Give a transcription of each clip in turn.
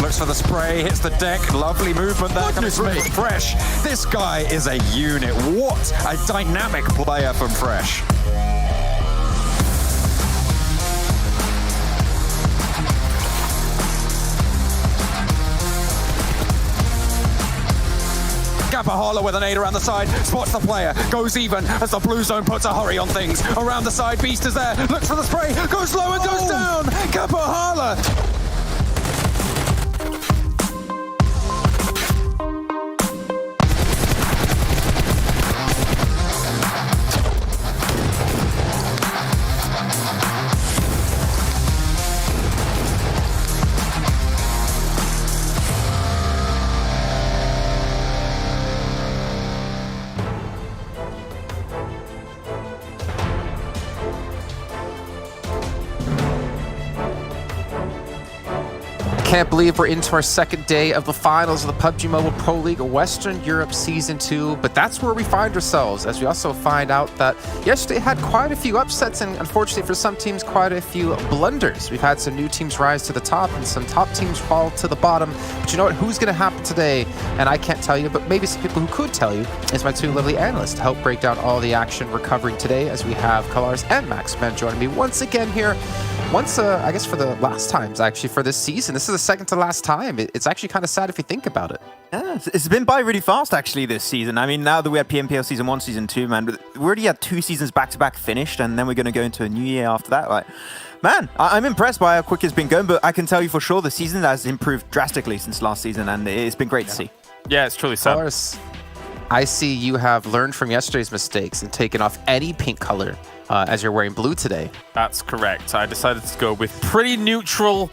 looks for the spray, hits the deck. Lovely movement there coming from Fresh. This guy is a unit. What a dynamic player from Fresh. Gapahala with an aid around the side, spots the player, goes even as the blue zone puts a hurry on things. Around the side, Beast is there, looks for the spray, goes low and goes down. Gapahala. Can't believe we're into our second day of the finals of the PUBG Mobile Pro League Western Europe Season 2, but that's where we find ourselves, as we also find out that yesterday had quite a few upsets and unfortunately for some teams quite a few blunders. We've had some new teams rise to the top and some top teams fall to the bottom, but you know what, who's going to happen today? And I can't tell you, but maybe some people who could tell you is my two lovely analysts to help break down all the action we're covering today, as we have Kalars and Maxman joining me once again here. I guess for the last times actually for this season. This is the second to last time. It's actually kind of sad if you think about it. Yeah, it's been by really fast actually this season. I mean, now that we had PMPL Season 1, Season 2, man, we already had 2 seasons back-to-back finished, and then we're going to go into a new year after that. Like, man, I'm impressed by how quick it's been going, but I can tell you for sure the season has improved drastically since last season, and it's been great to see. Yeah, it's truly sad. Of course, I see you have learned from yesterday's mistakes and taken off any pink color as you're wearing blue today. That's correct. I decided to go with pretty neutral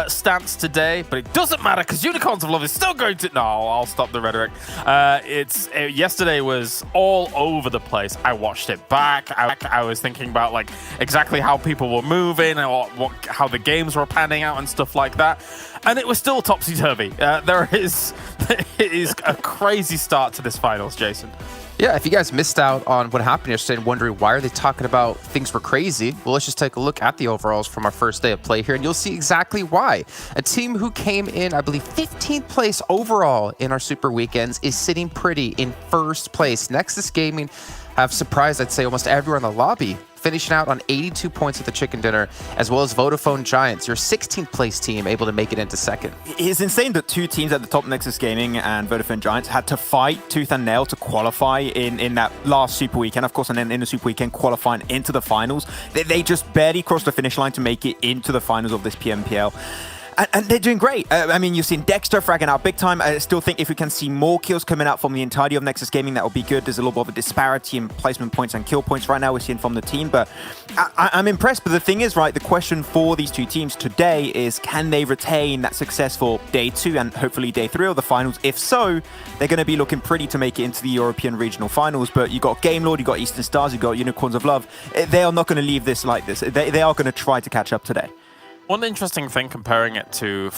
stance today, but it doesn't matter because Unicorns of Love is still going to... No, I'll stop the rhetoric. Yesterday was all over the place. I watched it back. I was thinking about like exactly how people were moving and how the games were panning out and stuff like that. And it was still topsy-turvy. It is a crazy start to this finals, Jason. Yeah, if you guys missed out on what happened yesterday and wondering why are they talking about things were crazy, well, let's just take a look at the overalls from our first day of play here, and you'll see exactly why. A team who came in, I believe, 15th place overall in our Super Weekends is sitting pretty in first place. Nexus Gaming have surprised, I'd say, almost everyone in the lobby, finishing out on 82 points at the chicken dinner, as well as Vodafone Giants, your 16th place team, able to make it into second. It's insane that 2 teams at the top, Nexus Gaming and Vodafone Giants, had to fight tooth and nail to qualify in that last Super Weekend, of course, and then in the Super Weekend qualifying into the finals. They just barely crossed the finish line to make it into the finals of this PMPL. And they're doing great. I mean, you've seen Dexter fragging out big time. I still think if we can see more kills coming out from the entirety of Nexus Gaming, that will be good. There's a little bit of a disparity in placement points and kill points right now we're seeing from the team, but I'm impressed. But the thing is, right, the question for these 2 teams today is, can they retain that successful day 2 and hopefully day 3 of the finals? If so, they're going to be looking pretty to make it into the European regional finals. But you got Game Lord, you got Eastern Stars, you got Unicorns of Love. They are not going to leave this like this. They are going to try to catch up today. One interesting thing comparing it to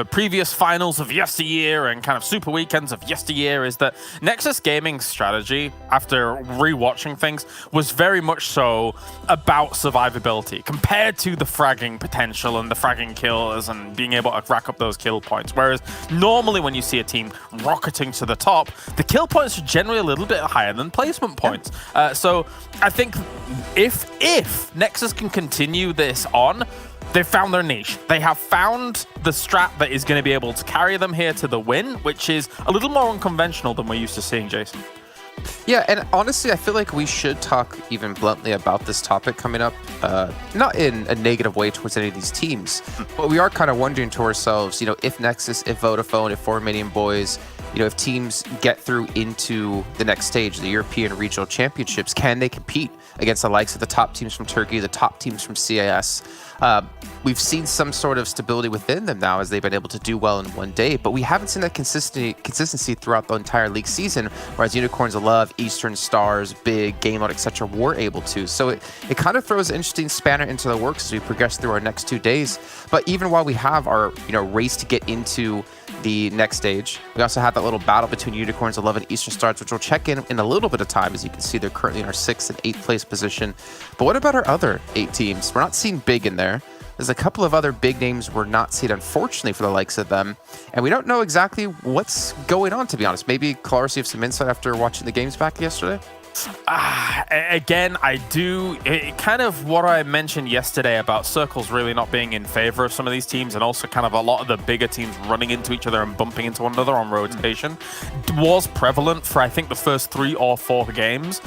previous finals of yesteryear and kind of super weekends of yesteryear is that Nexus Gaming's strategy, after rewatching things, was very much so about survivability compared to the fragging potential and the fragging kills and being able to rack up those kill points. Whereas normally when you see a team rocketing to the top, the kill points are generally a little bit higher than placement points. So I think if Nexus can continue this on, they've found their niche. They have found the strat that is going to be able to carry them here to the win, which is a little more unconventional than we're used to seeing, Jason. Yeah, and honestly, I feel like we should talk even bluntly about this topic coming up, not in a negative way towards any of these teams, but we are kind of wondering to ourselves, you know, if Nexus, if Vodafone, if Romanian Boys, you know, if teams get through into the next stage, the European Regional Championships, can they compete against the likes of the top teams from Turkey, the top teams from CIS? We've seen some sort of stability within them now as they've been able to do well in one day, but we haven't seen that consistency throughout the entire league season, whereas Unicorns of Love, Eastern Stars, Big, Game Mode, etc. were able to. So it kind of throws an interesting spanner into the works as we progress through our next 2 days. But even while we have our race to get into the next stage, we also have that little battle between Unicorns of Love and Eastern Stars, which we'll check in a little bit of time. As you can see, they're currently in our 6th and 8th place position. But what about our other 8 teams? We're not seeing Big in there. there's a couple of other big names we're not seeing, unfortunately, for the likes of them. And we don't know exactly what's going on, to be honest. Maybe, Kalaris, you have some insight after watching the games back yesterday? Again, I do kind of what I mentioned yesterday about circles really not being in favor of some of these teams, and also kind of a lot of the bigger teams running into each other and bumping into one another on rotation was prevalent for, I think, the first 3 or 4 games.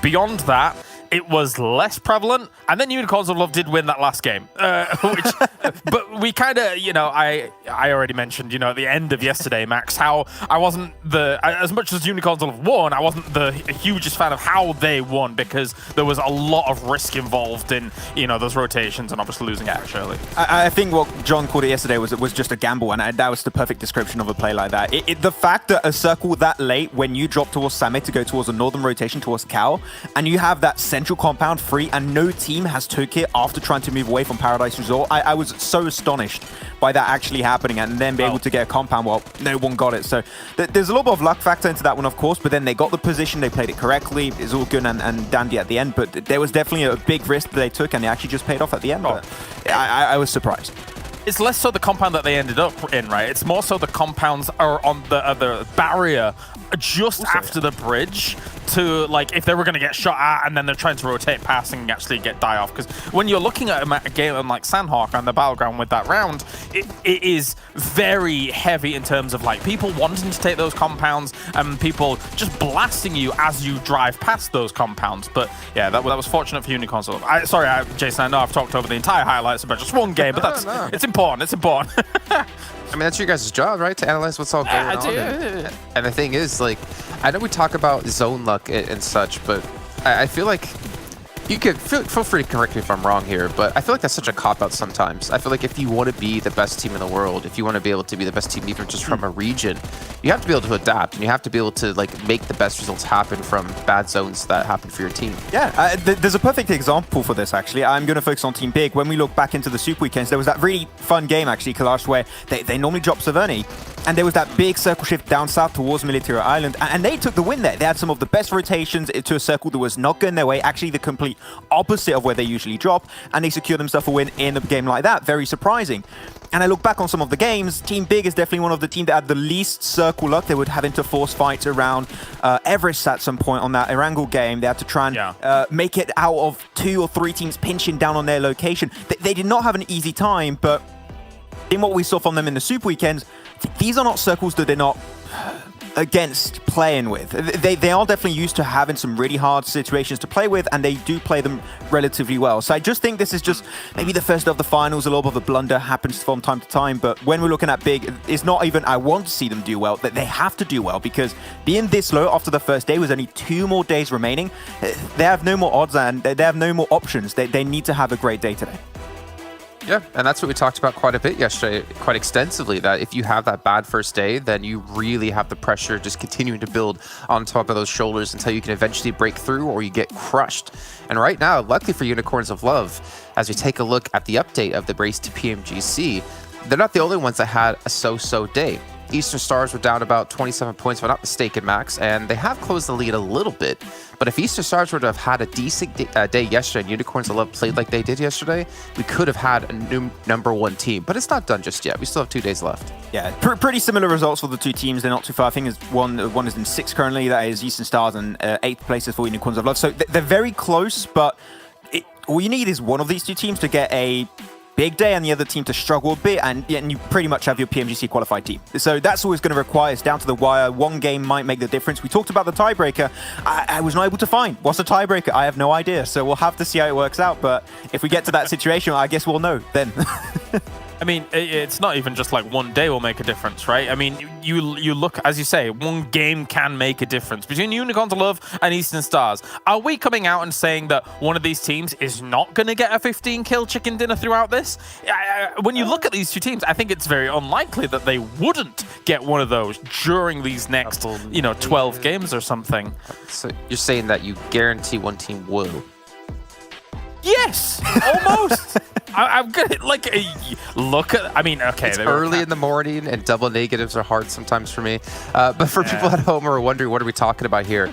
Beyond that, it was less prevalent, and then Unicorns of Love did win that last game, but we kind of, I already mentioned, at the end of yesterday, Max, how I wasn't as much as Unicorns of Love won, I wasn't the hugest fan of how they won, because there was a lot of risk involved in, those rotations and obviously losing Ash early. I think what John called it yesterday was just a gamble, and that was the perfect description of a play like that. The fact that a circle that late, when you drop towards Same to go towards a northern rotation towards Cal, and you have that central compound free and no team has took it after trying to move away from Paradise Resort, I was so astonished by that actually happening, and then be able to get a compound while no one got it. So there's a little bit of luck factor into that one, of course, but then they got the position, they played it correctly, it's all good and dandy at the end, but there was definitely a big risk that they took, and they actually just paid off at the end. But I was surprised. It's less so the compound that they ended up in, right? It's more so the compounds are on the barrier just after the bridge to, like, if they were going to get shot at and then they're trying to rotate past and actually get die off. Because when you're looking at a game like Sanhok on the battleground with that round, it is very heavy in terms of, like, people wanting to take those compounds and people just blasting you as you drive past those compounds. But yeah, that was fortunate for Unicorns. Sorry, Jason, I know I've talked over the entire highlights about just one game, but it's important. It's important. I mean, that's your guys' job, right? To analyze what's all going on. And the thing is, like, I know we talk about zone luck and such, but I feel like you could feel free to correct me if I'm wrong here, but I feel like that's such a cop-out sometimes. I feel like if you want to be the best team in the world, if you want to be able to be the best team even just from a region, you have to be able to adapt, and you have to be able to, like, make the best results happen from bad zones that happen for your team. Yeah, there's a perfect example for this, actually. I'm going to focus on Team Big. When we look back into the Super Weekends, there was that really fun game, actually, Kalash, where they normally drop Saverni, and there was that big circle shift down south towards Military Island, and they took the win there. They had some of the best rotations to a circle that was not going their way, actually the complete opposite of where they usually drop, and they secured themselves a win in a game like that. Very surprising. And I look back on some of the games, Team Big is definitely one of the teams that had the least circle luck. They would have to force fights around Everest at some point on that Erangel game. They had to try and make it out of 2 or 3 teams pinching down on their location. They did not have an easy time, but in what we saw from them in the Super Weekends, these are not circles that they're not against playing with. They are definitely used to having some really hard situations to play with, and they do play them relatively well. So I just think this is just maybe the first of the finals. A lot of a blunder happens from time to time, but when we're looking at Big, it's not even I want to see them do well, that they have to do well, because being this low after the first day was only 2 more days remaining. They have no more odds and they have no more options. They need to have a great day today. Yeah, and that's what we talked about quite a bit yesterday, quite extensively, that if you have that bad first day, then you really have the pressure just continuing to build on top of those shoulders until you can eventually break through or you get crushed. And right now, luckily for Unicorns of Love, as we take a look at the update of the race to PMGC, they're not the only ones that had a so-so day. Eastern Stars were down about 27 points, if I'm not mistaken, Max, and they have closed the lead a little bit. But if Eastern Stars were to have had a decent day yesterday and Unicorns of Love played like they did yesterday, we could have had a new #1 team. But it's not done just yet. We still have 2 days left. Yeah, pretty similar results for the 2 teams. They're not too far. I think one is in 6th currently. That is Eastern Stars, and 8th places for Unicorns of Love. So they're very close, but all you need is one of these 2 teams to get a big day and the other team to struggle a bit, and you pretty much have your PMGC qualified team. So that's always going to require, it's down to the wire. One game might make the difference. We talked about the tiebreaker. I was not able to find what's the tiebreaker. I have no idea. So we'll have to see how it works out. But if we get to that situation, I guess we'll know then. I mean, it's not even just like one day will make a difference, right? I mean, you look, as you say, one game can make a difference between Unicorns of Love and Eastern Stars. Are we coming out and saying that one of these teams is not going to get a 15-kill chicken dinner throughout this? When you look at these 2 teams, I think it's very unlikely that they wouldn't get one of those during these next, 12 games or something. So you're saying that you guarantee one team will? Yes, almost. I'm gonna look at. I mean, okay, It's early in the morning, and double negatives are hard sometimes for me. But for people at home who are wondering, what are we talking about here?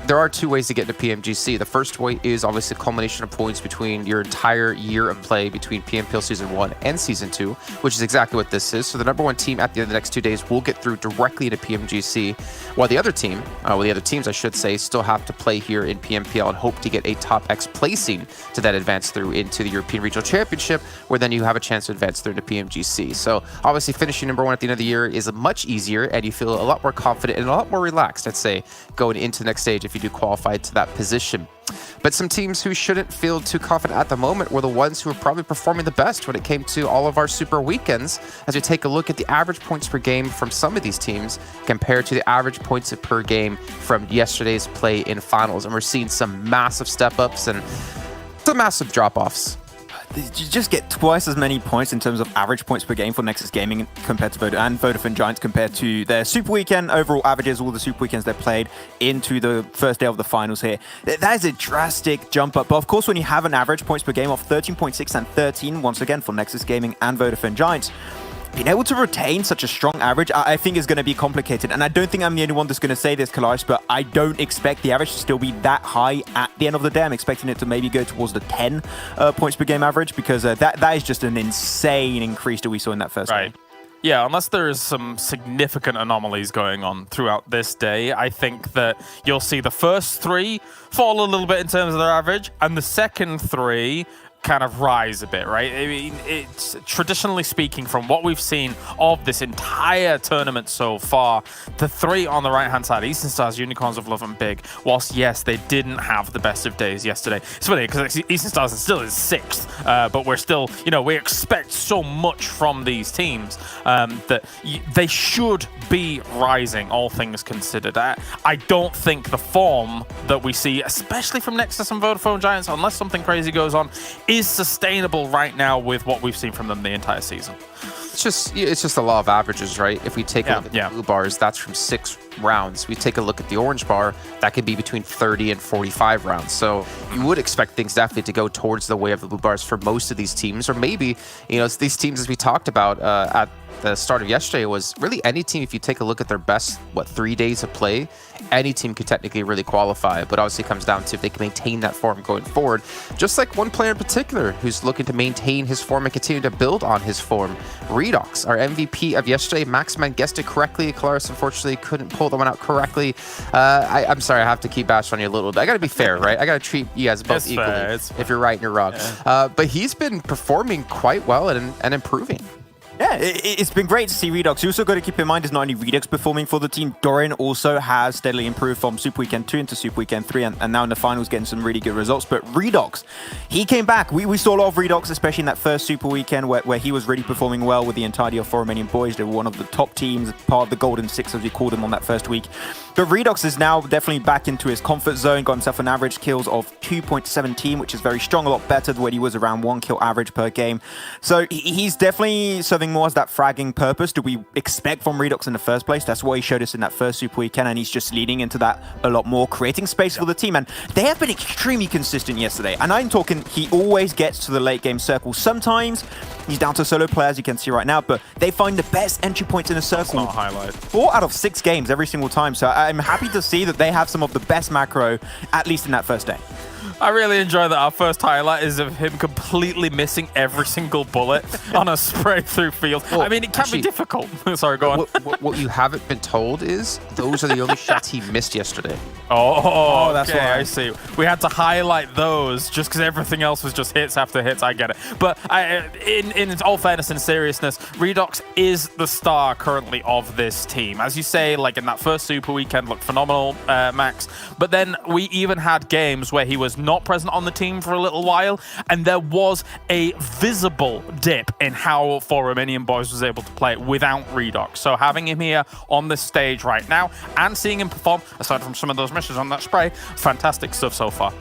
There are two ways to get into PMGC. The first way is obviously a culmination of points between your entire year of play between PMPL Season 1 and Season 2, which is exactly what this is. So the number one team at the end of the next 2 days will get through directly into PMGC, while the other team, the other teams, I should say, still have to play here in PMPL and hope to get a top X placing to then advance through into the European Regional Championship, where then you have a chance to advance through into PMGC. So obviously finishing number one at the end of the year is much easier, and you feel a lot more confident and a lot more relaxed, I'd say, going into the next stage if you do qualify to that position. But some teams who shouldn't feel too confident at the moment were the ones who are probably performing the best when it came to all of our super weekends, as we take a look at the average points per game from some of these teams compared to the average points per game from yesterday's play in finals. And we're seeing some massive step-ups and some massive drop-offs. You just get twice as many points in terms of average points per game for Nexus Gaming compared to Vodafone Giants compared to their Super Weekend overall averages, all the Super Weekends they played into the first day of the finals here. That is a drastic jump up. But of course, when you have an average points per game of 13.6 and 13, once again for Nexus Gaming and Vodafone Giants, being able to retain such a strong average, I think is going to be complicated. And I don't think I'm the only one that's going to say this, Kalash, but I don't expect the average to still be that high at the end of the day. I'm expecting it to maybe go towards the 10 points per game average, because that is just an insane increase that we saw in that first game. Yeah, unless there is some significant anomalies going on throughout this day, I think that you'll see the first three fall a little bit in terms of their average, and the second three kind of rise a bit, right? I mean, it's traditionally speaking, from what we've seen of this entire tournament so far, the three on the right-hand side, Eastern Stars, Unicorns of Love, and Big, whilst, yes, they didn't have the best of days yesterday. It's funny, because Eastern Stars is still in 6th, but we're still, we expect so much from these teams that they should be rising, all things considered. I don't think the form that we see, especially from Nexus and Vodafone Giants, unless something crazy goes on, is sustainable right now with what we've seen from them the entire season. It's just a law of averages, right? If we take a look at the blue bars, that's from 6 rounds. We take a look at the orange bar, that could be between 30 and 45 rounds. So you would expect things definitely to go towards the way of the blue bars for most of these teams, or maybe, it's these teams, as we talked about at the start of yesterday, was really any team. If you take a look at their best 3 days of play, any team could technically really qualify, but obviously it comes down to if they can maintain that form going forward. Just like one player in particular who's looking to maintain his form and continue to build on his form, Redox, our MVP of yesterday. Maxman guessed it correctly. Claris unfortunately couldn't pull that one out correctly. I'm sorry, I have to keep bashing on you a little bit. I gotta be fair, right? I gotta treat you guys both equally. If you're right and you're wrong. But he's been performing quite well and improving. Yeah, it's been great to see Redux. You also got to keep in mind it's not only Redux performing for the team, Dorian also has steadily improved from Super Weekend 2 into Super Weekend 3, and now in the finals getting some really good results. But Redux, he came back. We saw a lot of Redux, especially in that first Super Weekend where he was really performing well with the entirety of Romanian Boys. They were one of the top teams, part of the Golden Six, as we called them on that first week. But Redux is now definitely back into his comfort zone, got himself an average kills of 2.17, which is very strong, a lot better than when he was around 1 kill average per game. So he's definitely serving more as that fragging purpose that we expect from Redux in the first place. That's what he showed us in that first Super Weekend, and he's just leading into that a lot more, creating space for the team. And they have been extremely consistent yesterday. And I'm talking, he always gets to the late game circle. Sometimes he's down to solo players, you can see right now, but they find the best entry points in a circle. That's not a highlight. 4 out of 6 games every single time. So I'm happy to see that they have some of the best macro, at least in that first day. I really enjoy that our first highlight is of him completely missing every single bullet on a spray through field. Well, I mean, it can be difficult. Sorry, go on. What you haven't been told is those are the only shots he missed yesterday. Oh, that's why I see. We had to highlight those just because everything else was just hits after hits. I get it. But in all fairness and seriousness, Redox is the star currently of this team. As you say, like in that first Super Weekend, looked phenomenal, Max. But then we even had games where he was not present on the team for a little while, and there was a visible dip in how Romanian Boys was able to play without Redox. So having him here on this stage right now and seeing him perform, aside from some of those missions on that spray, fantastic stuff so far.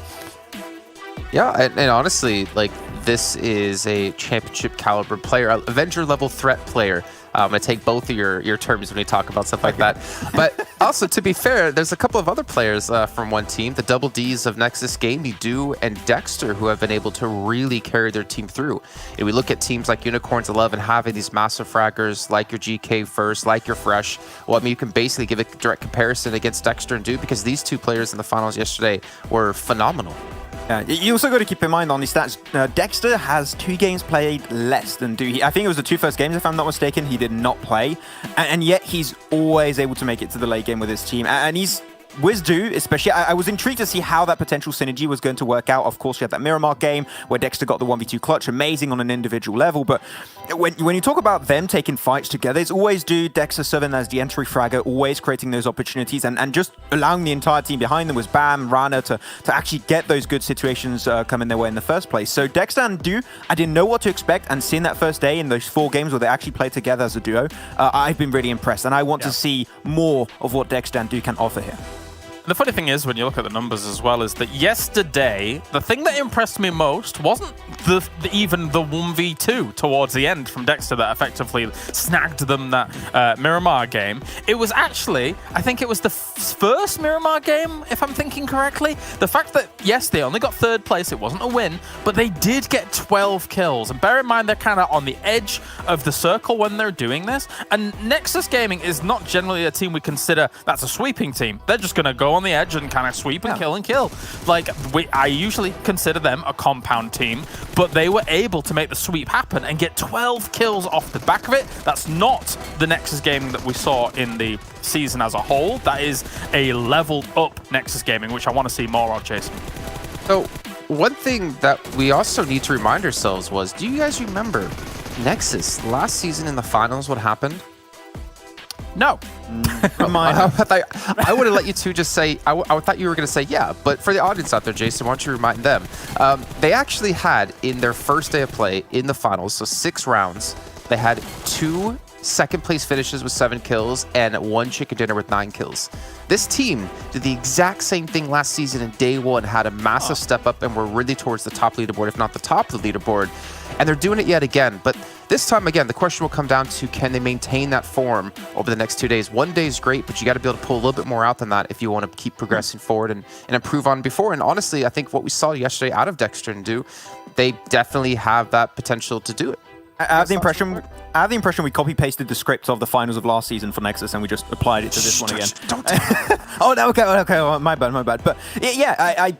Yeah, and honestly, like, this is a championship caliber player, Avenger level threat player. I'm going to take both of your terms when we talk about stuff like that. But also, to be fair, there's a couple of other players from one team, the Double Ds of Nexus Gaming, Do and Dexter, who have been able to really carry their team through. And we look at teams like Unicorns 11 having these massive fraggers, like your GK First, like your Fresh. Well, I mean, you can basically give a direct comparison against Dexter and Do, because these two players in the finals yesterday were phenomenal. Yeah, you also got to keep in mind on these stats, Dexter has 2 games played less than Do. I think it was the 2 first games, if I'm not mistaken, he did not play. And yet he's always able to make it to the late game with his team. And he's with Do, especially, I was intrigued to see how that potential synergy was going to work out. Of course, you had that Miramar game where Dexter got the 1v2 clutch, amazing on an individual level. But when you talk about them taking fights together, it's always Do, Dexter serving as the entry fragger, always creating those opportunities and just allowing the entire team behind them was Bam, Rana to actually get those good situations coming their way in the first place. So Dexter and Do, I didn't know what to expect, and seeing that first day in those 4 games where they actually played together as a duo, I've been really impressed, and I want to see more of what Dexter and Do can offer here. The funny thing is, when you look at the numbers as well, is that yesterday, the thing that impressed me most wasn't even the 1v2 towards the end from Dexter that effectively snagged them that Miramar game. It was actually, I think it was the first Miramar game, if I'm thinking correctly. The fact that, yes, they only got 3rd place, it wasn't a win, but they did get 12 kills. And bear in mind, they're kind of on the edge of the circle when they're doing this. And Nexus Gaming is not generally a team we consider that's a sweeping team. They're just going to go on the edge and kind of sweep and kill and kill. Like, I usually consider them a compound team, but they were able to make the sweep happen and get 12 kills off the back of it. That's not the Nexus Gaming that we saw in the season as a whole. That is a leveled up Nexus Gaming, which I want to see more of, Jason. So one thing that we also need to remind ourselves was, do you guys remember Nexus last season in the finals, what happened? No. I would have let you two just say, I thought you were going to say yeah, but for the audience out there, Jason, why don't you remind them? They actually had, in their first day of play in the finals, so 6 rounds, they had 2 second place finishes with 7 kills and 1 chicken dinner with 9 kills. This team did the exact same thing last season in day 1, had a massive step up and were really towards the top leaderboard, if not the top of the leaderboard. And they're doing it yet again. But this time, again, the question will come down to, can they maintain that form over the next 2 days? 1 day is great, but you got to be able to pull a little bit more out than that if you want to keep progressing forward and improve on before. And honestly, I think what we saw yesterday out of Dexter and Do, they definitely have that potential to do it. I have the impression we copy-pasted the script of the finals of last season for Nexus and we just applied it to this one again. Oh, no, okay, oh, my bad. But yeah,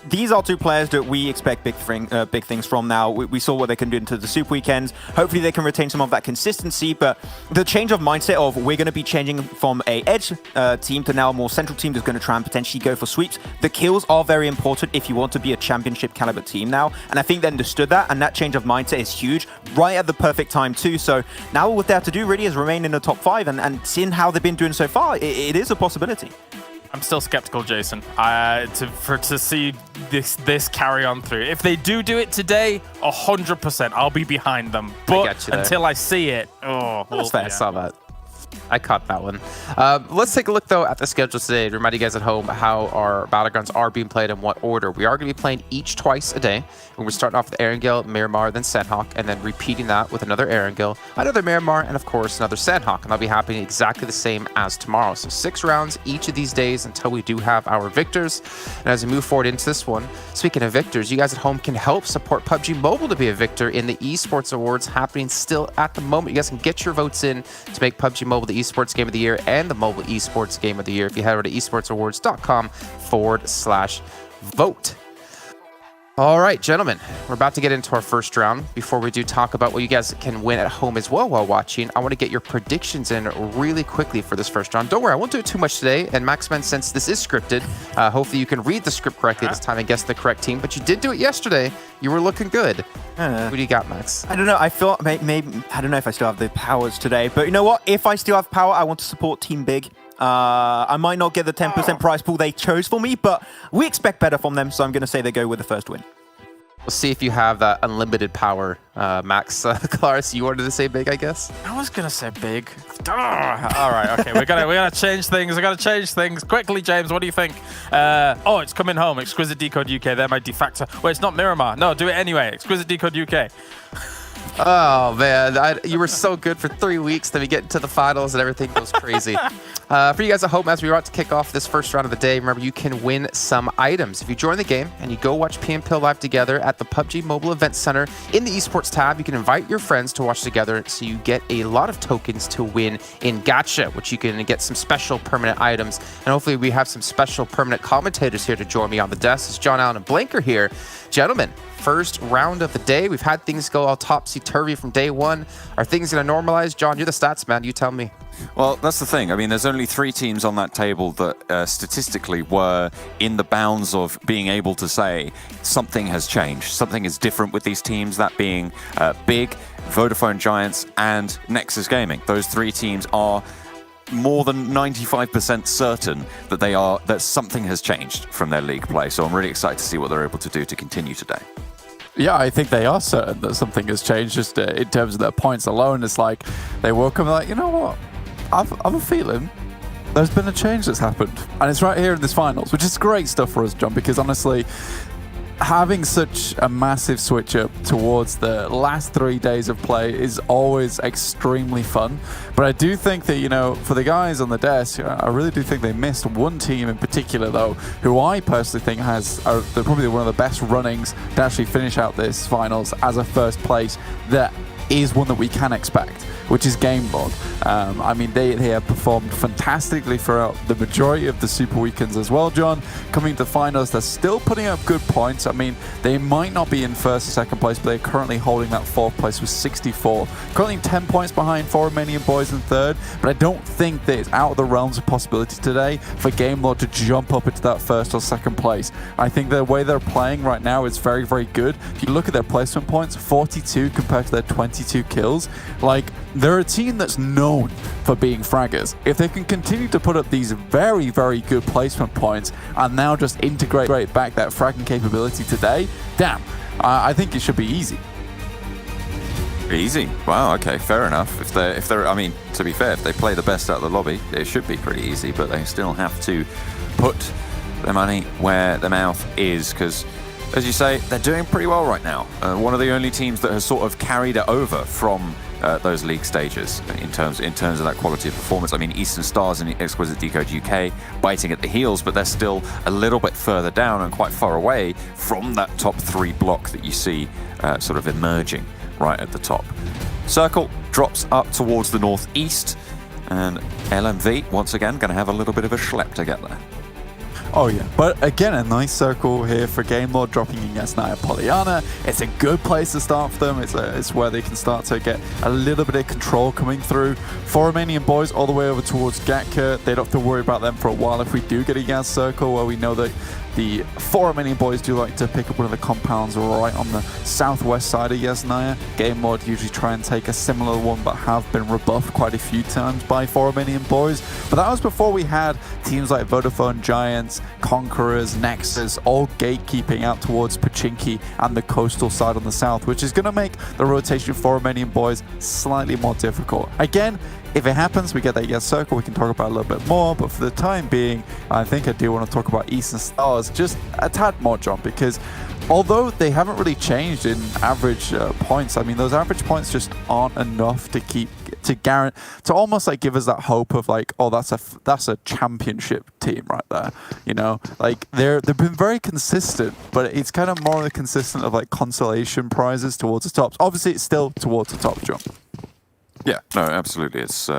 these are 2 players that we expect big things from now. We saw what they can do into the Super Weekends. Hopefully they can retain some of that consistency, but the change of mindset of we're going to be changing from a edge team to now a more central team that's going to try and potentially go for sweeps. The kills are very important if you want to be a championship caliber team now, and I think they understood that, and that change of mindset is huge, right at the perfect time too. So now all they have to do really is remain in the top 5, and seeing how they've been doing so far, it is a possibility. I'm still skeptical, Jason, to see this carry on through. If they do it today, 100%, I'll be behind them. But until I see it, that's fair. I saw that. I caught that one. Let's take a look, though, at the schedule today to remind you guys at home how our Battlegrounds are being played and what order. We are going to be playing each twice a day. We're starting off with Erangel, Miramar, then Sanhok, and then repeating that with another Erangel, another Miramar, and of course, another Sanhok. And that'll be happening exactly the same as tomorrow. So 6 rounds each of these days until we do have our victors. And as we move forward into this one, speaking of victors, you guys at home can help support PUBG Mobile to be a victor in the Esports Awards happening still at the moment. You guys can get your votes in to make PUBG Mobile the Esports Game of the Year and the Mobile Esports Game of the Year if you head over to esportsawards.com/vote. All right, gentlemen, we're about to get into our first round. Before we do talk about what you guys can win at home as well while watching, I want to get your predictions in really quickly for this first round. Don't worry, I won't do it too much today. And Maxman, since this is scripted, hopefully you can read the script correctly this time and guess the correct team. But you did do it yesterday. You were looking good. Who do you got, Max? I don't know. I feel maybe I don't know if I still have the powers today. But you know what? If I still have power, I want to support Team Big. I might not get the 10% prize pool they chose for me, but we expect better from them, so I'm going to say they go with the first win. We'll see if you have that unlimited power, Max. Claris, you wanted to say Big, I guess? I was going to say Big. All right, okay. We're gonna change things. We're going to change things. Quickly, James, what do you think? It's coming home. Exquisite Décode UK. They're my de facto. Wait, it's not Miramar. No, do it anyway. Exquisite Décode UK. Oh man, you were so good for 3 weeks. Then we get into the finals and everything goes crazy. For you guys at home, as we are about to kick off this first round of the day, remember you can win some items. If you join the game and you go watch PMPL live together at the PUBG Mobile Event Center in the Esports tab, you can invite your friends to watch together, so you get a lot of tokens to win in Gacha, which you can get some special permanent items. And hopefully we have some special permanent commentators here to join me on the desk. It's John Allen and Blanker here. Gentlemen, first round of the day. We've had things go all topsy-turvy from day one. Are things going to normalize? John, you're the stats man. You tell me. Well, that's the thing. I mean, there's only 3 teams on that table that statistically were in the bounds of being able to say something has changed. Something is different with these teams, that being Big, Vodafone Giants, and Nexus Gaming. Those 3 teams are more than 95% certain that something has changed from their league play. So I'm really excited to see what they're able to do to continue today. Yeah, I think they are certain that something has changed just in terms of their points alone. It's like they woke up and like, you know what? I've a feeling there's been a change that's happened. And it's right here in this finals, which is great stuff for us, John, because honestly, having such a massive switch up towards the last 3 days of play is always extremely fun. But I do think that, you know, for the guys on the desk, I really do think they missed one team in particular, though, who I personally think they're probably one of the best runnings to actually finish out this finals as a first place. That is one that we can expect, which is GameLord. I mean, they have performed fantastically throughout the majority of the Super Weekends as well, John. Coming to finals, they're still putting up good points. I mean, they might not be in first or second place, but they're currently holding that 4th place with 64. Currently 10 points behind 4 Romanian Boys in 3rd, but I don't think that it's out of the realms of possibility today for GameLord to jump up into that 1st or 2nd place. I think the way they're playing right now is very, very good. If you look at their placement points, 42 compared to their 22 kills, like, they're a team that's known for being fraggers. If they can continue to put up these very, very good placement points and now just integrate back that fragging capability today, damn, I think it should be easy. Easy? Wow, okay, fair enough. If they're, I mean, to be fair, if they play the best out of the lobby, it should be pretty easy, but they still have to put their money where their mouth is, because, as you say, they're doing pretty well right now. One of the only teams that has sort of carried it over from those league stages in terms of that quality of performance. I mean, Eastern Stars and Exquisite Décode UK biting at the heels, but they're still a little bit further down and quite far away from that top 3 block that you see sort of emerging right at the top. Circle drops up towards the northeast, and LMV once again going to have a little bit of a schlep to get there. Oh yeah, but again, a nice circle here for GameLord dropping against Naya Poliana. It's a good place to start for them. It's where they can start to get a little bit of control coming through. 4 Romanian Boys all the way over towards Gatka. They don't have to worry about them for a while if we do get a gas circle, where we know that the 4 Romanian Boys do like to pick up one of the compounds right on the southwest side of Yasnaya. GameLord usually try and take a similar one, but have been rebuffed quite a few times by 4 Romanian Boys. But that was before we had teams like Vodafone Giants, Conquerors, Nexus, all gatekeeping out towards Pachinki and the coastal side on the south, which is going to make the rotation for Romanian Boys slightly more difficult. Again, if it happens, we get that yes circle, we can talk about it a little bit more, but for the time being, I think I do want to talk about Eastern Stars just a tad more, John, because although they haven't really changed in average points, I mean, those average points just aren't enough to guarantee, to almost like give us that hope of like, oh, that's a championship team right there, you know? Like they've been very consistent, but it's kind of more consistent of like consolation prizes towards the tops. Obviously, it's still towards the top, John. Yeah, no, absolutely. It's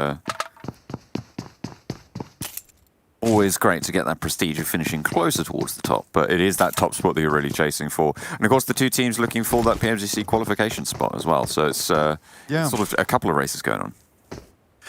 always great to get that prestige of finishing closer towards the top, but it is that top spot that you're really chasing for. And of course, the 2 teams looking for that PMGC qualification spot as well. So it's sort of a couple of races going on.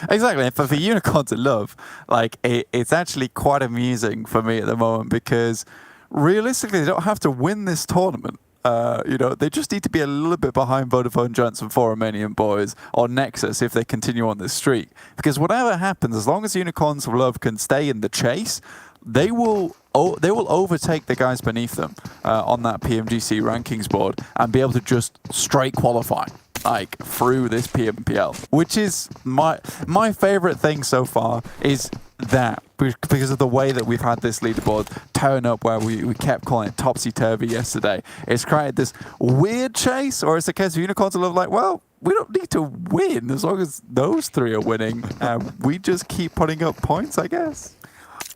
Exactly. And for Unicorn to love, like it's actually quite amusing for me at the moment, because realistically, they don't have to win this tournament. You know, they just need to be a little bit behind Vodafone Giants and 4 Romanian Boys or Nexus if they continue on this streak. Because whatever happens, as long as Unicorns of Love can stay in the chase, they will overtake the guys beneath them on that PMGC rankings board and be able to just straight qualify like through this PMPL, which is my favorite thing so far, is that because of the way that we've had this leaderboard turn up, where we kept calling it topsy-turvy yesterday. It's created this weird chase, or it's a case of Unicorns of Love like, well, don't need to win as long as those three are winning. We just keep putting up points, I guess.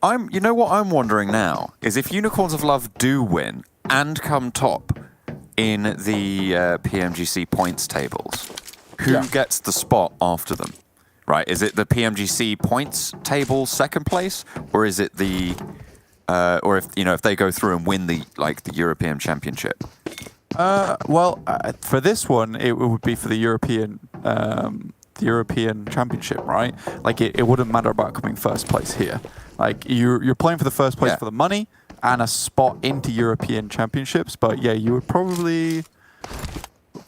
You know what I'm wondering now is if Unicorns of Love do win and come top in the PMGC points tables, who gets the spot after them? Right? Is it the PMGC points table second place, or is it the or if they go through and win the European Championship? For this one, it would be for the European Championship, right? Like it wouldn't matter about coming first place here. Like you're playing for the first place for the money and a spot into European Championships. But yeah, you would probably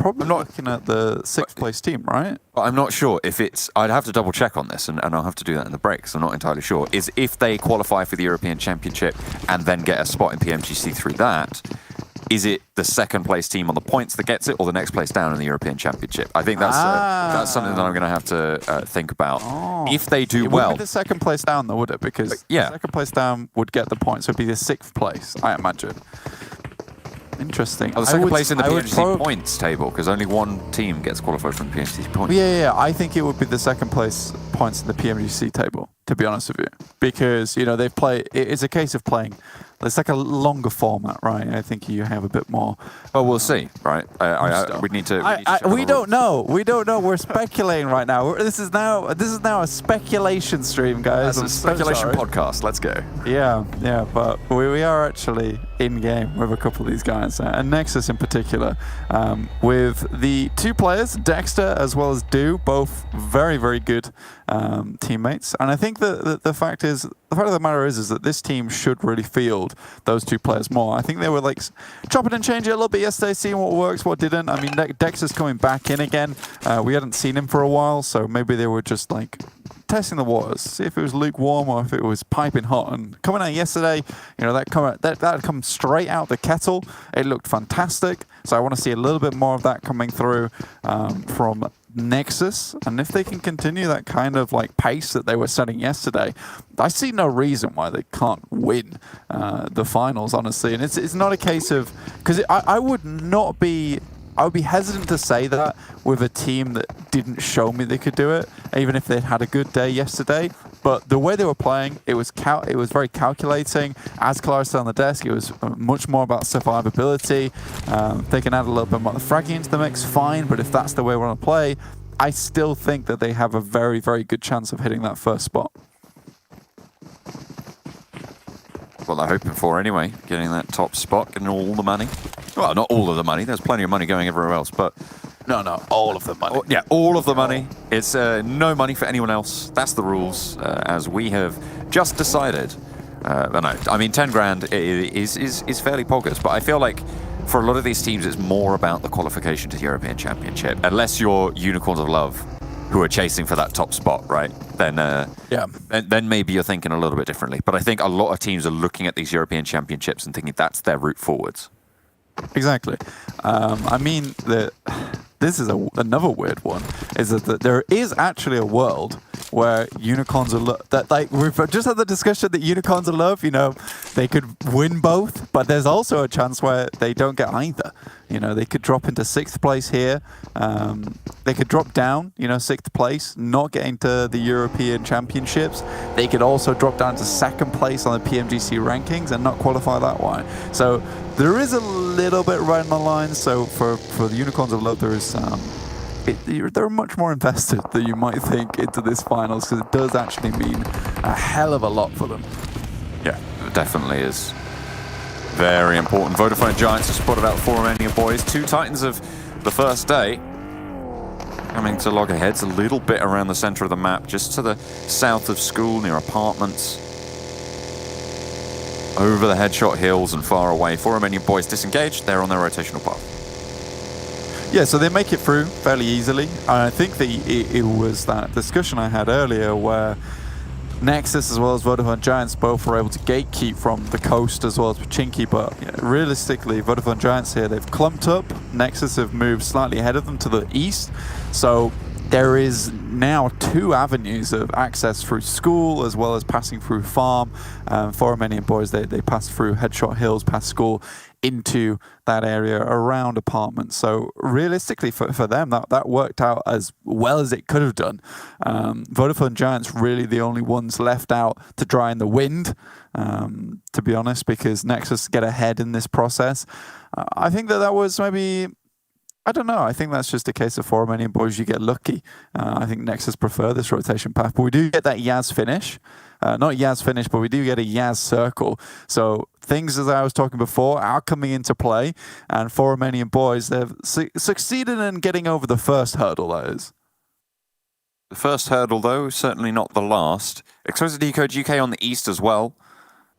looking at the sixth place team, right? But I'm not sure if it's. I'd have to double check on this, and I'll have to do that in the break, because I'm not entirely sure. Is if they qualify for the European Championship and then get a spot in PMGC through that, is it the second place team on the points that gets it, or the next place down in the European Championship? I think that's something that I'm going to have to think about. If they do it well, wouldn't be the second place down, though, would it? Because the second place down would get the points. So it'd be the sixth place, I imagine. Interesting. Oh, the second place in the PMGC points table, because only one team gets qualified from the PMGC points. Yeah. I think it would be the second place points in the PMGC table, to be honest with you. Because, they've played... It's a case of playing... It's like a longer format, right? I think you have a bit more... Well, we'll see, right? We need to... We don't know. We don't know. We're speculating right now. This is now a speculation stream, guys. That's a speculation podcast. Let's go. Yeah. But we are actually in game with a couple of these guys, and Nexus in particular, with the two players, Dexter as well as Do, both very, very good teammates. And I think that the fact of the matter is that this team should really field those two players more. I think they were like chopping and changing a little bit yesterday, seeing what works, what didn't. I mean, Dexter's coming back in again. We hadn't seen him for a while, so maybe they were just like testing the waters, see if it was lukewarm or if it was piping hot. And coming out yesterday, that come straight out the kettle. It looked fantastic. So I want to see a little bit more of that coming through from Nexus, and if they can continue that kind of like pace that they were setting yesterday, I see no reason why they can't win the finals, honestly. And it's not a case of, because I would be hesitant to say that with a team that didn't show me they could do it, even if they had a good day yesterday. But the way they were playing, it was very calculating. As Clara said on the desk, it was much more about survivability. They can add a little bit more fragging into the mix, fine. But if that's the way we want to play, I still think that they have a very, very good chance of hitting that first spot. What they're hoping for anyway, getting that top spot, getting all the money. Well, not all of the money. There's plenty of money going everywhere else, but... No, all of the money. Yeah, all of the money. It's no money for anyone else. That's the rules, as we have just decided. No, I mean, 10 grand is fairly poggers, but I feel like for a lot of these teams, it's more about the qualification to the European Championship. Unless you're Unicorns of Love, who are chasing for that top spot, right? Then maybe you're thinking a little bit differently. But I think a lot of teams are looking at these European Championships and thinking that's their route forwards. Exactly. I mean, this is another weird one, is that there is actually a world where unicorns are we've just had the discussion that unicorns are love, they could win both, but there's also a chance where they don't get either. They could drop into 6th place here. They could drop down, 6th place, not get into the European Championships. They could also drop down to 2nd place on the PMGC rankings and not qualify that way. So there is a little bit right on the line. So for the Unicorns of Love, there is they're much more invested than you might think into this finals, because it does actually mean a hell of a lot for them. Yeah, it definitely is. Very important. Vodafone Giants have spotted out 4 Romanian Boys. 2 Titans of the first day. Coming to loggerheads a little bit around the center of the map, just to the south of school, near apartments. Over the Headshot Hills and far away. 4 Romanian Boys disengaged. They're on their rotational path. Yeah, so they make it through fairly easily. I think it was that discussion I had earlier where Nexus as well as Vodafone Giants both were able to gatekeep from the coast as well as Pachinki, but realistically, Vodafone Giants here, they've clumped up. Nexus have moved slightly ahead of them to the east. So there is now 2 avenues of access through school as well as passing through farm. For Romanian Boys, they pass through Headshot Hills, past school, into that area around apartments. So realistically for them, that worked out as well as it could have done. Vodafone Giants really the only ones left out to dry in the wind, to be honest, because Nexus get ahead in this process. I think that was maybe, I don't know. I think that's just a case of for Romanian Boys, you get lucky. I think Nexus prefer this rotation path, but we do get that Yaz finish. Not Yaz finish, but we do get a Yaz circle. So things, as I was talking before, are coming into play. And for Romanian Boys, they've succeeded in getting over the first hurdle, that is. The first hurdle, though, certainly not the last. Exquisite Décode UK on the east as well.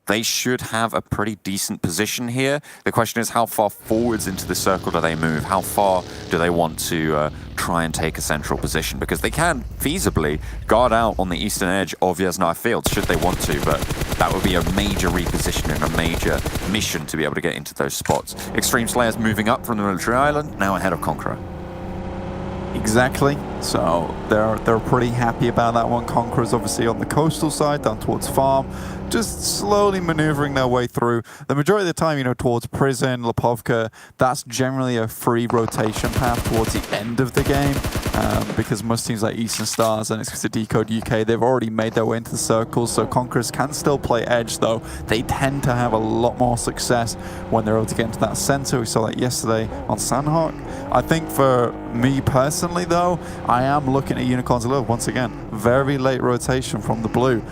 They should have a pretty decent position here. The question is, how far forwards into the circle do they move? How far do they want to try and take a central position? Because they can feasibly guard out on the eastern edge of Yasnaya Fields, should they want to, but that would be a major repositioning, a major mission to be able to get into those spots. Xtreme Slayers moving up from the military island, now ahead of Conqueror. Exactly. So they're pretty happy about that one. Conqueror's obviously on the coastal side, down towards farm, just slowly maneuvering their way through. The majority of the time, towards prison, Lipovka, that's generally a free rotation path towards the end of the game, because most teams like Eastern Stars and Exquisite Décode UK, they've already made their way into the circles, so Conquerors can still play edge, though. They tend to have a lot more success when they're able to get into that center. We saw that yesterday on Sanhok. I think for me personally, though, I am looking at Unicorns Allure once again. Very late rotation from the blue.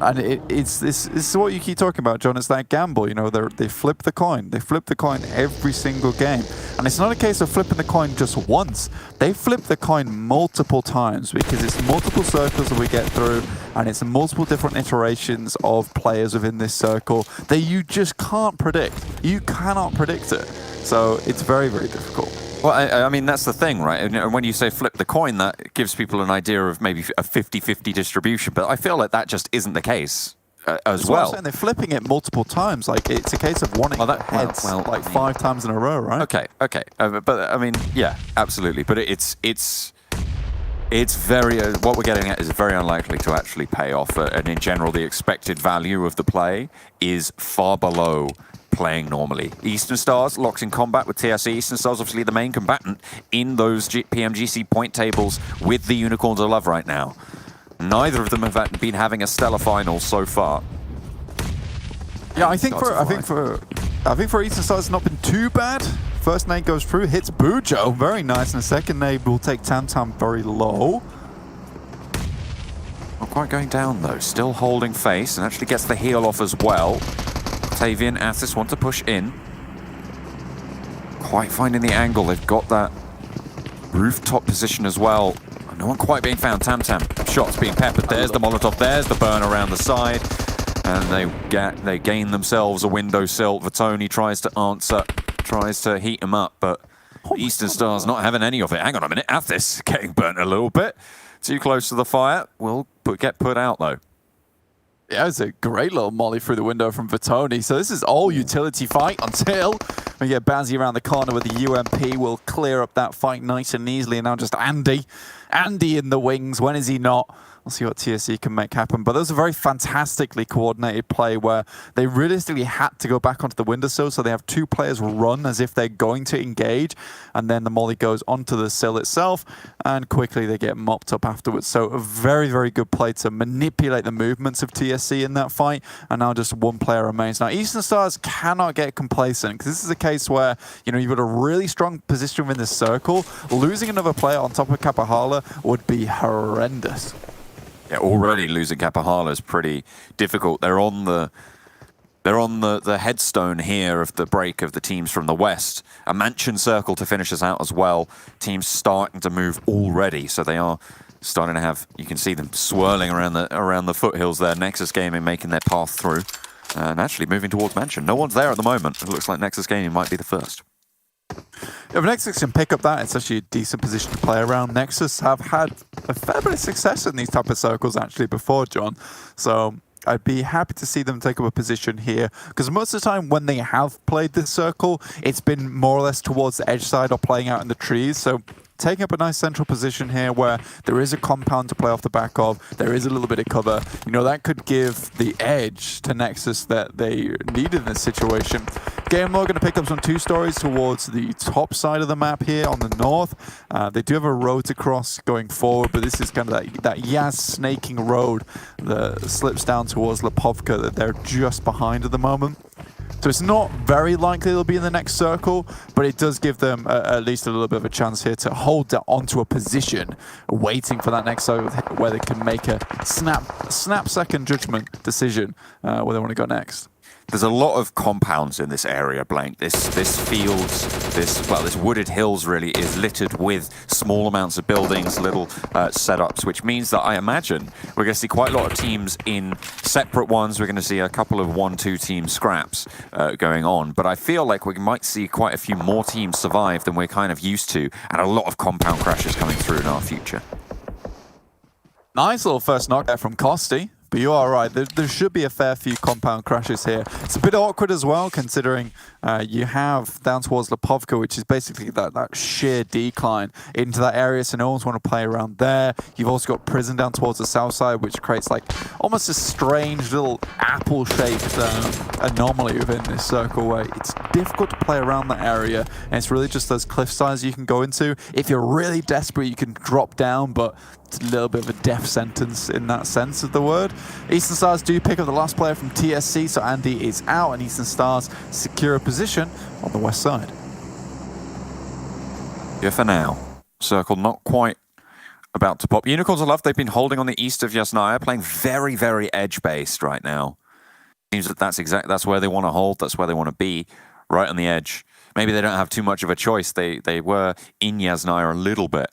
And it's this is what you keep talking about, John. It's that gamble, they flip the coin. They flip the coin every single game. And it's not a case of flipping the coin just once. They flip the coin multiple times because it's multiple circles that we get through, and it's multiple different iterations of players within this circle that you just can't predict. You cannot predict it. So it's very, very difficult. Well, I mean, that's the thing, right? And when you say flip the coin, that gives people an idea of maybe a 50-50 distribution, but I feel like that just isn't the case as well. I'm saying they're flipping it multiple times. Like, it's a case of wanting heads 5 times in a row, right? Okay. But I mean, yeah, absolutely. But it's very, what we're getting at is very unlikely to actually pay off. And in general, the expected value of the play is far below playing normally. Eastern Stars locks in combat with TSC. Eastern Stars obviously the main combatant in those PMGC point tables with the Unicorns of Love right now. Neither of them have been having a stellar final so far. Yeah, I think for Eastern Stars it's not been too bad. First nade goes through, hits Bujo, very nice, and the second nade will take Tam Tam very low. Not quite going down though, still holding face, and actually gets the heal off as well. Octavian, Athis want to push in. Quite finding the angle. They've got that rooftop position as well. No one quite being found. Tam Tam. Shots being peppered. There's the Molotov. There's the burn around the side. And they gain themselves a windowsill. Vatoni tries to answer, tries to heat him up, but Eastern Stars not having any of it. Hang on a minute. Athis getting burnt a little bit. Too close to the fire. Will get put out though. Yeah, it was a great little molly through the window from Vatoni. So this is all utility fight until we get Bazzi around the corner with the UMP. Will clear up that fight nice and easily. And now just Andy in the wings. When is he not? We'll see what TSC can make happen. But that was a very fantastically coordinated play where they realistically had to go back onto the windowsill. So they have 2 players run as if they're going to engage. And then the molly goes onto the sill itself. And quickly they get mopped up afterwards. So a very, very good play to manipulate the movements of TSC in that fight. And now just 1 player remains. Now, Eastern Stars cannot get complacent because this is a case where, you've got a really strong position within this circle. Losing another player on top of Kapahala would be horrendous. Yeah, already losing Kapahala is pretty difficult. They're on the headstone here of the break of the teams from the west. A mansion circle to finish us out as well. Teams starting to move already, so they are starting to have. You can see them swirling around the foothills there. Nexus Gaming making their path through, and actually moving towards mansion. No one's there at the moment. It looks like Nexus Gaming might be the first. If Nexus can pick up that, it's actually a decent position to play around. Nexus have had a fair bit of success in these type of circles actually before, John. So I'd be happy to see them take up a position here, because most of the time when they have played this circle, it's been more or less towards the edge side or playing out in the trees. So taking up a nice central position here where there is a compound to play off the back of. There is a little bit of cover. You know, that could give the edge to Nexus that they needed in this situation. Game Lord going to pick up some 2-stories towards the top side of the map here on the north. They do have a road to cross going forward, but this is kind of that Yaz snaking road that slips down towards Lipovka that they're just behind at the moment. So it's not very likely they'll be in the next circle, but it does give them at least a little bit of a chance here to hold onto a position, waiting for that next circle where they can make a snap-second judgment decision where they want to go next. There's a lot of compounds in this area, Blank. This fields, this wooded hills really is littered with small amounts of buildings, little setups, which means that I imagine we're going to see quite a lot of teams in separate ones. We're going to see a couple of 1-2 team scraps going on, but I feel like we might see quite a few more teams survive than we're kind of used to, and a lot of compound crashes coming through in our future. Nice little first knock there from Kosti. But you are right, there should be a fair few compound crashes here. It's a bit awkward as well, considering you have down towards Lipovka, which is basically that sheer decline into that area, so no one's want to play around there. You've also got Prison down towards the south side, which creates like almost a strange little apple-shaped anomaly within this circle where it's difficult to play around that area, and it's really just those cliff sides you can go into. If you're really desperate, you can drop down, but it's a little bit of a death sentence in that sense of the word. Eastern Stars do pick up the last player from TSC, so Andy is out, and Eastern Stars secure a position on the west side. Yeah, for now. Circle not quite about to pop. Unicorns of Love, they've been holding on the east of Yasnaya, playing very, very edge-based right now. Seems that that's where they want to hold, that's where they want to be, right on the edge. Maybe they don't have too much of a choice. They were in Yasnaya a little bit.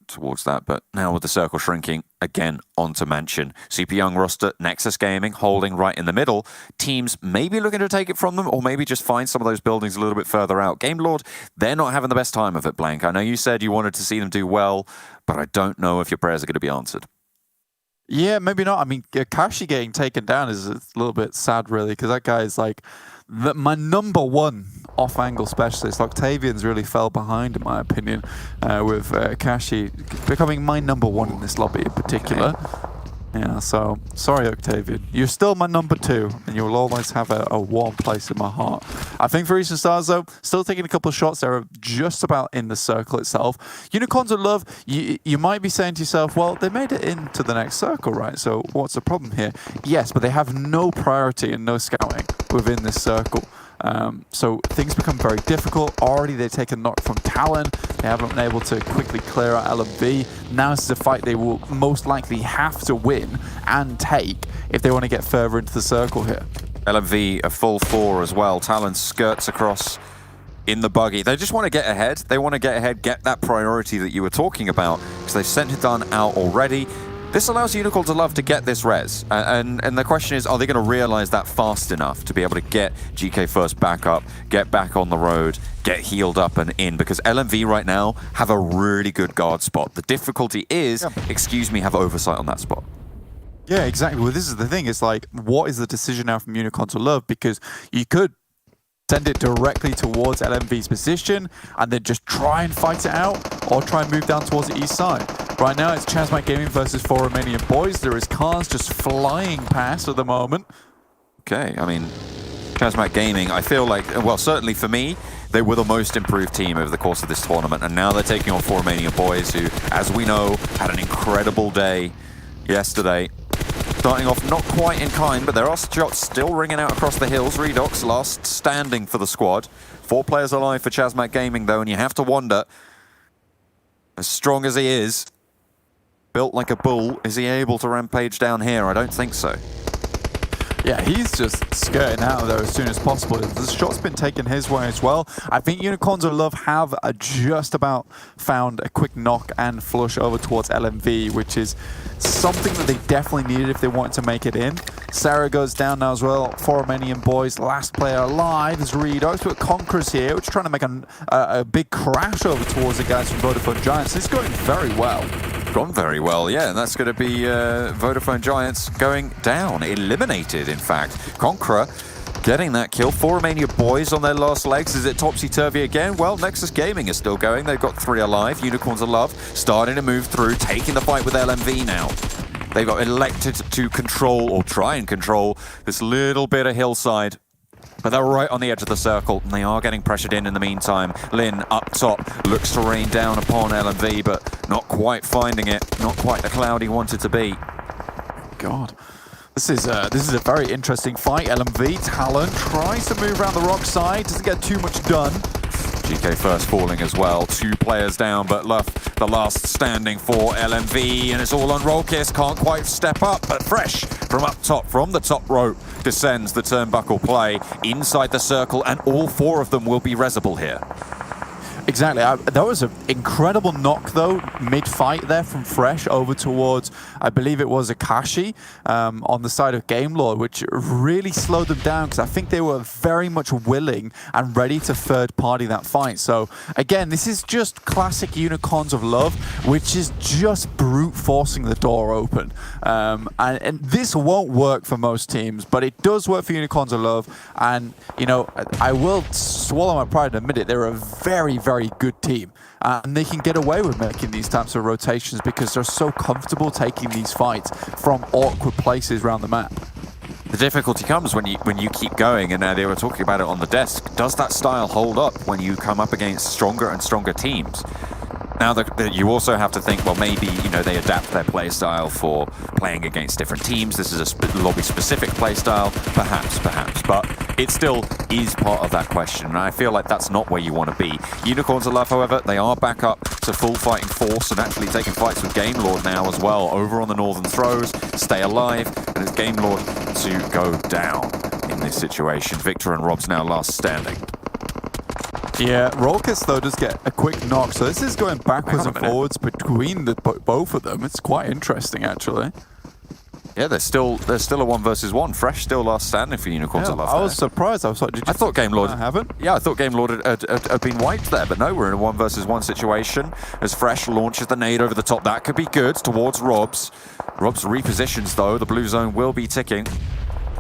Towards that, but now with the circle shrinking again onto Mansion. Super young roster, Nexus Gaming holding right in the middle. Teams maybe looking to take it from them, or maybe just find some of those buildings a little bit further out. Game Lord, they're not having the best time of it, Blank. I know you said you wanted to see them do well, but I don't know if your prayers are going to be answered. Yeah, maybe not. I mean, Kashi getting taken down is a little bit sad, really, because that guy is like my number one off-angle specialist. Octavian's really fell behind, in my opinion, with Kashi becoming my number one in this lobby in particular. Okay. Yeah, so sorry, Octavian. You're still my number 2, and you'll always have a warm place in my heart. I think for Eastern Stars, though, still taking a couple of shots. They're just about in the circle itself. Unicorns of Love, you might be saying to yourself, well, they made it into the next circle, right? So what's the problem here? Yes, but they have no priority and no scouting within this circle. So things become very difficult. Already they've taken a knock from Talon. They haven't been able to quickly clear out LMV. Now this is a fight they will most likely have to win and take if they want to get further into the circle here. LMV a full 4 as well. Talon skirts across in the buggy. They just want to get ahead. They want to get ahead, get that priority that you were talking about, because they've sent it done out already. This allows Unicorns of Love to get this res, and the question is, are they going to realize that fast enough to be able to get GK First back up, get back on the road, get healed up and in? Because LMV right now have a really good guard spot. The difficulty is, have oversight on that spot. Yeah, exactly. Well, this is the thing. It's like, what is the decision now from Unicorns of Love? Because you could send it directly towards LMV's position and then just try and fight it out, or try and move down towards the east side. Right now it's ChasMac Gaming versus 4 Romanian Boys. There is cars just flying past at the moment. Okay, I mean, ChasMac Gaming, I feel like, well, certainly for me, they were the most improved team over the course of this tournament, and now they're taking on 4 Romanian Boys, who, as we know, had an incredible day yesterday. Starting off not quite in kind, but there are shots still ringing out across the hills. Redox last standing for the squad. 4 players alive for ChasMac Gaming, though, and you have to wonder, as strong as he is, built like a bull, is he able to rampage down here? I don't think so. Yeah, he's just skirting out of there as soon as possible. The shot's been taken his way as well. I think Unicorns of Love have just about found a quick knock and flush over towards LMV, which is something that they definitely needed if they wanted to make it in. Sarah goes down now as well. 4 Romanian Boys, last player alive is Redox, but Conqueror's here, which is trying to make a big crash over towards the guys from Vodafone Giants. It's going very well. Gone very well, yeah, and that's going to be Vodafone Giants going down, eliminated in fact. Conqueror getting that kill. 4 Romanian Boys on their last legs. Is it topsy-turvy again? Well, Nexus Gaming is still going. They've got 3 alive. Unicorns of Love starting to move through, taking the fight with LMV now. They got elected to control, or try and control, this little bit of hillside. But they're right on the edge of the circle, and they are getting pressured in the meantime. Lin up top looks to rain down upon LMV, but not quite finding it. Not quite the cloud he wanted to be. God. This is a very interesting fight. LMV, Talon tries to move around the rock side, doesn't get too much done. GK first falling as well. 2 players down, but left the last standing for LMV, and it's all on Rollkiss. Can't quite step up, but Fresh from up top, from the top rope, descends the turnbuckle play inside the circle, and all 4 of them will be resable here. Exactly. That was an incredible knock, though, mid-fight there from Fresh over towards, I believe it was Akashi on the side of Game Lord, which really slowed them down because I think they were very much willing and ready to third-party that fight. So, again, this is just classic Unicorns of Love, which is just brute forcing the door open. And this won't work for most teams, but it does work for Unicorns of Love. And, you know, I will swallow my pride and admit it, they're a very, very good team, and they can get away with making these types of rotations because they're so comfortable taking these fights from awkward places around the map. The difficulty comes when you keep going, and they were talking about it on the desk. Does that style hold up when you come up against stronger and stronger teams? Now, you also have to think, well, maybe, you know, they adapt their play style for playing against different teams. This is a lobby-specific play style, perhaps, but it still is part of that question, and I feel like that's not where you want to be. Unicorns of Love, however, they are back up to full fighting force and actually taking fights with Game Lord now as well, over on the Northern Throws, stay alive, and it's Game Lord to go down in this situation. Victor and Rob's now last standing. Yeah, Rollkiss, though, does get a quick knock, so this is going backwards and forwards between both of them. It's quite interesting, actually. Yeah, there's still a 1 versus 1. Fresh still last standing for Unicorns of Love. I was surprised. I was like, I thought Game Lord haven't. Yeah, I thought Game Lord had been wiped there, but no, we're in a 1 versus 1 situation as Fresh launches the nade over the top. That could be good towards Rob's. Rob's repositions, though. The blue zone will be ticking.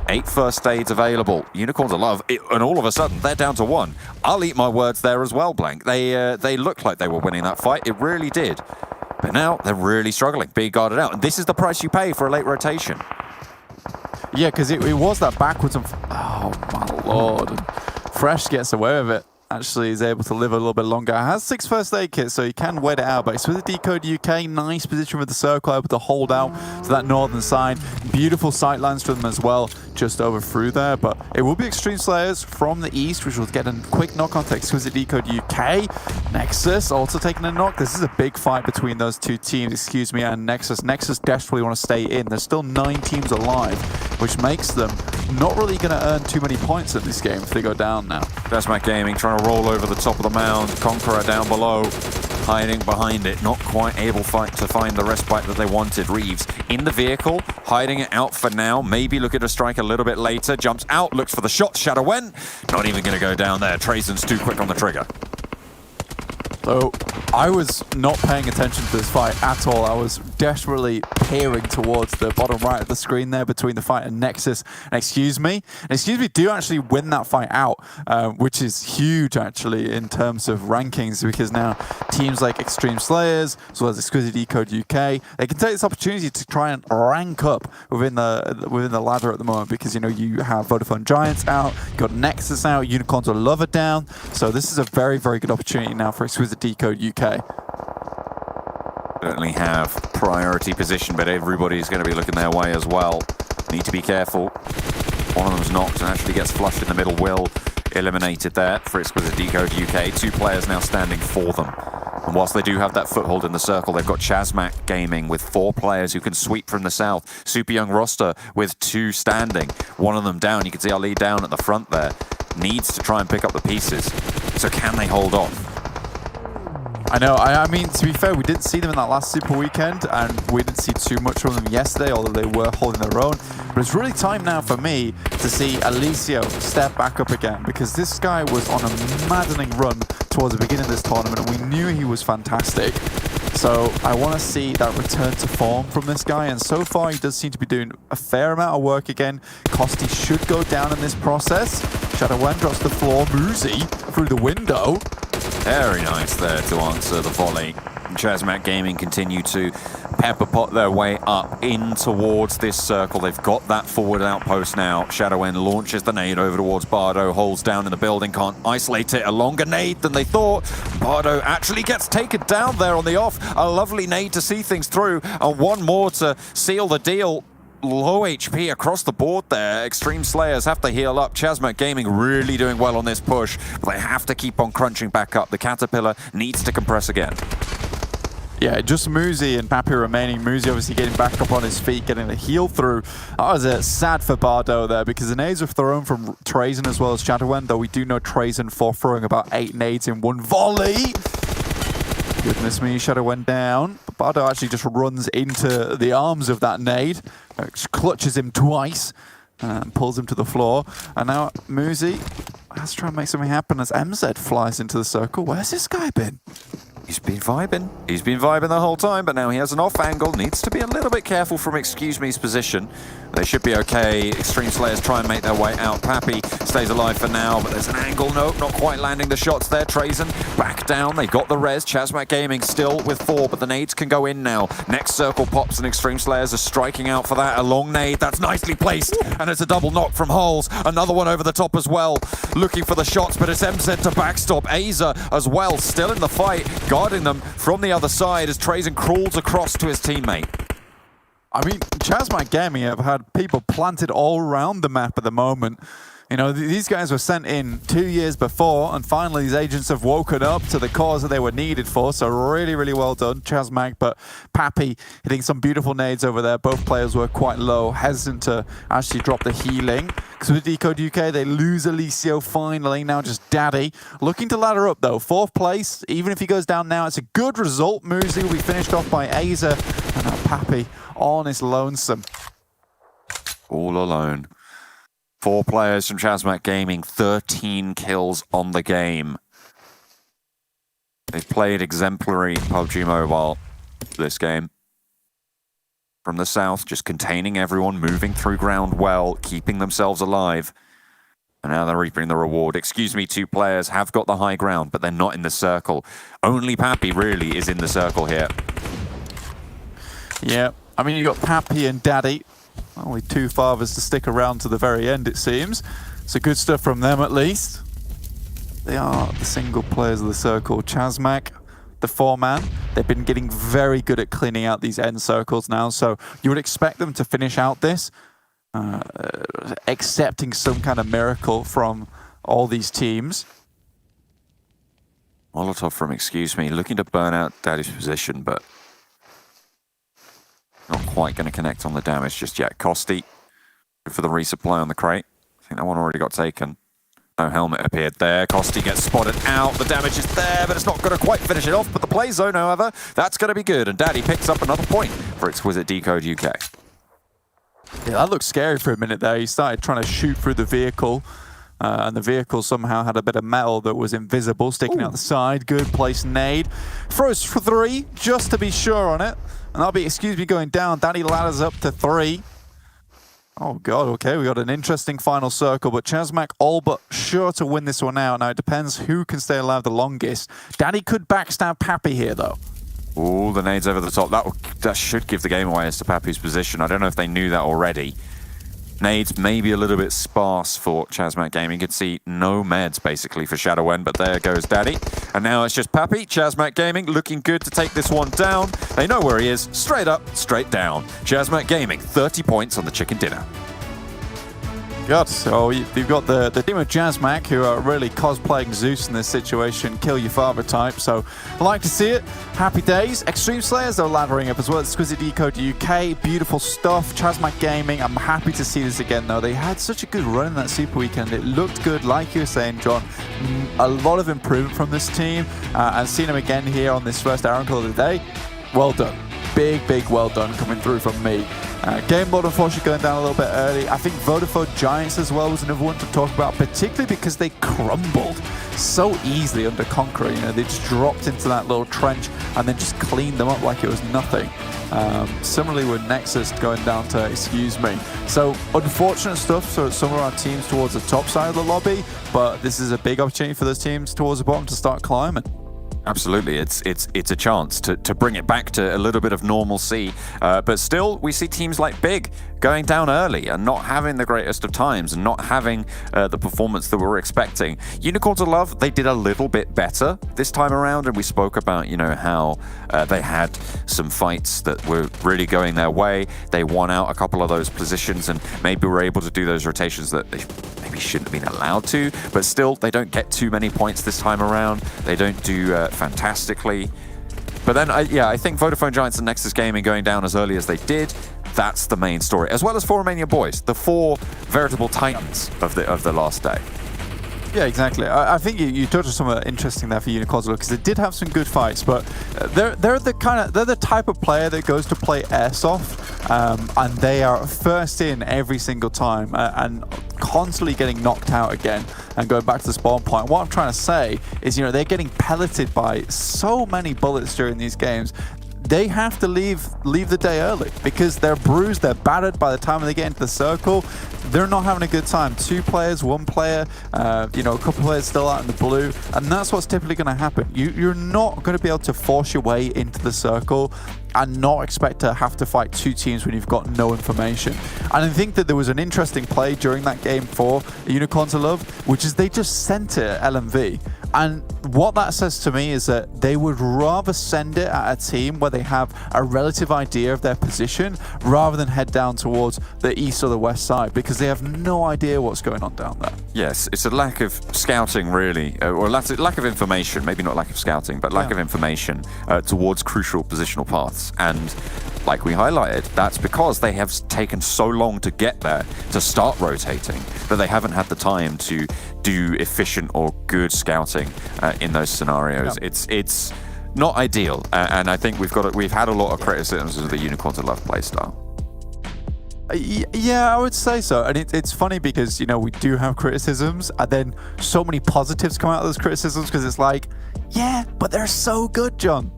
8 first aids available. Unicorns of Love, and all of a sudden they're down to 1. I'll eat my words there as well, Blank. They looked like they were winning that fight. It really did. But now they're really struggling, being guarded out. And this is the price you pay for a late rotation. Yeah, because it was that backwards and... Oh, my lord. And Fresh gets away with it. Actually is able to live a little bit longer. Has 6 first aid kits, so he can wait it out. But it's with the Decode UK, nice position with the circle, able to hold out to that northern side. Beautiful sight lines for them as well, just over through there. But it will be Xtreme Slayers from the east, which will get a quick knock onto Exquisite Décode UK. Nexus also taking a knock. This is a big fight between those 2 teams, and Nexus. Nexus desperately want to stay in. There's still 9 teams alive, which makes them not really going to earn too many points in this game if they go down now. ChasMac Gaming trying to roll over the top of the mound. Conqueror down below, hiding behind it. Not quite able to find the respite that they wanted. Reeves in the vehicle, hiding it out for now. Maybe looking to strike a little bit later. Jumps out, looks for the shot. Shadow went. Not even going to go down there. Trazen's too quick on the trigger. So I was not paying attention to this fight at all. I was desperately peering towards the bottom right of the screen there between the fight and Nexus and Excuse Me. And Excuse Me do actually win that fight out, which is huge actually in terms of rankings, because now teams like Xtreme Slayers as well as Exquisite Décode UK, they can take this opportunity to try and rank up within the ladder at the moment, because you know you have Vodafone Giants out, you got Nexus out, Unicorns of Love down. So this is a very, very good opportunity now for Exquisite Décode UK. Certainly have priority position, but everybody's going to be looking their way as well. Need to be careful. One of them's knocked and actually gets flushed in the middle. Will eliminated there for Exquisite Décode UK. 2 players now standing for them. And whilst they do have that foothold in the circle, they've got ChasMac Gaming with 4 players who can sweep from the south. Super young roster with 2 standing. One of them down. You can see Ali down at the front there. Needs to try and pick up the pieces. So can they hold off? I know. I mean, to be fair, we didn't see them in that last Super Weekend, and we didn't see too much from them yesterday, although they were holding their own. But it's really time now for me to see Alicio step back up again, because this guy was on a maddening run towards the beginning of this tournament, and we knew he was fantastic. So I want to see that return to form from this guy, and so far he does seem to be doing a fair amount of work again. Kosti should go down in this process. ShadowWen drops the floor. Muzi through the window. Very nice there to answer the volley. ChasMac Gaming continue to pepper pot their way up in towards this circle. They've got that forward outpost now. ShadowWen launches the nade over towards Bardo, holds down in the building, can't isolate it. A longer nade than they thought. Bardo actually gets taken down there on the off. A lovely nade to see things through, and one more to seal the deal. Low HP across the board there. Xtreme Slayers have to heal up. ChasMac Gaming really doing well on this push, but they have to keep on crunching back up. The Caterpillar needs to compress again. Yeah, just Muzi and Pappy remaining. Muzi obviously getting back up on his feet, getting the heal through. That was sad for Bardo there, because the nades were thrown from Trazen as well as ShadowWen, though we do know Trazen for throwing about 8 nades in one volley. Goodness me, ShadowWen down. But Bardo actually just runs into the arms of that nade, clutches him twice, and pulls him to the floor. And now Muzi has to try and make something happen as MZ flies into the circle. Where's this guy been? He's been vibing. He's been vibing the whole time, but now he has an off angle. Needs to be a little bit careful from Excuse Me's position. They should be okay. Xtreme Slayers try and make their way out. Pappy stays alive for now, but there's an angle. Nope, not quite landing the shots there. Trazen back down. They got the res. ChasMac Gaming still with 4, but the nades can go in now. Next circle pops, and Xtreme Slayers are striking out for that. A long nade. That's nicely placed, and it's a double knock from Holes. Another one over the top as well. Looking for the shots, but it's MZ to backstop. Aza as well, still in the fight, guarding them from the other side as Trazen crawls across to his teammate. I mean, ChasMac Gaming have had people planted all around the map at the moment. You know, these guys were sent in 2 years before, and finally these agents have woken up to the cause that they were needed for. So really, really well done, ChasMac. But Pappy hitting some beautiful nades over there. Both players were quite low, hesitant to actually drop the healing. Because with Decode UK, they lose Alicio finally. Now just Daddy. Looking to ladder up, though. 4th place. Even if he goes down now, it's a good result. Muzi will be finished off by Aza. And now Pappy on his lonesome. All alone. 4 players from ChasMac Gaming, 13 kills on the game. They've played exemplary PUBG Mobile this game. From the south, just containing everyone, moving through ground well, keeping themselves alive. And now they're reaping the reward. Excuse me, 2 players have got the high ground, but they're not in the circle. Only Pappy really is in the circle here. Yeah, I mean, you got Pappy and Daddy. Only 2 fathers to stick around to the very end, it seems. So good stuff from them, at least. They are the single players of the circle. ChasMac, the 4-man. They've been getting very good at cleaning out these end circles now, so you would expect them to finish out this, accepting some kind of miracle from all these teams. Molotov from Excuse Me, looking to burn out Daddy's position, but not quite going to connect on the damage just yet. Kosti for the resupply on the crate. I think that one already got taken. No helmet appeared there. Kosti gets spotted out. The damage is there, but it's not going to quite finish it off. But the play zone, however, that's going to be good. And Daddy picks up another point for Exquisite Décode UK. Yeah, that looked scary for a minute there. He started trying to shoot through the vehicle. And the vehicle somehow had a bit of metal that was invisible, sticking out the side. Good place nade. Throws for 3, just to be sure on it. And that'll be Excuse Me going down. Daddy ladders up to 3. Oh god, okay, we got an interesting final circle, but ChasMac all but sure to win this one out. Now it depends who can stay alive the longest. Daddy could backstab Pappy here though. Ooh, the nades over the top. That should give the game away as to Pappy's position. I don't know if they knew that already. Nades maybe a little bit sparse for ChasMac Gaming. You can see no meds basically for ShadowWen, but there goes Daddy. And now it's just Pappy. ChasMac Gaming looking good to take this one down. They know where he is. Straight up, straight down. ChasMac Gaming, 30 points on the chicken dinner. God, so you've got the team of ChasMac who are really cosplaying Zeus in this situation, kill your father type, so I like to see it. Happy days. Xtreme Slayers are laddering up as well. Exquisite Décode UK, beautiful stuff. ChasMac Gaming, I'm happy to see this again though. They had such a good run in that Super Weekend. It looked good, like you were saying, John. A lot of improvement from this team, and seeing them again here on this first Erangel of the day, well done. big well done coming through from me. Game board unfortunately going down a little bit early. I think Vodafone Giants as well was another one to talk about, particularly because they crumbled so easily under Conqueror. You know, they just dropped into that little trench and then just cleaned them up like it was nothing. Similarly with Nexus going down to excuse me. So unfortunate stuff for some of our teams towards the top side of the lobby, but this is a big opportunity for those teams towards the bottom to start climbing. Absolutely, it's a chance to bring it back to a little bit of normalcy, but still we see teams like Big going down early and not having the greatest of times and not having the performance that we were expecting. Unicorns of Love, they did a little bit better this time around, and we spoke about, you know, how they had some fights that were really going their way. They won out a couple of those positions and maybe were able to do those rotations that they maybe shouldn't have been allowed to, but still they don't get too many points this time around. They don't do fantastically. But then, I think Vodafone Giants and Nexus Gaming going down as early as they did, that's the main story. As well as 4 Romanian Boys, the 4 veritable titans of the last day. Yeah, exactly. I think you touched on something interesting there for Unicorns because they did have some good fights, but they're the type of player that goes to play airsoft, and they are first in every single time and constantly getting knocked out again and going back to the spawn point. What I'm trying to say is, you know, they're getting pelleted by so many bullets during these games. They have to leave the day early because they're bruised, they're battered by the time they get into the circle. They're not having a good time. 2 players, 1 player, you know, a couple of players still out in the blue, and that's what's typically going to happen. You're not going to be able to force your way into the circle and not expect to have to fight 2 teams when you've got no information. And I think that there was an interesting play during that game for Unicorns of Love, which is they just sent it at LMV. And what that says to me is that they would rather send it at a team where they have a relative idea of their position rather than head down towards the east or the west side, because they have no idea what's going on down there. Yes, it's a lack of scouting, really, or lack of information, maybe not lack of scouting, but lack of information towards crucial positional paths. And like we highlighted, that's because they have taken so long to get there, to start rotating, that they haven't had the time to do efficient or good scouting in those scenarios. Yeah. It's not ideal, and I think we've had a lot of criticisms of the Unicorns of Love playstyle. Yeah, I would say so. And it's funny because, you know, we do have criticisms and then so many positives come out of those criticisms because it's like, yeah, but they're so good, John.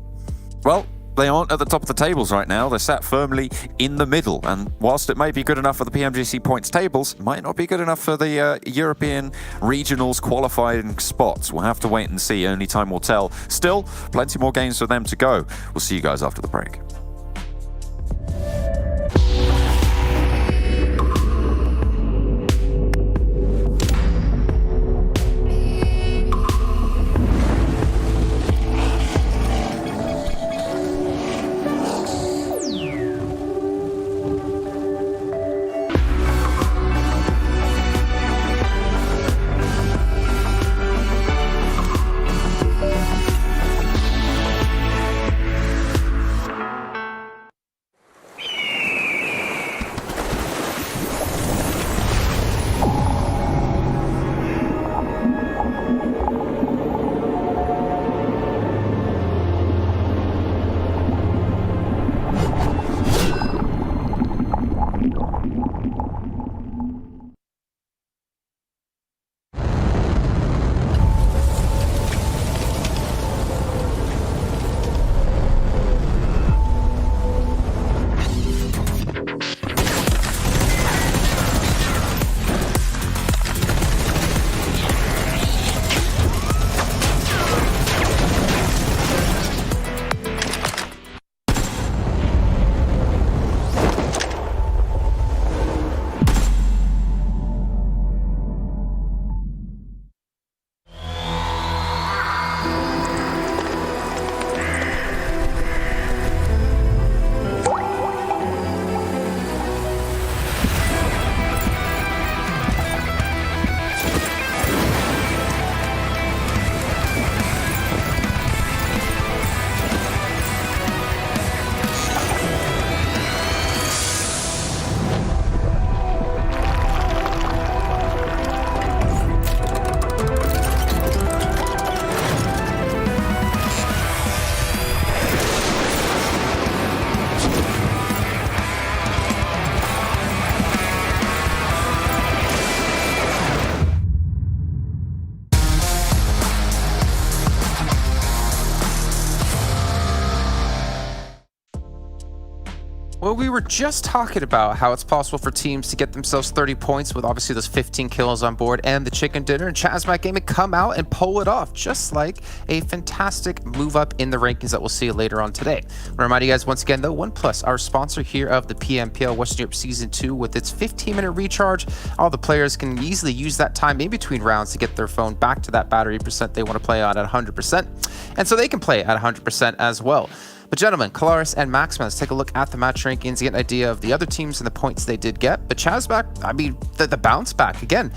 Well, they aren't at the top of the tables right now. They're sat firmly in the middle. And whilst it may be good enough for the PMGC points tables, it might not be good enough for the European regionals qualifying spots. We'll have to wait and see. Only time will tell. Still, plenty more games for them to go. We'll see you guys after the break. Well, we were just talking about how it's possible for teams to get themselves 30 points with obviously those 15 kills on board and the chicken dinner, and ChasMac Gaming come out and pull it off, just like a fantastic move up in the rankings that we'll see later on today. I want to remind you guys once again, though, OnePlus, our sponsor here of the PMPL Western Europe Season 2, with its 15-minute recharge, all the players can easily use that time in between rounds to get their phone back to that battery percent they want to play on at 100%, and so they can play at 100% as well. But gentlemen, Kalaris and Maxman, let's take a look at the match rankings, get an idea of the other teams and the points they did get. But ChasMac, I mean, the bounce back, again,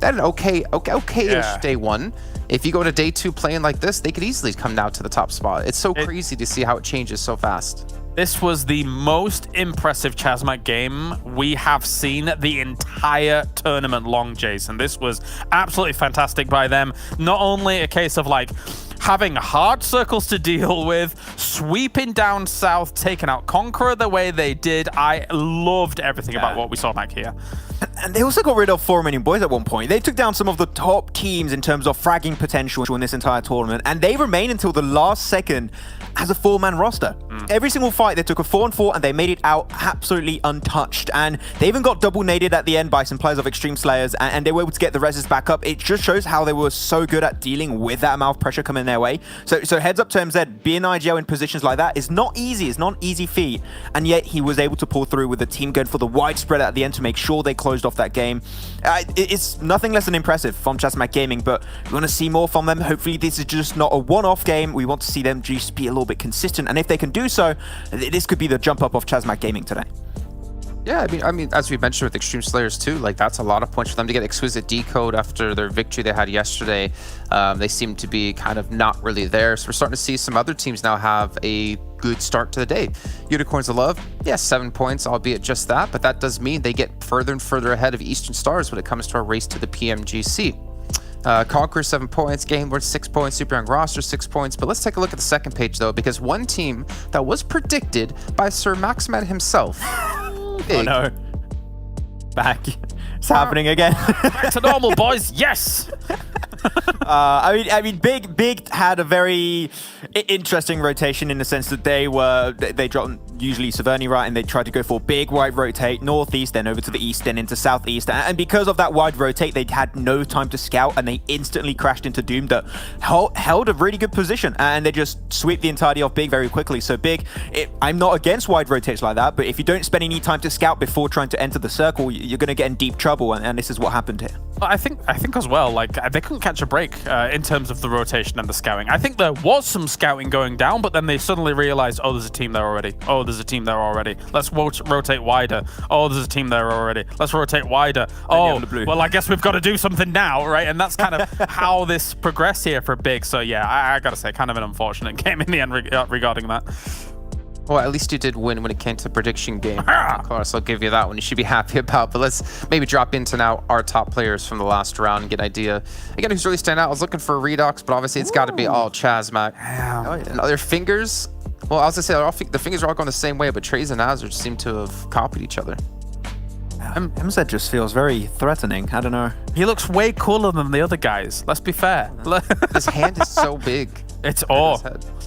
they had an okay-ish day one. If you go to day two playing like this, they could easily come now to the top spot. It's so crazy to see how it changes so fast. This was the most impressive ChasMac game we have seen the entire tournament long, Jason. This was absolutely fantastic by them. Not only a case of like having hard circles to deal with, sweeping down south, taking out Conqueror the way they did. I loved everything about what we saw back here. And they also got rid of Romanian Boys at one point. They took down some of the top teams in terms of fragging potential in this entire tournament, and they remain until the last second as a 4-man roster. Every single fight, they took a 4-on-4 and they made it out absolutely untouched. And they even got double naded at the end by some players of Xtreme Slayers, and they were able to get the reses back up. It just shows how they were so good at dealing with that amount of pressure coming their way. So heads up to MZ, being IGL in positions like that is not easy. It's not an easy feat. And yet he was able to pull through with the team going for the wide spread at the end to make sure they closed off that game. It's nothing less than impressive from ChasMac Gaming, but we want to see more from them. Hopefully this is just not a one-off game. We want to see them just be a little bit consistent, and if they can do so, this could be the jump up of ChasMac Gaming today. Yeah, I mean, as we mentioned with Xtreme Slayers too, like that's a lot of points for them to get Exquisite Décode after their victory they had yesterday. They seem to be kind of not really there, so we're starting to see some other teams now have a good start to the day. Unicorns of Love, yeah, 7 points, albeit just that, but that does mean they get further and further ahead of Eastern Stars when it comes to our race to the PMGC. Conqueror 7 points, Game Lord 6 points, Super Young Roster 6 points. But let's take a look at the second page though, because one team that was predicted by Sir Maxman himself. Oh no. Back. It's happening again. Back to normal, boys. Yes. I mean, Big had a very interesting rotation in the sense that they dropped usually Severny right, and they tried to go for big wide rotate northeast, then over to the east, then into southeast. And because of that wide rotate, they had no time to scout, and they instantly crashed into Doom that held a really good position, and they just sweep the entirety of Big very quickly. So Big, I'm not against wide rotates like that, but if you don't spend any time to scout before trying to enter the circle, you're going to get in deep trouble, and this is what happened here. I think as well, like they couldn't catch a break in terms of the rotation and the scouting. I think there was some scouting going down, but then they suddenly realized, oh, there's a team there already. Oh, there's a team there already. Let's rotate wider. Oh, there's a team there already. Let's rotate wider. Oh, well, I guess we've got to do something now, right? And that's kind of how this progressed here for Big. So yeah, I gotta say, kind of an unfortunate game in the end regarding that. Well, at least you did win when it came to prediction game. Of course, I'll give you that one. You should be happy about. But let's maybe drop into now our top players from the last round and get an idea. Again, who's really standing out? I was looking for Redox, but obviously it's got to be all ChasMac. And their fingers, well, I was going to say, the fingers are all going the same way, but Trace and Azure seem to have copied each other. MZ just feels very threatening. I don't know. He looks way cooler than the other guys. Let's be fair. His hand is so big. It's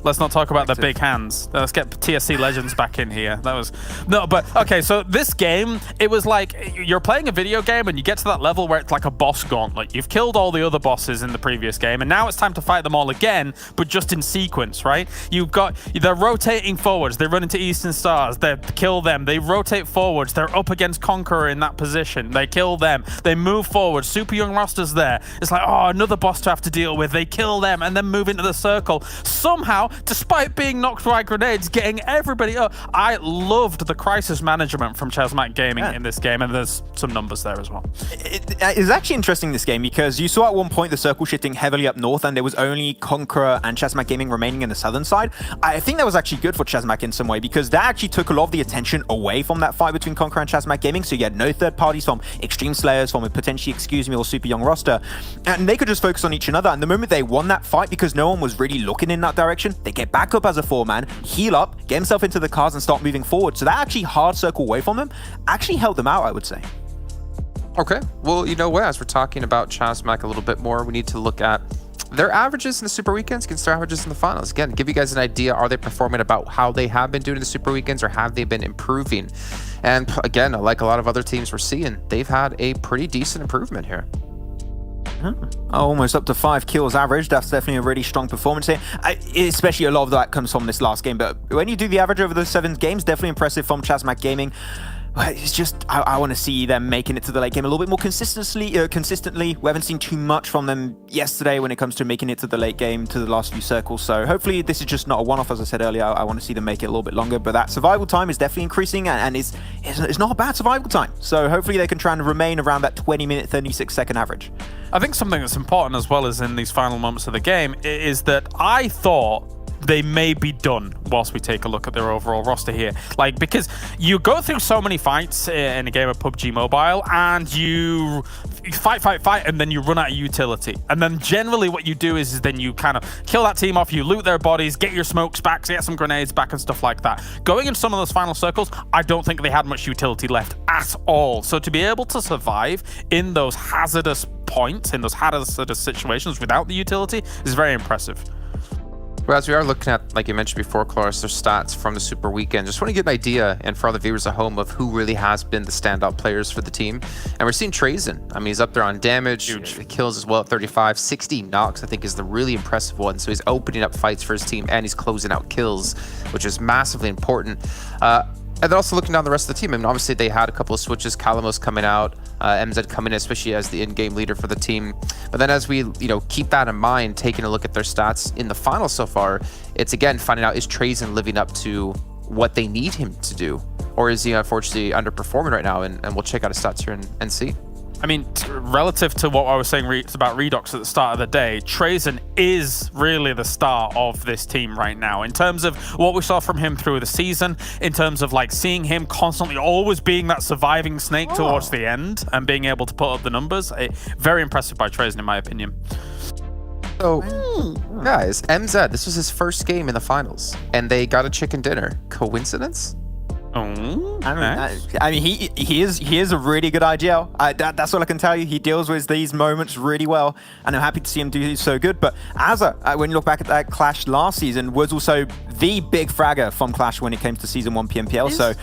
let's not talk about the big hands. Let's get TSC Legends back in here. That was but okay, so this game, it was like you're playing a video game and you get to that level where it's like a boss gauntlet. You've killed all the other bosses in the previous game, and now it's time to fight them all again, but just in sequence, right? They're rotating forwards, they run into Eastern Stars, they kill them, they rotate forwards, they're up against Conqueror in that position, they kill them, they move forward, Super Young Roster's there. It's like, oh, another boss to have to deal with, they kill them and then move into the circle. Somehow, despite being knocked by grenades, getting everybody up. I loved the crisis management from ChasMac Gaming in this game, and there's some numbers there as well. It's actually interesting, this game, because you saw at one point the circle shifting heavily up north, and there was only Conqueror and ChasMac Gaming remaining in the southern side. I think that was actually good for ChasMac in some way, because that actually took a lot of the attention away from that fight between Conqueror and ChasMac Gaming, so you had no third parties from Xtreme Slayers, from a potentially Excuse Me or Super Young Roster, and they could just focus on each other. And the moment they won that fight, because no one was really looking in that direction, they get back up as a 4-man, heal up, get himself into the cars and start moving forward. So that actually hard circle away from them actually helped them out, I would say. Okay, well, you know what? As we're talking about ChasMac a little bit more, we need to look at their averages in the Super Weekends against their averages in the finals. Again, give you guys an idea, are they performing about how they have been doing in the Super Weekends, or have they been improving? And again, like a lot of other teams we're seeing, they've had a pretty decent improvement here. Almost up to 5 kills average. That's definitely a really strong performance here. Especially a lot of that comes from this last game. But when you do the average over those 7 games, definitely impressive from ChasMac Gaming. It's just, I want to see them making it to the late game a little bit more consistently. We haven't seen too much from them yesterday when it comes to making it to the late game, to the last few circles. So hopefully this is just not a one-off, as I said earlier. I want to see them make it a little bit longer. But that survival time is definitely increasing, and it's not a bad survival time. So hopefully they can try and remain around that 20-minute, 36-second average. I think something that's important as well as in these final moments of the game is that I thought they may be done whilst we take a look at their overall roster here. Like, because you go through so many fights in a game of PUBG Mobile, and you fight, and then you run out of utility. And then generally what you do is then you kind of kill that team off, you loot their bodies, get your smokes back, get some grenades back and stuff like that. Going into some of those final circles, I don't think they had much utility left at all. So to be able to survive in those hazardous points, in those hazardous situations without the utility is very impressive. Well, as we are looking at, like you mentioned before, Cloris, their stats from the Super Weekend, just want to get an idea, and for all the viewers at home, of who really has been the standout players for the team. And we're seeing Trazen. I mean, he's up there on damage, kills as well at 35, 60 knocks, I think, is the really impressive one. So he's opening up fights for his team, and he's closing out kills, which is massively important. And then also looking down the rest of the team, I mean, obviously they had a couple of switches, Kalamos coming out, MZ coming in, especially as the in-game leader for the team. But then as we, keep that in mind, taking a look at their stats in the final so far, it's again finding out, is Trazen living up to what they need him to do? Or is he unfortunately underperforming right now? And we'll check out his stats here and see. I mean, relative to what I was saying about Redox at the start of the day, Trazen is really the star of this team right now. In terms of what we saw from him through the season, in terms of like seeing him constantly always being that surviving snake towards the end and being able to put up the numbers, very impressive by Trazen in my opinion. So, guys, MZ, this was his first game in the finals, and they got a chicken dinner. Coincidence? I mean, he is a really good IGL. That's all I can tell you. He deals with these moments really well, and I'm happy to see him do so good. But Azza, when you look back at that Clash last season, was also the big fragger from Clash when it came to Season 1 PMPL. So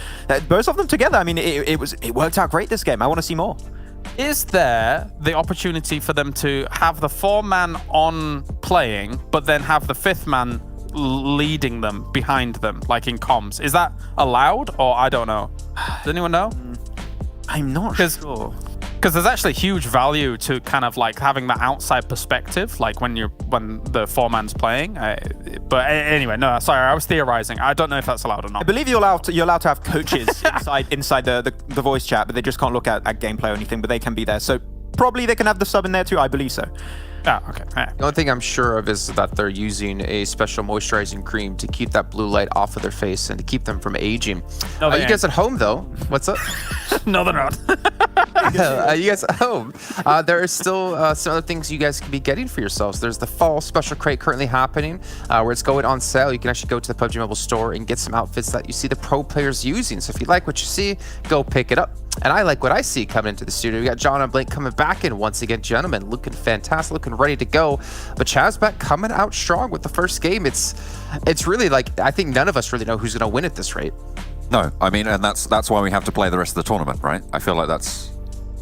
both of them together, I mean, it worked out great this game. I want to see more. Is there the opportunity for them to have the 4-man on playing, but then have the 5th man leading them behind them, like in comms? Is that allowed, or I don't know? Does anyone know? I'm not sure. Because there's actually huge value to kind of like having that outside perspective, like when the 4-man's playing. But anyway, no, sorry, I was theorizing. I don't know if that's allowed or not. I believe you're allowed to have coaches inside the voice chat, but they just can't look at gameplay or anything. But they can be there, so probably they can have the sub in there too. I believe so. Oh, okay. The only thing I'm sure of is that they're using a special moisturizing cream to keep that blue light off of their face and to keep them from aging. No, you guys at home, though, what's up? No, they're not. You guys at home, there are still some other things you guys can be getting for yourselves. There's the fall special crate currently happening, where it's going on sale. You can actually go to the PUBG Mobile store and get some outfits that you see the pro players using. So if you like what you see, go pick it up. And I like what I see coming into the studio. We got John and Blake coming back in once again. Gentlemen, looking fantastic, looking ready to go. But ChasMac coming out strong with the first game. It's really like, I think none of us really know who's going to win at this rate. No, I mean, and that's why we have to play the rest of the tournament, right? I feel like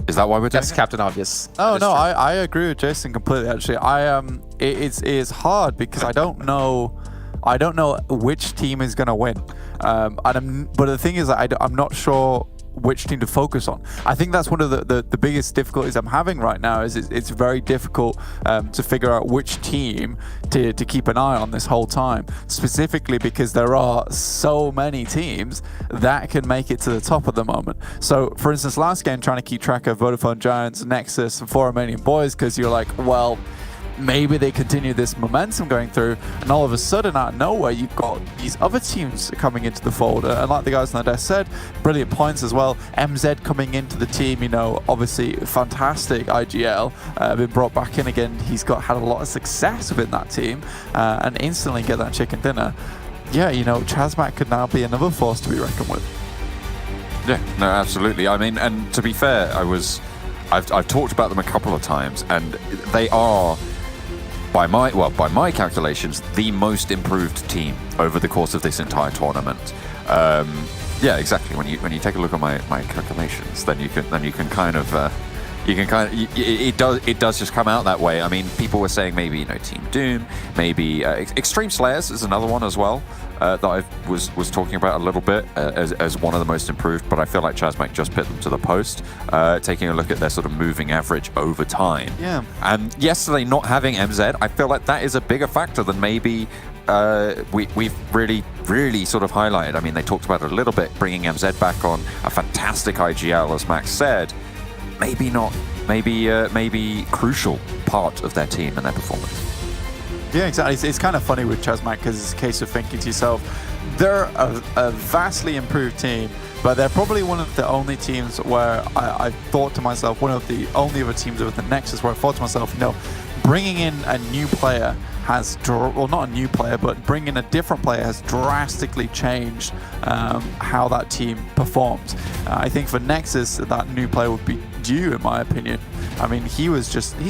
is that why we're doing That's it? Captain Obvious. Oh no, I agree with Jason completely. Actually, it's hard because I don't know which team is going to win. But the thing is, I'm not sure which team to focus on. I think that's one of the biggest difficulties I'm having right now. Is it's very difficult to figure out which team to keep an eye on this whole time, specifically because there are so many teams that can make it to the top at the moment. So for instance, last game, trying to keep track of Vodafone Giants, Nexus and 4 Romanian Boys, because you're like, well, maybe they continue this momentum going through, and all of a sudden out of nowhere you've got these other teams coming into the fold, and like the guys on the desk said, brilliant points as well. MZ coming into the team, obviously fantastic IGL, been brought back in again. He's had a lot of success within that team, and instantly get that chicken dinner. Yeah, ChasMac could now be another force to be reckoned with. Yeah, no, absolutely. I mean, and to be fair, I've talked about them a couple of times, and they are by my calculations, the most improved team over the course of this entire tournament. Yeah, exactly. When you take a look at my calculations, then you can kind of it does just come out that way. I mean, people were saying maybe Team Doom, maybe Xtreme Slayers is another one as well that I was talking about a little bit as one of the most improved. But I feel like ChasMac just put them to the post, taking a look at their sort of moving average over time. Yeah. And yesterday not having MZ, I feel like that is a bigger factor than maybe we've really sort of highlighted. I mean, they talked about it a little bit, bringing MZ back on, a fantastic IGL, as Max said. Maybe not, maybe crucial part of their team and their performance. Yeah, exactly. It's kind of funny with ChasMac because it's a case of thinking to yourself, they're a vastly improved team, but they're probably one of the only teams where I thought to myself, one of the only other teams with the Nexus where I thought to myself, bringing in a new player has, well, not a new player, but bringing in a different player has drastically changed how that team performs. I think for Nexus, that new player would be due, in my opinion. I mean, he's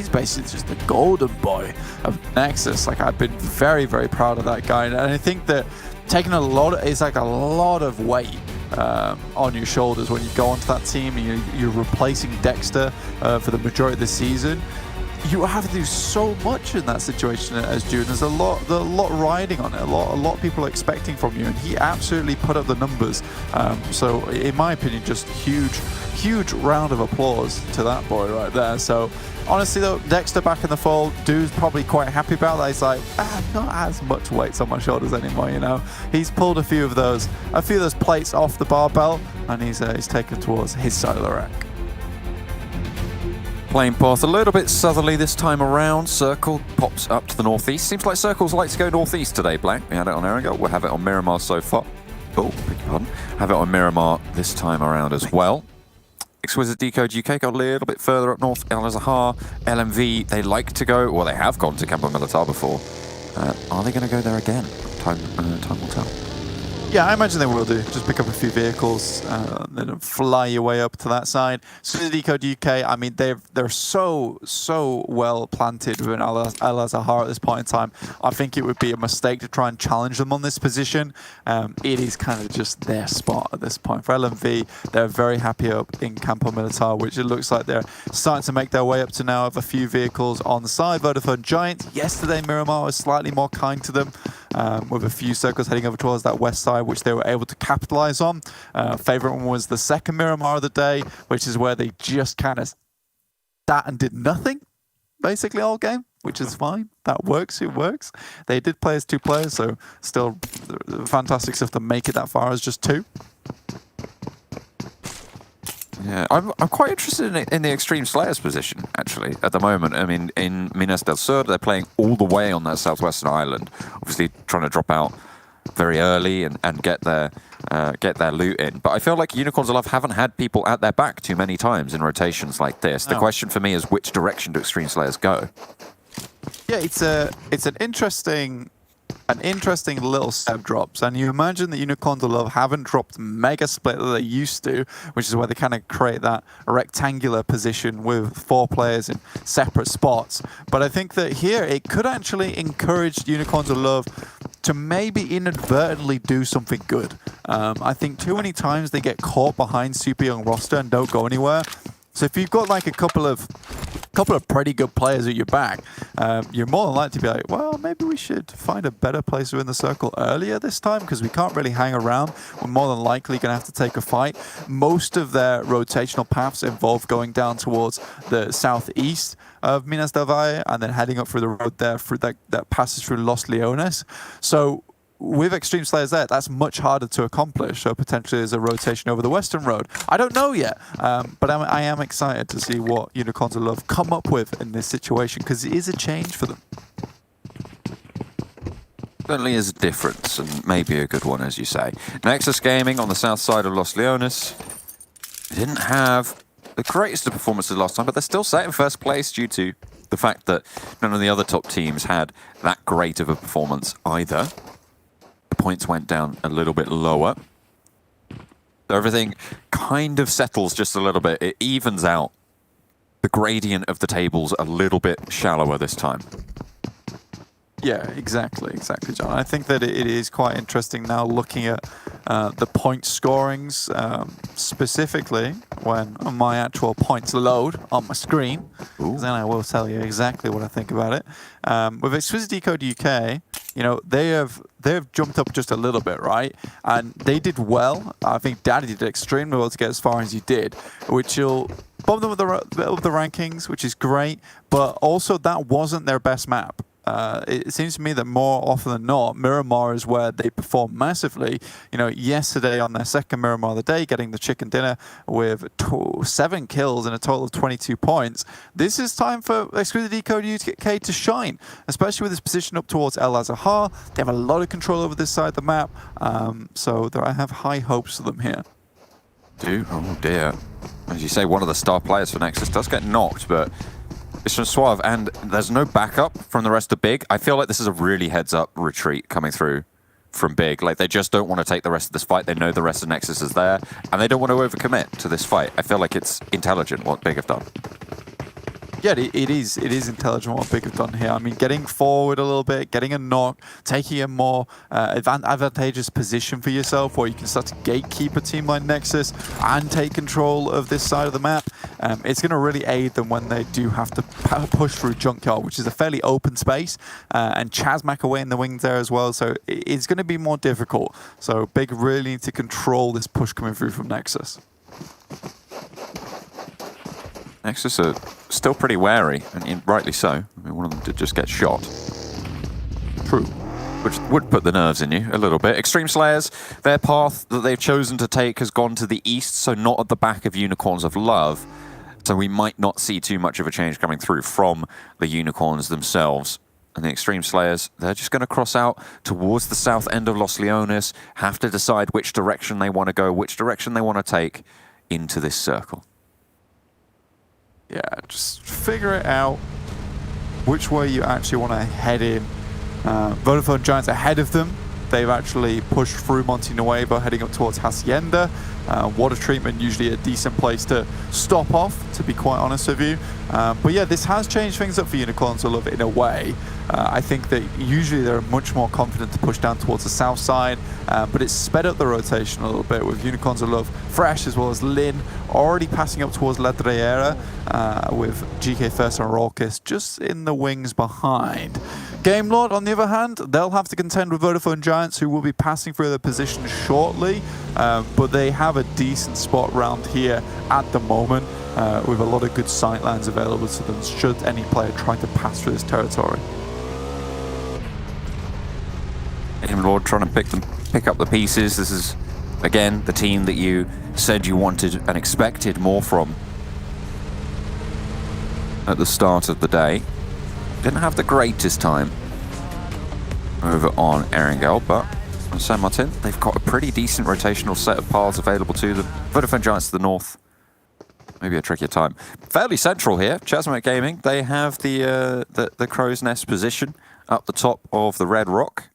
basically just the golden boy of Nexus. Like, I've been very, very proud of that guy, and I think that taking it's like a lot of weight on your shoulders when you go onto that team and you're replacing Dexter for the majority of the season. You have to do so much in that situation as June. There's a lot riding on it. A lot of people are expecting from you, and he absolutely put up the numbers. So, in my opinion, just huge round of applause to that boy right there. So, honestly though, Dexter back in the fold, Dude's probably quite happy about that. He's like, not as much weights on my shoulders anymore. He's pulled a few of those plates off the barbell, and he's taken towards his side of the rack. Playing path a little bit southerly this time around. Circle pops up to the northeast. Seems like Circles like to go northeast today, Black. We had it on Erangel. We'll have it on Miramar so far. Oh, beg your pardon. Have it on Miramar this time around as well. Exquisite Décode UK got a little bit further up north. El Azahar, LMV, they like to go, well, they have gone to Campo Militar before. Are they going to go there again? Time will tell. Yeah, I imagine they will do. Just pick up a few vehicles, then fly your way up to that side. Exquisite Décode UK, I mean, they're so well planted within El Azahar at this point in time. I think it would be a mistake to try and challenge them on this position. It is kind of just their spot at this point. For LMV, they're very happy up in Campo Militar, which it looks like they're starting to make their way up to now of a few vehicles on the side. Vodafone Giants, yesterday Miramar was slightly more kind to them, with a few circles heading over towards that west side, which they were able to capitalize on. Favorite one was the second Miramar of the day, which is where they just kind of sat and did nothing, basically, all game, which is fine. That works. It works. They did play as two players, so still fantastic stuff to make it that far as just two. Yeah, I'm quite interested in the Xtreme Slayers position, actually, at the moment. I mean, in Minas del Sur, they're playing all the way on that southwestern island, obviously trying to drop out very early and get their loot in. But I feel like Unicorns of Love haven't had people at their back too many times in rotations like this. The question for me is, which direction do Xtreme Slayers go? Yeah, it's an interesting little step drops, and you imagine that Unicorns of Love haven't dropped mega split that they used to, which is where they kind of create that rectangular position with 4 players in separate spots. But I think that here it could actually encourage Unicorns of Love to maybe inadvertently do something good. I think too many times they get caught behind super young roster and don't go anywhere. So if you've got like a couple of pretty good players at your back, you're more than likely to be like, well, maybe we should find a better place within the circle earlier this time, because we can't really hang around. We're more than likely going to have to take a fight. Most of their rotational paths involve going down towards the southeast of Minas del Valle and then heading up through the road there through that passes through Los Leones. So with Xtreme Slayers there, that's much harder to accomplish. So potentially there's a rotation over the western road. I don't know yet, but I am excited to see what Unicorns of Love come up with in this situation, because it is a change for them. Certainly is a difference, and maybe a good one, as you say. Nexus Gaming on the south side of Los Leones didn't have the greatest of performances last time, but they're still set in first place due to the fact that none of the other top teams had that great of a performance either. The points went down a little bit lower. So everything kind of settles just a little bit. It evens out. The gradient of the tables a little bit shallower this time. Yeah, exactly, John. I think that it is quite interesting now looking at the point scorings, specifically when my actual points load on my screen. Then I will tell you exactly what I think about it. With Exquisite Décode UK, you know, they have jumped up just a little bit, right? And they did well. I think Daddy did extremely well to get as far as he did, which will bump them with the rankings, which is great. But also, that wasn't their best map. It seems to me that more often than not, Miramar is where they perform massively. You know, yesterday on their second Miramar of the day, getting the chicken dinner with 7 kills and a total of 22 points. This is time for Exquisite Décode UK to shine, especially with his position up towards El Azahar. They have a lot of control over this side of the map, so I have high hopes for them here. Oh dear. As you say, one of the star players for Nexus does get knocked, but it's from Suave, and there's no backup from the rest of Big. I feel like this is a really heads-up retreat coming through from Big. Like, they just don't want to take the rest of this fight. They know the rest of Nexus is there, and they don't want to overcommit to this fight. I feel like it's intelligent what Big have done. Yeah, it is intelligent what Big have done here. I mean, getting forward a little bit, getting a knock, taking a more advantageous position for yourself where you can start to gatekeep a team like Nexus and take control of this side of the map. It's going to really aid them when they do have to push through Junkyard, which is a fairly open space, and ChasMac away in the wings there as well, so it's going to be more difficult. So Big really need to control this push coming through from Nexus. Nexus are still pretty wary, and rightly so. I mean, one of them did just get shot. True. Which would put the nerves in you a little bit. Xtreme Slayers, their path that they've chosen to take has gone to the east, so not at the back of Unicorns of Love. So we might not see too much of a change coming through from the Unicorns themselves. And the Xtreme Slayers, they're just going to cross out towards the south end of Los Leones, have to decide which direction they want to go, which direction they want to take into this circle. Yeah, just figure it out which way you actually want to head in. Vodafone Giants ahead of them. They've actually pushed through Monte Nuevo, heading up towards Hacienda. Water treatment, usually a decent place to stop off, to be quite honest with you. But yeah, this has changed things up for Unicorns of Love in a way. I think that usually they're much more confident to push down towards the south side, but it's sped up the rotation a little bit with Unicorns of Love fresh, as well as Lin already passing up towards La Dreyera, with GK First and Raucus just in the wings behind. Game Lord, on the other hand, they'll have to contend with Vodafone Giants, who will be passing through their position shortly, but they have a decent spot round here at the moment, with a lot of good sightlines available to them should any player try to pass through this territory. Game Lord trying to pick up the pieces. This is, again, the team that you said you wanted and expected more from at the start of the day. Didn't have the greatest time over on Erangel, but on San Martin, they've got a pretty decent rotational set of paths available to them. Vodafone Giants to the north, maybe a trickier time. Fairly central here, ChasMac Gaming. They have the Crow's Nest position up the top of the Red Rock.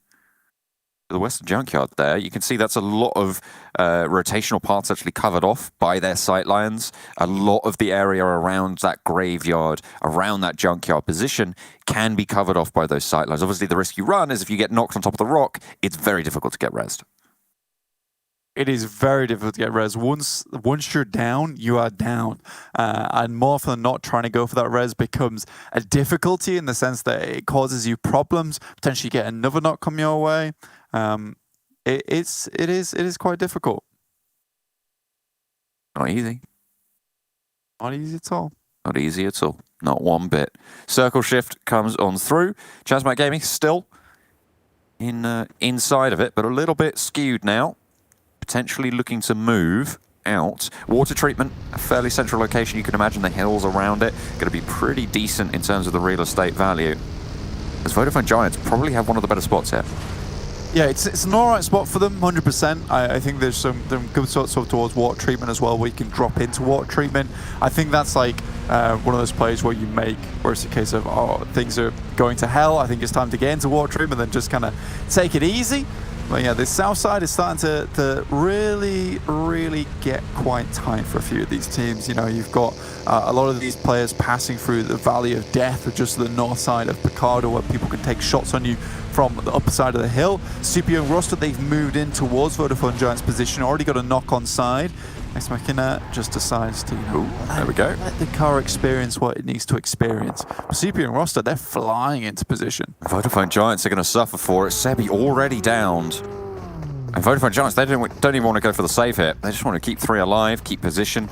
The Western Junkyard there, you can see that's a lot of rotational paths actually covered off by their sightlines. A lot of the area around that graveyard, around that junkyard position, can be covered off by those sightlines. Obviously, the risk you run is if you get knocked on top of the rock, it's very difficult to get rezzed. It is very difficult to get res. Once you're down, you are down. And more often than not, trying to go for that res becomes a difficulty in the sense that it causes you problems. Potentially get another knock come your way. It is quite difficult. Not easy. Not easy at all. Not easy at all. Not one bit. Circle shift comes on through. ChasMac Gaming still inside of it, but a little bit skewed now. Potentially looking to move out. Water treatment, a fairly central location. You can imagine the hills around it. Going to be pretty decent in terms of the real estate value. As Vodafone Giants probably have one of the better spots here. Yeah, it's an alright spot for them, 100%. I think there's some good sorts of towards water treatment as well, where you can drop into water treatment. I think that's like one of those plays where you make, where it's a case of, oh, things are going to hell, I think it's time to get into water treatment, then just kind of take it easy. But yeah, the south side is starting to really get quite tight for a few of these teams. You know, you've got a lot of these players passing through the Valley of Death, or just the north side of Picardo, where people can take shots on you from the upper side of the hill. Super Young roster, they've moved in towards Vodafone Giants' position, already got a knock on side. Xtreme just decides to, there we go. let the car experience what it needs to experience. But Super Young roster, they're flying into position. Vodafone Giants are going to suffer for it. Sebi already downed. And Vodafone Giants, they don't even want to go for the save hit. They just want to keep 3 alive, keep position.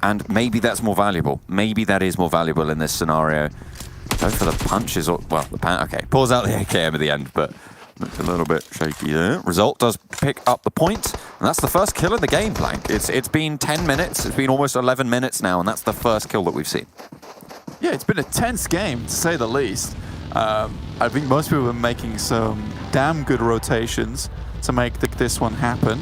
And maybe that's more valuable. Maybe that is more valuable in this scenario. Go for the punches, or, well, okay, pulls out the AKM at the end, but looks a little bit shaky there. Result does pick up the point, and that's the first kill in the game, Blank. It's been 10 minutes, it's been almost 11 minutes now, and that's the first kill that we've seen. Yeah, it's been a tense game, to say the least. I think most people are making some damn good rotations to make this one happen.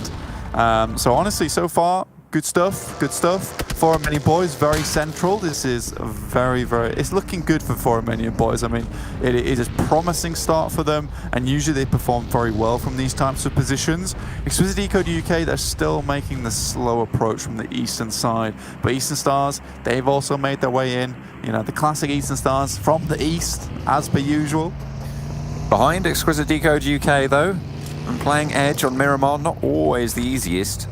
So honestly, so far, good stuff, good stuff. For Romanian Boys, very central. This is it's looking good for Romanian Boys. I mean, it is a promising start for them, and usually they perform very well from these types of positions. Exquisite Décode UK, they're still making the slow approach from the eastern side, but Eastern Stars, they've also made their way in. You know, the classic Eastern Stars from the east, as per usual. Behind Exquisite Décode UK, though, and playing Edge on Miramar, not always the easiest.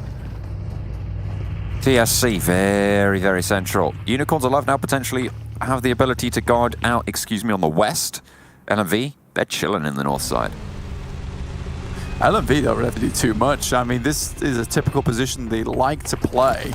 TSC, very central. Unicorns of Love now potentially have the ability to guard out, on the west. LMV, they're chilling in the north side. LMV don't really do too much. I mean, this is a typical position they like to play,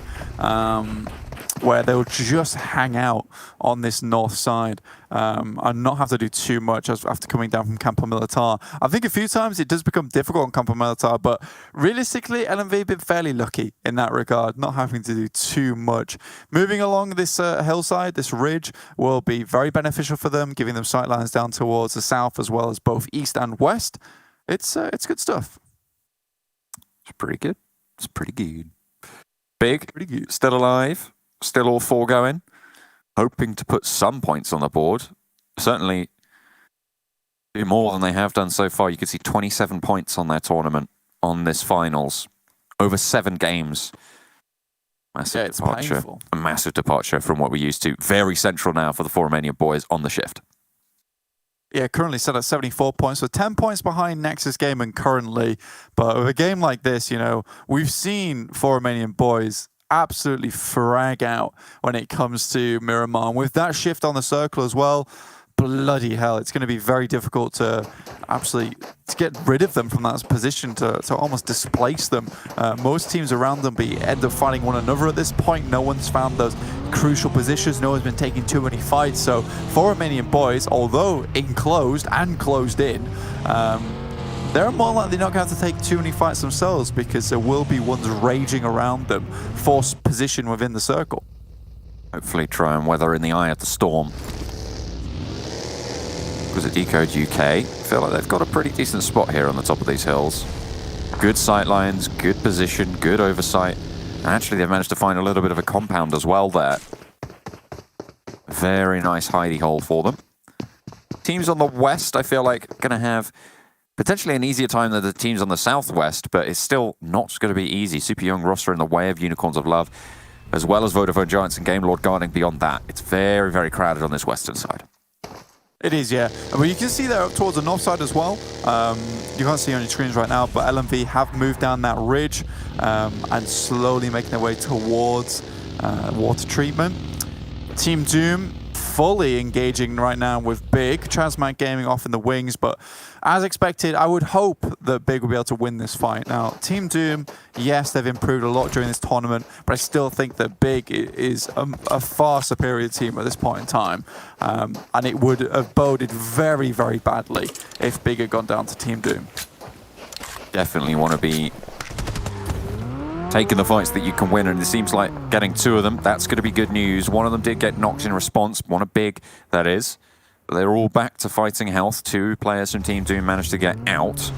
where they'll just hang out on this north side and not have to do too much after coming down from Campo Militar. I think a few times it does become difficult on Campo Militar, but realistically, LMV have been fairly lucky in that regard, not having to do too much. Moving along this hillside, this ridge, will be very beneficial for them, giving them sight lines down towards the south as well as both east and west. It's good stuff. It's pretty good. It's pretty good. Big, Pretty good. still alive. Still all 4 going, hoping to put some points on the board. Certainly do more than they have done so far. You can see 27 points on their tournament, on this finals, over 7 games. Massive departure. Painful. A massive departure from what we're used to. Very central now for the Romanian Boys on the shift. Yeah, currently set at 74 points, so 10 points behind Nexus Gaming currently. But with a game like this, you know, we've seen Romanian Boys absolutely frag out when it comes to Miramar. And with that shift on the circle as well, bloody hell, it's going to be very difficult to get rid of them from that position, to almost displace them. Most teams around them end up fighting one another at this point. No one's found those crucial positions. No one's been taking too many fights. So for Romanian Boys, although enclosed and closed in, they're more likely not going to have to take too many fights themselves, because there will be ones raging around them, force position within the circle. Hopefully try and weather in the eye of the storm. Because at Décode UK, feel like they've got a pretty decent spot here on the top of these hills. Good sight lines, good position, good oversight. And actually they've managed to find a little bit of a compound as well there. Very nice hidey hole for them. Teams on the west, I feel like, going to have potentially an easier time than the teams on the southwest, but it's still not going to be easy. Super Young roster in the way of Unicorns of Love, as well as Vodafone Giants and Game Lord guarding beyond that. It's very crowded on this western side. It is, yeah. But you can see there up towards the north side as well. You can't see on your screens right now, but LMV have moved down that ridge and slowly making their way towards water treatment. Team Doom fully engaging right now with Big. ChasMac Gaming off in the wings, but as expected, I would hope that Big will be able to win this fight. Now, Team Doom, yes, they've improved a lot during this tournament, but I still think that Big is a far superior team at this point in time. And it would have boded very badly if Big had gone down to Team Doom. Definitely want to be taking the fights that you can win, and it seems like getting 2 of them, that's going to be good news. One of them did get knocked in response, one a Big, that is. But they're all back to fighting health. 2 players from Team Doom managed to get out.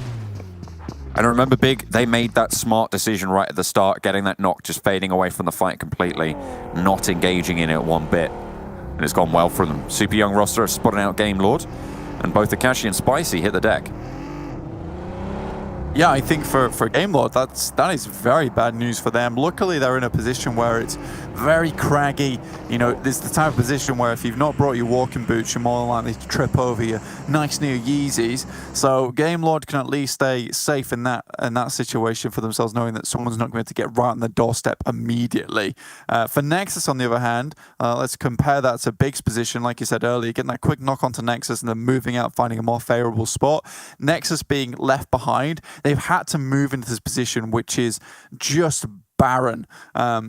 And remember, Big, they made that smart decision right at the start, getting that knock, just fading away from the fight completely, not engaging in it one bit. And it's gone well for them. Super Young roster have spotted out Game Lord, and both Akashi and Spicy hit the deck. Yeah, I think for Gamelord, that is very bad news for them. Luckily, they're in a position where it's very craggy. You know, this is the type of position where if you've not brought your walking boots, you're more likely to trip over your nice new Yeezys. So Gamelord can at least stay safe in that situation for themselves, knowing that someone's not going to get right on the doorstep immediately. For Nexus, on the other hand, let's compare that to Big's position. Like you said earlier, getting that quick knock onto Nexus and then moving out, finding a more favorable spot. Nexus being left behind, they've had to move into this position, which is just barren.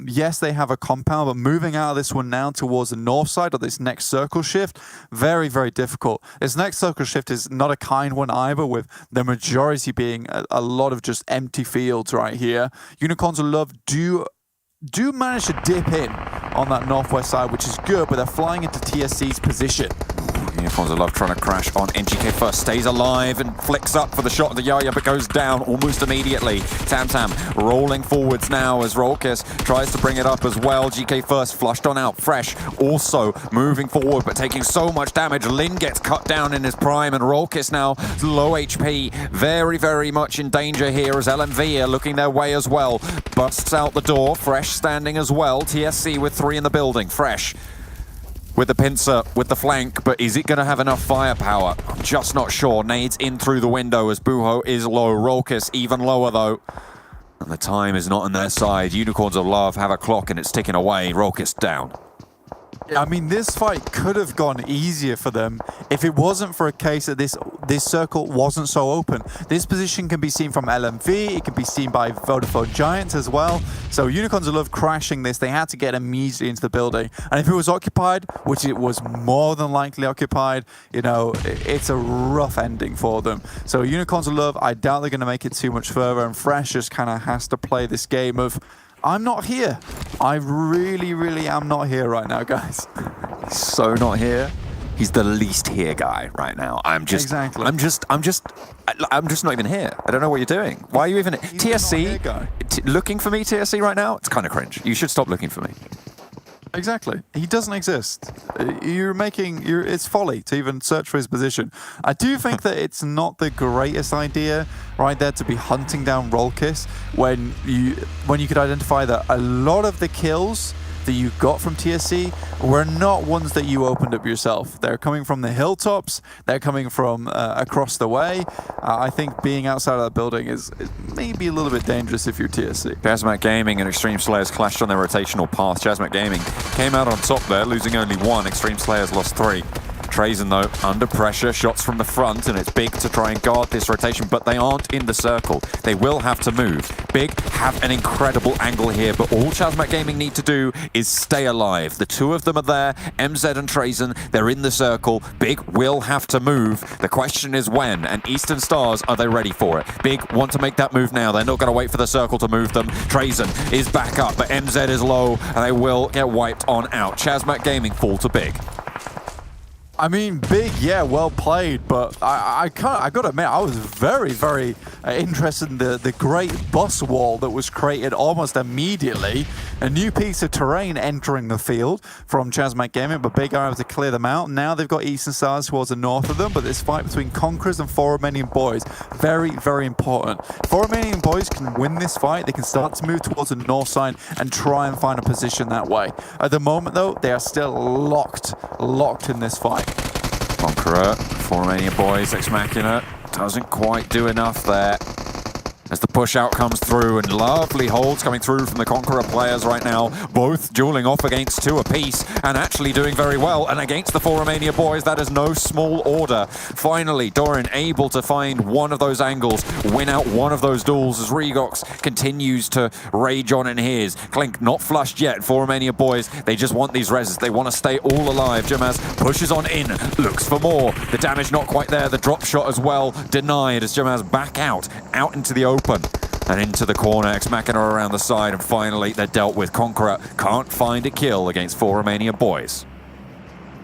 Yes, they have a compound, but moving out of this one now towards the north side of this next circle shift, very, very difficult. This next circle shift is not a kind one either, with the majority being a lot of just empty fields right here. Unicorns of Love do manage to dip in on that northwest side, which is good, but they're flying into TSC's position. Unicorns of Love trying to crash on NGK first, stays alive and flicks up for the shot of the Yaya, but goes down almost immediately. Tam rolling forwards now as Rolkis tries to bring it up as well. GK first, flushed on out. Fresh also moving forward, but taking so much damage. Lin gets cut down in his prime, and Rolkis now low HP. Very, very much in danger here as LMV are looking their way as well. Busts out the door. Fresh standing as well. TSC with 3 in the building. Fresh with the pincer, with the flank, but is it going to have enough firepower? I'm just not sure. Nades in through the window as Buho is low. Rolkis even lower though. And the time is not on their side. Unicorns of Love have a clock and it's ticking away. Rolkis down. I mean, this fight could have gone easier for them if it wasn't for a case that this circle wasn't so open. This position can be seen from LMV, it can be seen by Vodafone Giants as well. So Unicorns of Love crashing this, they had to get immediately into the building. And if it was occupied, which it was more than likely occupied, you know, it's a rough ending for them. So Unicorns of Love, I doubt they're going to make it too much further, and Fresh just kind of has to play this game of, I'm not here. I really, really am not here right now, guys. He's so not here. He's the least here guy right now. I'm just not even here. I don't know what you're doing. Why are you even TSC looking for me? TSC right now? It's kind of cringe. You should stop looking for me. Exactly. He doesn't exist. It's folly to even search for his position. I do think that it's not the greatest idea right there to be hunting down Rolkis when you could identify that a lot of the kills that you got from TSC were not ones that you opened up yourself. They're coming from the hilltops, they're coming from across the way. I think being outside of that building is maybe a little bit dangerous if you're TSC. ChasMac Gaming and Xtreme Slayers clashed on their rotational path. ChasMac Gaming came out on top there, losing only 1. Xtreme Slayers lost 3. Trazen, though, under pressure, shots from the front, and it's Big to try and guard this rotation, but they aren't in the circle. They will have to move. Big have an incredible angle here, but all ChasMac Gaming need to do is stay alive. The 2 of them are there, MZ and Trazen, they're in the circle. Big will have to move. The question is when, and Eastern Stars, are they ready for it? Big want to make that move now. They're not going to wait for the circle to move them. Trazen is back up, but MZ is low, and they will get wiped on out. ChasMac Gaming fall to Big. I mean, Big, yeah, well played, but I got to admit, I was very, very interested in the great bus wall that was created almost immediately. A new piece of terrain entering the field from ChasMac Gaming, but Big are able to clear them out. Now they've got Eastern Stars towards the north of them, but this fight between Conquerors and 4 Romanian Boys, very, very important. 4 Romanian Boys can win this fight. They can start to move towards the north side and try and find a position that way. At the moment, though, they are still locked in this fight. Conqueror, 4 Romanian Boys, Ex Machina, doesn't quite do enough there. As the push out comes through, and lovely holds coming through from the Conqueror players right now, both dueling off against 2 apiece and actually doing very well. And against the 4 Romania Boys, that is no small order. Finally, Doran able to find one of those angles, win out one of those duels as Regox continues to rage on in his. Clink not flushed yet. 4 Romania Boys, they just want these reses. They want to stay all alive. Jamaz pushes on in, looks for more. The damage not quite there. The drop shot as well denied as Jamaz back out into the open and into the corner. Ex Machina around the side, and finally they're dealt with. Conqueror can't find a kill against 4 Romania Boys.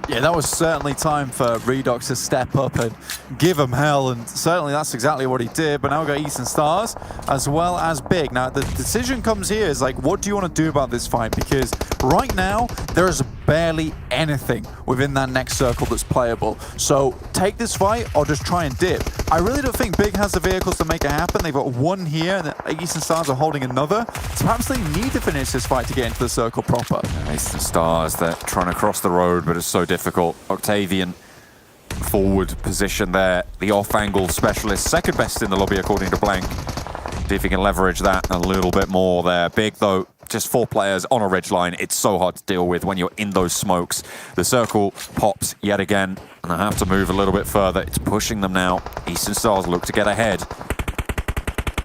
Yeah, that was certainly time for Redox to step up and give him hell, and certainly that's exactly what he did. But now we've got Eastern Stars as well as Big. Now, the decision comes here is like, what do you want to do about this fight? Because right now, there is barely anything within that next circle that's playable. So take this fight or just try and dip. I really don't think Big has the vehicles to make it happen. They've got one here, and the Eastern Stars are holding another. So perhaps they need to finish this fight to get into the circle proper. Eastern Stars, they're trying to cross the road, but it's so difficult. Octavian, forward position there. The off-angle specialist, second best in the lobby according to Blank. See if he can leverage that a little bit more there. Big, though, just 4 players on a ridgeline. It's so hard to deal with when you're in those smokes. The circle pops yet again, and I have to move a little bit further. It's pushing them now. Eastern Stars look to get ahead.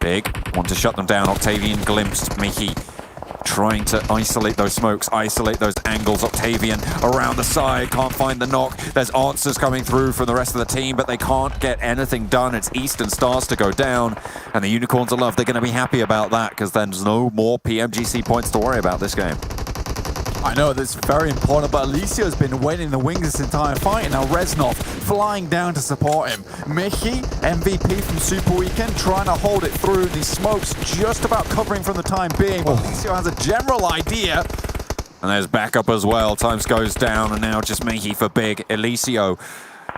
Big, want to shut them down. Octavian glimpsed Mickey, trying to isolate those smokes, isolate those angles. Octavian around the side, can't find the knock. There's answers coming through from the rest of the team, but they can't get anything done. It's Eastern Stars to go down, and the Unicorns of Love, they're going to be happy about that because there's no more PMGC points to worry about this game. I know that's very important, but Alicio's been waiting in the wings this entire fight, and now Reznov flying down to support him. Mickey, MVP from Super Weekend, trying to hold it through. These smokes just about covering from the time being, but Alicio has a general idea. And there's backup as well. Times goes down, and now just Mickey for Big. Alicio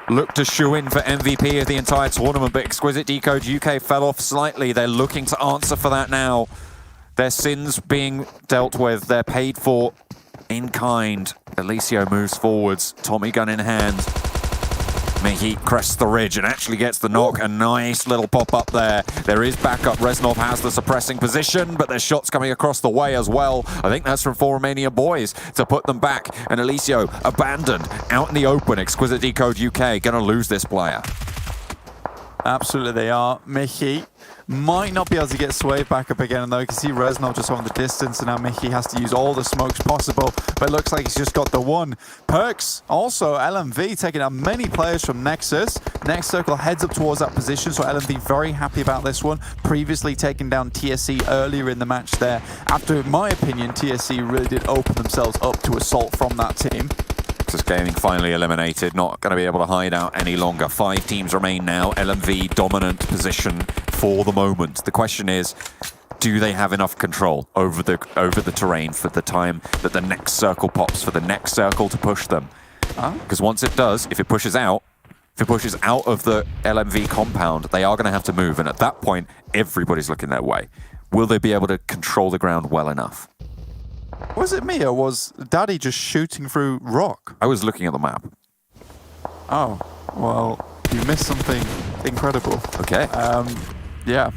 looked to shoe in for MVP of the entire tournament, but Exquisite Décode UK fell off slightly. They're looking to answer for that now. Their sins being dealt with. They're paid for in kind. Alicio moves forwards, Tommy gun in hand. Mickey crests the ridge and actually gets the knock. A nice little pop up there. There is backup. Reznov has the suppressing position, but there's shots coming across the way as well. I think that's from 4 Romanian Boys to put them back. And Alicio abandoned out in the open. Exquisite Décode UK gonna lose this player. Absolutely they are. Mickey might not be able to get swayed back up again, though. You can see Reznov just on the distance, and now Mickey has to use all the smokes possible, but it looks like he's just got the one. Perks, also LMV, taking out many players from Nexus. Next circle heads up towards that position, so LMV very happy about this one. Previously taking down TSC earlier in the match there. After, in my opinion, TSC really did open themselves up to assault from that team. Nexus Gaming finally eliminated, not going to be able to hide out any longer. 5 teams remain now. LMV dominant position for the moment. The question is, do they have enough control over the terrain for the time that the next circle pops, for the next circle to push them? Because once it does, if it pushes out of the LMV compound, they are going to have to move, and at that point, everybody's looking their way. Will they be able to control the ground well enough? Was it me, or was Daddy just shooting through rock? I was looking at the map. Oh, well, you missed something incredible. Okay. Yeah.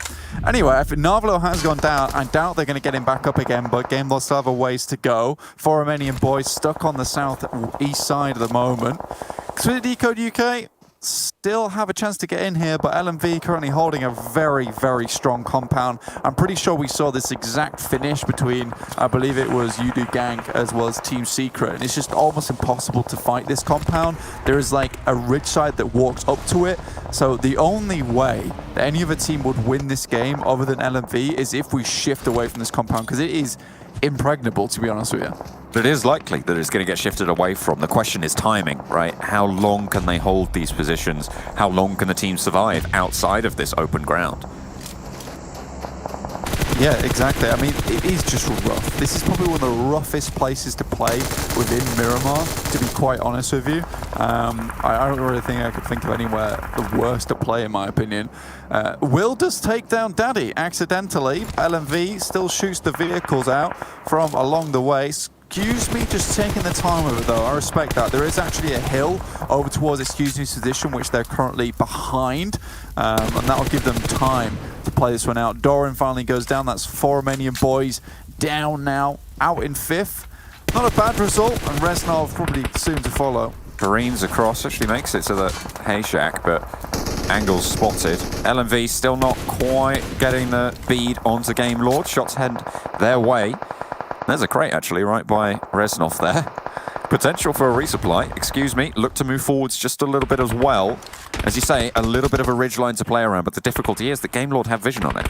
Anyway, if Narvalo has gone down, I doubt they're going to get him back up again, but Game Lost still have a ways to go. 4 Romanian Boys stuck on the southeast side at the moment. Exquisite Décode UK still have a chance to get in here, but LMV currently holding a very, very strong compound. I'm pretty sure we saw this exact finish between, I believe it was Udu Gang as well as Team Secret, and it's just almost impossible to fight this compound. There is like a ridge side that walks up to it, so the only way that any other team would win this game other than LMV is if we shift away from this compound, because it is impregnable, to be honest with you. But it is likely that it's going to get shifted away from. The question is timing, right? How long can they hold these positions? How long can the team survive outside of this open ground? Yeah, exactly. I mean, it is just rough. This is probably one of the roughest places to play within Miramar, to be quite honest with you. I don't really think I could think of anywhere the worst to play, in my opinion. Will does take down Daddy accidentally. LMV still shoots the vehicles out from along the way. Excuse me, just taking the time with it though. I respect that. There is actually a hill over towards Excuse me's position, which they're currently behind, and that'll give them time to play this one out. Doran finally goes down. That's 4 Romanian Boys down now, out in 5th. Not a bad result, and Reznov probably soon to follow. Careens across, actually makes it to the hay shack, but angles spotted. LMV still not quite getting the bead onto Game Lord. Shots head their way. There's a crate actually right by Reznov there. Potential for a resupply. Excuse me, look to move forwards just a little bit as well. As you say, a little bit of a ridge line to play around, but the difficulty is that Game Lord have vision on it.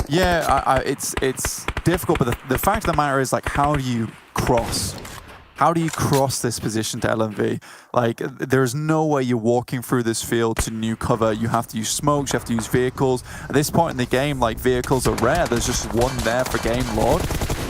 Yeah, it's difficult, but the fact of the matter is, like, how do you cross? How do you cross this position to LMV? Like, there's no way you're walking through this field to new cover. You have to use smokes, you have to use vehicles. At this point in the game, like, vehicles are rare. There's just one there for Game Lord.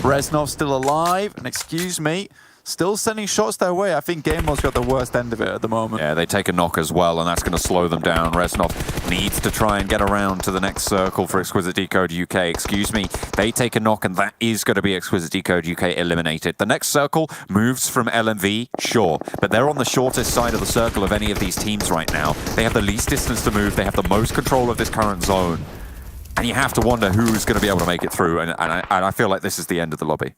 Reznov's still alive, and excuse me, still sending shots their way. I think GameLord's got the worst end of it at the moment. Yeah, they take a knock as well, and that's going to slow them down. Resnov needs to try and get around to the next circle for Exquisite Décode UK. Excuse me, they take a knock, and that is going to be Exquisite Décode UK eliminated. The next circle moves from LMV, sure, but they're on the shortest side of the circle of any of these teams right now. They have the least distance to move. They have the most control of this current zone. And you have to wonder who's going to be able to make it through, and I feel like this is the end of the lobby.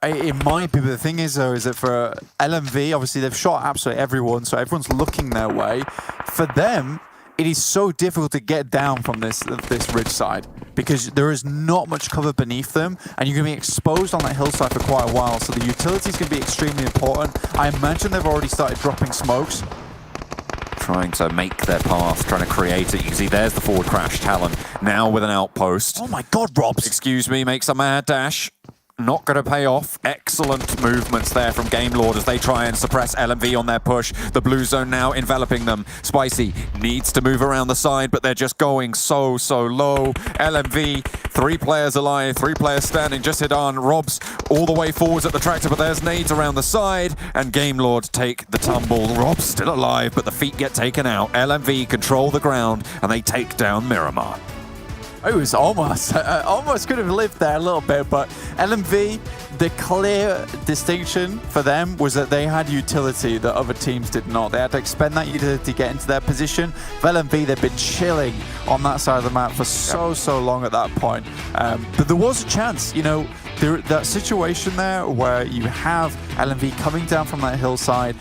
It might be, but the thing is, though, is that for LMV, obviously they've shot absolutely everyone, so everyone's looking their way. For them, it is so difficult to get down from this ridge side because there is not much cover beneath them, and you're going to be exposed on that hillside for quite a while, so the utility is going to be extremely important. I imagine they've already started dropping smokes. Trying to make their path, trying to create it. You can see there's the forward crash. Talon now with an outpost. Oh my god, Robs! Excuse me, makes a mad dash. Not going to pay off. Excellent movements there from GameLord as they try and suppress LMV on their push. The blue zone now enveloping them. Spicy needs to move around the side, but they're just going so low. LMV, 3 players alive, 3 players standing. Just hit on Robs all the way forwards at the tractor, but there's nades around the side, and GameLord take the tumble. Robs still alive, but the feet get taken out. LMV control the ground, and they take down Miramar. It was almost could have lived there a little bit, but LMV, the clear distinction for them was that they had utility that other teams did not. They had to expend that utility to get into their position. For LMV, they've been chilling on that side of the map for so long at that point. But there was a chance, you know, that situation there where you have LMV coming down from that hillside.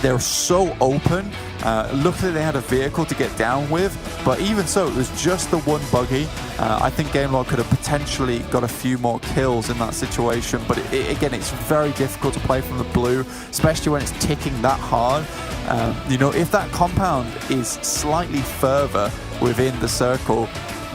They're so open. Luckily, they had a vehicle to get down with, but even so, it was just the one buggy. I think GameLord could have potentially got a few more kills in that situation, but again, it's very difficult to play from the blue, especially when it's ticking that hard. You know, if that compound is slightly further within the circle,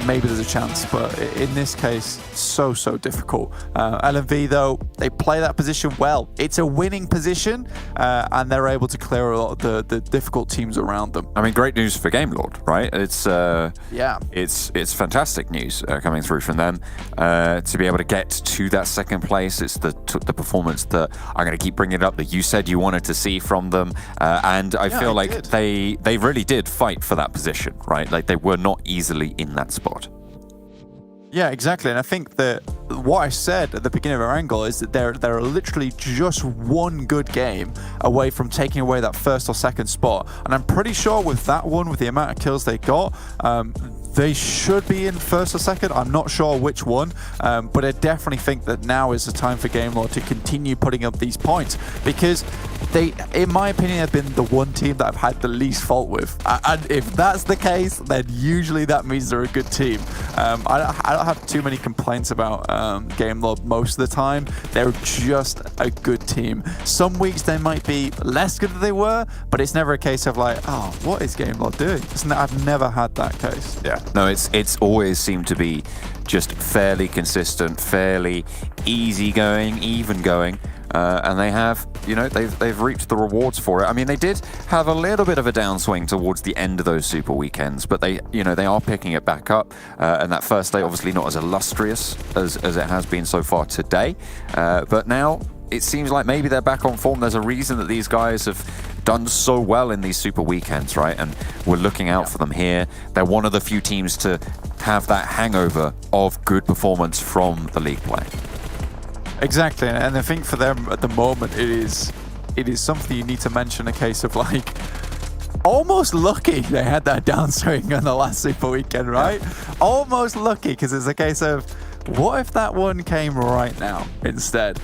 maybe there's a chance, but in this case, so difficult. LMV, though, they play that position well. It's a winning position, and they're able to clear a lot of the difficult teams around them. I mean, great news for GameLord, right? It's fantastic news coming through from them to be able to get to that second place. It's the performance that I'm going to keep bringing it up that you said you wanted to see from them, and I feel like they really did fight for that position, right? Like they were not easily in that spot. Yeah, exactly. And I think that what I said at the beginning of Erangel is that they're literally just one good game away from taking away that first or second spot. And I'm pretty sure with that one, with the amount of kills they got, they should be in first or second. I'm not sure which one, but I definitely think that now is the time for GameLord to continue putting up these points, because they, in my opinion, have been the one team that I've had the least fault with. And if that's the case, then usually that means they're a good team. I don't have too many complaints about GameLord most of the time. They're just a good team. Some weeks they might be less good than they were, but it's never a case of like, oh, what is GameLord doing? I've never had that case. Yeah. No, it's always seemed to be just fairly consistent, fairly easygoing, even going. And they have, you know, they've reaped the rewards for it. I mean, they did have a little bit of a downswing towards the end of those super weekends, but they are picking it back up. And that first day, obviously not as illustrious as it has been so far today. But now it seems like maybe they're back on form. There's a reason that these guys have done so well in these super weekends, right? And we're looking out for them here. They're one of the few teams to have that hangover of good performance from the league play. Exactly, and I think for them at the moment, it is something you need to mention, a case of like almost lucky they had that downswing on the last super weekend, right? Yeah. Almost lucky, because it's a case of, what if that one came right now instead?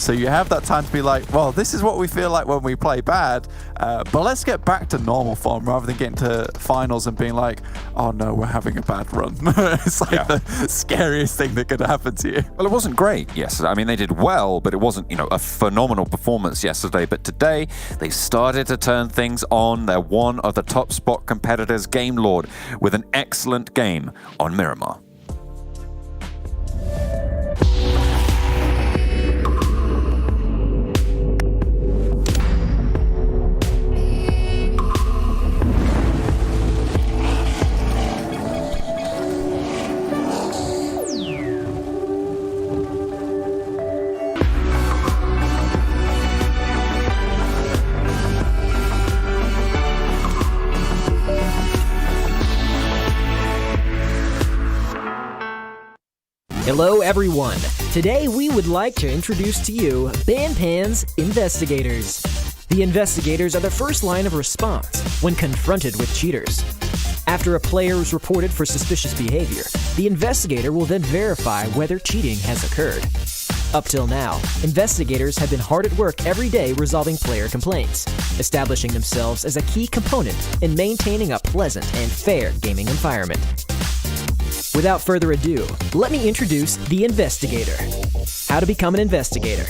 So you have that time to be like, well, this is what we feel like when we play bad, but let's get back to normal form rather than getting to finals and being like, oh no, we're having a bad run. It's like the scariest thing that could happen to you. Well, it wasn't great yesterday. I mean, they did well, but it wasn't, you know, a phenomenal performance yesterday. But today, they started to turn things on. They're one of the top spot competitors, GameLord, with an excellent game on Miramar. Hello everyone! Today we would like to introduce to you Banpan's Investigators. The Investigators are the first line of response when confronted with cheaters. After a player is reported for suspicious behavior, the Investigator will then verify whether cheating has occurred. Up till now, Investigators have been hard at work every day resolving player complaints, establishing themselves as a key component in maintaining a pleasant and fair gaming environment. Without further ado, let me introduce the Investigator. How to become an Investigator.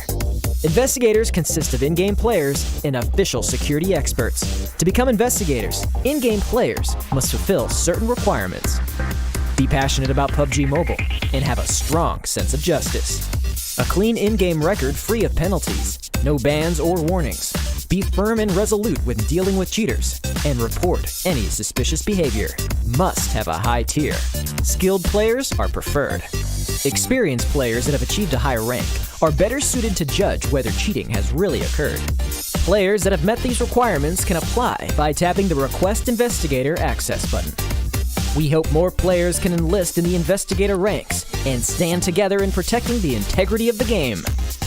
Investigators consist of in-game players and official security experts. To become Investigators, in-game players must fulfill certain requirements. Be passionate about PUBG Mobile and have a strong sense of justice. A clean in-game record free of penalties, no bans or warnings. Be firm and resolute when dealing with cheaters, and report any suspicious behavior. Must have a high tier. Skilled players are preferred. Experienced players that have achieved a higher rank are better suited to judge whether cheating has really occurred. Players that have met these requirements can apply by tapping the Request Investigator access button. We hope more players can enlist in the Investigator ranks and stand together in protecting the integrity of the game.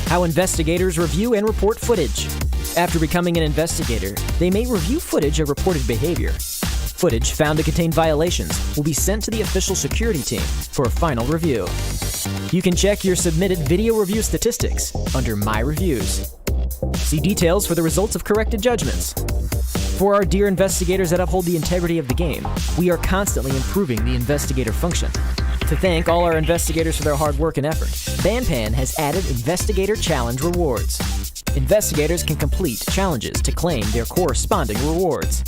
How Investigators review and report footage. After becoming an Investigator, they may review footage of reported behavior. Footage found to contain violations will be sent to the official security team for a final review. You can check your submitted video review statistics under My Reviews. See details for the results of corrected judgments. For our dear Investigators that uphold the integrity of the game, we are constantly improving the Investigator function. To thank all our Investigators for their hard work and effort, Banpan has added Investigator Challenge rewards. Investigators can complete challenges to claim their corresponding rewards.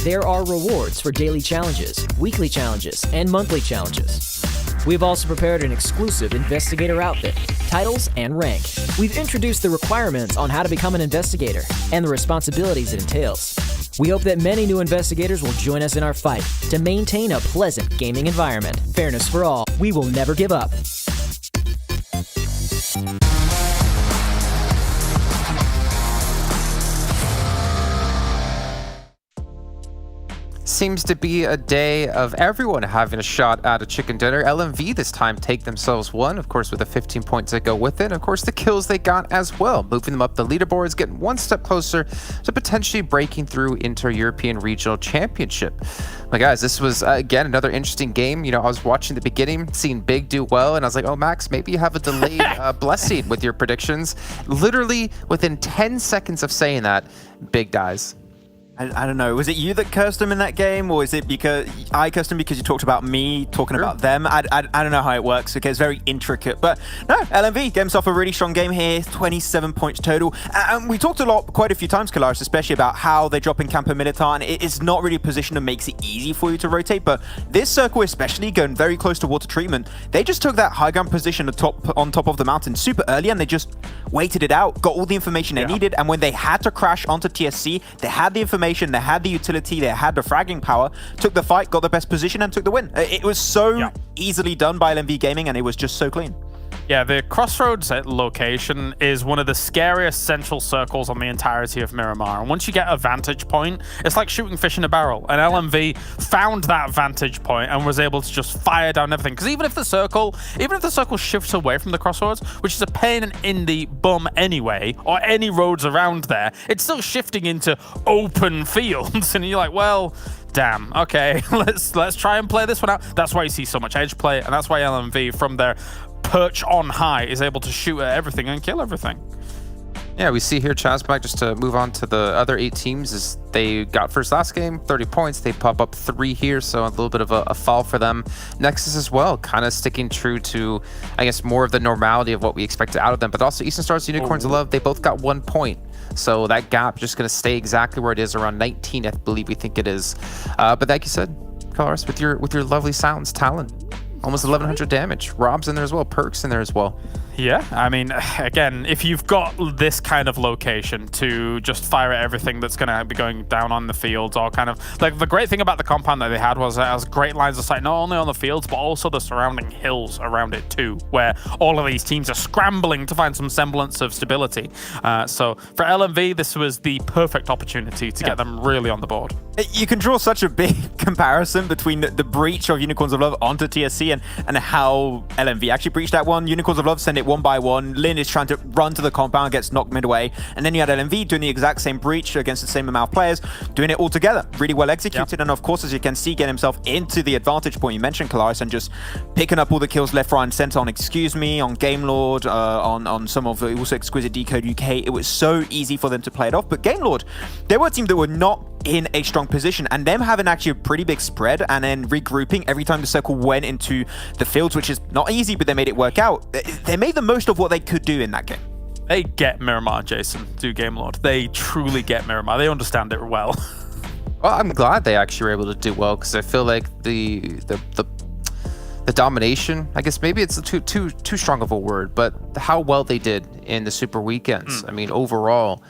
There are rewards for daily challenges, weekly challenges, and monthly challenges. We've also prepared an exclusive Investigator outfit, titles, and rank. We've introduced the requirements on how to become an Investigator and the responsibilities it entails. We hope that many new Investigators will join us in our fight to maintain a pleasant gaming environment. Fairness for all. We will never give up. Seems to be a day of everyone having a shot at a chicken dinner. LMV this time take themselves one, of course, with the 15 points that go with it. Of course, the kills they got as well, moving them up the leaderboards, getting one step closer to potentially breaking through into a European Regional Championship. But guys, this was, again, another interesting game. You know, I was watching the beginning, seeing Big do well, and I was like, oh, Max, maybe you have a delayed blessing with your predictions. Literally, within 10 seconds of saying that, Big dies. I don't know. Was it you that cursed him in that game, or is it because I cursed him because you talked about me talking about them? I don't know how it works. Okay, it's very intricate. But no, LMV games off a really strong game here. 27 points total. And we talked quite a few times, Kalaris, especially about how they drop in Campo Militar, and it's not really a position that makes it easy for you to rotate. But this circle, especially going very close to water treatment, they just took that high ground position on top of the mountain super early, and they just waited it out, got all the information they needed, and when they had to crash onto TSC, they had the information, they had the utility, they had the fragging power, took the fight, got the best position, and took the win. It was so easily done by LMV Gaming, and it was just so clean. Yeah, the Crossroads location is one of the scariest central circles on the entirety of Miramar. And once you get a vantage point, it's like shooting fish in a barrel. And LMV found that vantage point and was able to just fire down everything. Because even if the circle shifts away from the Crossroads, which is a pain in the bum anyway, or any roads around there, it's still shifting into open fields. And you're like, well, damn, okay, let's try and play this one out. That's why you see so much edge play, and that's why LMV, from their perch on high, is able to shoot at everything and kill everything. Yeah, we see here ChasMac, just to move on to the other 8 teams, is they got first last game, 30 points. They pop up 3 here, so a little bit of a fall for them. Nexus as well, kind of sticking true to, I guess, more of the normality of what we expected out of them. But also Eastern Stars, Unicorns of Love, they both got 1 point. So that gap just going to stay exactly where it is, around 19, I believe we think it is. But like you said, Kalaris, with your lovely sounds, Talon. Almost 1100 damage. Rob's in there as well. Perk's in there as well. Yeah, I mean, again, if you've got this kind of location to just fire at everything that's going to be going down on the fields, or kind of like the great thing about the compound that they had was it has great lines of sight, not only on the fields, but also the surrounding hills around it too, where all of these teams are scrambling to find some semblance of stability. So for LMV, this was the perfect opportunity to get them really on the board. You can draw such a big comparison between the breach of Unicorns of Love onto TSC and how LMV actually breached that one. Unicorns of Love send it one by one. Lin is trying to run to the compound, gets knocked midway. And then you had LMV doing the exact same breach against the same amount of players, doing it all together. Really well executed. Yep. And of course, as you can see, getting himself into the advantage point you mentioned, Kalaris, and just picking up all the kills left, right, and center on Excuse Me, on Game Lord, on some of the also Exquisite Décode UK. It was so easy for them to play it off. But Game Lord, they were a team that were not in a strong position, and them having actually a pretty big spread and then regrouping every time the circle went into the fields, which is not easy, but they made it work out. They made the most of what they could do in that game. They get Miramar, Jason, do Game Lord. They truly get Miramar. They understand it well. Well, I'm glad they actually were able to do well, because I feel like the domination, I guess maybe it's too strong of a word, but how well they did in the Super Weekends. I mean, overall,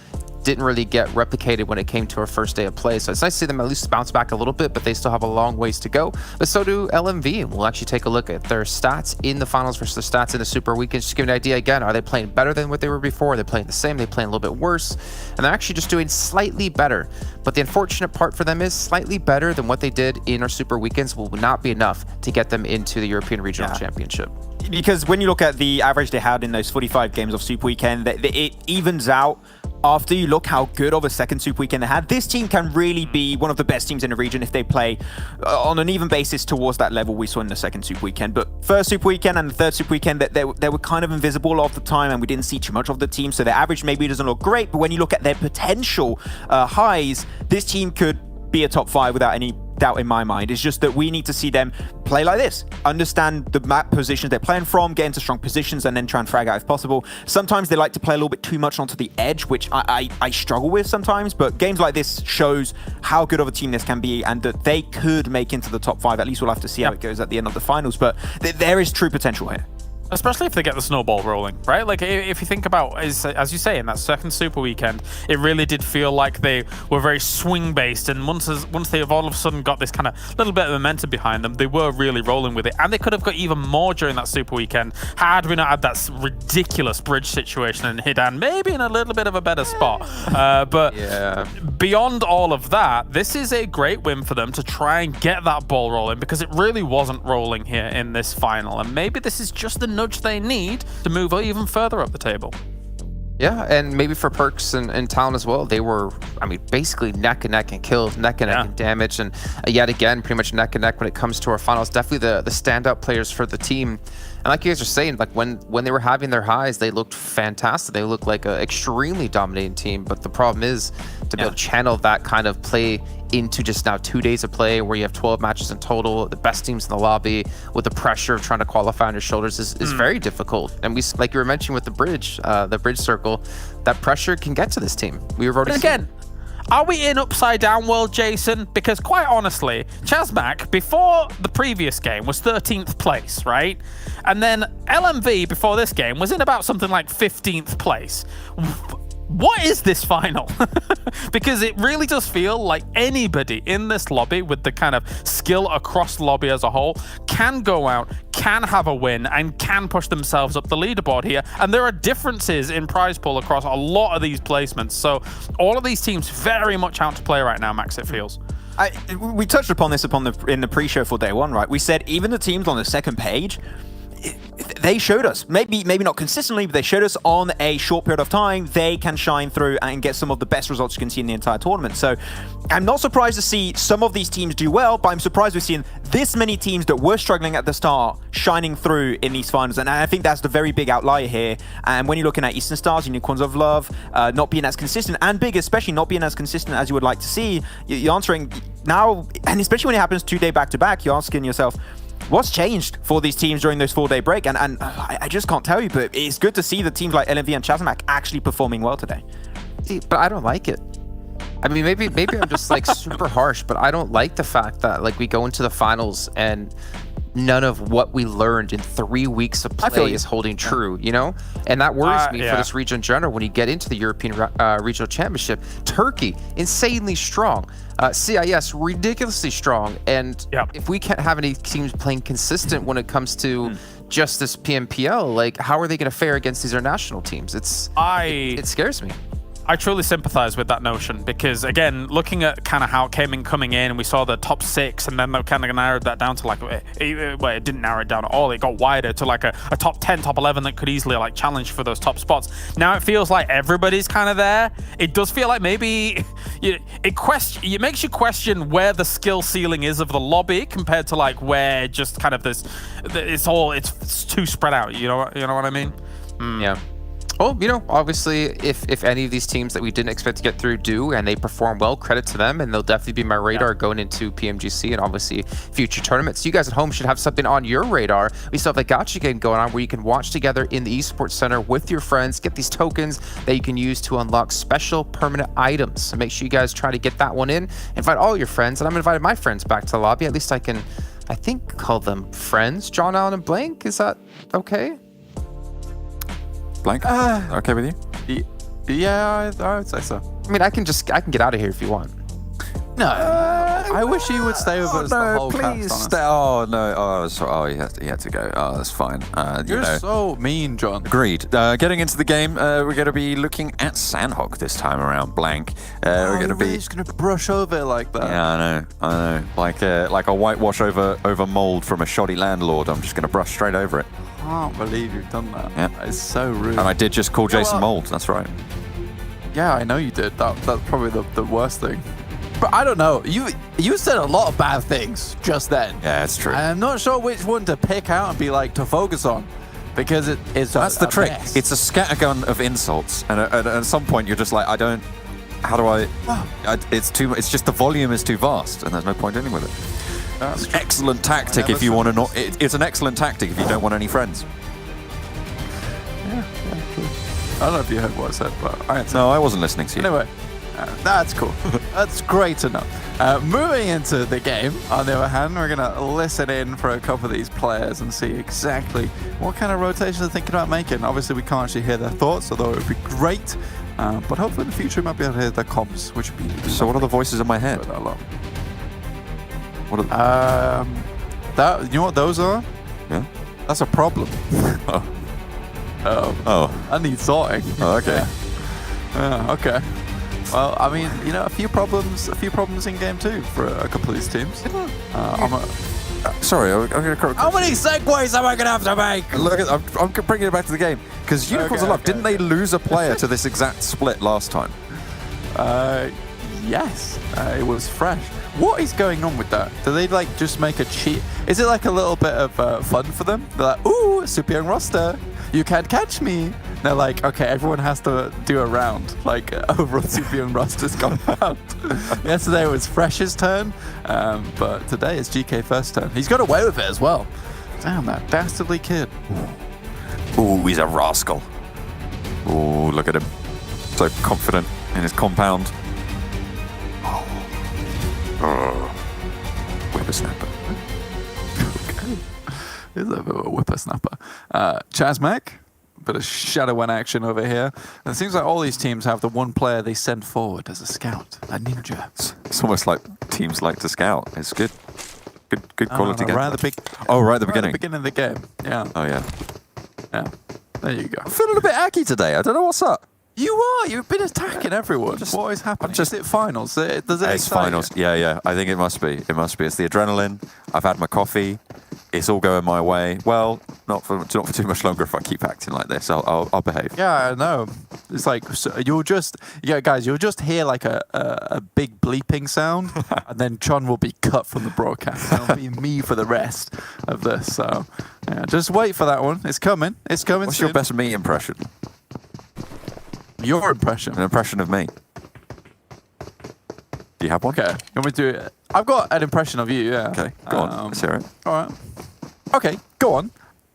didn't really get replicated when it came to our first day of play. So it's nice to see them at least bounce back a little bit, but they still have a long ways to go. But so do LMV. We'll actually take a look at their stats in the finals versus their stats in the Super Weekend. Just to give you an idea again, are they playing better than what they were before? Are they playing the same? Are they playing a little bit worse? And they're actually just doing slightly better. But the unfortunate part for them is slightly better than what they did in our Super Weekends will not be enough to get them into the European Regional Championship. Because when you look at the average they had in those 45 games of Super Weekend, it evens out. After you look how good of a second Super Weekend they had, this team can really be one of the best teams in the region if they play on an even basis towards that level we saw in the second Super Weekend. But first Super Weekend and the third Super Weekend, they were kind of invisible a lot of the time, and we didn't see too much of the team, so their average maybe doesn't look great, but when you look at their potential highs, this team could be a top 5 without any doubt in my mind. It's just that we need to see them play like this, understand the map positions they're playing from, get into strong positions, and then try and frag out if possible. Sometimes they like to play a little bit too much onto the edge, which I struggle with sometimes, but games like this shows how good of a team this can be, and that they could make into the top 5. At least we'll have to see how it goes at the end of the finals, but there is true potential here. Especially if they get the snowball rolling, right? Like, if you think about, as you say, in that second Super Weekend, it really did feel like they were very swing-based, and once they have all of a sudden got this kind of little bit of momentum behind them, they were really rolling with it, and they could have got even more during that Super Weekend had we not had that ridiculous bridge situation and Hidan maybe in a little bit of a better spot. But beyond all of that, this is a great win for them to try and get that ball rolling, because it really wasn't rolling here in this final, and maybe this is just the nudge they need to move even further up the table. Yeah, and maybe for Perks and Talon as well, they were, I mean, basically neck and neck in kills, neck and neck in damage, and yet again, pretty much neck and neck when it comes to our finals. Definitely the standout players for the team. And like you guys are saying, like when they were having their highs, they looked fantastic. They looked like an extremely dominating team, but the problem is to be able to channel that kind of play into just now 2 days of play where you have 12 matches in total, the best teams in the lobby, with the pressure of trying to qualify on your shoulders is very difficult. And we, like you were mentioning with the bridge circle, that pressure can get to this team. We were already again. Are we in upside down world, Jason? Because quite honestly, ChasMac before the previous game was 13th place, right? And then LMV before this game was in about something like 15th place. What is this final? Because it really does feel like anybody in this lobby with the kind of skill across the lobby as a whole can go out, can have a win, and can push themselves up the leaderboard here. And there are differences in prize pool across a lot of these placements. So all of these teams very much out to play right now, Max, it feels. We touched upon this in the pre-show for day one, right? We said even the teams on the second page, they showed us, maybe not consistently, but they showed us on a short period of time they can shine through and get some of the best results you can see in the entire tournament. So I'm not surprised to see some of these teams do well, but I'm surprised we're seeing this many teams that were struggling at the start shining through in these finals. And I think that's the very big outlier here. And when you're looking at Eastern Stars, Unicorns of Love, not being as consistent, and Big especially not being as consistent as you would like to see, you're answering now, and especially when it happens 2 day back-to-back, you're asking yourself, what's changed for these teams during those 4 day break? And I just can't tell you, but it's good to see the teams like LMV and ChasMac actually performing well today. See, but I don't like it. I mean, maybe I'm just like super harsh, but I don't like the fact that like we go into the finals and none of what we learned in 3 weeks of play is holding true, you know? And that worries me for this region in general. When you get into the European Regional Championship, Turkey, insanely strong. CIS, ridiculously strong. And if we can't have any teams playing consistent when it comes to just this PMPL, like how are they going to fare against these international teams? It scares me. I truly sympathize with that notion because, again, looking at kind of how it came in coming in, and we saw the top 6, and then they kind of narrowed that down to like, well, it didn't narrow it down at all. It got wider to like a top 10, top 11 that could easily like challenge for those top spots. Now it feels like everybody's kind of there. It does feel like maybe it makes you question where the skill ceiling is of the lobby compared to like where just kind of this, it's too spread out. You know what I mean? Yeah. Well, you know, obviously, if any of these teams that we didn't expect to get through do, and they perform well, credit to them, and they'll definitely be my radar going into PMGC and obviously future tournaments. You guys at home should have something on your radar. We still have the Gacha game going on where you can watch together in the Esports Center with your friends, get these tokens that you can use to unlock special permanent items. So make sure you guys try to get that one in. Invite all your friends, and I'm inviting my friends back to the lobby. At least I can, I think, call them friends. John, Allen, and Blank. Is that okay? Blank? Okay with you? Yeah, I would say so. I mean, I can get out of here if you want. No, I wish you would stay with us the whole please cast, stay. Oh no! Oh, sorry. Oh, you had to go. Oh, that's fine. You're so mean, John. Agreed. Getting into the game, we're going to be looking at Sanhok this time around. Blank. We're going to be just going to brush over it like that. Yeah, I know. Like a whitewash over mold from a shoddy landlord. I'm just going to brush straight over it. I can't believe you've done that. Yeah. That is so rude. And I did just call Jason Mold. That's right. Yeah, I know you did. That's probably the worst thing. But I don't know. You said a lot of bad things just then. Yeah, it's true. I'm not sure which one to pick out and be like to focus on, because it's that's the trick. Mess. It's a scattergun of insults, and at some point you're just like, I don't. How do I? It's too. It's just the volume is too vast, and there's no point dealing with it. That's true. Excellent tactic if you want to not. It's an excellent tactic if you don't want any friends. Yeah, true. I don't know if you heard what I said, but I wasn't listening to you. Anyway, that's cool. That's great to know. Moving into the game, on the other hand, we're going to listen in for a couple of these players and see exactly what kind of rotations they're thinking about making. Obviously, we can't actually hear their thoughts, although it would be great. But hopefully in the future, we might be able to hear their comms, which would be. So, what are the voices in my head? What are that, you know what those are? Yeah. That's a problem. Oh. I need sorting. Oh, okay. Yeah, okay. Well, I mean, you know, a few problems in game 2 for a couple of these teams. Sorry, I'm going to. How many segues am I going to have to make? Look, I'm bringing it back to the game because Unicorns Alive, didn't they lose a player to this exact split last time? Yes, it was fresh. What is going on with that? Do they like just make a cheat? Is it like a little bit of fun for them? They're like, ooh, super young roster, you can't catch me. They're like, okay, everyone has to do a round. Like overall super young roster's gone out. Yesterday it was Fresh's turn, but today it's GK first turn. He's got away with it as well. Damn, that dastardly kid. Ooh, he's a rascal. Ooh, look at him. So confident in his compound. Whippersnapper. Okay. He's a bit of a whippersnapper. ChasMac, bit of shadow one action over here. And it seems like all these teams have the one player they send forward as a scout, a ninja. It's almost like teams like to scout. It's good. Good quality game. Right at the right at the beginning. Right at the beginning of the game. Yeah. Oh, yeah. Yeah. There you go. I'm feeling a bit acky today. I don't know what's up. You are. You've been attacking everyone. What is happening? Is it finals? Does it It's finals. You? Yeah. I think it must be. It's the adrenaline. I've had my coffee. It's all going my way. Well, not for too much longer if I keep acting like this. I'll behave. Yeah, I know. It's like you'll just hear like a big bleeping sound, and then John will be cut from the broadcast. It'll be me for the rest of this. So yeah, just wait for that one. It's coming. It's coming. What's soon. your best me impression? Your impression. An impression of me. Do you have one? Okay. You want me to do it? I've got an impression of you, yeah. Okay, go on. Let's hear it. All right. Okay, go on.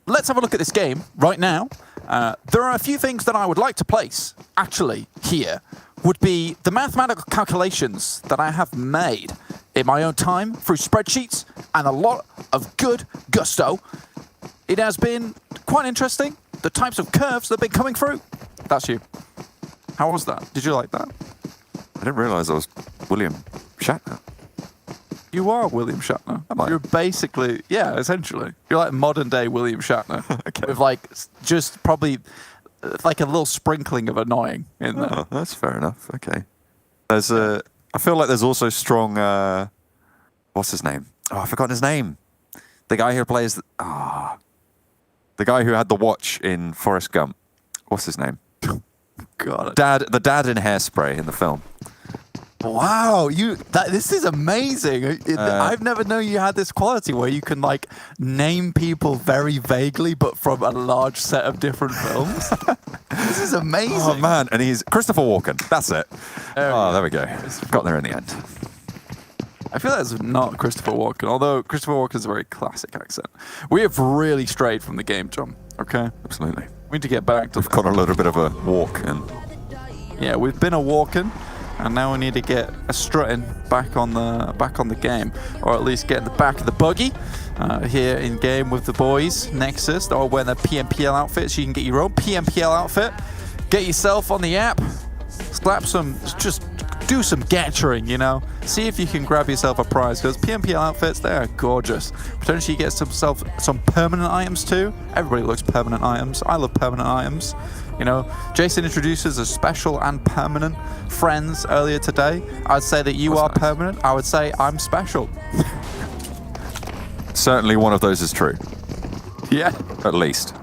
Let's have a look at this game right now. There are a few things that I would like to place, actually, here, would be the mathematical calculations that I have made in my own time through spreadsheets and a lot of good gusto. It has been quite interesting, the types of curves that have been coming through. That's you. How was that? Did you like that? I didn't realise I was William Shatner. You are William Shatner. Am I? You're basically, yeah, essentially. You're like modern day William Shatner. Okay. With like, just probably like a little sprinkling of annoying in there. Oh, that's fair enough. Okay. There's I feel like there's also strong, what's his name? Oh, I've forgotten his name. The guy who plays, the guy who had the watch in Forrest Gump. What's his name? God. The dad in Hairspray in the film. Wow, this is amazing. I've never known you had this quality where you can like name people very vaguely, but from a large set of different films. This is amazing. Oh man, and he's Christopher Walken. That's it. There we go. Got there in the end. I feel that's not Christopher Walken, although Christopher Walken's a very classic accent. We have really strayed from the game, John. Okay, Absolutely. we need to get back to We've got a little bit of a walk, and yeah, we've been a walking, and now we need to get a strutting back on the game, or at least get in the back of the buggy here in game with the boys. Nexus, they're all wearing their PMPL outfits. You can get your own PMPL outfit. Get yourself on the app. Slap some, just do some gathering, you know. See if you can grab yourself a prize, because PMPL outfits, they are gorgeous. Potentially get some permanent items too. Everybody looks permanent items. I love permanent items. You know, Jason introduces a special and permanent friends earlier today. I'd say that you are permanent. I would say I'm special. certainly one of those is true. Yeah, At least.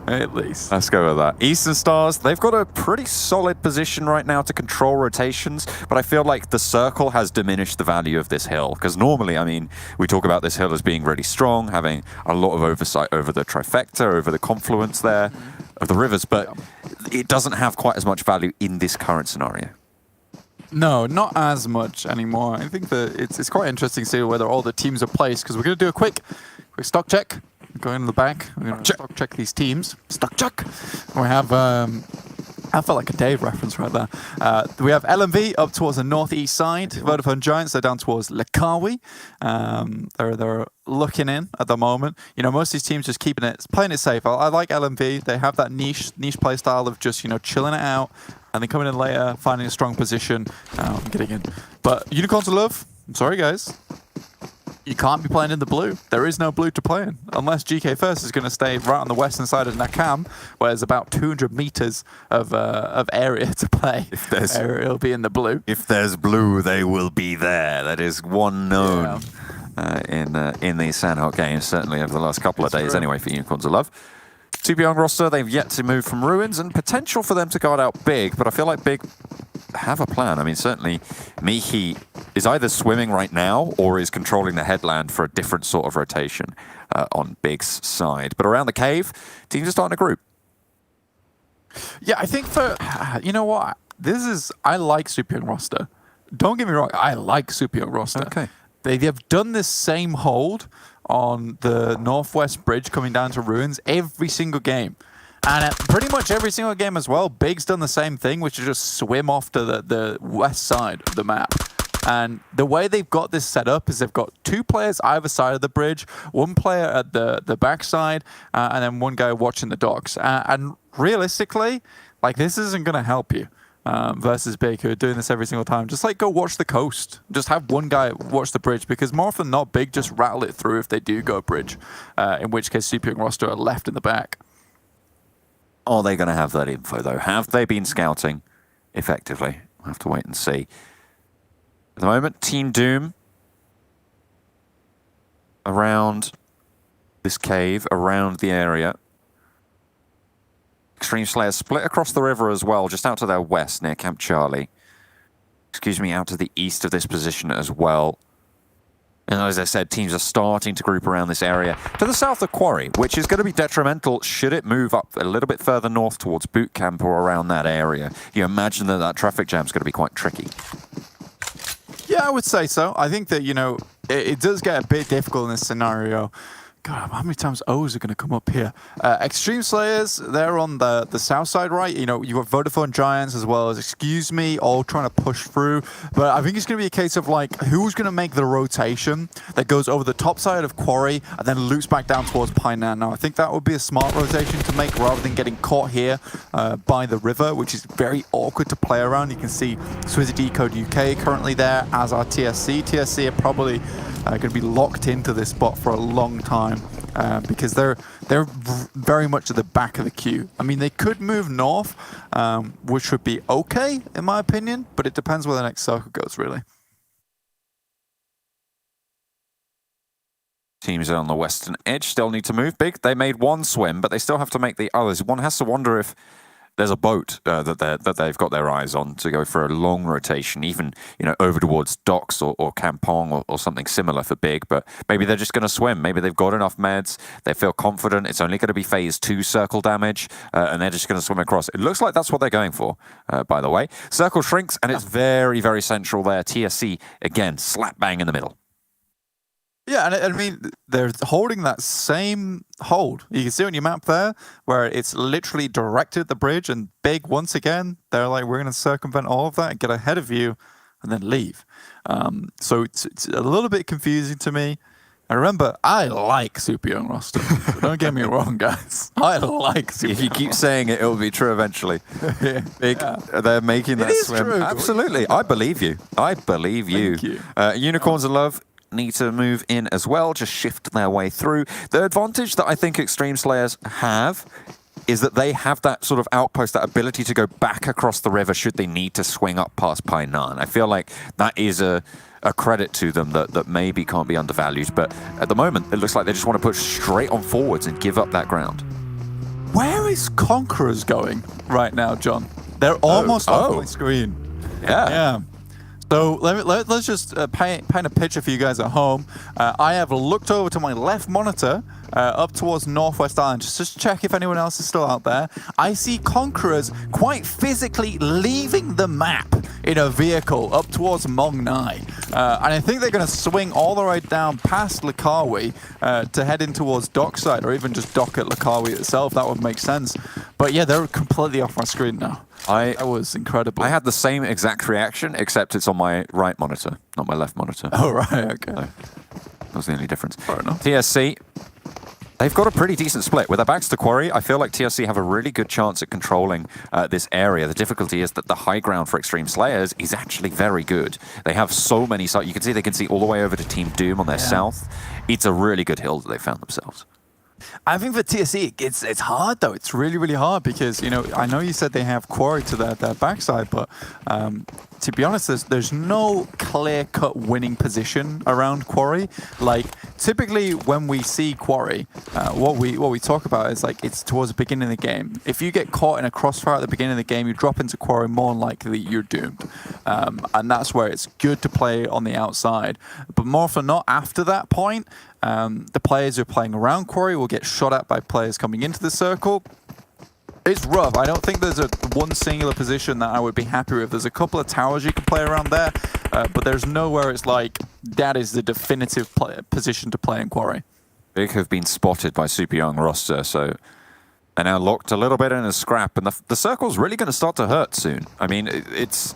at least. Let's go with that. Eastern Stars, they've got a pretty solid position right now to control rotations, but I feel like the circle has diminished the value of this hill, because normally, I mean, we talk about this hill as being really strong, having a lot of oversight over the trifecta, over the confluence there of the rivers, but it doesn't have quite as much value in this current scenario. No, not as much anymore. I think that it's quite interesting to see whether all the teams are placed, because we're going to do a quick stock check. Going in the back, we're going to stock check these teams. Stock check. We have, I felt like a Dave reference right there. We have LMV up towards the northeast side. Vodafone Giants, they're down towards Lekawi. They're looking in at the moment. You know, most of these teams just playing it safe. I like LMV. They have that niche play style of just, you know, chilling it out and then coming in later, finding a strong position, and getting in. But Unicorns of Love, I'm sorry guys. You can't be playing in the blue. There is no blue to play in. Unless GK First is going to stay right on the western side of Nakam, where there's about 200 meters of area to play. It'll be in the blue. If there's blue, they will be there. That is one known in the Sanhok games, certainly over the last couple of days anyway, for Unicorns of Love. Super Young roster, they've yet to move from Ruins, and potential for them to guard out Big, but I feel like Big have a plan. I mean, certainly Mihi is either swimming right now or is controlling the headland for a different sort of rotation on Big's side. But around the cave, teams are starting to group. Yeah, I think you know what? I like Super Young roster. Don't get me wrong, I like Super Young roster. Okay. They have done this same hold on the Northwest Bridge coming down to Ruins every single game. And at pretty much every single game as well, Big's done the same thing, which is just swim off to the west side of the map. And the way they've got this set up is they've got two players either side of the bridge, one player at the back side, and then one guy watching the docks. And realistically, like, this isn't going to help you versus Big, who are doing this every single time. Just like, go watch the coast. Just have one guy watch the bridge, because more often than not, Big just rattle it through if they do go bridge, in which case Super Young roster are left in the back. Are they going to have that info, though? Have they been scouting effectively? We'll have to wait and see. At the moment, Team Doom around this cave, around the area. Xtreme Slayers split across the river as well, just out to their west near Camp Charlie. Excuse me, out to the east of this position as well. And as I said, teams are starting to group around this area to the south of Quarry, which is going to be detrimental should it move up a little bit further north towards Boot Camp or around that area. You imagine that traffic jam is going to be quite tricky. Yeah, I would say so. I think that, you know, it does get a bit difficult in this scenario, God, how many times O's are going to come up here? Xtreme Slayers, they're on the south side, right? You know, you've got Vodafone Giants as well as Excuse Me, all trying to push through. But I think it's going to be a case of, like, who's going to make the rotation that goes over the top side of Quarry and then loops back down towards Painan. Now, I think that would be a smart rotation to make rather than getting caught here by the river, which is very awkward to play around. You can see Exquisite Décode UK currently there, as are TSC. TSC are probably going to be locked into this spot for a long time because they're very much at the back of the queue. I mean, they could move north, which would be okay in my opinion, but it depends where the next circle goes, really. Teams on the western edge still need to move big. They made one swim, but they still have to make the others. One has to wonder if there's a boat that they've got their eyes on to go for a long rotation, even, you know, over towards docks or Kampong or something similar for big. But maybe they're just going to swim. Maybe they've got enough meds. They feel confident. It's only going to be phase 2 circle damage, and they're just going to swim across. It looks like that's what they're going for, by the way. Circle shrinks, and it's very, very central there. TSC, again, slap bang in the middle. Yeah, and I mean, they're holding that same hold. You can see on your map there, where it's literally directed at the bridge, and big, once again, they're like, we're going to circumvent all of that and get ahead of you, and then leave. So it's a little bit confusing to me. And remember, I like Super Young roster. Don't get me wrong, guys. I like Super If you keep saying it, it will be true eventually. Big, Yeah. they're making that is swim. true. Absolutely. I believe you. I believe you. Thank you. Unicorns of Love need to move in as well, just shift their way through. The advantage that I think Xtreme Slayers have is that they have that sort of outpost, that ability to go back across the river should they need to swing up past Painan. I feel like that is a credit to them that maybe can't be undervalued, but at the moment it looks like they just want to push straight on forwards and give up that ground. Where is Conquerors going right now, John? They're almost off my screen. Yeah. So let's just paint a picture for you guys at home. I have looked over to my left monitor up towards Northwest Island just to check if anyone else is still out there. I see Conquerors quite physically leaving the map in a vehicle up towards Mong Nai. And I think they're going to swing all the way down past Lakawi to head in towards Dockside, or even just dock at Lakawi itself. That would make sense. But yeah, they're completely off my screen now. That was incredible. I had the same exact reaction, except it's on my right monitor, not my left monitor. Oh, right, okay. So, that was the only difference. Fair enough. TSC, they've got a pretty decent split. With their backs to Quarry, I feel like TSC have a really good chance at controlling this area. The difficulty is that the high ground for Xtreme Slayers is actually very good. They have so many sites. You can see they can see all the way over to Team Doom on their south. It's a really good hill that they found themselves. I think for TSC, it's hard though. It's really, really hard because, you know, I know you said they have Quarry to their backside, but to be honest, there's no clear-cut winning position around Quarry. Like, typically when we see Quarry, what we talk about is like it's towards the beginning of the game. If you get caught in a crossfire at the beginning of the game, you drop into Quarry, more than likely you're doomed. And that's where it's good to play on the outside. But more often than not, after that point, the players who are playing around Quarry will get shot at by players coming into the circle. It's rough. I don't think there's one singular position that I would be happy with. There's a couple of towers you can play around there, but there's nowhere it's like that is the definitive position to play in Quarry. Big have been spotted by Super Young roster, so they're now locked a little bit in a scrap, and the circle's really going to start to hurt soon. I mean, it's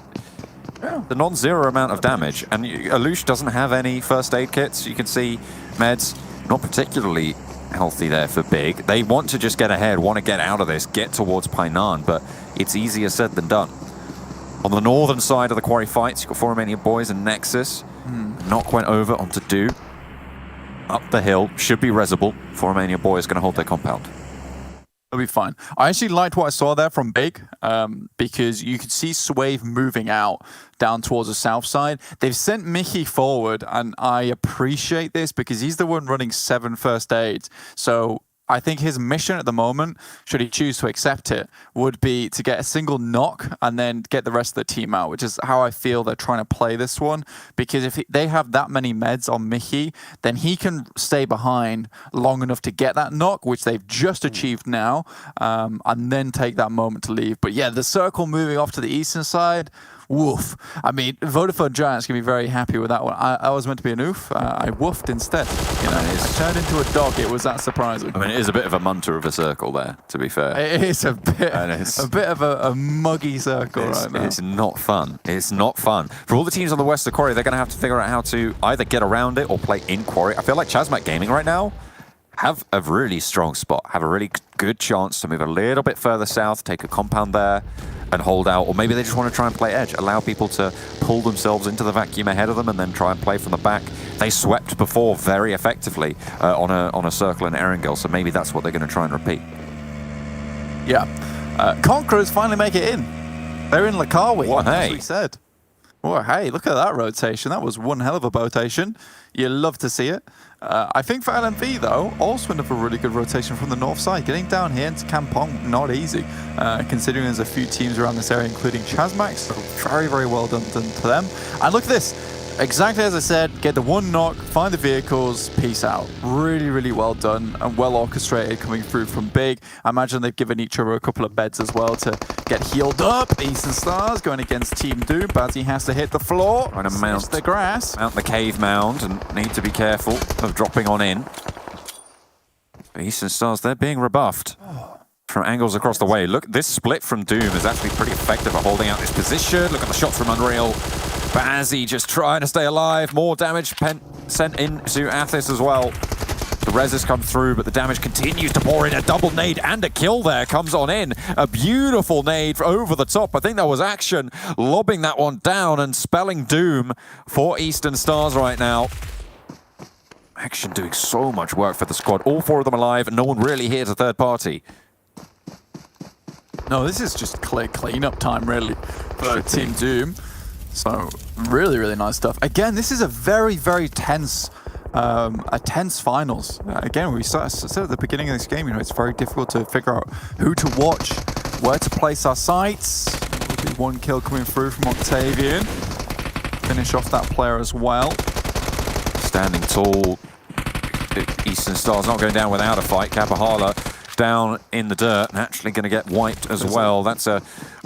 the non-zero amount of damage, and Alush doesn't have any first aid kits. You can see meds not particularly healthy there for Big. They want to just get ahead, want to get out of this, get towards Painan, but it's easier said than done. On the northern side of the Quarry fights, you've got Romanian Boys and Nexus. Knock went over onto Do. Up the hill, should be resable. Romanian Boys going to hold their compound. It'll be fine. I actually liked what I saw there from Big because you could see Swave moving out down towards the south side. They've sent Mickey forward, and I appreciate this because he's the one running 7 first aids. So I think his mission at the moment, should he choose to accept it, would be to get a single knock and then get the rest of the team out, which is how I feel they're trying to play this one. Because if they have that many meds on Mickey, then he can stay behind long enough to get that knock, which they've just achieved now, and then take that moment to leave. But yeah, the circle moving off to the eastern side, woof. I mean, Vodafone Giants can be very happy with that one. I was meant to be an oof. I woofed instead. You know, I turned into a dog. It was that surprising. I mean, it is a bit of a munter of a circle there, to be fair. It is a bit of a muggy circle right now. It's not fun. It's not fun. For all the teams on the west of Quarry, they're going to have to figure out how to either get around it or play in Quarry. I feel like ChasMac Gaming right now have a really strong spot, have a really good chance to move a little bit further south, take a compound there and hold out, or maybe they just want to try and play edge, allow people to pull themselves into the vacuum ahead of them and then try and play from the back. They swept before very effectively on a circle in Erangel, so maybe that's what they're going to try and repeat. Yeah. Conquerors finally make it in. They're in Lakawi, What, hey? as we said. Oh, hey, look at that rotation. That was one hell of a rotation. You love to see it. I think for LMV, though, also another really good rotation from the north side. Getting down here into Kampong, not easy, considering there's a few teams around this area, including ChasMac. So very, very well done to them. And look at this. Exactly as I said, get the one knock, find the vehicles, peace out. Really, really well done and well orchestrated coming through from Big. I imagine they've given each other a couple of beds as well to get healed up. Eastern Stars going against Team Doom. Bazzy has to hit the floor, Trying to mount the grass. Mount the cave mound and need to be careful of dropping on in. Eastern Stars, they're being rebuffed from angles across the way. Look, this split from Doom is actually pretty effective at holding out this position. Look at the shots from Unreal. Bazzy just trying to stay alive. More damage sent into Athis as well. The res has come through, but the damage continues to pour in. A double nade and a kill there comes on in. A beautiful nade over the top. I think that was Action lobbing that one down and spelling doom for Eastern Stars right now. Action doing so much work for the squad. All four of them alive, and no one really hears a third party. No, this is just clean-up time, really, for Team Doom. So, really, really nice stuff. Again, this is a very, very tense finals. Again, we said at the beginning of this game, you know, it's very difficult to figure out who to watch, where to place our sights. There'll be one kill coming through from Octavian. Finish off that player as well. Standing tall. Eastern Stars not going down without a fight. Kapahala down in the dirt, naturally going to get wiped as well. That's a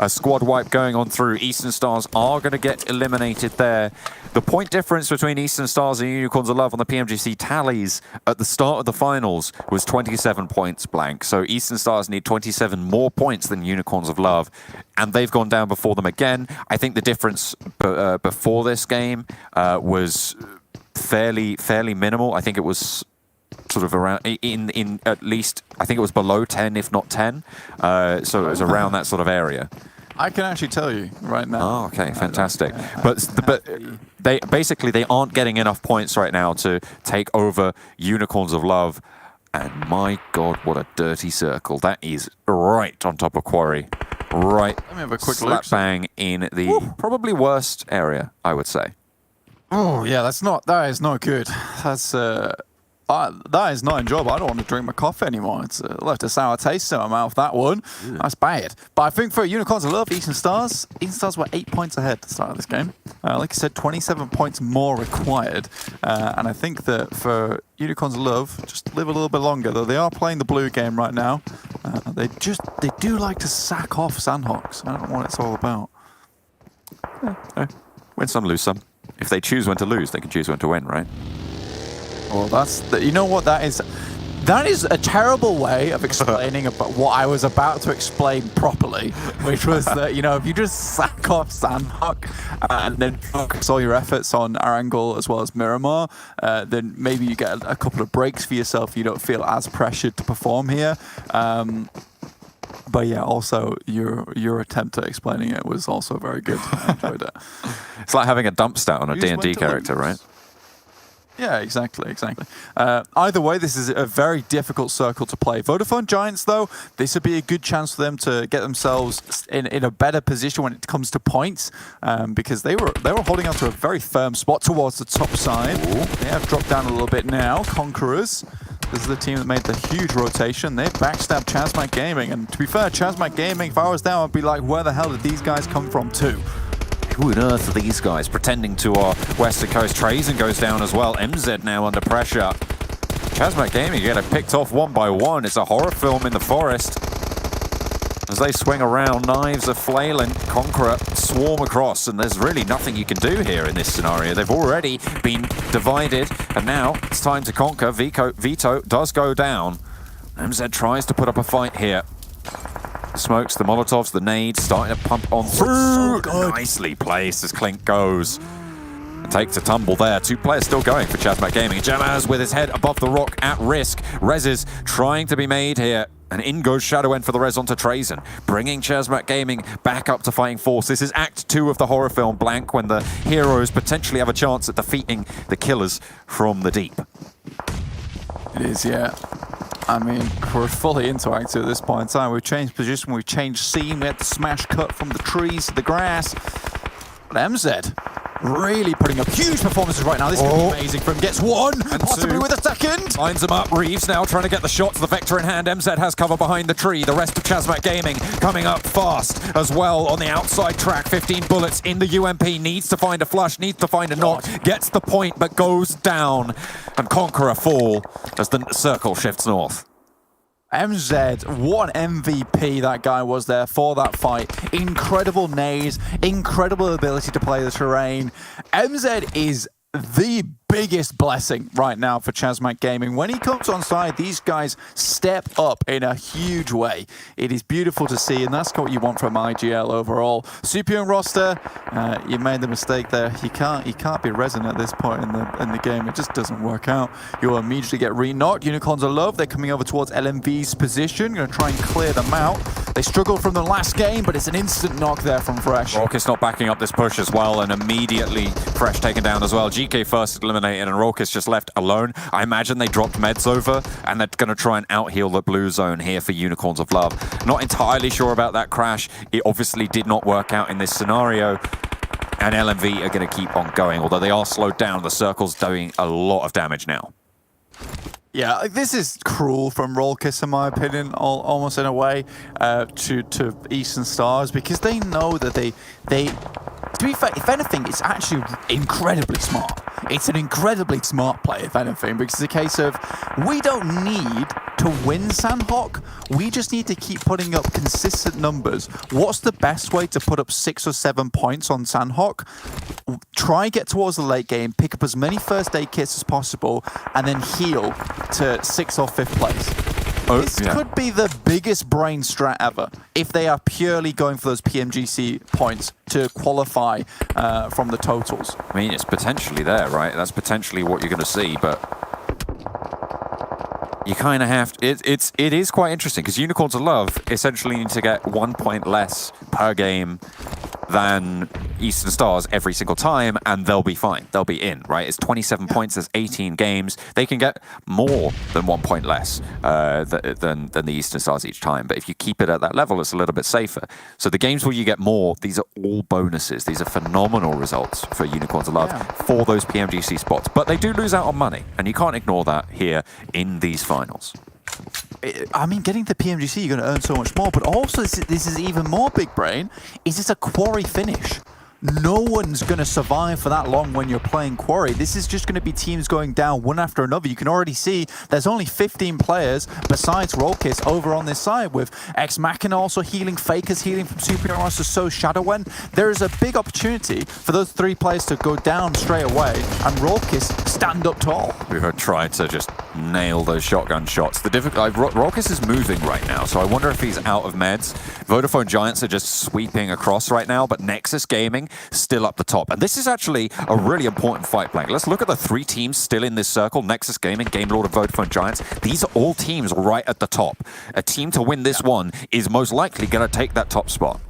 squad wipe going on through. Eastern Stars are going to get eliminated there. The point difference between Eastern Stars and Unicorns of Love on the PMGC tallies at the start of the finals was 27 points blank. So Eastern Stars need 27 more points than Unicorns of Love, and they've gone down before them again. I think the difference before this game was fairly minimal. I think it was sort of around in at least, I think it was below 10, if not 10. So it was around that sort of area. I can actually tell you right now. Oh, okay, fantastic. But they aren't getting enough points right now to take over Unicorns of Love. And my God, what a dirty circle. That is right on top of Quarry. Right. Let me have a quick slap look. bang in the probably worst area, I would say. Oh, yeah, that is not good. That is not enjoyable. I don't want to drink my coffee anymore. It's left a sour taste in my mouth, that one. That's bad. But I think for Unicorns of Love, Eastern Stars were 8 points ahead at the start of this game. Like I said, 27 points more required. And I think that for Unicorns of Love, just live a little bit longer, though they are playing the blue game right now. They do like to sack off Sanhoks. I don't know what it's all about. Win some, lose some. If they choose when to lose, they can choose when to win, right? Well, you know what that is? That is a terrible way of explaining about what I was about to explain properly, which was that, you know, if you just sack off Sanhok and then focus all your efforts on Erangel as well as Miramar, then maybe you get a couple of breaks for yourself. You don't feel as pressured to perform here. But yeah, also your attempt at explaining it was also very good. I enjoyed it. It's like having a dump stat on a D&D character, right? Yeah, exactly. Either way, this is a very difficult circle to play. Vodafone Giants, though, this would be a good chance for them to get themselves in a better position when it comes to points, because they were holding on to a very firm spot towards the top side. They have dropped down a little bit now. Conquerors, this is the team that made the huge rotation. They backstabbed ChasMac Gaming, and to be fair, ChasMac Gaming, if I was there, I'd be like, where the hell did these guys come from too? Who on earth are these guys pretending to our western coast? Trazen goes down as well. MZ now under pressure. ChasMac Gaming getting picked off one by one. It's a horror film in the forest. As they swing around, knives are flailing. Conqueror swarm across, and there's really nothing you can do here in this scenario. They've already been divided, and now it's time to conquer. Vito does go down. MZ tries to put up a fight here. The smokes, the Molotovs, the nades starting to pump on through. Nicely placed as Clink goes. Takes a tumble there. 2 players still going for ChasMac Gaming. Jamaz with his head above the rock at risk. Reses trying to be made here. And in goes Shadow End for the res onto Trazen, bringing ChasMac Gaming back up to fighting force. This is Act 2 of the horror film Blank, when the heroes potentially have a chance at defeating the killers from the deep. It is, yeah. I mean, we're fully into Act 2 at this point in time. We've changed position, we've changed scene, we had the smash cut from the trees to the grass. But MZ really putting up huge performances right now. This could be amazing for him. Gets 1, and possibly 2. With a second. Lines him up. Reeves now trying to get the shots. The Vector in hand. MZ has cover behind the tree. The rest of ChasMac Gaming coming up fast as well on the outside track. 15 bullets in the UMP. Needs to find a flush. Needs to find a knock. Gets the point, but goes down. And Conqueror fall as the circle shifts north. MZ, what an MVP that guy was there for that fight. Incredible nades, incredible ability to play the terrain. MZ is the biggest blessing right now for ChasMac Gaming. When he comes on side, these guys step up in a huge way. It is beautiful to see, and that's what you want from IGL overall. Super young roster, you made the mistake there. You can't be resin at this point in the game. It just doesn't work out. You'll immediately get re-knocked. Unicorns are low. They're coming over towards LMV's position. Going to try and clear them out. They struggled from the last game, but it's an instant knock there from Fresh. Raucus not backing up this push as well, and immediately Fresh taken down as well. GK first eliminated, and Raucus just left alone. I imagine they dropped meds over, and they're going to try and out-heal the blue zone here for Unicorns of Love. Not entirely sure about that crash. It obviously did not work out in this scenario, and LMV are going to keep on going, although they are slowed down. The circle's doing a lot of damage now. Yeah, this is cruel from Raucus, in my opinion, almost in a way, to Eastern Stars, because they know that they to be fair, if anything, it's actually incredibly smart. It's an incredibly smart play, if anything, because it's a case of, we don't need to win Sanhok, we just need to keep putting up consistent numbers. What's the best way to put up 6 or 7 points on Sanhok? Try get towards the late game, pick up as many first aid kits as possible, and then heal to 6th or 5th place. This could be the biggest brain strat ever if they are purely going for those PMGC points to qualify from the totals. I mean, it's potentially there, right? That's potentially what you're going to see, but you kind of have to, it is quite interesting, because Unicorns of Love essentially need to get 1 point less per game than Eastern Stars every single time, and they'll be fine. They'll be in, right? It's 27 points, there's 18 games. They can get more than 1 point less than the Eastern Stars each time. But if you keep it at that level, it's a little bit safer. So the games where you get more, these are all bonuses. These are phenomenal results for Unicorns of Love for those PMGC spots. But they do lose out on money, and you can't ignore that here in these finals. I mean, getting the PMGC, you're going to earn so much more, but also this is even more big brain. Is this a quarry finish? No one's going to survive for that long when you're playing Quarry. This is just going to be teams going down one after another. You can already see there's only 15 players besides Raucus over on this side, with Ex Machina also healing, Fakers healing from Superior Roster, so Shadowwen. There is a big opportunity for those 3 players to go down straight away and Raucus stand up tall. We were trying to just nail those shotgun shots. Raucus is moving right now, so I wonder if he's out of meds. Vodafone Giants are just sweeping across right now, but Nexus Gaming still up the top. And this is actually a really important fight, Blank. Let's look at the 3 teams still in this circle. Nexus Gaming, Game Lord, and Vodafone Giants. These are all teams right at the top. A team to win this one is most likely going to take that top spot.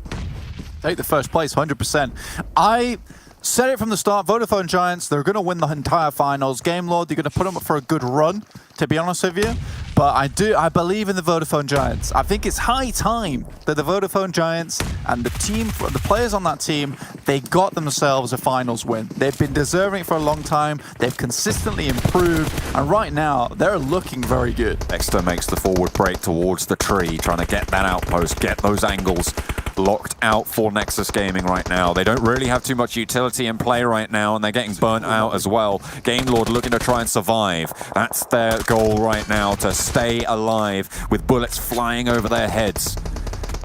Take the first place, 100%. I said it from the start, Vodafone Giants, they're going to win the entire finals. Game Lord, they're going to put them up for a good run, to be honest with you. But I believe in the Vodafone Giants. I think it's high time that the Vodafone Giants and the players on that team, they got themselves a finals win. They've been deserving it for a long time. They've consistently improved. And right now, they're looking very good. Dexter makes the forward break towards the tree, trying to get that outpost, get those angles locked out for Nexus Gaming right now. They don't really have too much utility in play right now, and they're getting burnt out as well. Game Lord looking to try and survive. That's their goal right now, to stay alive with bullets flying over their heads.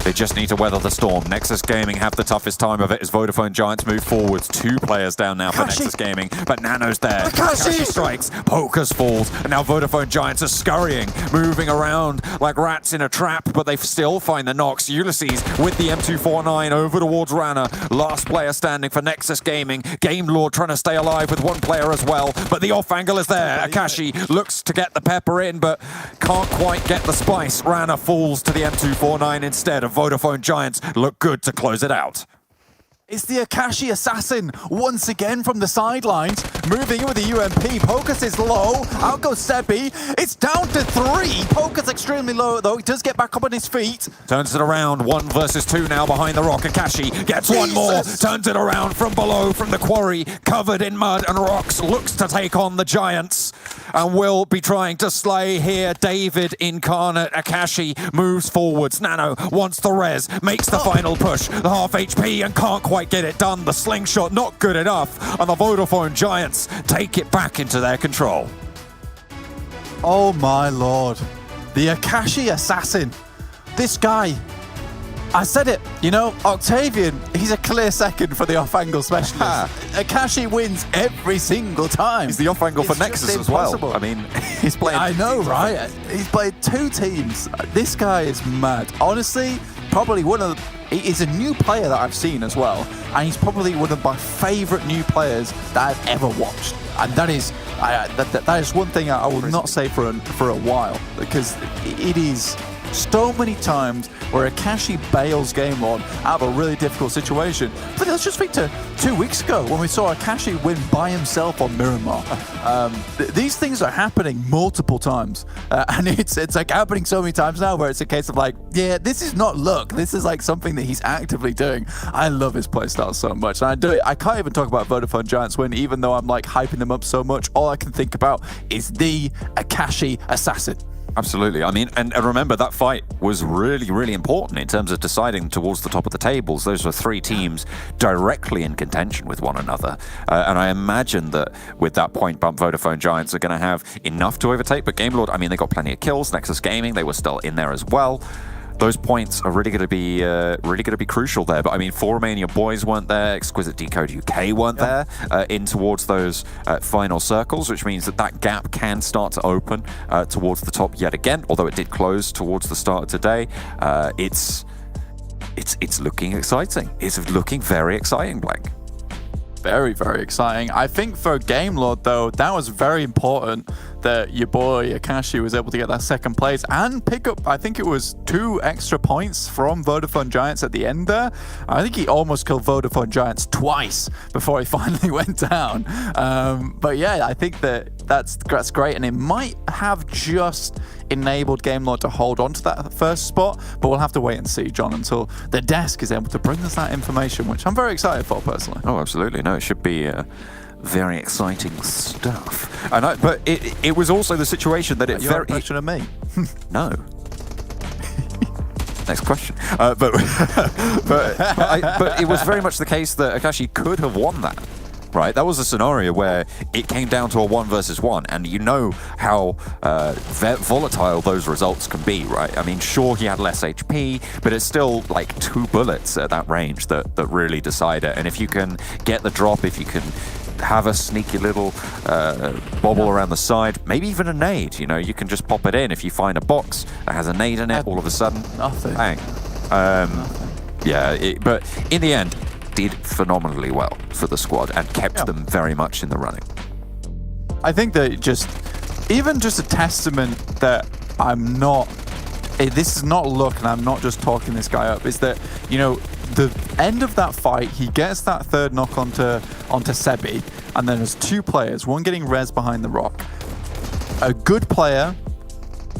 They just need to weather the storm. Nexus Gaming have the toughest time of it as Vodafone Giants move forwards. 2 players down now for Nexus Gaming, but Nano's there. Akashi strikes, Pokers falls, and now Vodafone Giants are scurrying, moving around like rats in a trap, but they still find the knocks. Ulysses with the M249 over towards Rana. Last player standing for Nexus Gaming. Game Lord trying to stay alive with 1 player as well, but the off angle is there. Akashi looks to get the pepper in, but can't quite get the spice. Rana falls to the M249 instead of Vodafone Giants. Look good to close it out. It's the Akashi Assassin once again from the sidelines, moving in with the UMP. Pocus is low, out goes Sebi. It's down to 3. Pocus extremely low though, he does get back up on his feet. Turns it around, 1 versus 2 now behind the rock. Akashi gets one more, turns it around from below, from the quarry, covered in mud and rocks, looks to take on the Giants and will be trying to slay here. David Incarnate. Akashi moves forwards. Nano wants the res, makes the final push, the half HP and can't quite get it done. The slingshot not good enough, and the Vodafone Giants take it back into their control. Oh my lord. The Akashi Assassin. This guy, I said it, you know, Octavian, he's a clear second for the off-angle specialist. Akashi wins every single time. He's the off-angle for Nexus as well. I mean, he's playing... I know, right? He's played 2 teams. This guy is mad. Honestly, probably one of the... He's a new player that I've seen as well, and he's probably one of my favourite new players that I've ever watched. And that is that is one thing I will not say for a while, because it is so many times where Akashi bails Game Lord out of a really difficult situation. But let's just think to 2 weeks ago when we saw Akashi win by himself on Miramar. These things are happening multiple times, and it's like happening so many times now where it's a case of like, yeah, this is not luck. This is like something that he's actively doing. I love his playstyle so much, and I can't even talk about Vodafone Giants win, even though I'm like hyping them up so much. All I can think about is the Akashi Assassin. Absolutely. I mean, and remember, that fight was really, really important in terms of deciding towards the top of the tables. Those were 3 teams directly in contention with one another. And I imagine that with that point bump, Vodafone Giants are going to have enough to overtake. But Game Lord, I mean, they got plenty of kills. Nexus Gaming, they were still in there as well. Those points are really going to be crucial there. But I mean, 4 Romanian Boys weren't there. Exquisite Décode UK weren't there in towards those final circles, which means that gap can start to open towards the top yet again. Although it did close towards the start of today, it's looking exciting. It's looking very exciting, Blank. Very, very exciting. I think for Game Lord, though, that was very important that your boy Akashi was able to get that second place and pick up, I think it was 2 extra points from Vodafone Giants at the end there. I think he almost killed Vodafone Giants twice before he finally went down. But yeah, I think that's great, and it might have just enabled Game Lord to hold on to that first spot, but we'll have to wait and see, John, until the desk is able to bring us that information, which I'm very excited for personally. Oh, absolutely. No, it should be very exciting stuff. But it was also the situation that it Your impression of me? No. Next question. But it was very much the case that Akashi could have won that. Right, that was a scenario where it came down to a 1 versus 1, and you know how volatile those results can be, right? I mean, sure, he had less HP, but it's still like 2 bullets at that range that really decide it. And if you can get the drop, if you can have a sneaky little bobble around the side, maybe even a nade, you know, you can just pop it in. If you find a box that has a nade in it, all of a sudden, nothing. Bang. Yeah, but in the end, did phenomenally well for the squad and kept them very much in the running. I think that even just a testament that this is not luck and I'm not just talking this guy up, is that, you know, the end of that fight, he gets that 3rd knock onto Sebi, and then there's 2 players, one getting res behind the rock. A good player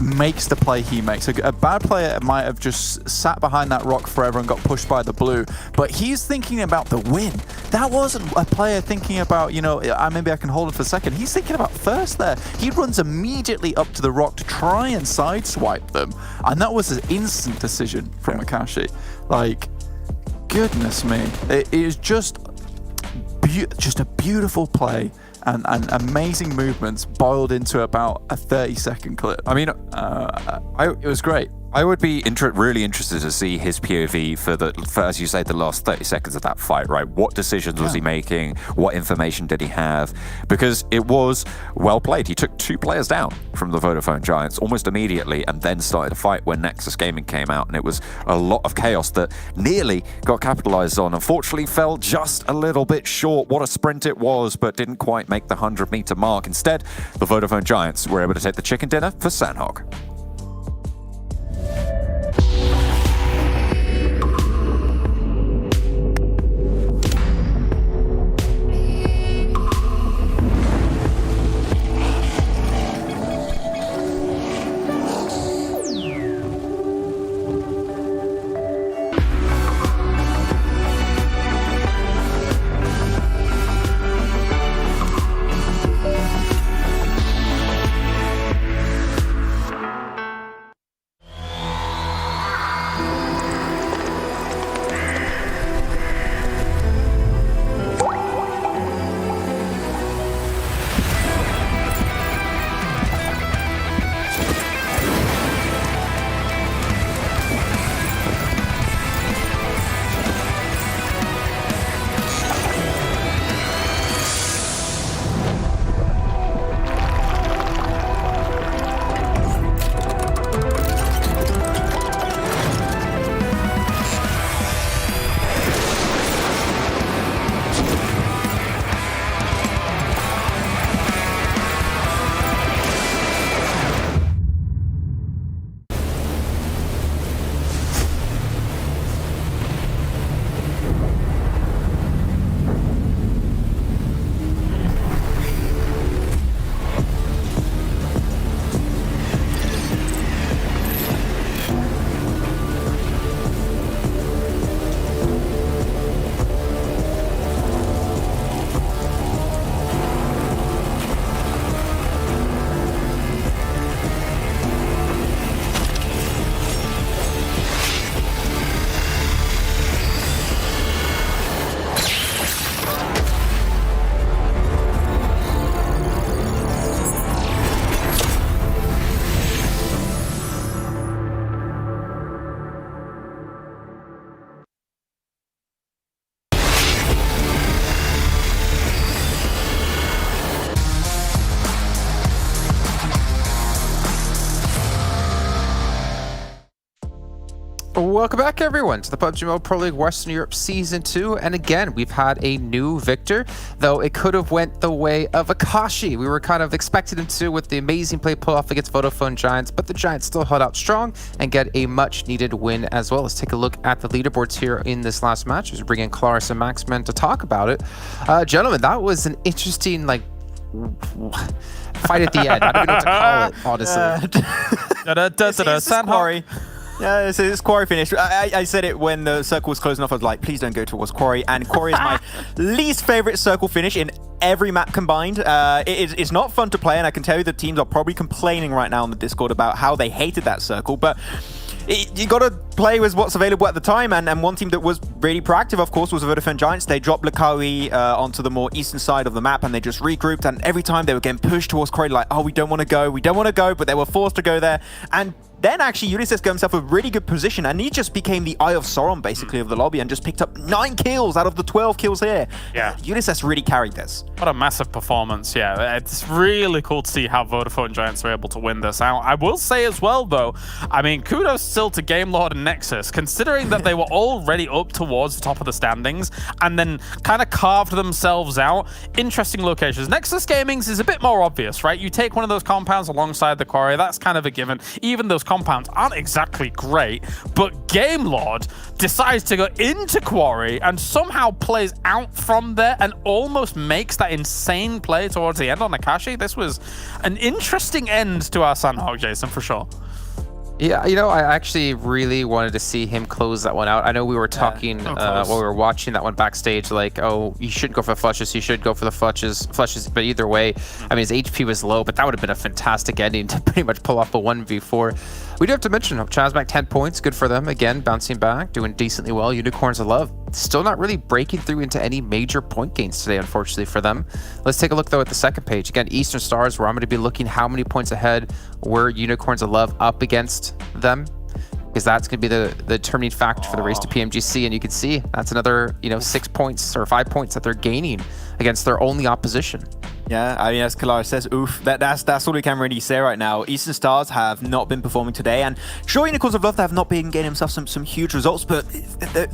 makes the play he makes. A bad player might have just sat behind that rock forever and got pushed by the blue, but he's thinking about the win. That wasn't a player thinking about, you know, maybe I can hold it for second. He's thinking about first there. He runs immediately up to the rock to try and sideswipe them, and that was an instant decision from Akashi. Like, goodness me. It is just a beautiful play. And amazing movements boiled into about a 30-second clip. I mean, it was great. I would be really interested to see his POV for, as you say, the last 30 seconds of that fight, right? What decisions was he making? What information did he have? Because it was well played. He took 2 players down from the Vodafone Giants almost immediately and then started a fight when Nexus Gaming came out, and it was a lot of chaos that nearly got capitalized on. Unfortunately, fell just a little bit short. What a sprint it was, but didn't quite make the 100-meter mark. Instead, the Vodafone Giants were able to take the chicken dinner for Sanhok. Welcome back, everyone, to the PUBG Mobile Pro League Western Europe Season 2. And again, we've had a new victor, though it could have went the way of Akashi. We were kind of expecting him to with the amazing play pull-off against Vodafone Giants, but the Giants still held out strong and get a much-needed win as well. Let's take a look at the leaderboards here in this last match. Let's bring in Claris and Maxman to talk about it. Gentlemen, that was an interesting, fight at the end. I don't know what to call it, honestly. Sanhok. Yeah, it's Quarry finished. I said it when the circle was closing off. I was like, please don't go towards Quarry. And Quarry is my least favorite circle finish in every map combined. It's not fun to play, and I can tell you the teams are probably complaining right now on the Discord about how they hated that circle. But you got to play with what's available at the time, and one team that was really proactive, of course, was the Vodafone Giants. They dropped Lakawi onto the more eastern side of the map, and they just regrouped, and every time they were getting pushed towards Quarry, like, oh, we don't want to go, but they were forced to go there. And then actually Ulysses got himself a really good position, and he just became the Eye of Sauron basically of the lobby and just picked up 9 kills out of the 12 kills here. Yeah. Ulysses really carried this. What a massive performance. Yeah, it's really cool to see how Vodafone Giants were able to win this out. I will say as well, though, I mean, kudos still to Game Lord and Nexus, considering that they were already up towards the top of the standings and then kind of carved themselves out. Interesting locations. Nexus Gaming's is a bit more obvious, right? You take one of those compounds alongside the Quarry, that's kind of a given. Even those compounds aren't exactly great, but Game Lord decides to go into Quarry and somehow plays out from there and almost makes that insane play towards the end on Akashi. This was an interesting end to our Sanhok, Jason, for sure. Yeah, you know, I actually really wanted to see him close that one out. I know we were talking while we were watching that one backstage, like, oh, you shouldn't go for the flushes, you should go for the flushes, but either way, I mean, his HP was low, but that would have been a fantastic ending to pretty much pull off a 1v4. We do have to mention ChasMac 10 points, good for them. Again, bouncing back, doing decently well. Unicorns of Love, still not really breaking through into any major point gains today, unfortunately for them. Let's take a look, though, at the second page. Again, Eastern Stars, where I'm going to be looking how many points ahead were Unicorns of Love up against them. because that's going to be the determining factor for the race to PMGC. And you can see that's another, 6 points or 5 points that they're gaining against their only opposition. Yeah, I mean, as Kalara says, oof, that's all we can really say right now. Eastern Stars have not been performing today, and sure, Unicorns of Love, they have not been getting themselves some huge results, but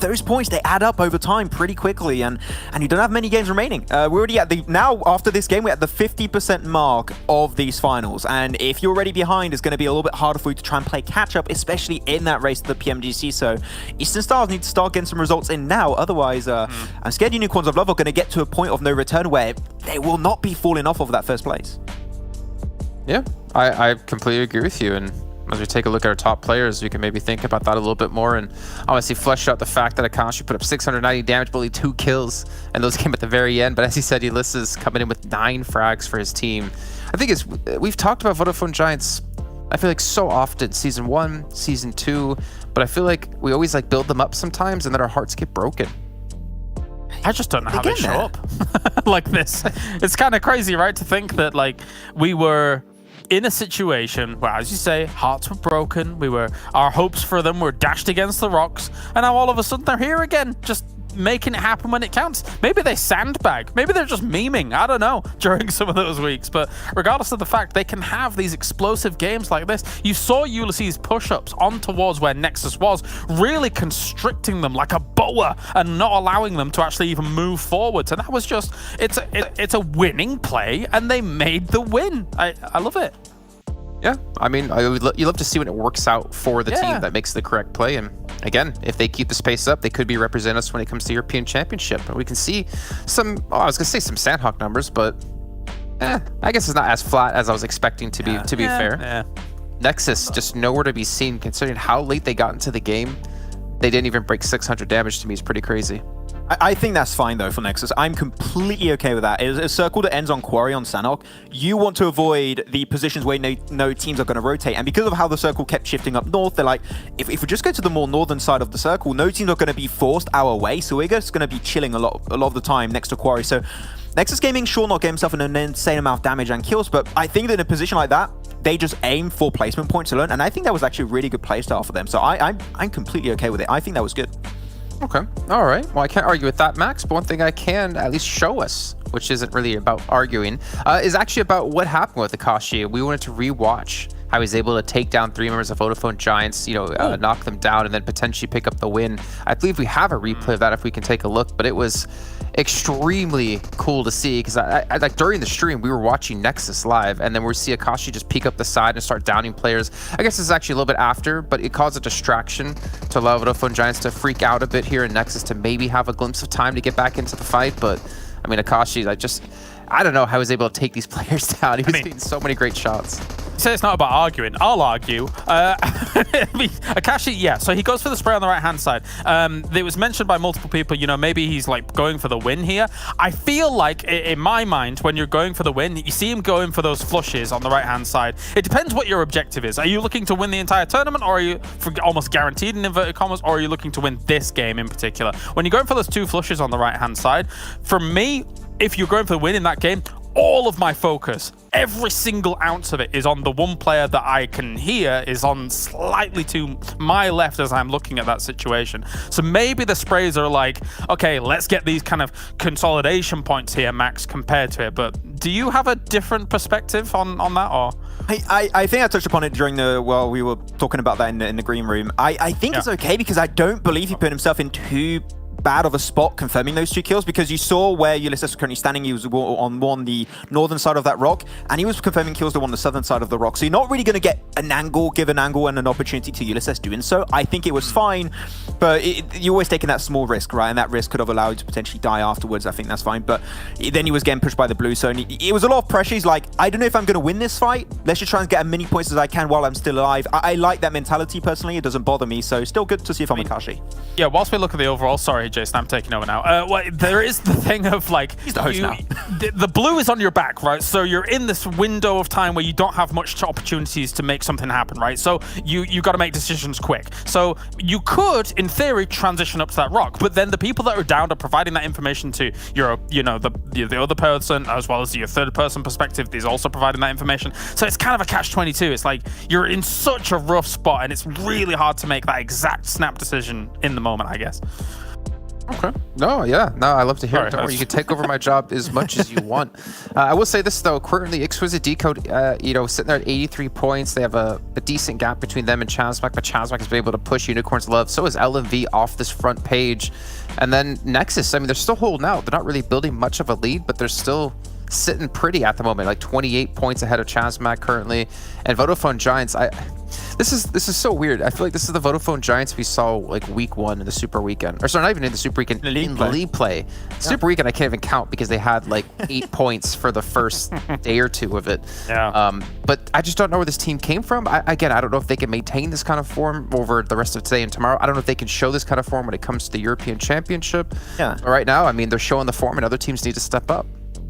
those points, they add up over time pretty quickly, and you don't have many games remaining. We're already at now, after this game, we're at the 50% mark of these finals, and if you're already behind, it's going to be a little bit harder for you to try and play catch-up, especially in that race to the PMGC, so Eastern Stars need to start getting some results in now, otherwise, I'm scared Unicorns of Love are going to get to a point of no return where they will not be falling off of that first place. Yeah, I completely agree with you. And as we take a look at our top players, we can maybe think about that a little bit more and obviously flesh out the fact that Akashi put up 690 damage, but only 2 kills, and those came at the very end. But as he said, Ulysses coming in with 9 frags for his team. I think we've talked about Vodafone Giants, I feel like so often, season 1, season 2, but I feel like we always build them up sometimes and then our hearts get broken. I just don't know how they show up like this. It's kind of crazy, right? To think that we were in a situation where, as you say, hearts were broken. Our hopes for them were dashed against the rocks, and now all of a sudden they're here again, just making it happen when it counts. Maybe they sandbag. Maybe they're just memeing. I don't know, during some of those weeks. But regardless of the fact, they can have these explosive games like this. You saw Ulysses push-ups on towards where Nexus was, really constricting them like a boa and not allowing them to actually even move forwards. And that was just, it's a winning play, and they made the win. I love it. Yeah, I mean, you love to see when it works out for the team that makes the correct play. And again, if they keep the pace up, they could be represent us when it comes to European Championship. And we can see some, I was going to say some Sanhok numbers, but I guess it's not as flat as I was expecting to be fair. Yeah. Nexus, just nowhere to be seen considering how late they got into the game. They didn't even break 600 damage. To me is pretty crazy. I think that's fine, though, for Nexus. I'm completely okay with that. It's a circle that ends on Quarry on Sanhok. You want to avoid the positions where no teams are going to rotate. And because of how the circle kept shifting up north, they're like, if we just go to the more northern side of the circle, no teams are going to be forced our way. So we're just going to be chilling a lot of the time next to Quarry. So Nexus Gaming, sure, not get himself an insane amount of damage and kills, but I think that in a position like that, they just aim for placement points alone. And I think that was actually a really good playstyle for them. So I'm completely okay with it. I think that was good. Okay. All right. Well, I can't argue with that, Max, but one thing I can at least show us, which isn't really about arguing, is actually about what happened with Akashi. We wanted to rewatch how he's able to take down 3 members of Vodafone Giants, knock them down and then potentially pick up the win. I believe we have a replay of that if we can take a look, but it was extremely cool to see because I during the stream we were watching Nexus live and then we see Akashi just peek up the side and start downing players. I guess this is actually a little bit after, but it caused a distraction to allow Vodafone Giants to freak out a bit here in Nexus to maybe have a glimpse of time to get back into the fight. But I mean, Akashi, I don't know how he was able to take these players down. He was getting so many great shots. You say it's not about arguing. I'll argue. Akashi, yeah, so he goes for the spray on the right-hand side. It was mentioned by multiple people, maybe he's going for the win here. I feel like, in my mind, when you're going for the win, you see him going for those flushes on the right-hand side. It depends what your objective is. Are you looking to win the entire tournament, or are you almost guaranteed in inverted commas, or are you looking to win this game in particular? When you're going for those 2 flushes on the right-hand side, for me, if you're going for the win in that game, all of my focus, every single ounce of it is on the one player that I can hear is on slightly to my left as I'm looking at that situation. So maybe the sprays are like, okay, let's get these kind of consolidation points here, Max, compared to it. But do you have a different perspective on that, or? I think I touched upon it while we were talking about that in the green room. I think it's okay because I don't believe he put himself in too bad of a spot confirming those 2 kills, because you saw where Ulysses was currently standing. He was on the northern side of that rock, and he was confirming kills on the southern side of the rock. So you're not really going to get give an angle and an opportunity to Ulysses doing so. I think it was fine, but you're always taking that small risk, right? And that risk could have allowed you to potentially die afterwards. I think that's fine. But then he was getting pushed by the blue, so it was a lot of pressure. He's like, I don't know if I'm going to win this fight. Let's just try and get as many points as I can while I'm still alive. I like that mentality personally. It doesn't bother me, so still good to see from Akashi. Yeah, whilst we look at the overall, sorry, Snap taking over now. Well, there is the thing of like He's the host now. The blue is on your back, right? So you're in this window of time where you don't have much opportunities to make something happen, right? So you got to make decisions quick. So you could, in theory, transition up to that rock, but then the people that are down are providing that information to your, the other person, as well as your third person perspective is also providing that information. So it's kind of a catch-22. It's like you're in such a rough spot, and it's really hard to make that exact snap decision in the moment, I guess. Okay. No, I love to hear it. Don't worry, you can take over my job as much as you want. I will say this though, currently Exquisite Décode, sitting there at 83 points. They have a decent gap between them and ChasMac, but ChasMac has been able to push Unicorns Love. So is LMV off this front page. And then Nexus, I mean, they're still holding out. They're not really building much of a lead, but they're still sitting pretty at the moment, like 28 points ahead of ChasMac currently. And Vodafone Giants, this is so weird. I feel like this is the Vodafone Giants we saw like week 1 in the Super Weekend. Or sorry, not even in the Super Weekend, in the league play. Super Weekend I can't even count because they had like 8 points for the first day or two of it. Yeah. But I just don't know where this team came from. I don't know if they can maintain this kind of form over the rest of today and tomorrow. I don't know if they can show this kind of form when it comes to the European Championship. Yeah. But right now, I mean, they're showing the form and other teams need to step up.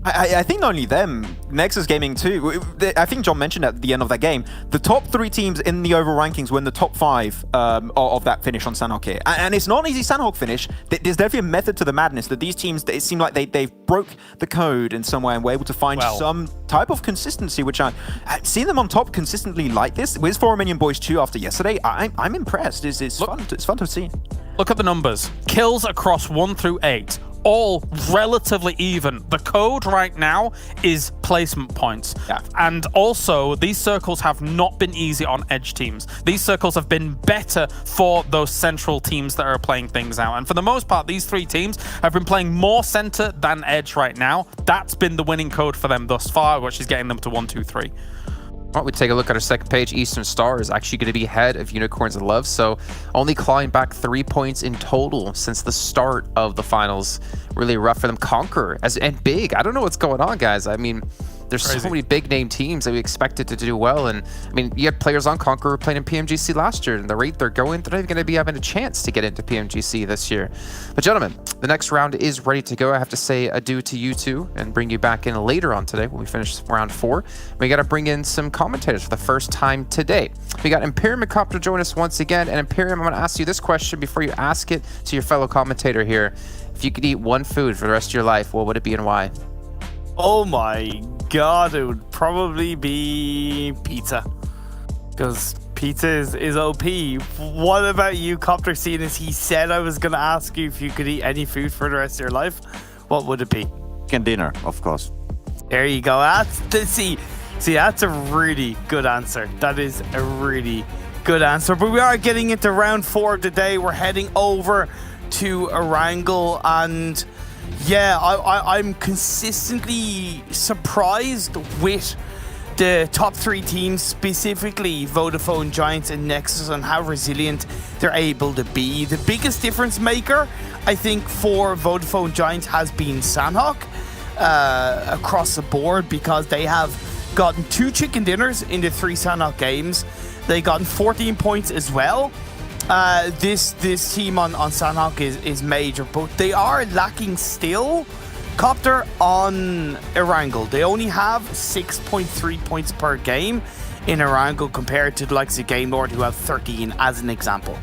I think not only them, Nexus Gaming too. I think John mentioned at the end of that game, the top 3 teams in the overall rankings were in the top 5 of that finish on Sanhok here. And it's not an easy Sanhok finish. There's definitely a method to the madness that these teams, it seemed like they've broke the code in some way and were able to find some type of consistency, which I've seen them on top consistently like this. With Romanian Boys 2 after yesterday, I'm impressed. It's fun to see. Look at the numbers. Kills across 1 through 8. All relatively even. The code right now is placement points. Yeah. And also, these circles have not been easy on edge teams. These circles have been better for those central teams that are playing things out. And for the most part, these 3 teams have been playing more center than edge right now. That's been the winning code for them thus far, which is getting them to 1, 2, 3. Well, we take a look at our second page. Eastern Star is actually going to be ahead of Unicorns and Love, so only clawing back 3 points in total since the start of the finals. Really rough for them. Conqueror and big. I don't know what's going on, guys. I mean, there's so many big name teams that we expected to do well, and I mean, you had players on Conqueror playing in PMGC last year, and the rate they're going, they're not even going to be having a chance to get into PMGC this year. But gentlemen, the next round is ready to go. I have to say adieu to you two and bring you back in later on today when we finish round 4. We got to bring in some commentators for the first time today. We got Imperium and Copter join us once again, and Imperium, I'm going to ask you this question before you ask it to your fellow commentator here. If you could eat one food for the rest of your life, what would it be and why? Oh my god, it would probably be pizza. Because pizza is OP. What about you, Copter, seeing as he said I was going to ask you if you could eat any food for the rest of your life? What would it be? Chicken dinner, of course. There you go. See, that's a really good answer. That is a really good answer. But we are getting into round 4 of the day. We're heading over to Erangel, and yeah, I'm consistently surprised with the top 3 teams, specifically Vodafone Giants and Nexus, and how resilient they're able to be. The biggest difference maker, I think, for Vodafone Giants has been Sanhok across the board, because they have gotten 2 chicken dinners in the 3 Sanhok games. They gotten 14 points as well. This team on Sanhok is major, but they are lacking still, Copter, on Erangel. They only have 6.3 points per game in Erangel compared to the likes of Game Lord, who have 13 as an example.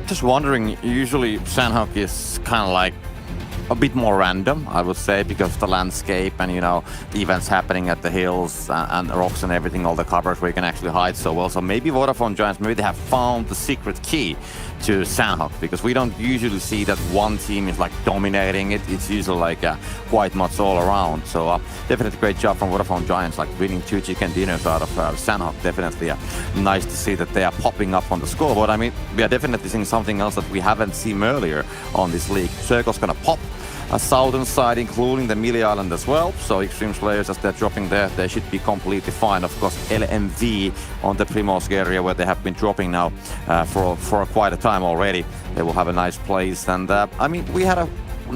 Just wondering, usually Sanhok is kind of like a bit more random, I would say, because of the landscape and, you know, the events happening at the hills and the rocks and everything, all the covers where you can actually hide so well. So maybe Vodafone Giants, maybe they have found the secret key to Sanhok, because we don't usually see that one team is like dominating it. It's usually like quite much all around. So definitely great job from Vodafone Giants, like winning 2 chicken dinners out of Sanhok. Definitely nice to see that they are popping up on the scoreboard. I mean, we are definitely seeing something else that we haven't seen earlier on this league. Circle's gonna pop a southern side, including the Millie Island as well. So Xtreme Slayers, as they're dropping there, they should be completely fine. Of course, LMV on the Primorsk area, where they have been dropping now for quite a time already. They will have a nice place. And I mean, we had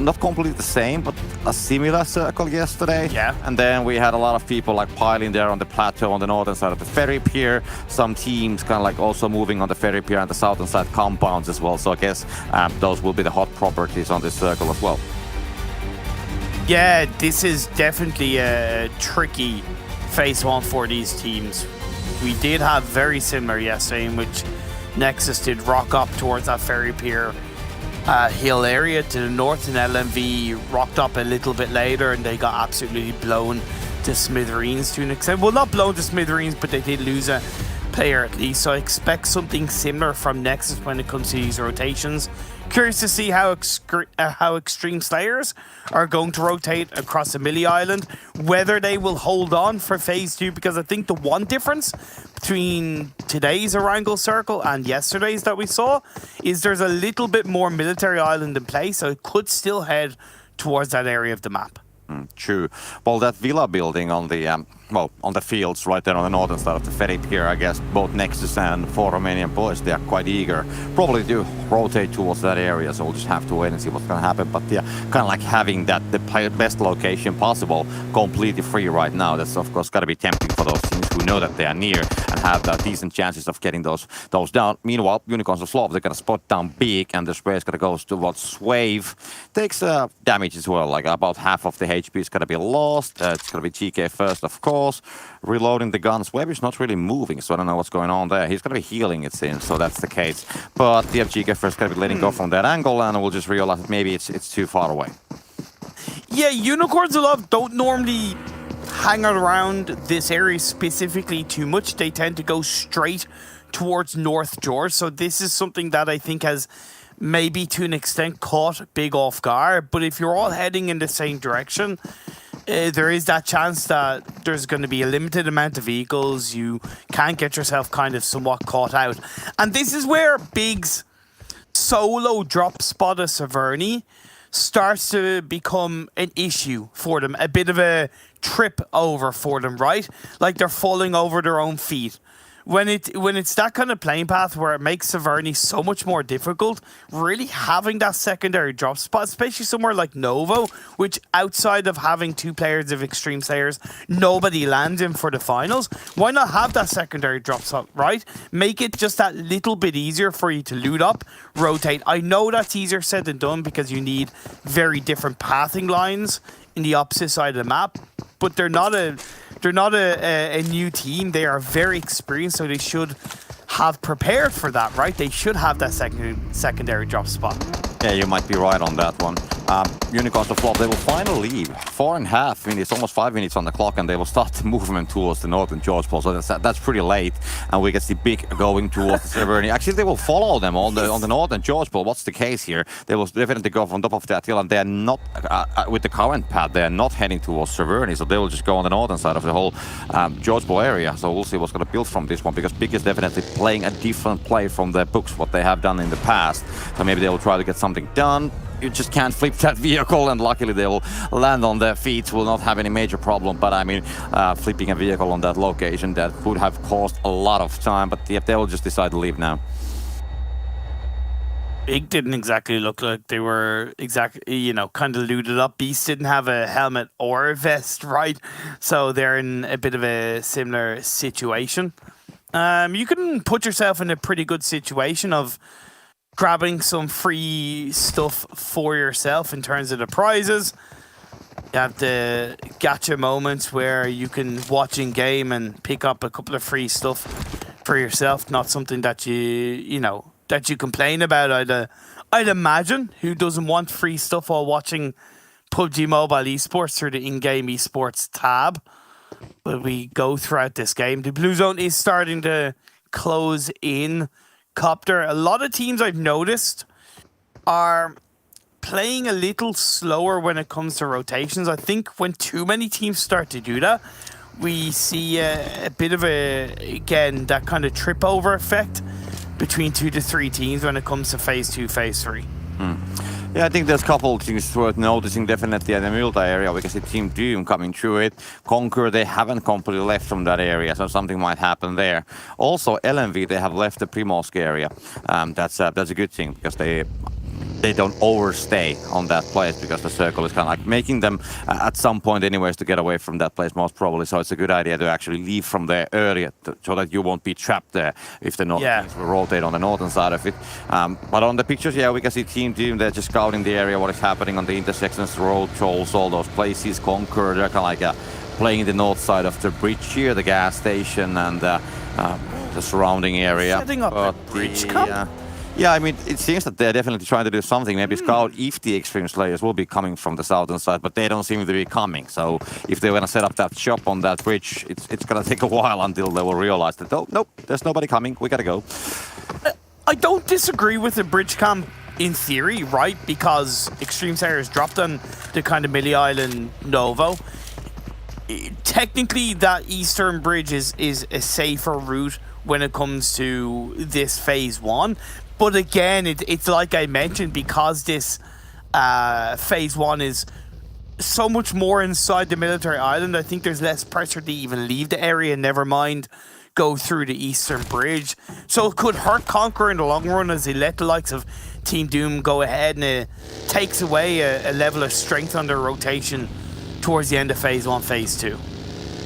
not completely the same, but a similar circle yesterday. Yeah. And then we had a lot of people like piling there on the plateau on the northern side of the ferry pier. Some teams kind of like also moving on the ferry pier and the southern side compounds as well. So I guess those will be the hot properties on this circle as well. Yeah, this is definitely a tricky phase one for these teams. We did have very similar yesterday in which Nexus did rock up towards that ferry pier hill area to the north, and LMV rocked up a little bit later and they got absolutely blown to smithereens to an extent. Well, not blown to smithereens, but they did lose a player at least. So I expect something similar from Nexus when it comes to these rotations. Curious to see how Xtreme Slayers are going to rotate across the Millie Island, whether they will hold on for phase 2, because I think the one difference between today's Erangel circle and yesterday's that we saw is there's a little bit more military island in place, so it could still head towards that area of the map. True. Well, that villa building on the on the fields right there on the northern side of the ferry pier, I guess both Nexus and 4 Romanian Boys, they are quite eager probably to rotate towards that area, so we'll just have to wait and see what's going to happen. But yeah, kind of like having that the best location possible completely free right now, that's of course got to be tempting for those teams who know that they are near and have decent chances of getting those down. Meanwhile, Unicorns of Slav, they're going to spot down big, and the spray is going to go towards Swave. Takes damage as well, like about half of the HP is going to be lost. It's going to be GK first, of course. Reloading the guns. Web is not really moving, so I don't know what's going on there. He's going to be healing, it seems, so that's the case. But the GK first going to be letting go from that angle, and we'll just realize that maybe it's too far away. Yeah, Unicorns of Love don't normally hang around this area specifically too much. They tend to go straight towards North George, so this is something that I think has maybe to an extent caught Big off guard. But if you're all heading in the same direction, there is that chance that there's going to be a limited amount of vehicles. You can't get yourself kind of somewhat caught out. And this is where Big's solo drop spot of Severny starts to become an issue for them. A bit of a trip over for them, right? Like they're falling over their own feet. When it's that kind of playing path where it makes Severny so much more difficult, really having that secondary drop spot, especially somewhere like Novo, which outside of having 2 players of Xtreme Slayers, nobody lands in for the finals. Why not have that secondary drop spot, right? Make it just that little bit easier for you to loot up, rotate. I know that's easier said than done because you need very different pathing lines in the opposite side of the map, but they're not a new team. They are very experienced, so they should have prepared for that, right? They should have that secondary drop spot. Yeah, you might be right on that one. Unicorns of Flop, they will finally leave. 4.5 minutes, almost 5 minutes on the clock, and they will start the movement towards the northern George Pole. So that's pretty late, and we can see Big going towards the Severny. Actually, they will follow them on the northern George Pole. What's the case here? They will definitely go from top of that hill, and they are not with the current path. They are not heading towards Severny, so they will just go on the northern side of the whole George Pole area. So we'll see what's going to build from this one, because Big is definitely playing a different play from their books, what they have done in the past. So maybe they will try to get something done. You just can't flip that vehicle, and luckily they will land on their feet, will not have any major problem. But I mean, flipping a vehicle on that location, that would have caused a lot of time. But yeah, they will just decide to leave now. Big didn't exactly look like they were exactly, kind of looted up. Beast didn't have a helmet or a vest, right? So they're in a bit of a similar situation. You can put yourself in a pretty good situation of grabbing some free stuff for yourself in terms of the prizes. You have the gacha moments where you can watch in game and pick up a couple of free stuff for yourself. Not something that that you complain about. I'd imagine. Who doesn't want free stuff while watching PUBG Mobile Esports through the in-game Esports tab? But we go throughout this game. The blue zone is starting to close in. Copter, a lot of teams I've noticed are playing a little slower when it comes to rotations. I think when too many teams start to do that, we see a bit of again, that kind of trip over effect between 2 to 3 teams when it comes to phase 2, phase 3. Yeah, I think there's a couple of things worth noticing definitely in the multi area. We can see Team Doom coming through it. Conqueror, they haven't completely left from that area, so something might happen there. Also, LMV, they have left the Primorsk area. That's a good thing, because they they don't overstay on that place, because the circle is kind of like making them at some point anyways to get away from that place most probably. So it's a good idea to actually leave from there earlier so that you won't be trapped there if the north teams will rotate on the northern side of it. But on the pictures, yeah, we can see Team Doom, they're just scouting the area, what is happening on the intersections, road trolls, all those places. Conqueror, they're kind of like playing the north side of the bridge here, the gas station and the surrounding area. Setting up a bridge camp? Yeah, I mean, it seems that they're definitely trying to do something. Maybe scout if the Xtreme Slayers will be coming from the southern side, but they don't seem to be coming. So if they want to set up that shop on that bridge, it's going to take a while until they will realize that, oh, nope, there's nobody coming. We got to go. I don't disagree with the bridge camp in theory, right? Because Xtreme Slayers dropped on the kind of Millie Island Novo. Technically, that eastern bridge is a safer route when it comes to this phase 1. But again, it's like I mentioned, because this phase 1 is so much more inside the military island, I think there's less pressure to even leave the area, never mind go through the eastern bridge. So it could hurt Conqueror in the long run, as they let the likes of Team Doom go ahead, and it takes away a level of strength on their rotation towards the end of phase 1, phase 2.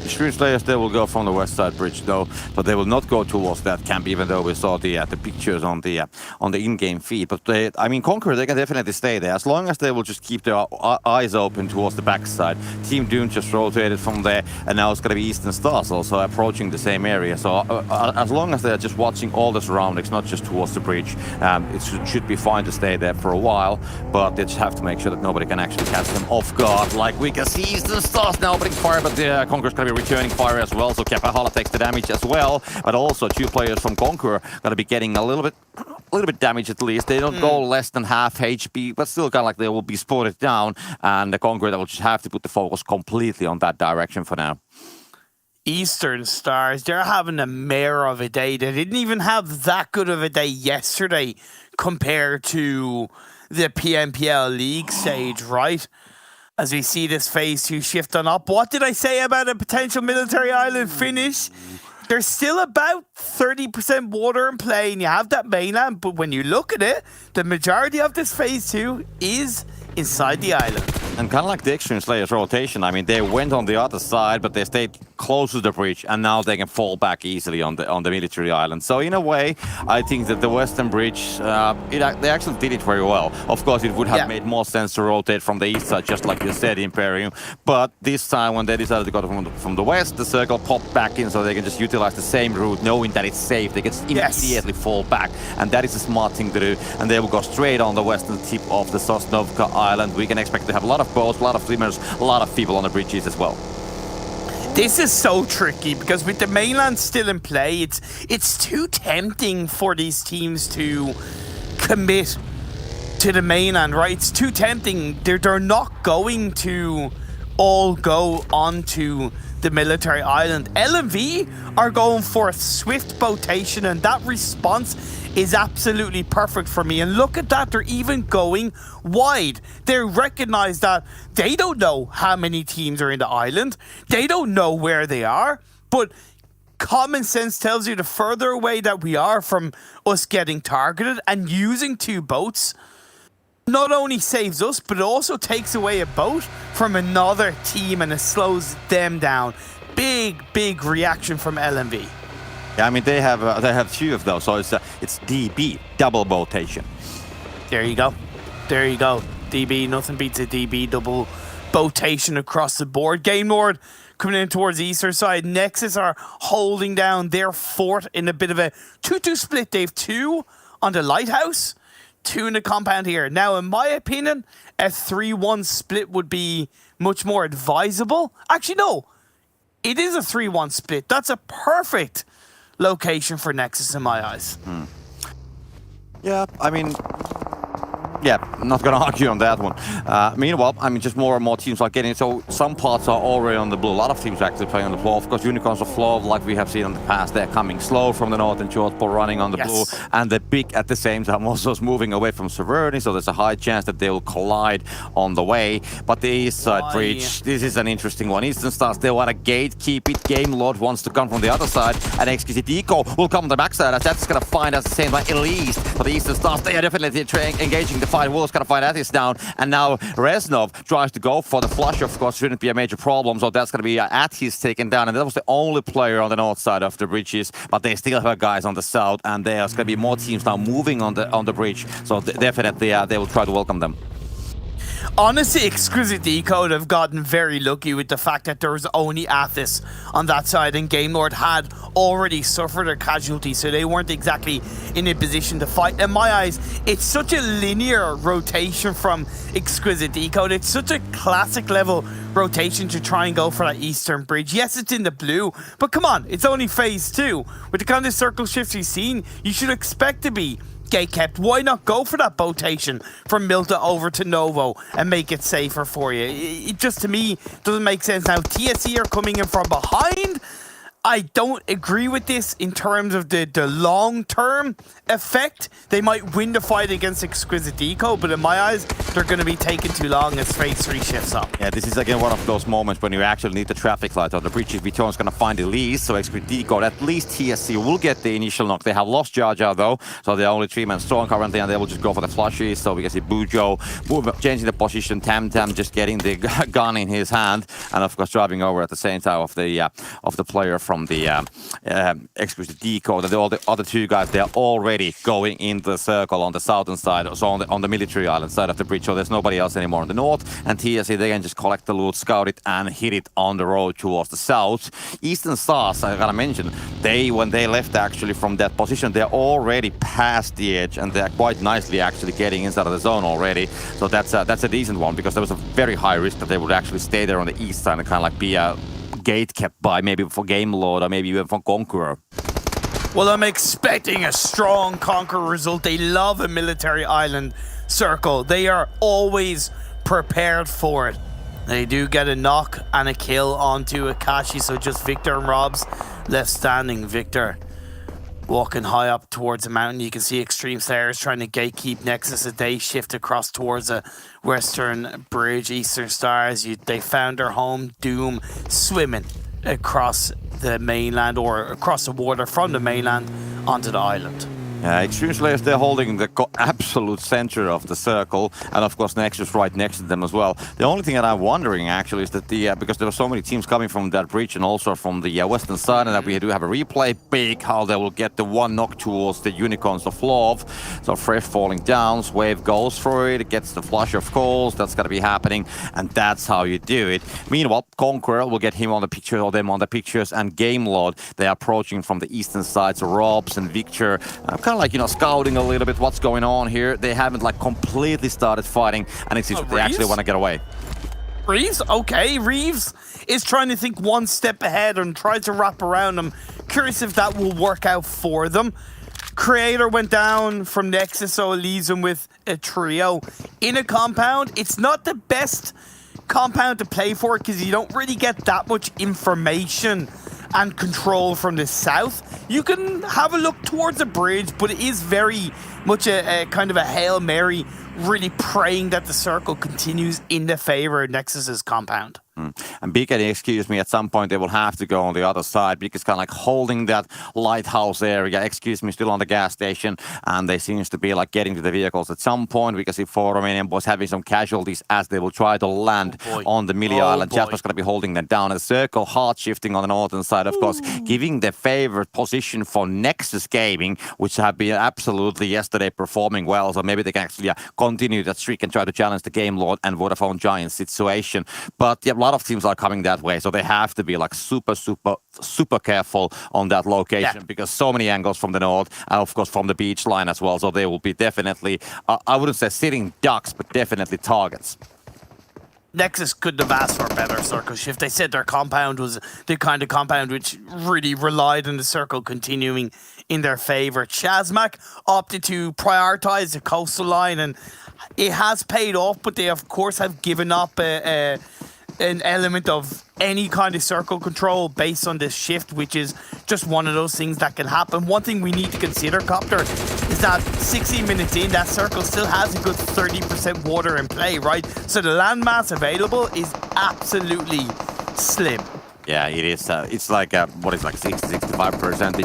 Xtreme Slayers, they will go from the west side bridge though, but they will not go towards that camp, even though we saw the pictures on the in-game feed. But I mean, Conqueror, they can definitely stay there as long as they will just keep their eyes open towards the backside. Team Doom just rotated from there, and now it's going to be Eastern Stars also approaching the same area. So as long as they're just watching all the surroundings, not just towards the bridge, it should be fine to stay there for a while. But they just have to make sure that nobody can actually catch them off guard. Like we can see Eastern Stars now opening fire, but the Conqueror's going to be returning fire as well, so Kepahala takes the damage as well. But also 2 players from Conqueror going to be getting a little bit damage at least. They don't go less than half HP, but still kind of like they will be spotted down, and the Conqueror will just have to put the focus completely on that direction for now. Eastern Stars, they're having a mare of a day. They didn't even have that good of a day yesterday compared to the PMPL League stage, right? As we see this phase 2 shift on up. What did I say about a potential military island finish? There's still about 30% water in play, and you have that mainland, but when you look at it, the majority of this phase 2 is inside the island. And kind of like the Xtreme Slayers rotation, I mean, they went on the other side, but they stayed close to the bridge, and now they can fall back easily on the military island. So in a way, I think that the western bridge, they actually did it very well. Of course, it would have made more sense to rotate from the east side, just like you said, Imperium. But this time, when they decided to go from the west, the circle popped back in, so they can just utilize the same route, knowing that it's safe. They can immediately fall back, and that is a smart thing to do. And they will go straight on the western tip of the Sosnovka Island. We can expect to have a lot of boats, a lot of swimmers, a lot of people on the bridges as well. This is so tricky, because with the mainland still in play, it's too tempting for these teams to commit to the mainland, right? It's too tempting. They're not going to all go onto the military island. LMV are going for a swift botation, and that response is absolutely perfect for me. And look at that, they're even going wide. They recognize that they don't know how many teams are in the island. They don't know where they are, but common sense tells you the further away that we are from us getting targeted, and using 2 boats not only saves us, but it also takes away a boat from another team, and it slows them down. Big reaction from LMV. Yeah, I mean, they have 2 of those, so it's DB, double botation. There you go. DB, nothing beats a DB double botation across the board. Game Lord coming in towards the eastern side. Nexus are holding down their fort in a bit of a 2-2 split. They have 2 on the lighthouse, 2 in the compound here. Now, in my opinion, a 3-1 split would be much more advisable. Actually, no. It is a 3-1 split. That's a perfect location for Nexus in my eyes. Yeah, I mean, yeah, I'm not going to argue on that one. Meanwhile, I mean, just more and more teams are getting, so some parts are already on the blue. A lot of teams are actually playing on the blue. Of course, Unicorns of Flow, like we have seen in the past, they're coming slow from the north, and Short Ball running on the blue. And the big, at the same time, also is moving away from Severity, so there's a high chance that they will collide on the way. But the east side breach, this is an interesting one. Eastern Stars, they want to gatekeep it. Game Lord wants to come from the other side, and Exquisite Décode will come on the backside, as that's going to find us the same by at least. But the Eastern Stars, they are definitely engaging the fight. Will's gonna find Atis down, and now Reznov tries to go for the flush. Of course, shouldn't be a major problem. So that's gonna be Atis taken down, and that was the only player on the north side of the bridges. But they still have guys on the south, and there's gonna be more teams now moving on the bridge. So definitely they will try to welcome them. Honestly, Exquisite Décode have gotten very lucky with the fact that there was only Athis on that side, and Game Lord had already suffered a casualty, so they weren't exactly in a position to fight. In my eyes, it's such a linear rotation from Exquisite Décode. It's such a classic level rotation to try and go for that eastern bridge. Yes, it's in the blue, but come on, it's only phase 2. With the kind of circle shifts we've seen, you should expect to be gate kept. Why not go for that botation from Milta over to Novo and make it safer for you? It just, to me, doesn't make sense. Now, TSC are coming in from behind. I don't agree with this in terms of the long-term effect. They might win the fight against Exquisite Décode, but in my eyes, they're going to be taking too long as phase 3 shifts up. Yeah, this is again one of those moments when you actually need the traffic light on the bridge. If Vito's going to find Elise, so Exquisite Décode, at least TSC will get the initial knock. They have lost Jar Jar though, so they're only 3-man strong currently, and they will just go for the flushes. So we can see Bujo changing the position, Tam just getting the gun in his hand, and of course driving over at the same time of the player from the Exquisite Décode. And all the other two guys, they're already going into the circle on the southern side, so on the military island side of the bridge. So there's nobody else anymore on the north, and TSC, they can just collect the loot, scout it, and hit it on the road towards the south. Eastern Stars, I gotta mention, when they left actually from that position, they're already past the edge, and they're quite nicely actually getting inside of the zone already. So that's a decent one, because there was a very high risk that they would actually stay there on the east side and kind of like be a gate kept by maybe for Game Lord or maybe even for Conqueror. Well, I'm expecting a strong Conqueror result. They love a military island circle. They are always prepared for it. They do get a knock and a kill onto Akashi, so just Victor and Rob's left standing. Victor walking high up towards the mountain. You can see Xtreme Slayers trying to gatekeep Nexus as they shift across towards a western bridge. Eastern Stars, they found their home. Doom swimming across the mainland, or across the water from the mainland onto the island. Xtreme Slayers, they're holding the absolute center of the circle, and of course Nexus right next to them as well. The only thing that I'm wondering actually is that because there were so many teams coming from that bridge and also from the western side, and that we do have a replay, big how they will get the one knock towards the Unicorns of Love. So Fresh falling down, Wave goes for it, gets the flush of course, that's gonna be happening, and that's how you do it. Meanwhile, Conqueror will get him on the picture, or them on the pictures, and Game Lord, they're approaching from the eastern side, so Robs and Victor, kind of like, scouting a little bit what's going on here. They haven't like completely started fighting, and it seems they actually want to get away. Reeves? Okay, Reeves is trying to think one step ahead and tries to wrap around them. Curious if that will work out for them. Creator went down from Nexus, so it leaves him with a trio in a compound. It's not the best compound to play for because you don't really get that much information and control from the south. You can have a look towards the bridge, but it is very much a kind of a Hail Mary, really praying that the circle continues in the favor of Nexus's compound. And Big Eddie, excuse me, at some point they will have to go on the other side because kind of like holding that lighthouse area, excuse me, still on the gas station, and they seems to be like getting to the vehicles at some point. We can see 4 Romanian Boys having some casualties as they will try to land on the Millie Island. ChasMac's going to be holding them down. A circle hard shifting on the northern side, of course, giving the favorite position for Nexus Gaming, which have been absolutely yesterday performing well. So maybe they can actually continue that streak and try to challenge the Game Lord and Vodafone Giants situation. But yeah, a lot of teams are coming that way, so they have to be like super careful on that location because so many angles from the north and of course from the beach line as well. So they will be definitely, I wouldn't say sitting ducks, but definitely targets. Nexus couldn't have asked for a better circle shift. They said their compound was the kind of compound which really relied on the circle continuing in their favor. ChasMac opted to prioritize the coastal line, and it has paid off, but they of course have given up an element of any kind of circle control based on this shift, which is just one of those things that can happen. One thing we need to consider, Copter, is that 16 minutes in, that circle still has a good 30% water in play, right? So the landmass available is absolutely slim. Yeah, it is. It's like, what is like 60-65%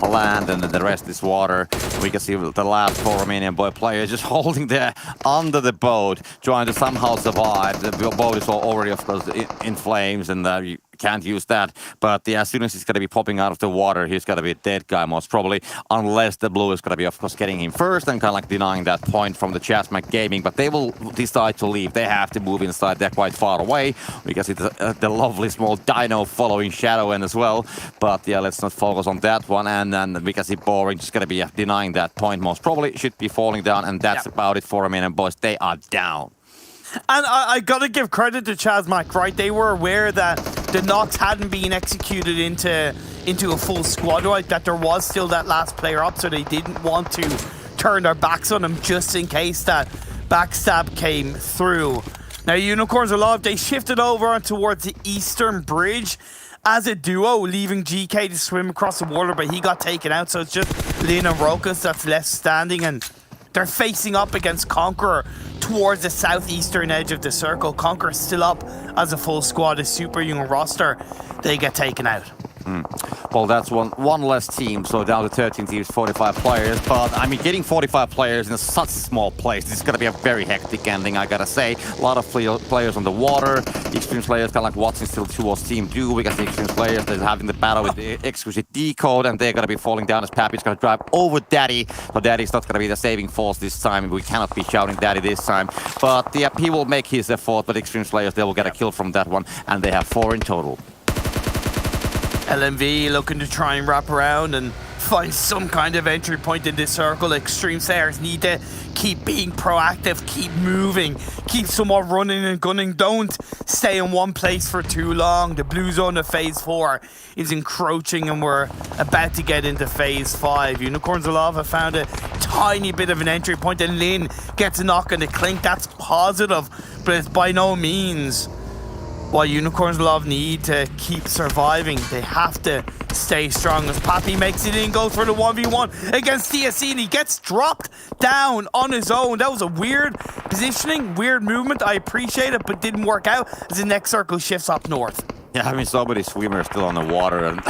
land, and then the rest is water. We can see the last 4 Romanian boy players just holding there under the boat, trying to somehow survive. The boat is already, of course, in flames, and you can't use that. But as soon as he's going to be popping out of the water, he's going to be a dead guy most probably, unless the blue is going to be, of course, getting him first and kind of like denying that point from the ChasMac Gaming. But they will decide to leave. They have to move inside. They're quite far away. We can see the lovely small dino following Shadow in as well. But yeah, let's not focus on that one. And then we can see Boring just going to be denying that point most probably. Should be falling down. And that's about it for Romanian Boys. They are down. And I gotta give credit to ChasMac, right? They were aware that the knocks hadn't been executed into a full squad, right? That there was still that last player up, so they didn't want to turn their backs on him just in case that backstab came through. Now, Unicorns Alive, they shifted over towards the eastern bridge as a duo, leaving GK to swim across the water, but he got taken out, so it's just Lin and Rokas that's left standing, and they're facing up against Conqueror towards the southeastern edge of the circle. Conqueror still up as a full squad, a super young roster. They get taken out. Well, that's one less team, so down to 13 teams, 45 players. But, I mean, getting 45 players in such a small place, this is going to be a very hectic ending, I gotta say. A lot of players on the water. Xtreme Slayers kind of like watching still towards Team 2. We got the Xtreme Slayers, they're having the battle with the Exquisite Décode, and they're going to be falling down as Pappy's going to drive over Daddy. But Daddy's not going to be the saving force this time. We cannot be shouting Daddy this time. But, yeah, he will make his effort, but Xtreme Slayers, they will get a kill from that one, and they have 4 in total. LMV looking to try and wrap around and find some kind of entry point in this circle. Xtreme Slayers need to keep being proactive, keep moving, keep somewhat running and gunning. Don't stay in one place for too long. The blue zone of phase 4 is encroaching and we're about to get into phase 5. Unicorns Alive have found a tiny bit of an entry point, and Lin gets a knock on the clink. That's positive, but it's by no means why Unicorns Love need to keep surviving. They have to stay strong as Pappy makes it in, goes for the 1v1 against TSC, and he gets dropped down on his own. That was a weird positioning, weird movement. I appreciate it, but didn't work out as the next circle shifts up north. Yeah, I mean, so many swimmers still on the water, and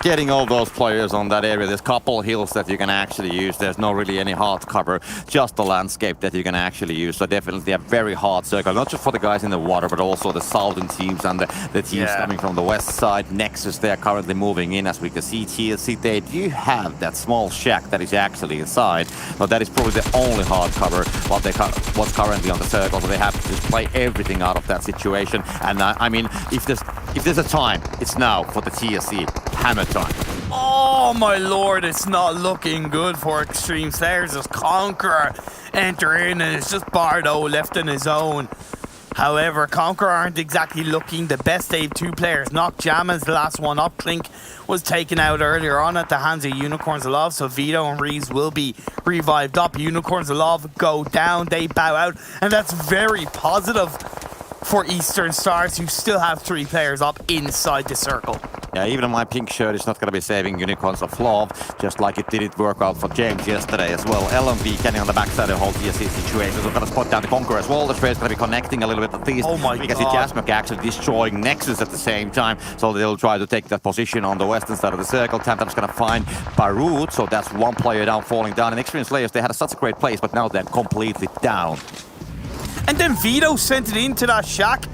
getting all those players on that area. There's a couple hills that you can actually use. There's not really any hard cover, just the landscape that you can actually use. So definitely a very hard circle, not just for the guys in the water, but also the southern teams and the teams coming from the west side. Nexus, they are currently moving in, as we can see. TSC, they do have that small shack that is actually inside, but that is probably the only hard cover what's currently on the circle. So they have to just play everything out of that situation. And I mean, if there's a time, it's now for the TSC hammer time. Oh my lord, it's not looking good for Xtreme Slayers as Conqueror enter in, and it's just Bardo left on his own. However, Conqueror aren't exactly looking the best. They have 2 players knocked. Jamma's the last one up. Clink was taken out earlier on at the hands of Unicorns Alive, so Vito and Reeves will be revived up. Unicorns Alive go down, they bow out, and that's very positive for Eastern Stars, who still have 3 players up inside the circle. Yeah, even my pink shirt is not going to be saving Unicorns of Love, just like it didn't work out for James yesterday as well. LMV getting on the backside of the whole TSC situation. So we're going to spot down the Conqueror as well. The trade's going to be connecting a little bit at least. Oh my We can see ChasMac actually destroying Nexus at the same time. So they'll try to take that position on the western side of the circle. Tamtam's going to find Barut. So that's 1 player down, falling down. And Xtreme Slayers, they had such a great place, but now they're completely down. And then Vito sent it into that shack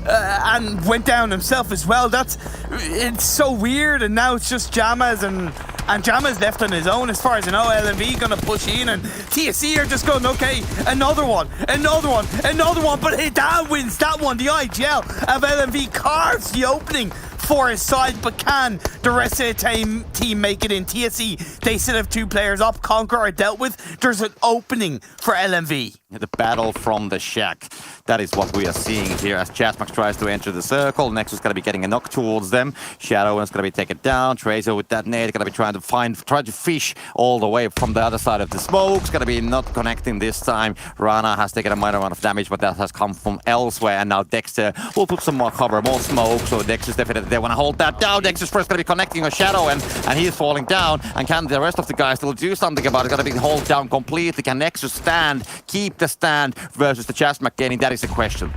and went down himself as well. It's so weird, and now it's just Jammas, and Jamma's left on his own as far as I know. LMV gonna push in, and TSC are just going, okay, another one, but hey, that wins that one. The IGL of LMV carves the opening for his side, but can the rest of the team make it in? TSC, they still have 2 players up. Conqueror are dealt with. There's an opening for LMV. The battle from the shack. That is what we are seeing here as ChasMac tries to enter the circle. Nexus is going to be getting a knock towards them. Shadow is going to be taken down. Tracer with that nade going to be trying to fish all the way from the other side of the smoke. It's going to be not connecting this time. Rana has taken a minor amount of damage, but that has come from elsewhere. And now Dexter will put some more cover, more smoke. So Dexter's definitely, they want to hold that down. Dexter's first going to be connecting a Shadow, and he is falling down. And can the rest of the guys still do something about it? It's going to be hold down completely. Can Nexus stand, keep the stand versus the ChasMac Gaming? That is the question.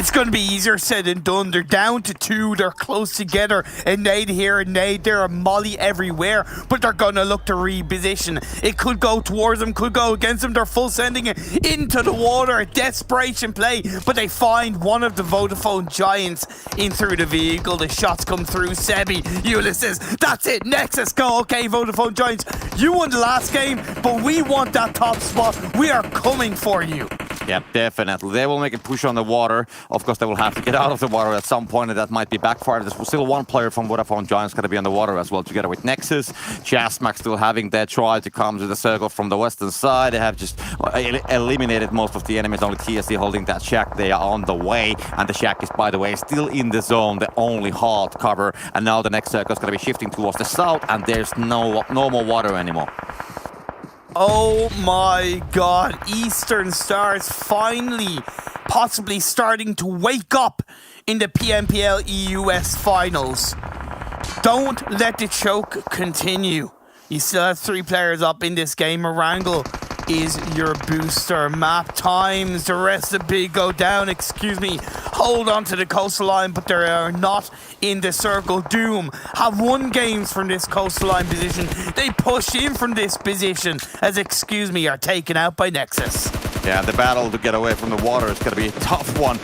it's going to be easier said than done. They're down to 2. They're close together. A nade here, a nade there, a molly everywhere. But they're going to look to reposition. It could go towards them, could go against them. They're full sending it into the water. A desperation play. But they find one of the Vodafone Giants in through the vehicle. The shots come through. Sebi, Ulysses, that's it. Nexus, go. Okay, Vodafone Giants, you won the last game, but we want that top spot. We are coming for you. Yeah, definitely. They will make a push on the water. Of course, they will have to get out of the water at some point, and that might be backfired. There's still one player from Vodafone Giants going to be on the water as well, together with Nexus. ChasMac still having their try to come to the circle from the western side. They have just eliminated most of the enemies. Only TSC holding that shack. They are on the way, and the shack is, by the way, still in the zone, the only hard cover. And now the next circle is going to be shifting towards the south, and there's no more water anymore. Oh my god, Eastern Stars finally possibly starting to wake up in the PMPL EUS finals. Don't let the choke continue. You still have 3 players up in this game. Erangel is your booster. Map times, the rest of the big go down, hold on to the coastal line, but they are not in the circle. Doom have won games from this coastal line position. They push in from this position as are taken out by Nexus. Yeah, the battle to get away from the water is going to be a tough one.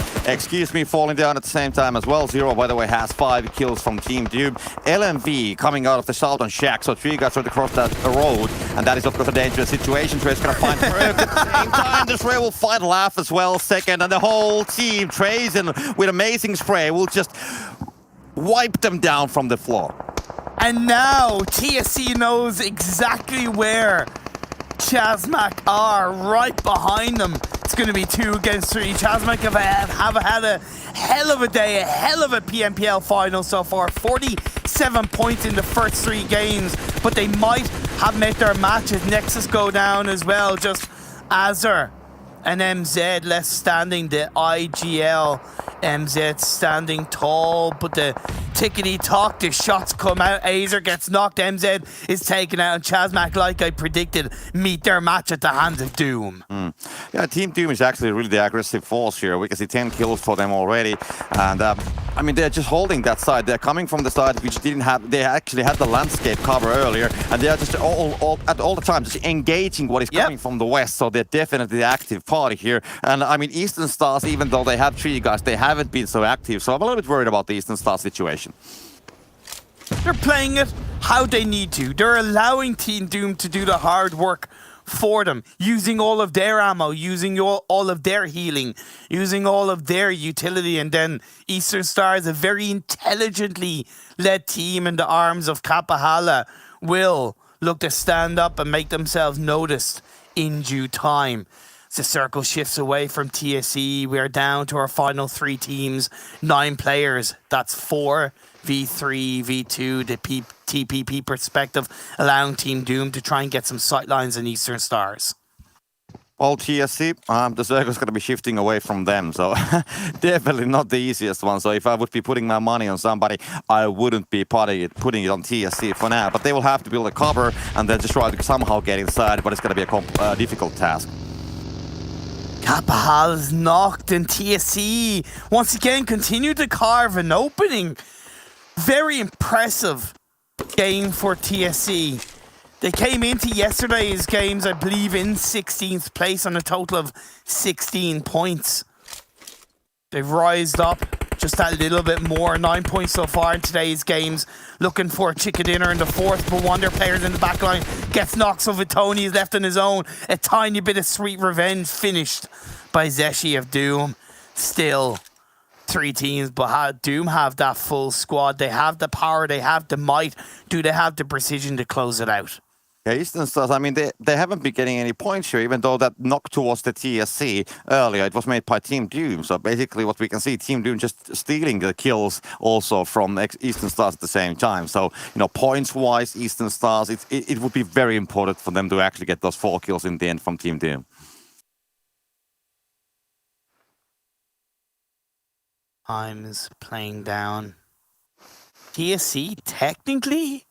Falling down at the same time as well. Zero, by the way, has 5 kills from Team Doom. LMV coming out of the southern shack, so 3 guys trying to cross that road, and that is of course a dangerous situation. Trey's going to find Trey at the same time. The Trey will find Laugh as well, second, and the whole team, Trey's and with amazing spray, will just wipe them down from the floor. And now TSC knows exactly where ChasMac are, right behind them. It's going to be 2 against 3. ChasMac have had a hell of a day, a hell of a PMPL final so far. 47 points in the first 3 games, but they might have met their match as Nexus go down as well. Just Azure and MZ left standing. The IGL MZ standing tall, but the tickety-tock, the shots come out. Azer gets knocked, MZ is taken out, and ChasMac, like I predicted, meet their match at the hands of Doom. Yeah, Team Doom is actually really the aggressive force here. We can see 10 kills for them already, and I mean, they're just holding that side. They're coming from the side which didn't have, they actually had the landscape cover earlier, and they are just all the time just engaging what is coming from the west, so they're definitely the active party here. And I mean, Eastern Stars, even though they have 3 guys, they haven't been so active, so I'm a little bit worried about the Eastern Stars situation. They're playing it how they need to. They're allowing Team Doom to do the hard work for them, using all of their ammo, using all of their healing, using all of their utility, and then Eastern Stars, a very intelligently led team in the arms of Kapahala, will look to stand up and make themselves noticed in due time. The circle shifts away from TSC. We're down to our final 3 teams, 9 players. That's 4 V3, V2, the TPP perspective, allowing Team Doom to try and get some sightlines in Eastern Stars. Well, TSC, the circle's going to be shifting away from them, so definitely not the easiest one. So if I would be putting my money on somebody, I wouldn't be putting it on TSC for now. But they will have to build a cover and then just try to somehow get inside, but it's going to be a difficult task. Kapahal is knocked, and TSC once again continue to carve an opening. Very impressive game for TSC. They came into yesterday's games, I believe, in 16th place on a total of 16 points. They've rised up just that little bit more. 9 points so far in today's games. Looking for a chicken dinner in the 4th, but one of their players in the back line gets knocked, so Vitoni is left on his own. A tiny bit of sweet revenge finished by Zeshi of Doom. Still 3 teams, but Doom have that full squad. They have the power, they have the might. Do they have the precision to close it out? Yeah, Eastern Stars, I mean, they haven't been getting any points here, even though that knock towards the TSC earlier, it was made by Team Doom. So basically what we can see, Team Doom just stealing the kills also from Eastern Stars at the same time. So, you know, points-wise, Eastern Stars, it would be very important for them to actually get those 4 kills in the end from Team Doom. Time's playing down. TSC technically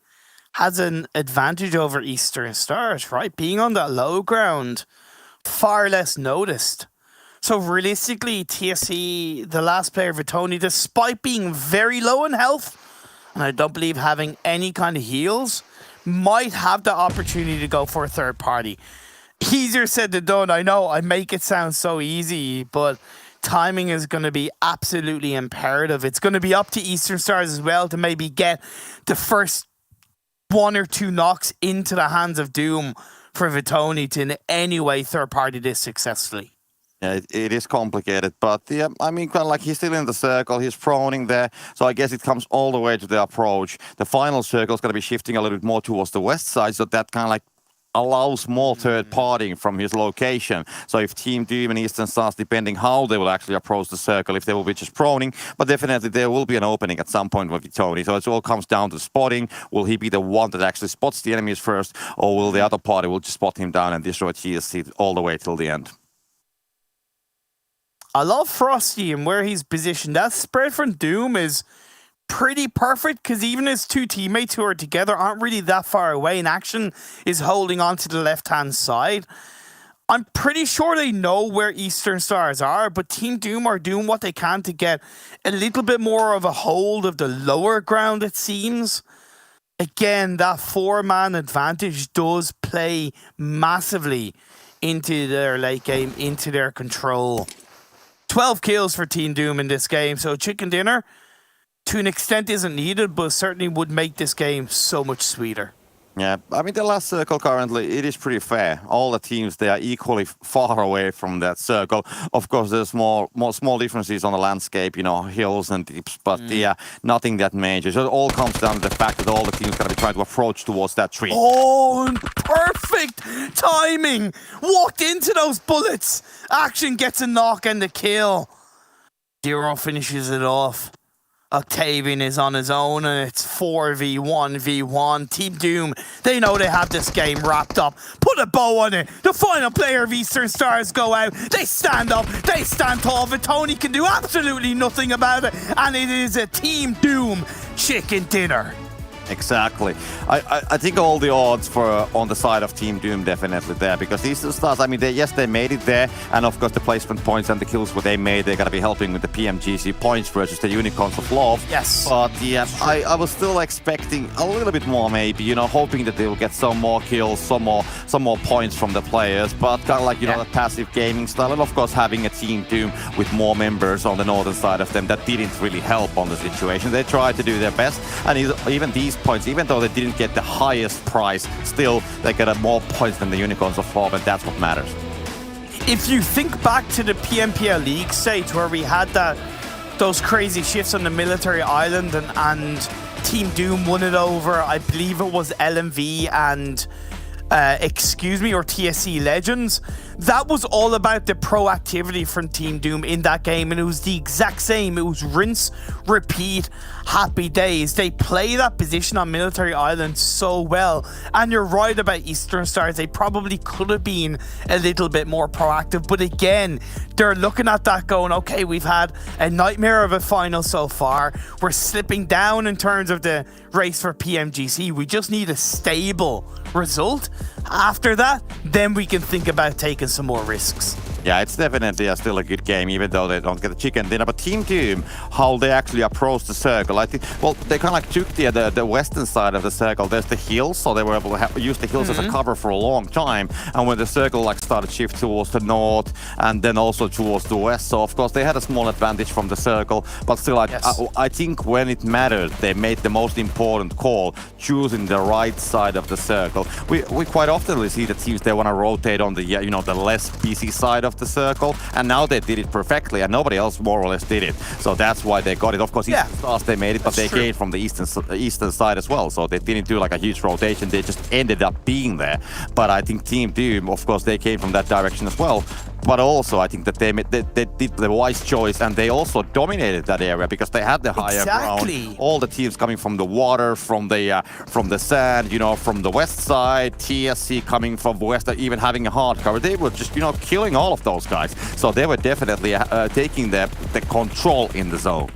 has an advantage over Eastern Stars, right? Being on that low ground, far less noticed. So realistically, TSC, the last player, Vitoni, despite being very low in health, and I don't believe having any kind of heals, might have the opportunity to go for a third party. Easier said than done. I know I make it sound so easy, but timing is going to be absolutely imperative. It's going to be up to Eastern Stars as well to maybe get the first 1 or 2 knocks into the hands of Doom for Vitoni to in any way third party this successfully. Yeah, it is complicated, but yeah, I mean, kind of like he's still in the circle, he's proning there, so I guess it comes all the way to the approach. The final circle is going to be shifting a little bit more towards the west side, so that kind of like allows more third partying from his location. So if Team Doom and Eastern Stars, depending how they will actually approach the circle, if they will be just proning, but definitely there will be an opening at some point with Vitoni. So it all comes down to spotting. Will he be the one that actually spots the enemies first, or will the other party will just spot him down and destroy TSC all the way till the end? I love Frosty and where he's positioned. That spread from Doom is pretty perfect because even his 2 teammates who are together aren't really that far away, and Action is holding on to the left-hand side. I'm pretty sure they know where Eastern Stars are, but Team Doom are doing what they can to get a little bit more of a hold of the lower ground, it seems. Again, that 4-man advantage does play massively into their late game, into their control. 12 kills for Team Doom in this game, so chicken dinner, to an extent, isn't needed, but certainly would make this game so much sweeter. Yeah, I mean, the last circle currently, it is pretty fair. All the teams, they are equally far away from that circle. Of course, there's more small differences on the landscape, you know, hills and dips, but yeah, nothing that major. So it all comes down to the fact that all the teams got to be trying to approach towards that tree. Oh, and perfect timing! Walked into those bullets. Action gets a knock and the kill. Zero finishes it off. Octavian is on his own, and it's 4v1v1. Team Doom, they know they have this game wrapped up. Put a bow on it. The final player of Eastern Stars go out. They stand up. They stand tall. Vitoni can do absolutely nothing about it, and it is a Team Doom chicken dinner. Exactly. I think all the odds for on the side of Team Doom definitely there, because Eastern Stars, I mean, they made it there, and of course the placement points and the kills what they made, they're gonna be helping with the PMGC points versus the Unicorns of Love. Yes. But yeah, I was still expecting a little bit more, maybe, you know, hoping that they will get some more kills, some more points from the players, but kind of like, you know, the passive gaming style, and of course having a Team Doom with more members on the northern side of them, that didn't really help on the situation. They tried to do their best, and even these points, even though they didn't get the highest prize, still they got more points than the Unicorns of Love, and that's what matters. If you think back to the PMPL League stage where we had those crazy shifts on the military island and Team Doom won it over, I believe it was LMV and or TSC Legends. That was all about the proactivity from Team Doom in that game, and it was the exact same. It was rinse, repeat, happy days. They play that position on Military Island so well, and you're right about Eastern Stars. They probably could have been a little bit more proactive, but again, they're looking at that going, okay, we've had a nightmare of a final so far. We're slipping down in terms of the race for PMGC. We just need a stable result. After that, then we can think about taking some more risks. Yeah, it's definitely still a good game, even though they don't get the chicken dinner. But Team Doom, how they actually approach the circle, I think, well, they kind of like took the western side of the circle. There's the hills, so they were able to use the hills as a cover for a long time. And when the circle like started to shift towards the north and then also towards the west, so of course they had a small advantage from the circle. But still, I think when it mattered, they made the most important call, choosing the right side of the circle. We quite often see the teams, they want to rotate on the the less busy side of the circle, and now they did it perfectly, and nobody else more or less did it. So that's why they got it. Of course, Eastern Stars, they made it, but they came from the eastern side as well. So they didn't do like a huge rotation. They just ended up being there. But I think Team Doom, of course, they came from that direction as well. But also, I think that they did the wise choice, and they also dominated that area because they had the higher ground. All the teams coming from the water, from the sand, from the west side, TSC coming from west, even having a hard cover. They were just, killing all of those guys. So they were definitely taking the control in the zone.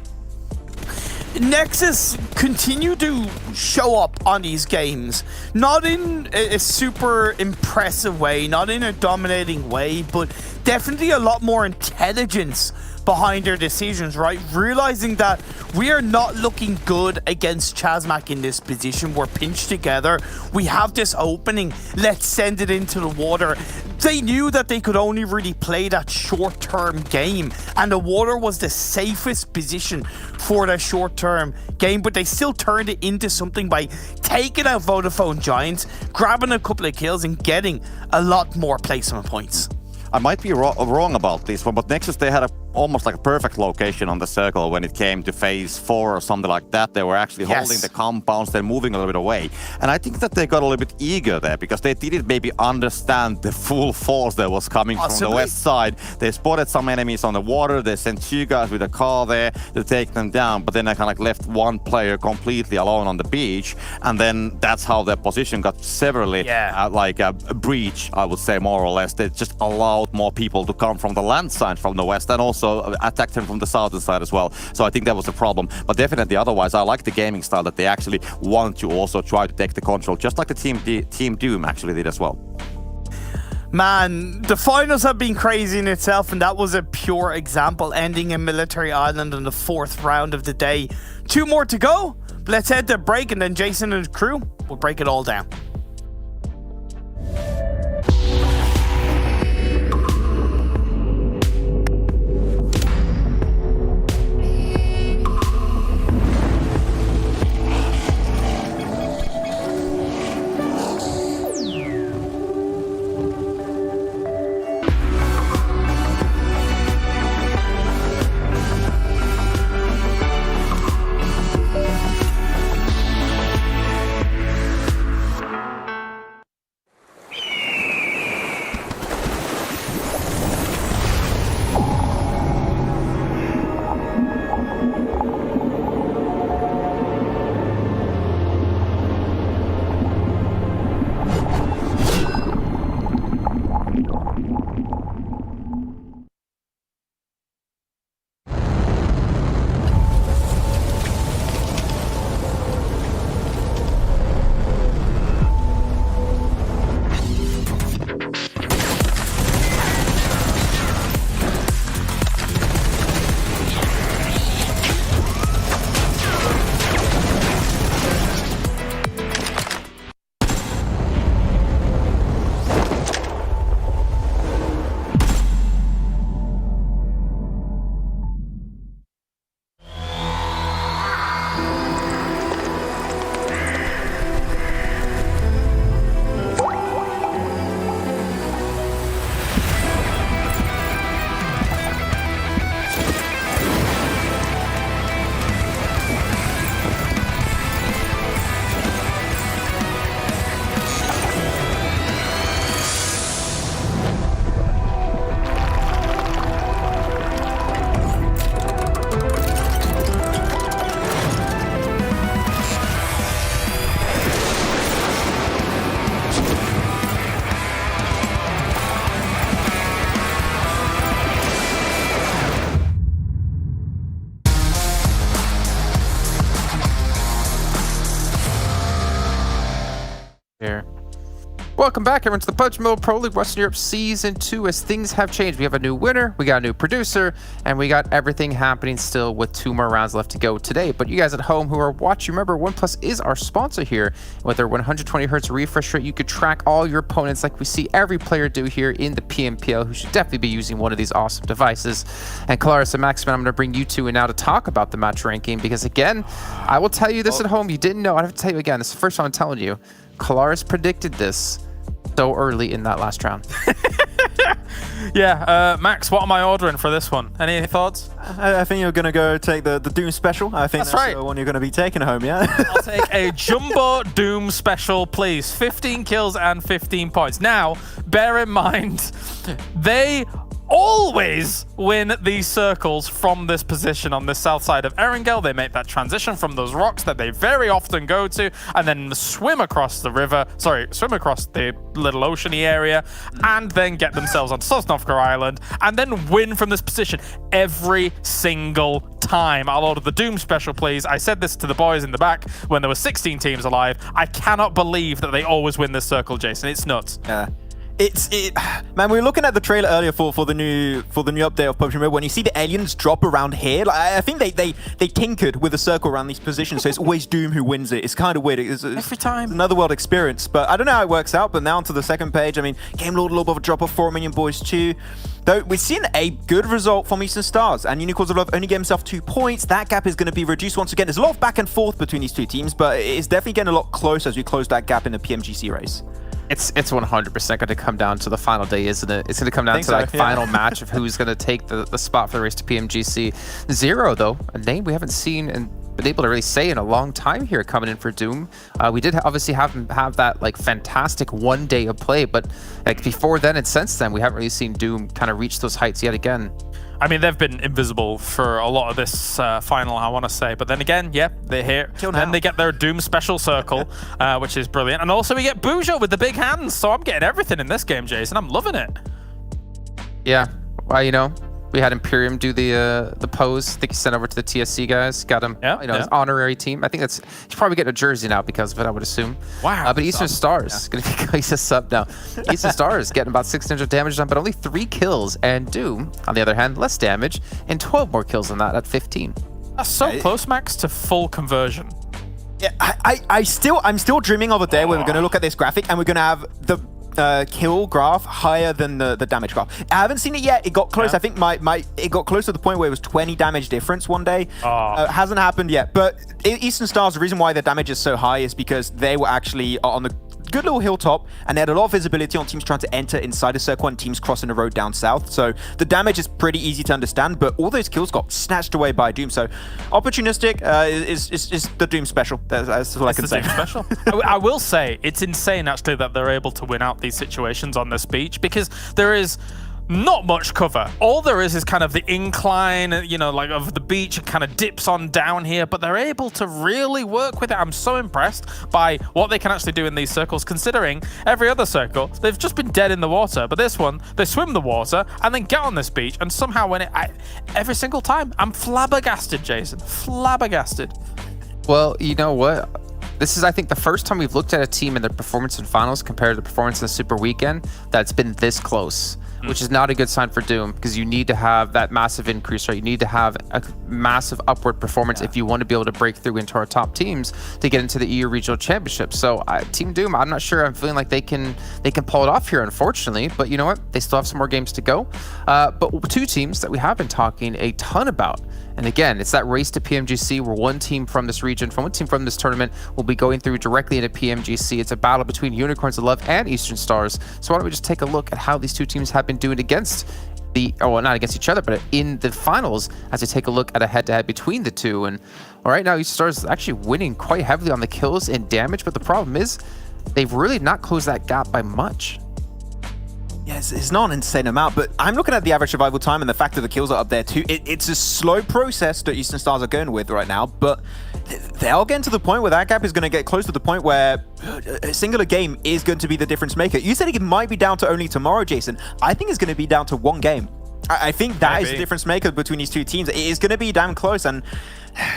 Nexus continue to show up on these games, not in a super impressive way, not in a dominating way, but definitely a lot more intelligence behind their decisions, right? Realizing that we are not looking good against ChasMac in this position. We're pinched together. We have this opening. Let's send it into the water. They knew that they could only really play that short-term game, and the water was the safest position for that short-term game, but they still turned it into something by taking out Vodafone Giants, grabbing a couple of kills, and getting a lot more placement points. I might be wrong about this one, but Nexus, they had almost like a perfect location on the circle when it came to phase 4 or something like that. They were actually holding the compounds, they're moving a little bit away. And I think that they got a little bit eager there because they didn't maybe understand the full force that was coming from the west side. They spotted some enemies on the water, they sent 2 guys with a car there to take them down, but then they kind of like left 1 player completely alone on the beach, and then that's how their position got severely like a breach, I would say, more or less. They just allowed more people to come from the land side from the west, and also attacked him from the southern side as well. So I think that was a problem. But definitely otherwise, I like the gaming style that they actually want to also try to take the control, just like the Team Doom actually did as well. Man, the finals have been crazy in itself, and that was a pure example, ending in Military Island in the 4th round of the day. 2 more to go. Let's head to break, and then Jason and his crew will break it all down. Welcome back, everyone, to the PUBG MOBILE Pro League Western Europe Season 2. As things have changed, we have a new winner, we got a new producer, and we got everything happening still with 2 more rounds left to go today. But you guys at home who are watching, remember, OnePlus is our sponsor here. With their 120 hertz refresh rate, you could track all your opponents like we see every player do here in the PMPL, who should definitely be using one of these awesome devices. And Kalaris and Maxman, I'm going to bring you two in now to talk about the match ranking, because again, I will tell you this at home, you didn't know, I have to tell you again, this is the first time I'm telling you, Kalaris predicted this so early in that last round. Yeah, Max, what am I ordering for this one? Any thoughts? I think you're going to go take the Doom Special. I think that's right. The one you're going to be taking home, yeah? I'll take a Jumbo Doom Special, please. 15 kills and 15 points. Now, bear in mind, they always win these circles from this position on the south side of Erangel. They make that transition from those rocks that they very often go to and then swim across the river, swim across the little oceany area and then get themselves on Sosnovka Island and then win from this position every single time. I'll order the Doom special, please. I said this to the boys in the back when there were 16 teams alive. I cannot believe that they always win this circle, Jason. It's nuts. Yeah. Man, we were looking at the trailer earlier for the new update of PUBG Mobile. When you see the aliens drop around here, like, I think they tinkered with a circle around these positions, so it's always Doom who wins it. It's kind of weird. It's every time. It's another world experience, but I don't know how it works out. But now onto the second page. I mean, Game Lord, a little bit of a drop off for Romanian Boys too. Though we've seen a good result from Eastern Stars, and Unicorns of Love only gave himself 2 points. That gap is going to be reduced once again. There's a lot of back and forth between these two teams, but it's definitely getting a lot closer as we close that gap in the PMGC race. It's 100% going to come down to the final day, isn't it? It's going to come down to final match of who's going to take the spot for the race to PMGC. Zero, though, a name we haven't seen and been able to really say in a long time here coming in for Doom. We did obviously have him have that like fantastic 1 day of play, but like before then and since then, we haven't really seen Doom kind of reach those heights yet again. I mean, they've been invisible for a lot of this final, I want to say. But then again, yeah, they're here. Then they get their Doom special circle, which is brilliant. And also we get Bujo with the big hands. So I'm getting everything in this game, Jason. I'm loving it. Yeah. Well, you know, we had Imperium do the pose. I think he sent over to the TSC guys. Got him, his honorary team. I think he's probably getting a jersey now because of it, I would assume. Wow. But Eastern Stars going to be he's a sub now. Eastern Stars getting about 600 damage done, but only 3 kills. And Doom, on the other hand, less damage and 12 more kills than that at 15. That's so close, Max, to full conversion. Yeah, I'm still dreaming of a day where we're going to look at this graphic and we're going to have the kill graph higher than the damage graph. I haven't seen it yet. It got close. I think it got close to the point where it was 20 damage difference one day. Hasn't happened yet. But Eastern Stars, the reason why their damage is so high is because they were actually on the good little hilltop and they had a lot of visibility on teams trying to enter inside a circle and teams crossing the road down south. So the damage is pretty easy to understand, but all those kills got snatched away by Doom. So opportunistic is the Doom special. That's all I can say. Doom special. I will say it's insane actually that they're able to win out these situations on this beach because there is not much cover. All there is kind of the incline, you know, like of the beach and kind of dips on down here, but they're able to really work with it. I'm so impressed by what they can actually do in these circles, considering every other circle, they've just been dead in the water. But this one, they swim the water and then get on this beach and somehow win it every single time. I'm flabbergasted, Jason. Flabbergasted. Well, you know what? This is, I think, the first time we've looked at a team in their performance in finals compared to the performance in the Super Weekend that's been this close. Which is not a good sign for Doom because you need to have that massive increase, right? You need to have a massive upward performance if you want to be able to break through into our top teams to get into the EU Regional Championship. So Team Doom, I'm not sure. I'm feeling like they can pull it off here, unfortunately. But you know what? They still have some more games to go. But 2 teams that we have been talking a ton about. And again, it's that race to PMGC where one team from this region, one team from this tournament will be going through directly into PMGC. It's a battle between Unicorns of Love and Eastern Stars. So why don't we just take a look at how these 2 teams have been doing against not against each other, but in the finals as we take a look at a head-to-head between the 2. And right now, Eastern Stars is actually winning quite heavily on the kills and damage, but the problem is they've really not closed that gap by much. Yes, it's not an insane amount, but I'm looking at the average survival time and the fact that the kills are up there too. It's a slow process that Eastern Stars are going with right now, but they are getting to the point where that gap is going to get close to the point where a singular game is going to be the difference maker. You said it might be down to only tomorrow, Jason. I think it's going to be down to 1 game. I think that is the difference maker between these 2 teams. It is going to be damn close, and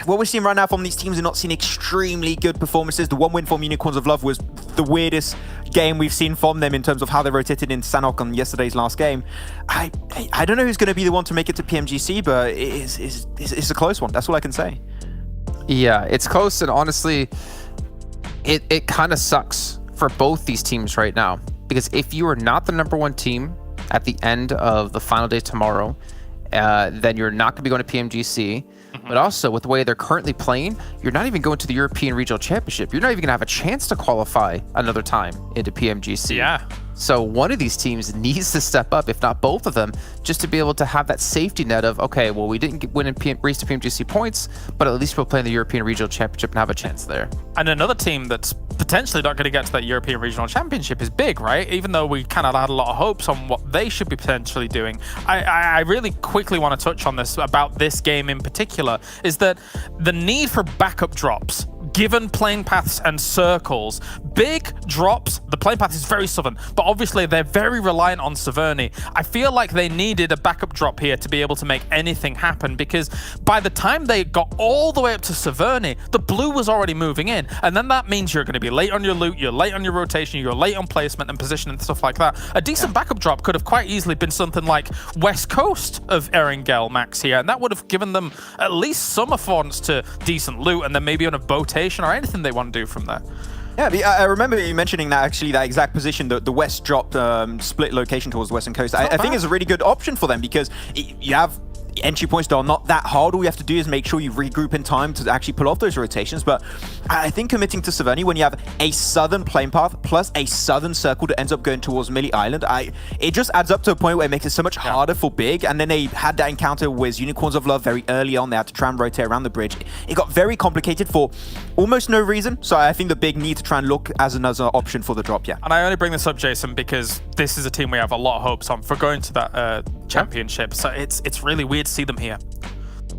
what we're seeing right now from these teams are not seeing extremely good performances. The 1 win from Unicorns of Love was the weirdest game we've seen from them in terms of how they rotated in Sanhok on yesterday's last game. I don't know who's going to be the one to make it to PMGC, but it's a close one. That's all I can say. Yeah, it's close, and honestly, it kind of sucks for both these teams right now. Because if you are not the #1 team at the end of the final day tomorrow, then you're not going to be going to PMGC. But also, with the way they're currently playing, you're not even going to the European Regional Championship. You're not even going to have a chance to qualify another time into PMGC. Yeah. So one of these teams needs to step up, if not both of them, just to be able to have that safety net of, okay, well, we didn't win in race to PMGC points, but at least we'll play in the European Regional Championship and have a chance there. And another team that's potentially not going to get to that European Regional Championship is big, right? Even though we kind of had a lot of hopes on what they should be potentially doing. I really quickly want to touch on this about this game in particular, is that the need for backup drops, given plane paths and circles, big drops, the plane path is very southern, but obviously they're very reliant on Severny. I feel like they needed a backup drop here to be able to make anything happen, because by the time they got all the way up to Severny, the blue was already moving in, and then that means you're going to be late on your loot, you're late on your rotation, you're late on placement and position and stuff like that. A decent backup drop could have quite easily been something like west coast of Erangel max here, and that would have given them at least some affordance to decent loot, and then maybe on a botation or anything they want to do from there. Yeah, I remember you mentioning that, actually, that exact position, the west drop split location towards the western coast. I think it's a really good option for them, because you have entry points that are not that hard. All you have to do is make sure you regroup in time to actually pull off those rotations. But I think committing to Severny when you have a southern plane path plus a southern circle that ends up going towards Millie Island, it just adds up to a point where it makes it so much harder for Big. And then they had that encounter with Unicorns of Love very early on. They had to try and rotate around the bridge. It got very complicated for almost no reason. So I think the Big need to try and look as another option for the drop, yeah. And I only bring this up, Jason, because this is a team we have a lot of hopes on for going to that championship. So it's really weird to see them here.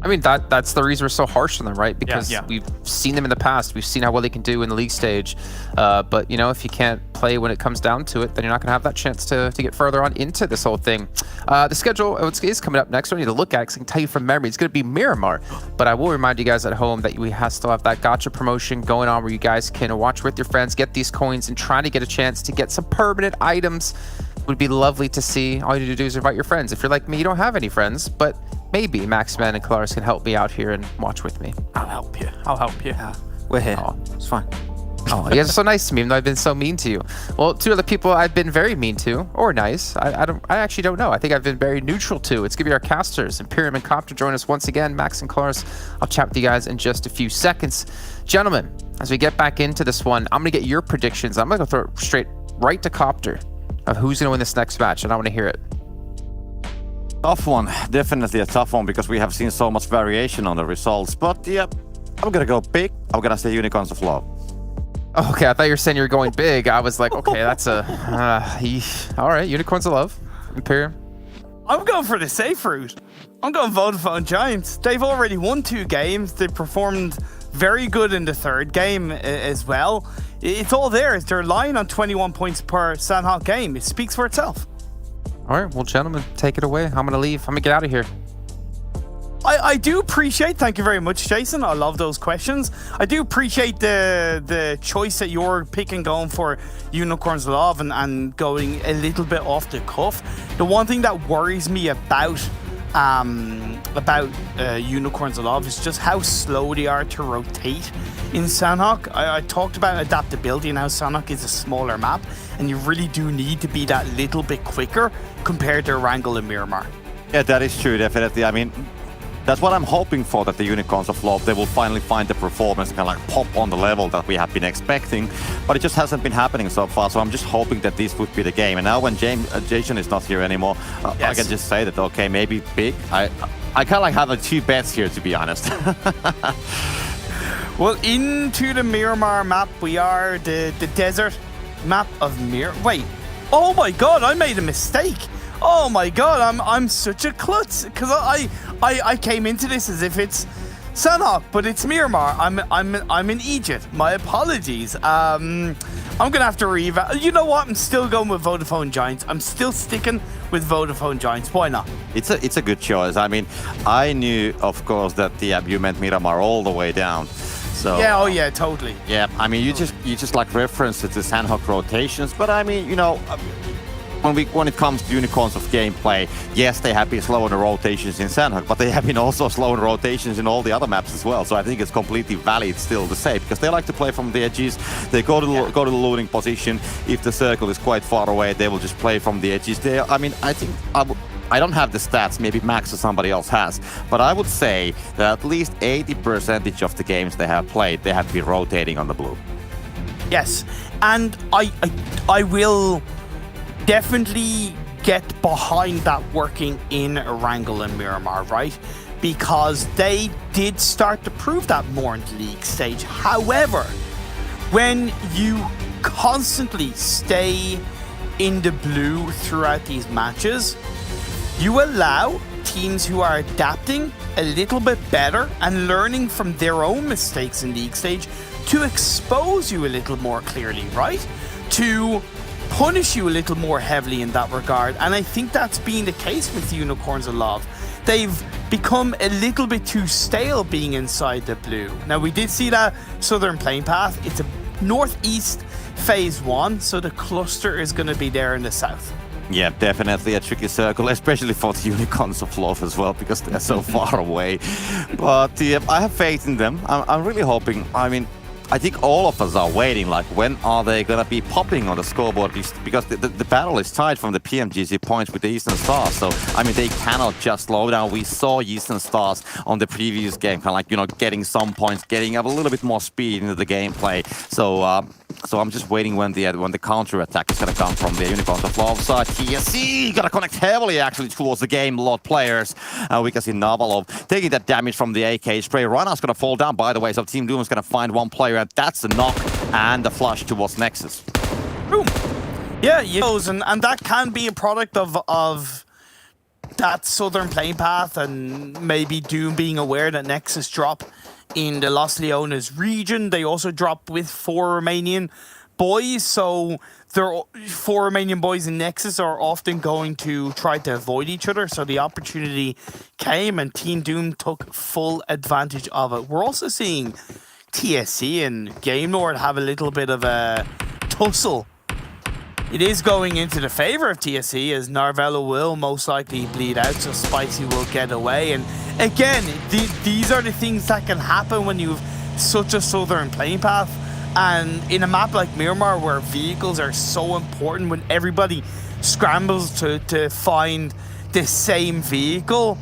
I mean, that's the reason we're so harsh on them, right? Because we've seen them in the past. We've seen how well they can do in the league stage. But, you know, if you can't play when it comes down to it, then you're not going to have that chance to get further on into this whole thing. The schedule is coming up next. We need to look at it, because I can tell you from memory, it's going to be Miramar. But I will remind you guys at home that we still have that gacha promotion going on where you guys can watch with your friends, get these coins, and try to get a chance to get some permanent items. Would be lovely to see. All you need to do is invite your friends. If you're like me, you don't have any friends, but maybe Maxman and Claris can help me out here and watch with me. I'll help you. I'll help you. Yeah, we're here. Oh, it's fine. Oh, you guys are so nice to me, even though I've been so mean to you. Well, two other people I've been very mean to, or nice. I actually don't know. I think I've been very neutral to. It's gonna be our casters. Imperium and Copter join us once again. Max and Claris. I'll chat with you guys in just a few seconds. Gentlemen, as we get back into this one, I'm gonna get your predictions. I'm gonna go throw it straight right to Copter of who's going to win this next match, and I want to hear it. Tough one, definitely a tough one, because we have seen so much variation on the results. But yeah, I'm gonna go big. I'm gonna say Unicorns of Love. Okay, I thought you were saying you were going big. I was like, okay, that's a all right. Unicorns of Love, Imperium. I'm going for the safe route. I'm going Vodafone Giants. They've already won 2 games. They performed very good in the 3rd game as well. It's all there. They're lying on 21 points per Sanhok game. It speaks for itself. All right, well, gentlemen, take it away. I'm going to leave. I'm going to get out of here. I do appreciate, thank you very much, Jason. I love those questions. I do appreciate the choice that you're picking, going for Unicorns of Love and going a little bit off the cuff. The one thing that worries me about Unicorns of Love is just how slow they are to rotate in Sanhok. I talked about adaptability and how Sanhok is a smaller map, and you really do need to be that little bit quicker compared to Erangel and Miramar. Yeah, that is true, definitely. I mean, that's what I'm hoping for, that the Unicorns of Love, they will finally find the performance, kind of like pop on the level that we have been expecting, but it just hasn't been happening so far, so I'm just hoping that this would be the game. And now when Jason is not here anymore, I can just say that, okay, maybe big. I kind of like have 2 bets here, to be honest. Well, into the Miramar map, we are the desert map of Miramar. Wait, oh my god, I made a mistake. Oh my god, I'm such a klutz, because I came into this as if it's Sanhok, but it's Miramar. I'm in Egypt. My apologies. I'm gonna have to reevaluate. You know what? I'm still going with Vodafone Giants. I'm still sticking with Vodafone Giants. Why not? It's a good choice. I mean, I knew, of course, that you meant Miramar all the way down. So, yeah, oh yeah, totally. Yeah, I mean, you just like reference it to Sanhok rotations, but I mean, you know, when it comes to Unicorns of gameplay, yes, they have been slow in the rotations in Sanhok, but they have been also slow in rotations in all the other maps as well. So I think it's completely valid still to say, because they like to play from the edges. They go to the looting position. If the circle is quite far away, they will just play from the edges there. I mean, I think I don't have the stats, maybe Max or somebody else has, but I would say that at least 80% of the games they have played, they have been rotating on the blue. Yes, and I will definitely get behind that working in Erangel and Miramar, right? Because they did start to prove that more in the league stage. However, when you constantly stay in the blue throughout these matches, you allow teams who are adapting a little bit better and learning from their own mistakes in league stage to expose you a little more clearly, right? To punish you a little more heavily in that regard. And I think that's been the case with Unicorns of Love. They've become a little bit too stale being inside the blue. Now, we did see that Southern Playing Path. It's a northeast phase 1, so the cluster is going to be there in the south. Yeah, definitely a tricky circle, especially for the Unicorns of Love as well, because they're so far away. But I have faith in them. I'm really hoping. I mean, I think all of us are waiting, like, when are they going to be popping on the scoreboard? Because the battle is tied from the PMGC points with the Eastern Stars. So, I mean, they cannot just slow down. We saw Eastern Stars on the previous game, kind of like, you know, getting some points, getting up a little bit more speed into the gameplay. So I'm just waiting when the counter attack is gonna come from the Unicorns of Love side. TSC gonna connect heavily actually towards the game lot players. We can see Navalov taking that damage from the AK spray. Rana's gonna fall down, by the way, so Team Doom is gonna find one player, and that's the knock and the flush towards Nexus. Boom. Yeah, and that can be a product of that Southern Playing Path, and maybe Doom being aware that Nexus drop in the Los Leones region. They also drop with 4 Romanian boys, so their 4 Romanian boys in Nexus are often going to try to avoid each other. So the opportunity came, and Team Doom took full advantage of it. We're also seeing TSC and Game Lord have a little bit of a tussle. It is going into the favor of TSC, as Narvella will most likely bleed out, so Spicy will get away. And again, these are the things that can happen when you have such a Southern Playing Path. And in a map like Miramar, where vehicles are so important, when everybody scrambles to find the same vehicle,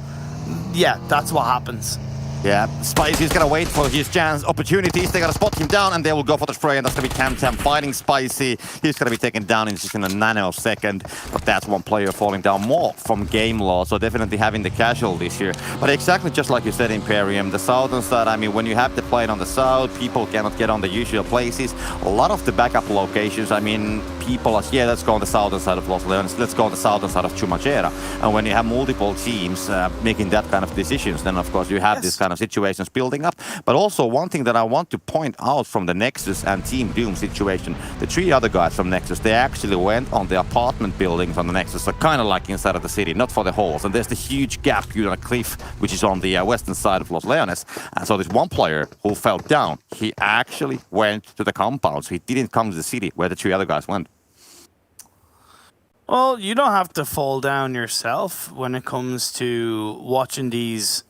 yeah, that's what happens. Yeah, Spicy's gonna wait for his chance opportunities. They gotta spot him down, and they will go for the spray, and that's gonna be Tam fighting Spicy. He's gonna be taken down in just in a nanosecond, but that's one player falling down more from game law, so definitely having the casualties here. But exactly just like you said, Imperium, the southern side, I mean, when you have the plane on the south, people cannot get on the usual places. A lot of the backup locations, I mean, people are, yeah, let's go on the southern side of Los Leones, let's go on the southern side of Chumachera. And when you have multiple teams making that kind of decisions, then of course you have this kind of situations building up. But also one thing that I want to point out from the Nexus and Team Doom situation, the 3 other guys from Nexus, they actually went on the apartment buildings on the Nexus, so kind of like inside of the city, not for the halls. And there's the huge gap, you know, cliff, which is on the western side of Los Leones. And so there's one player who fell down. He actually went to the compound, so he didn't come to the city where the 3 other guys went. Well, you don't have to fall down yourself when it comes to watching these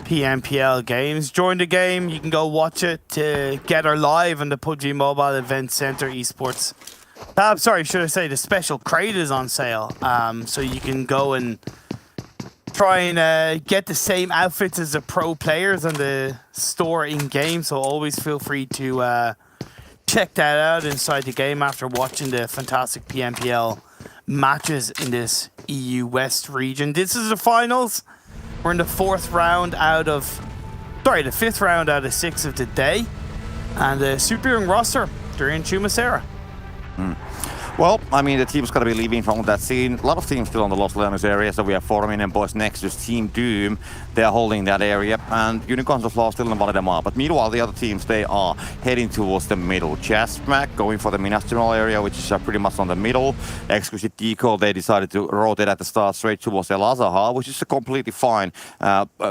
PMPL games. Join the game. You can go watch it together live on the PUBG Mobile Event Center Esports. Sorry, should I say the special crate is on sale. So you can go and try and get the same outfits as the pro players on the store in game. So always feel free to check that out inside the game after watching the fantastic PMPL matches in this EU West region. This is the finals. We're in the 5th round out of 6 of the day. And the Super Young roster, they're in Chumacera. Well, I mean, the team's going to be leaving from that scene. A lot of teams still on the Los Leones area, so we have Romanian Boys, Nexus, Team Doom. They're holding that area, and Unicorns of Love still in Valdemar. But meanwhile, the other teams, they are heading towards the middle. ChasMac going for the Minas General area, which is pretty much on the middle. Exquisite Décode, they decided to rotate at the start straight towards El Azahar, which is a completely fine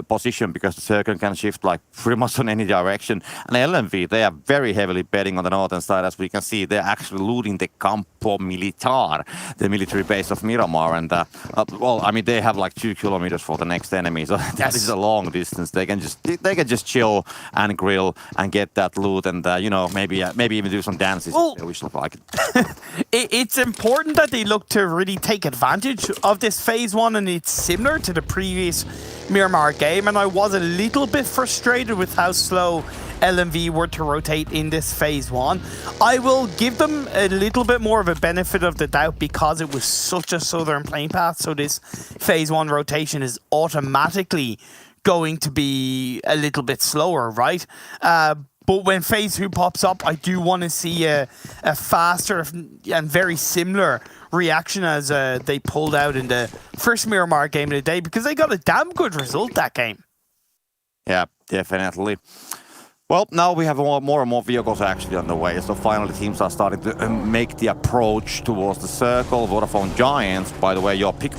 position because the circle can shift like pretty much in any direction. And LMV, they are very heavily betting on the northern side, as we can see. They're actually looting the Campo Militar, the military base of Miramar. And well, I mean, they have like 2 kilometers for the next enemy, so that is a long distance. They can just chill and grill and get that loot, and you know, maybe even do some dances. Well, which look like it. It's important that they look to really take advantage of this phase 1, and it's similar to the previous Miramar game. And I was a little bit frustrated with how slow LMV were to rotate in this phase 1. I will give them a little bit more of a benefit of the doubt because it was such a Southern Playing Path. So this phase 1 rotation is automatically going to be a little bit slower, right? But when phase 2 pops up, I do want to see a faster and very similar reaction as they pulled out in the first Miramar game of the day, because they got a damn good result that game. Yeah, definitely. Well, now we have more and more vehicles actually on the way, so finally teams are starting to make the approach towards the circle. Vodafone Giants, by the way, your pick,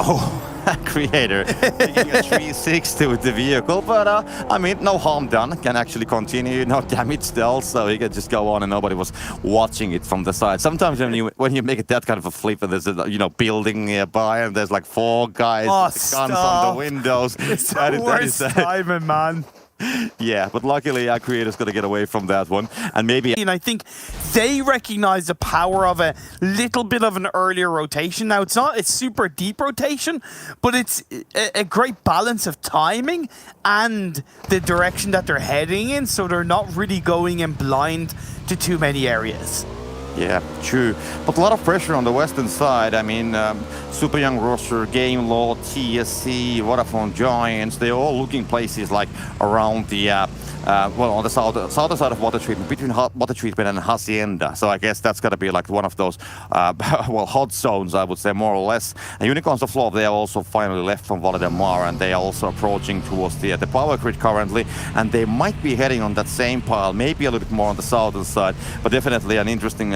creator, taking a 360 with the vehicle, but I mean, no harm done, can actually continue, no damage dealt, so he can just go on and nobody was watching it from the side. Sometimes when you make it that kind of a flip and there's a building nearby and there's like 4 guys with guns on the windows. It's the worst timing, man. Yeah, but luckily our creator's going to get away from that one. And maybe... And I think they recognize the power of a little bit of an earlier rotation. Now, it's not a super deep rotation, but it's a great balance of timing and the direction that they're heading in, so they're not really going in blind to too many areas. Yeah, true. But a lot of pressure on the western side. I mean, Super Young Roster, Game Law, TSC, Vodafone Giants, they're all looking places like around the, well, on the southern side of water treatment, between water treatment and Hacienda. So I guess that's got to be like one of those, well, hot zones, I would say, more or less. And Unicorns of Love, they are also finally left from Valdemar, and they are also approaching towards the power grid currently. And they might be heading on that same pile, maybe a little bit more on the southern side, but definitely an interesting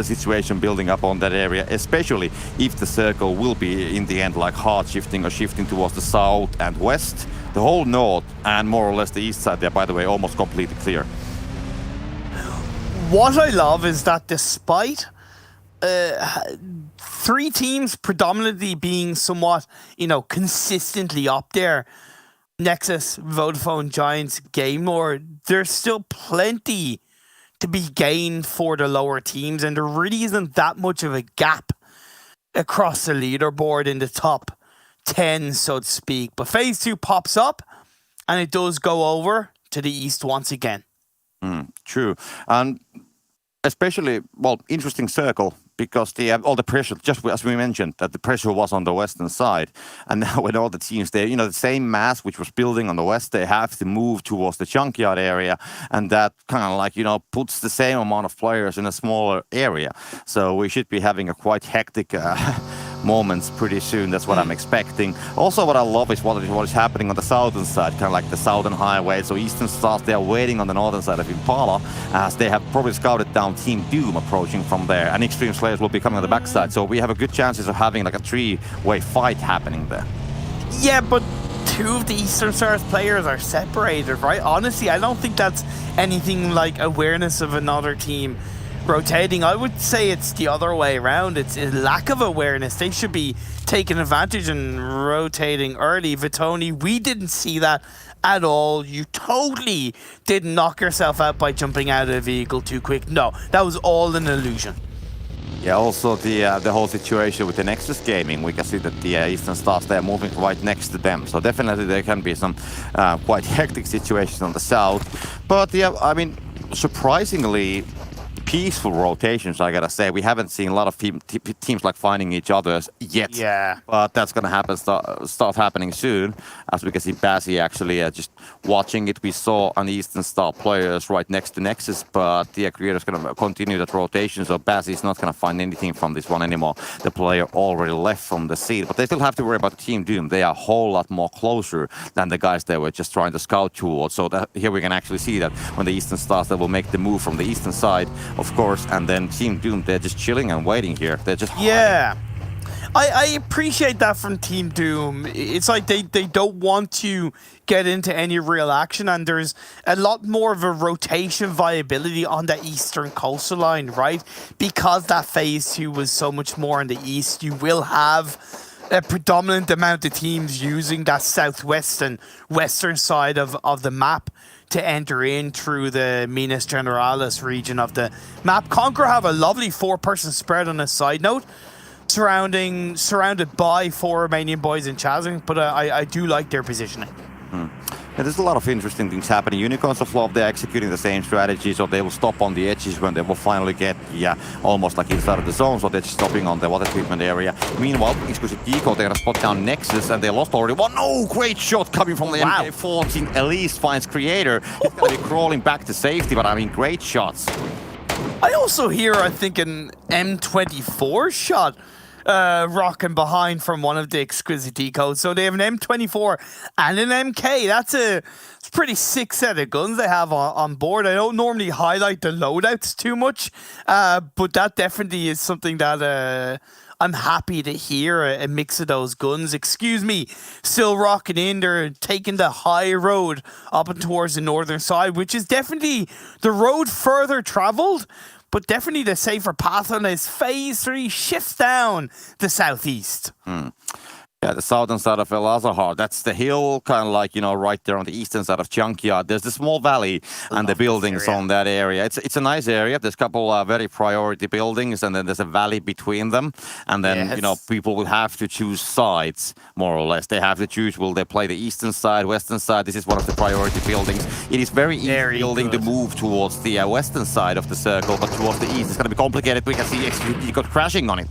situation building up on that area, especially if the circle will be in the end like hard shifting or shifting towards the south and west. The whole north and more or less the east side there, by the way, almost completely clear. What I love is that despite 3 teams predominantly being somewhat, consistently up there, Nexus, Vodafone Giants, Game Lord, there's still plenty to be gained for the lower teams, and there really isn't that much of a gap across the leaderboard in the top 10, so to speak. But phase 2 pops up and it does go over to the east once again. True. And especially, well, interesting circle, because all the pressure, just as we mentioned, that the pressure was on the western side. And now with all the teams there, the same mass which was building on the west, they have to move towards the junkyard area. And that kind of like, puts the same amount of players in a smaller area. So we should be having a quite hectic moments pretty soon. That's what I'm expecting. Also, what I love is what is happening on the southern side, kind of like the southern highway. So Eastern Stars, they are waiting on the northern side of Impala, as they have probably scouted down Team Doom approaching from there, and Xtreme Slayers will be coming on the backside. So we have a good chances of having like a 3-way fight happening there. Yeah, but 2 of the Eastern Stars players are separated, right? Honestly, I don't think that's anything like awareness of another team rotating. I would say it's the other way around. It's a lack of awareness. They should be taking advantage and rotating early. Vitoni, we didn't see that at all. You totally did knock yourself out by jumping out of the vehicle too quick. No, that was all an illusion. Yeah, also the whole situation with the Nexus Gaming, we can see that the Eastern Stars, they're moving right next to them. So definitely there can be some quite hectic situations on the south. But yeah, I mean, surprisingly peaceful rotations, I gotta say. We haven't seen a lot of teams like finding each other yet. Yeah. But that's gonna happen, start happening soon. As we can see, Bazzy actually just watching it. We saw an Eastern Star players right next to Nexus, but the creator's gonna continue that rotation, so Bazzy's not gonna find anything from this one anymore. The player already left from the seat, but they still have to worry about Team Doom. They are a whole lot more closer than the guys they were just trying to scout towards. So that here we can actually see that when the Eastern Stars, they will make the move from the eastern side, of course, and then Team Doom, they're just chilling and waiting here. They're just yeah. I appreciate that from Team Doom. It's like they don't want to get into any real action, and there's a lot more of a rotation viability on the eastern coastal line, right? Because that phase 2 was so much more in the east, you will have a predominant amount of teams using that southwest and western side of the map to enter in through the Minas Generalis region of the map. Conqueror have a lovely 4-person spread on a side note, surrounded by 4 Romanian Boys and ChasMac, but I do like their positioning. Yeah, there's a lot of interesting things happening. Unicorns of Love, they're executing the same strategy, so they will stop on the edges when they will finally get, almost like inside of the zone, so they're just stopping on the water treatment area. Meanwhile, Exquisite Décode, they're gonna spot down Nexus, and they lost already one. Oh, great shot coming from the MK14. Elise finds Creator. He's gonna be crawling back to safety, but I mean, great shots. I also hear, I think, an M24 shot rocking behind from one of the Exquisite Décode. So they have an M24 and an MK. That's a pretty sick set of guns they have on board. I don't normally highlight the loadouts too much, but that definitely is something that I'm happy to hear, a mix of those guns. Excuse me, still rocking in. They're taking the high road up and towards the northern side, which is definitely the road further traveled, but definitely the safer path on this. Phase 3 shifts down the southeast. Yeah, the southern side of El Azahar, that's the hill, kind of like, right there on the eastern side of Junkyard. There's the small valley and the buildings on that area. It's a nice area. There's a couple very priority buildings, and then there's a valley between them. And then, people will have to choose sides, more or less. They have to choose, will they play the eastern side, western side? This is one of the priority buildings. It is very easy building to move towards the western side of the circle, but towards the east, it's going to be complicated. We can see Exquisite Décode crashing on it.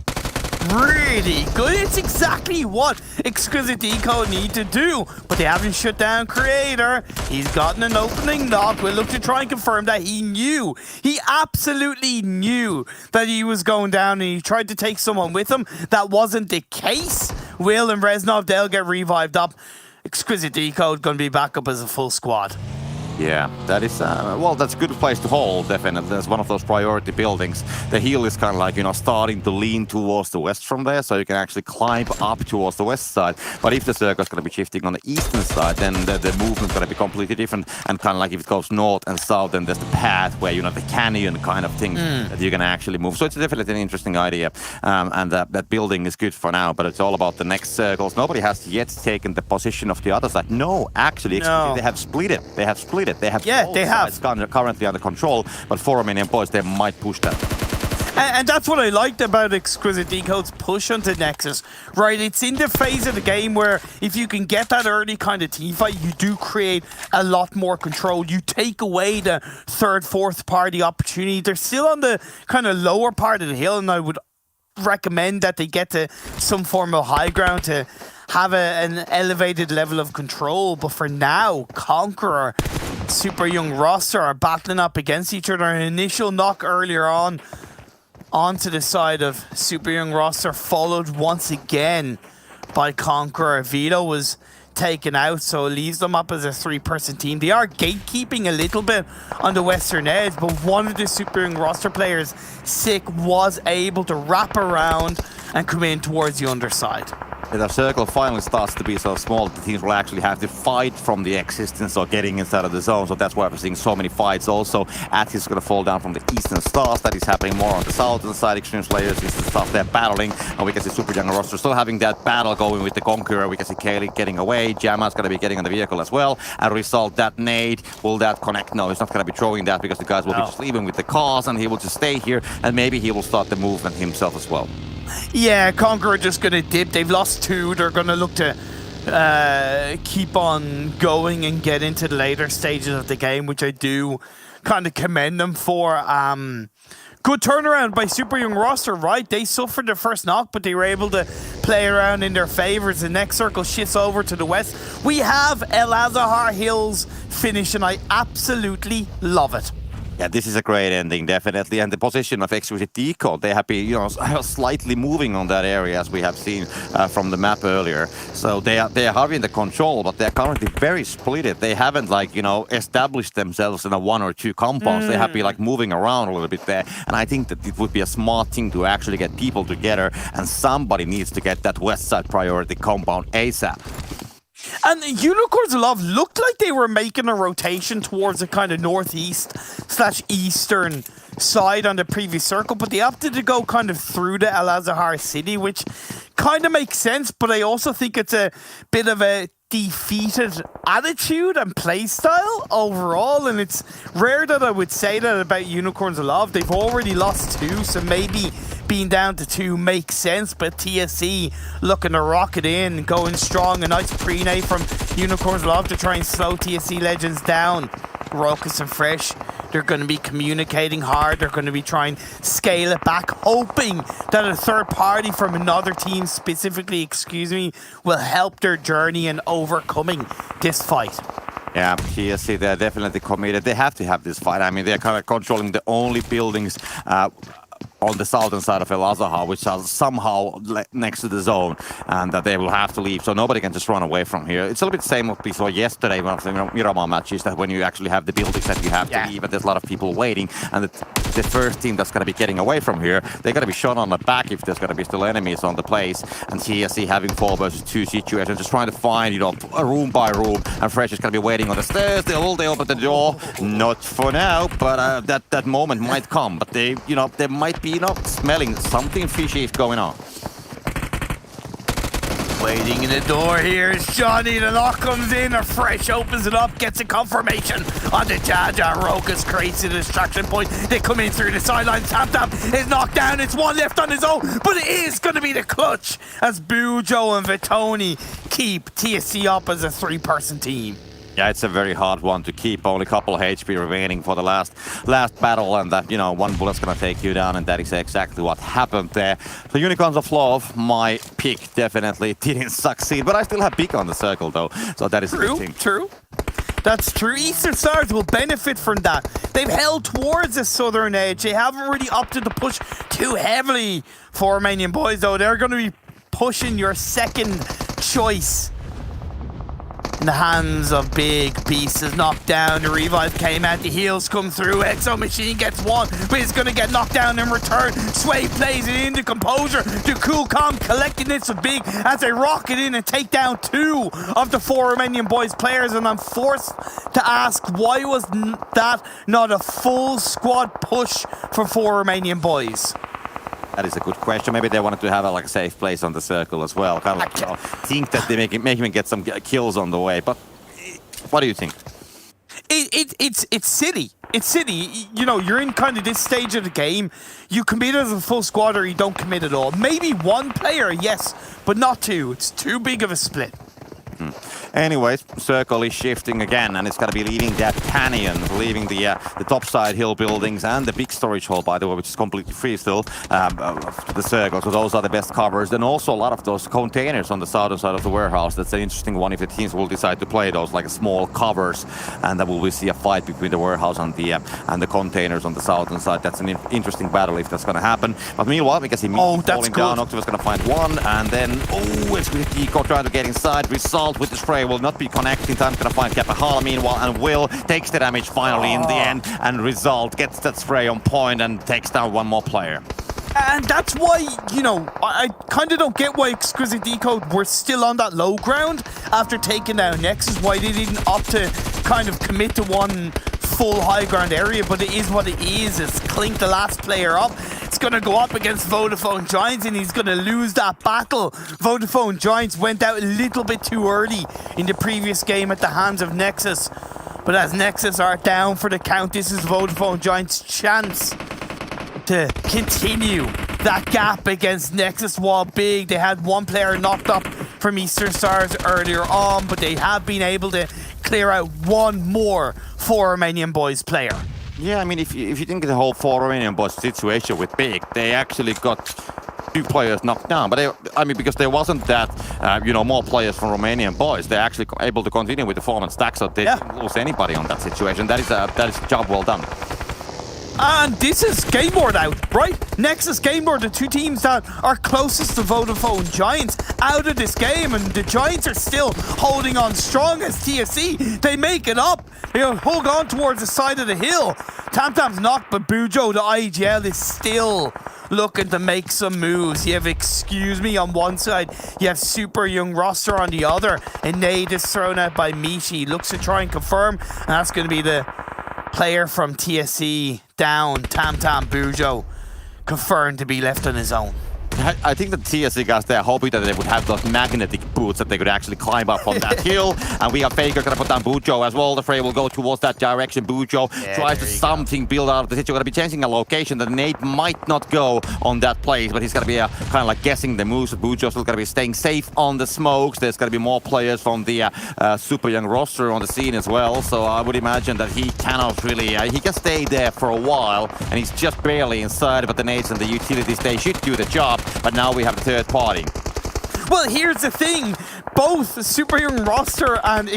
Really good. It's exactly what Exquisite Décode need to do, but they haven't shut down Creator. He's gotten an opening knock. We'll look to try and confirm that he knew. He absolutely knew that he was going down, and he tried to take someone with him. That wasn't the case. Will and Reznov, they'll get revived up. Exquisite Décode going to be back up as a full squad. Yeah, that is, that's a good place to hold, definitely. That's one of those priority buildings. The hill is kind of like, starting to lean towards the west from there, so you can actually climb up towards the west side. But if the circle is going to be shifting on the eastern side, then the movement's going to be completely different. And kind of like if it goes north and south, then there's the path where, the canyon kind of thing that you can actually move. So it's definitely an interesting idea. And that building is good for now, but it's all about the next circles. Nobody has yet taken the position of the other side. No, actually, they have split it. They have split it. They have sides currently under control, but for Romanian Boys, they might push that. And that's what I liked about Exquisite Décode's push onto Nexus, right? It's in the phase of the game where if you can get that early kind of teamfight, you do create a lot more control. You take away the third, fourth party opportunity. They're still on the kind of lower part of the hill, and I would recommend that they get to some form of high ground to have an elevated level of control. But for now, Conqueror, Super Young roster are battling up against each other. An initial knock earlier on onto the side of Super Young roster, followed once again by Conqueror. Vito was taken out, so it leaves them up as a 3-person team. They are gatekeeping a little bit on the western edge, but one of the Super Young roster players, Sick, was able to wrap around and come in towards the underside. The circle finally starts to be so small that the teams will actually have to fight from the existence or getting inside of the zone. So that's why we're seeing so many fights also. Atkins is going to fall down from the eastern stars. That is happening more on the southern side. Xtreme Slayers is the stuff they're battling. And we can see Super Young roster still having that battle going with the Conqueror. We can see Kaylee getting away. Jamma's going to be getting on the vehicle as well. And result, that nade, will that connect? No, he's not going to be throwing that because the guys will be just leaving with the cars, and he will just stay here. And maybe he will start the movement himself as well. Yeah, Conqueror just going to dip. They've lost 2. They're going to look to keep on going and get into the later stages of the game, which I do kind of commend them for. Good turnaround by Super Young roster, right? They suffered their first knock, but they were able to play around in their favors. The next circle shifts over to the west. We have El Azahar Hills finish, and I absolutely love it. Yeah, this is a great ending, definitely. And the position of Exquisite Décode, they have been, slightly moving on that area, as we have seen from the map earlier. So they are having the control, but they're currently very splitted. They haven't, established themselves in a 1 or 2 compounds. They have been, moving around a little bit there. And I think that it would be a smart thing to actually get people together, and somebody needs to get that west side priority compound ASAP. And Unicorns of Love looked like they were making a rotation towards the kind of northeast/eastern side on the previous circle, but they opted to go kind of through the El Azahar city, which kind of makes sense, but I also think it's a bit of a defeated attitude and play style overall, and it's rare that I would say that about Unicorns of Love. They've already lost 2, so maybe being down to 2 makes sense, but TSC looking to rocket in, going strong. A nice pre-nade from Unicorns Love to try and slow TSC Legends down. Raucous and Fresh, they're going to be communicating hard. They're going to be trying to scale it back, hoping that a third party from another team, specifically, will help their journey in overcoming this fight. Yeah, TSC, they're definitely committed. They have to have this fight. I mean, they're kind of controlling the only buildings on the southern side of El Azahar, which are somehow next to the zone, and that they will have to leave, so nobody can just run away from here. It's a little bit the same what we saw yesterday one of the Miramar matches, that when you actually have the buildings that you have to leave, and there's a lot of people waiting, and the first team that's going to be getting away from here, they're going to be shot on the back if there's going to be still enemies on the place, and TSC having 4 versus 2 situation, just trying to find, you know, a room by room, and Fresh is going to be waiting on the stairs. They open the door, not for now, but that moment might come, but they might be, smelling something fishy is going on. Waiting in the door here is Johnny. The lock comes in. A Fresh opens it up, gets a confirmation on the Jaja. Rokas creates a distraction point. They come in through the sideline. Tap is knocked down. It's 1 left on his own, but it is going to be the clutch as Bujo and Vitoni keep TSC up as a 3-person team. Yeah, it's a very hard one to keep. Only a couple of HP remaining for the last battle, and that, 1 bullet's gonna take you down, and that is exactly what happened there. So Unicorns of Love, my pick, definitely didn't succeed, but I still have pick on the circle though, so that is True. That's true. Eastern Stars will benefit from that. They've held towards the southern edge. They haven't really opted to push too heavily for Romanian Boys though. They're going to be pushing your second choice. In the hands of Big Beast is knocked down. The revive came out. The heals come through. Exo Machine gets 1, but he's going to get knocked down in return. Sway plays it into Composure. The Cool Calm collecting this with Big as they rocket in and take down 2 of the 4 Romanian Boys players. And I'm forced to ask, why was that not a full squad push for 4 Romanian Boys? That is a good question. Maybe they wanted to have a safe place on the circle as well. Kind of think that they make him get some kills on the way. But what do you think? It's silly. It's silly. You're in kind of this stage of the game. You commit as a full squad or you don't commit at all. Maybe 1 player, yes, but not 2. It's too big of a split. Anyways, circle is shifting again, and it's going to be leaving that canyon, leaving the topside hill buildings and the big storage hall, by the way, which is completely free still, the circle. So those are the best covers. Then also a lot of those containers on the southern side of the warehouse. That's an interesting one if the teams will decide to play those like small covers, and then we will see a fight between the warehouse and the containers on the southern side. That's an interesting battle if that's going to happen. But meanwhile, we can see falling down. Octopus going to find 1, and then Exquisite Décode trying to get inside. Result with the spray will not be connecting. Time going to find Kapahala meanwhile, and Will takes the damage finally in the end, and Result gets that spray on point and takes down 1 more player. And that's why, I kind of don't get why Exquisite Décode were still on that low ground after taking down Nexus, why they didn't opt to kind of commit to 1 full high ground area, but it is what it is. It's Clink, the last player up. It's going to go up against Vodafone Giants, and he's going to lose that battle. Vodafone Giants went out a little bit too early in the previous game at the hands of Nexus. But as Nexus are down for the count, this is Vodafone Giants' chance to continue that gap against Nexus. While Big, they had 1 player knocked up from Eastern Stars earlier on, but they have been able to clear out 1 more 4 Romanian Boys player. Yeah, I mean, if you think of the whole 4 Romanian Boys situation with Big, they actually got 2 players knocked down. But because there wasn't that, more players from Romanian Boys, they're actually able to continue with the form and stack, so they didn't lose anybody on that situation. That is a job well done. And this is Game Board out, right? Nexus Game Board, the 2 teams that are closest to Vodafone Giants, out of this game, and the Giants are still holding on strong as TSC. They make it up. They'll hold on towards the side of the hill. Tamtam's knocked, but Bujo, the IGL, is still looking to make some moves. You have Excuse Me on one side, you have Super Young Roster on the other, and Nade is thrown out by Mishi. Looks to try and confirm, and that's going to be the player from TSC down. Tam Bujo confirmed to be left on his own. I think the TSC guys, they're hoping that they would have those magnetic boots that they could actually climb up on that hill. And we have Faker gonna put down Bujo as well. The Frey will go towards that direction. Bujo tries to something build out of the situation. Gonna be changing a location that Nate might not go on that place, but he's gonna be kind of like guessing the moves. Bujo still gonna be staying safe on the smokes. There's gonna be more players from the super young roster on the scene as well. So I would imagine that he cannot really, he can stay there for a while, and he's just barely inside, but the nades and the utilities, they should do the job, but now we have the third party. Well, here's the thing. Both Super Young roster and,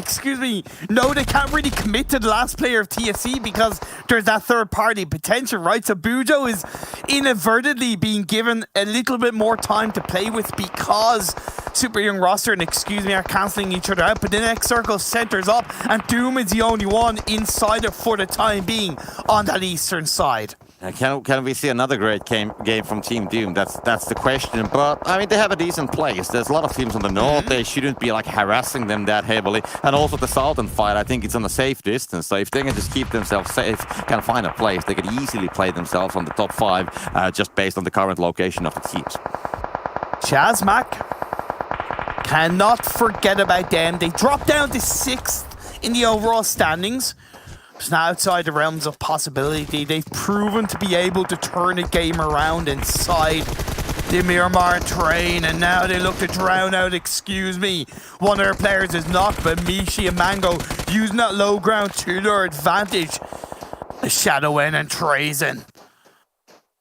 no, they can't really commit to the last player of TSC because there's that third party potential, right? So Bujo is inadvertently being given a little bit more time to play with because Super Young roster and are cancelling each other out. But the next circle centers up and Doom is the only one inside it for the time being on that eastern side. Can we see another great game from Team Doom? That's the question. But I mean, they have a decent place. There's a lot of teams on the north. They shouldn't be like harassing them that heavily. And also the southern fight, I think it's on a safe distance. So if they can just keep themselves safe, can find a place, they could easily play themselves on the top 5 just based on the current location of the teams. ChasMac, cannot forget about them. They dropped down to 6th in the overall standings. It's not outside the realms of possibility. They've proven to be able to turn a game around inside the Miramar train, and now they look to drown out, one of their players is knocked, but Mishi and Mango using that low ground to their advantage. The Shadowen and Trazen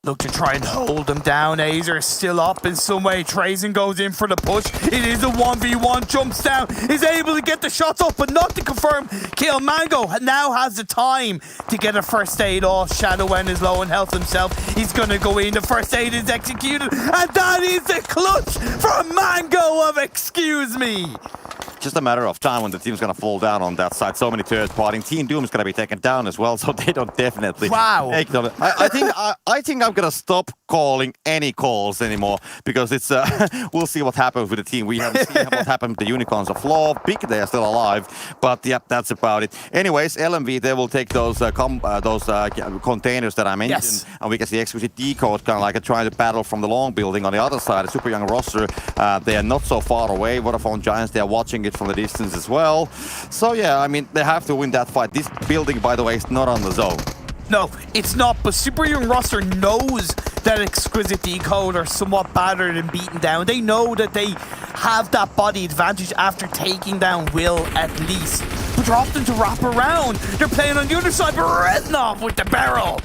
look to try and hold them down. Azer is still up in some way. Trazen goes in for the push. It is a 1v1. Jumps down. Is able to get the shots up, but not to confirm kill. Mango now has the time to get a first aid off. Shadowen is low on health himself. He's going to go in. The first aid is executed. And that is the clutch from Mango of Just a matter of time when the team's gonna fall down on that side. So many third party. Team Doom is gonna be taken down as well, so they don't definitely. Wow. I think I'm gonna stop calling any calls anymore because it's we'll see what happens with the team. We haven't seen what happened with the Unicorns of Law. Big, they are still alive, but yeah, that's about it. Anyways, LMV, they will take those containers that I mentioned, and we can see Exquisite Décode kind of like trying to battle from the long building on the other side. A super young roster, they are not so far away. Vodafone Giants, they are watching it from the distance as well. So yeah, I mean, they have to win that fight. This building, by the way, is not on the zone. No, it's not, but Super Young roster knows that Exquisite Décode are somewhat battered and beaten down. They know that they have that body advantage after taking down Will at least. But they're opting to wrap around. They're playing on the other side, but Reznov with the barrel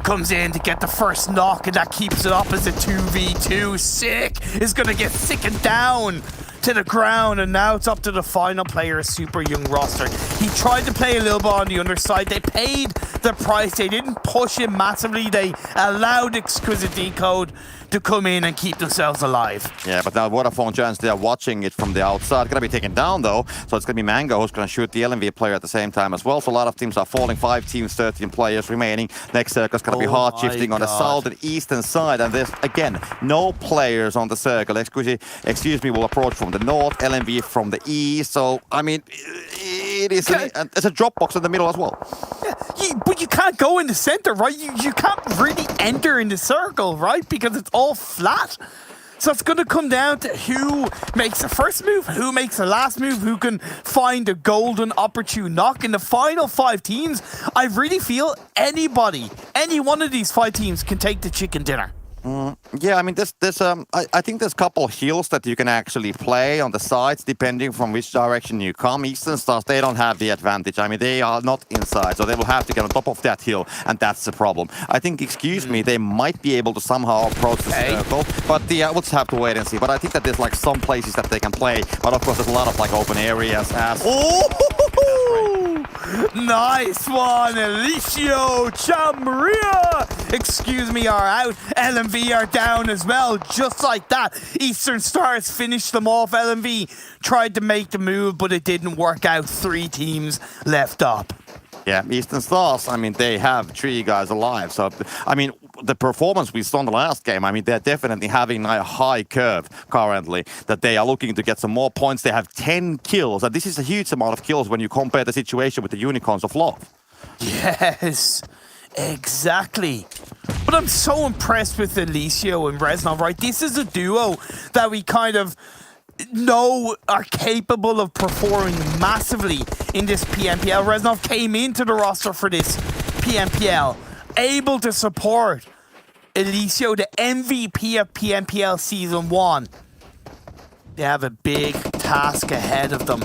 comes in to get the first knock, and that keeps it up as a 2v2. Sick is going to get sickened down to the ground, and now it's up to the final player, Super Young roster. He tried to play a little bit on the underside. They paid the price. They didn't push him massively. They allowed Exquisite Décode to come in and keep themselves alive. Yeah, but now Vodafone Giants, they are watching it from the outside. Gonna be taken down though, so it's gonna be Mango who's gonna shoot the LMV player at the same time as well. So a lot of teams are falling. 5 teams, 13 players remaining. Next circle's gonna be hard shifting on the south and eastern side, and there's again no players on the circle. Excuse me, will approach from the north, LMV from the east. So I mean, it is there's a drop box in the middle as well. Yeah, but you can't go in the center, right? You can't really enter in the circle, right? Because it's all flat. So it's going to come down to who makes the first move, who makes the last move, who can find a golden opportune knock. In the final 5 teams, I really feel any one of these 5 teams can take the chicken dinner. Yeah, I mean, I think there's a couple hills that you can actually play on the sides, depending from which direction you come. Eastern Stars, they don't have the advantage. I mean, they are not inside, so they will have to get on top of that hill, and that's the problem. I think, they might be able to somehow approach the circle, but we'll just have to wait and see. But I think that there's like some places that they can play, but of course there's a lot of like open areas as... Nice one, Alicio Chamria, are out. LMV are down as well, just like that. Eastern Stars finished them off. LMV tried to make the move, but it didn't work out. 3 teams left up. Yeah, Eastern Stars, I mean, they have 3 guys alive. So, I mean, the performance we saw in the last game, I mean, they're definitely having a high curve currently, that they are looking to get some more points. They have 10 kills, and this is a huge amount of kills when you compare the situation with the Unicorns of Love. Yes, exactly. But But I'm so impressed with Elisio and Reznov, right? This is a duo that we kind of know are capable of performing massively in this PMPL. Reznov came into the roster for this PMPL, able to support Elisio, the MVP of PMPL Season 1. They have a big task ahead of them.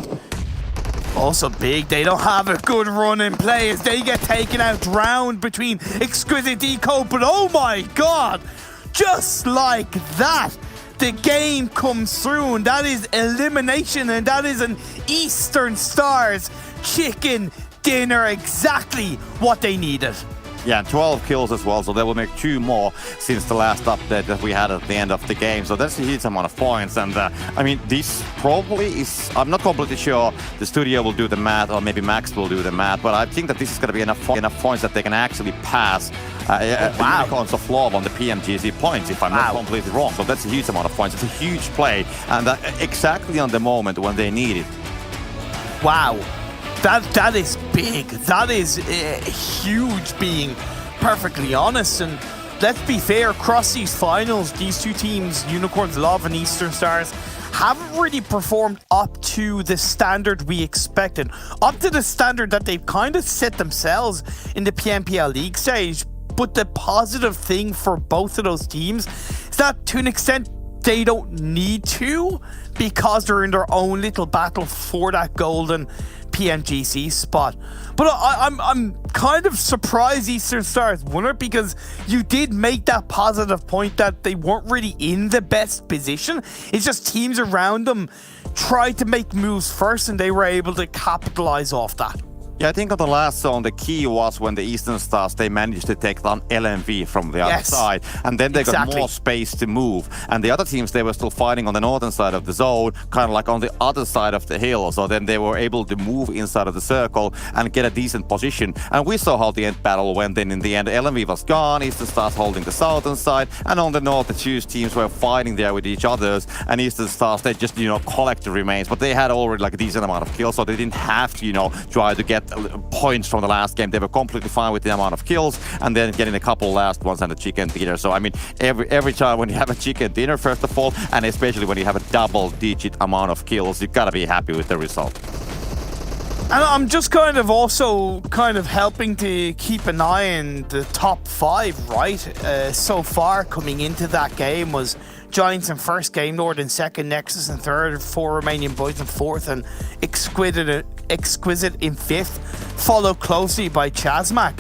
Also big, they don't have a good run in play as they get taken out, drowned between Exquisite Décode, but oh my god, just like that, the game comes through, and that is elimination, and that is an Eastern Stars chicken dinner, exactly what they needed. Yeah, 12 kills as well, so they will make 2 more since the last update that we had at the end of the game. So that's a huge amount of points. And I mean, this probably is, I'm not completely sure the studio will do the math, or maybe Max will do the math, but I think that this is going to be enough points that they can actually pass Unicorns of Love on the PMGC points, if I'm not completely wrong. So that's a huge amount of points. It's a huge play, and exactly on the moment when they need it. Wow. That is big. That is huge, being perfectly honest. And let's be fair, across these finals, these two teams, Unicorns Love and Eastern Stars, haven't really performed up to the standard we expected, up to the standard that they've kind of set themselves in the PMPL League stage. But the positive thing for both of those teams is that, to an extent, they don't need to, because they're in their own little battle for that golden PMGC spot. But I'm kind of surprised Eastern Stars won it, because you did make that positive point that they weren't really in the best position. It's just teams around them tried to make moves first, and they were able to capitalize off that. Yeah, I think on the last zone, the key was when the Eastern Stars, they managed to take down LMV from the other side. And then they got more space to move. And the other teams, they were still fighting on the northern side of the zone, kind of like on the other side of the hill. So then they were able to move inside of the circle and get a decent position. And we saw how the end battle went. Then in the end, LMV was gone, Eastern Stars holding the southern side. And on the north, the two teams were fighting there with each others. And Eastern Stars, they just, collect the remains. But they had already like a decent amount of kills, so they didn't have to, try to get points from the last game. They were completely fine with the amount of kills, and then getting a couple last ones and a chicken dinner. So I mean, every time when you have a chicken dinner, first of all, and especially when you have a double-digit amount of kills, you gotta be happy with the result. And I'm just also helping to keep an eye on the top 5, right? So far, coming into that game was Giants in first, Game Lord in second, Nexus in third, 4 Romanian Boys in fourth, and Exquisite in fifth, followed closely by ChasMac.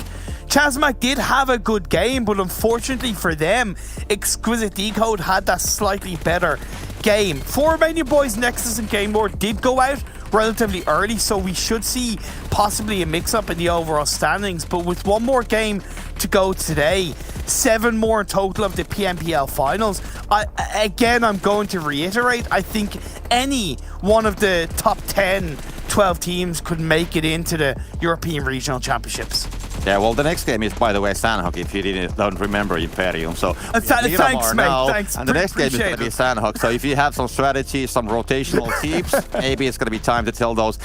ChasMac did have a good game, but unfortunately for them, Exquisite Décode had that slightly better game. 4 Romanian Boys, Nexus and Game Lord did go out relatively early, so we should see possibly a mix-up in the overall standings. But with one more game to go today, 7 more in total of the PMPL finals, I'm going to reiterate, I think any one of the top 10, 12 teams could make it into the European Regional Championships. Yeah, well, the next game is, by the way, Sanhok, if you don't remember Imperium. So thanks, mate. Now, thanks. And the next game is going to be Sanhok. So if you have some strategy, some rotational tips, maybe it's going to be time to tell those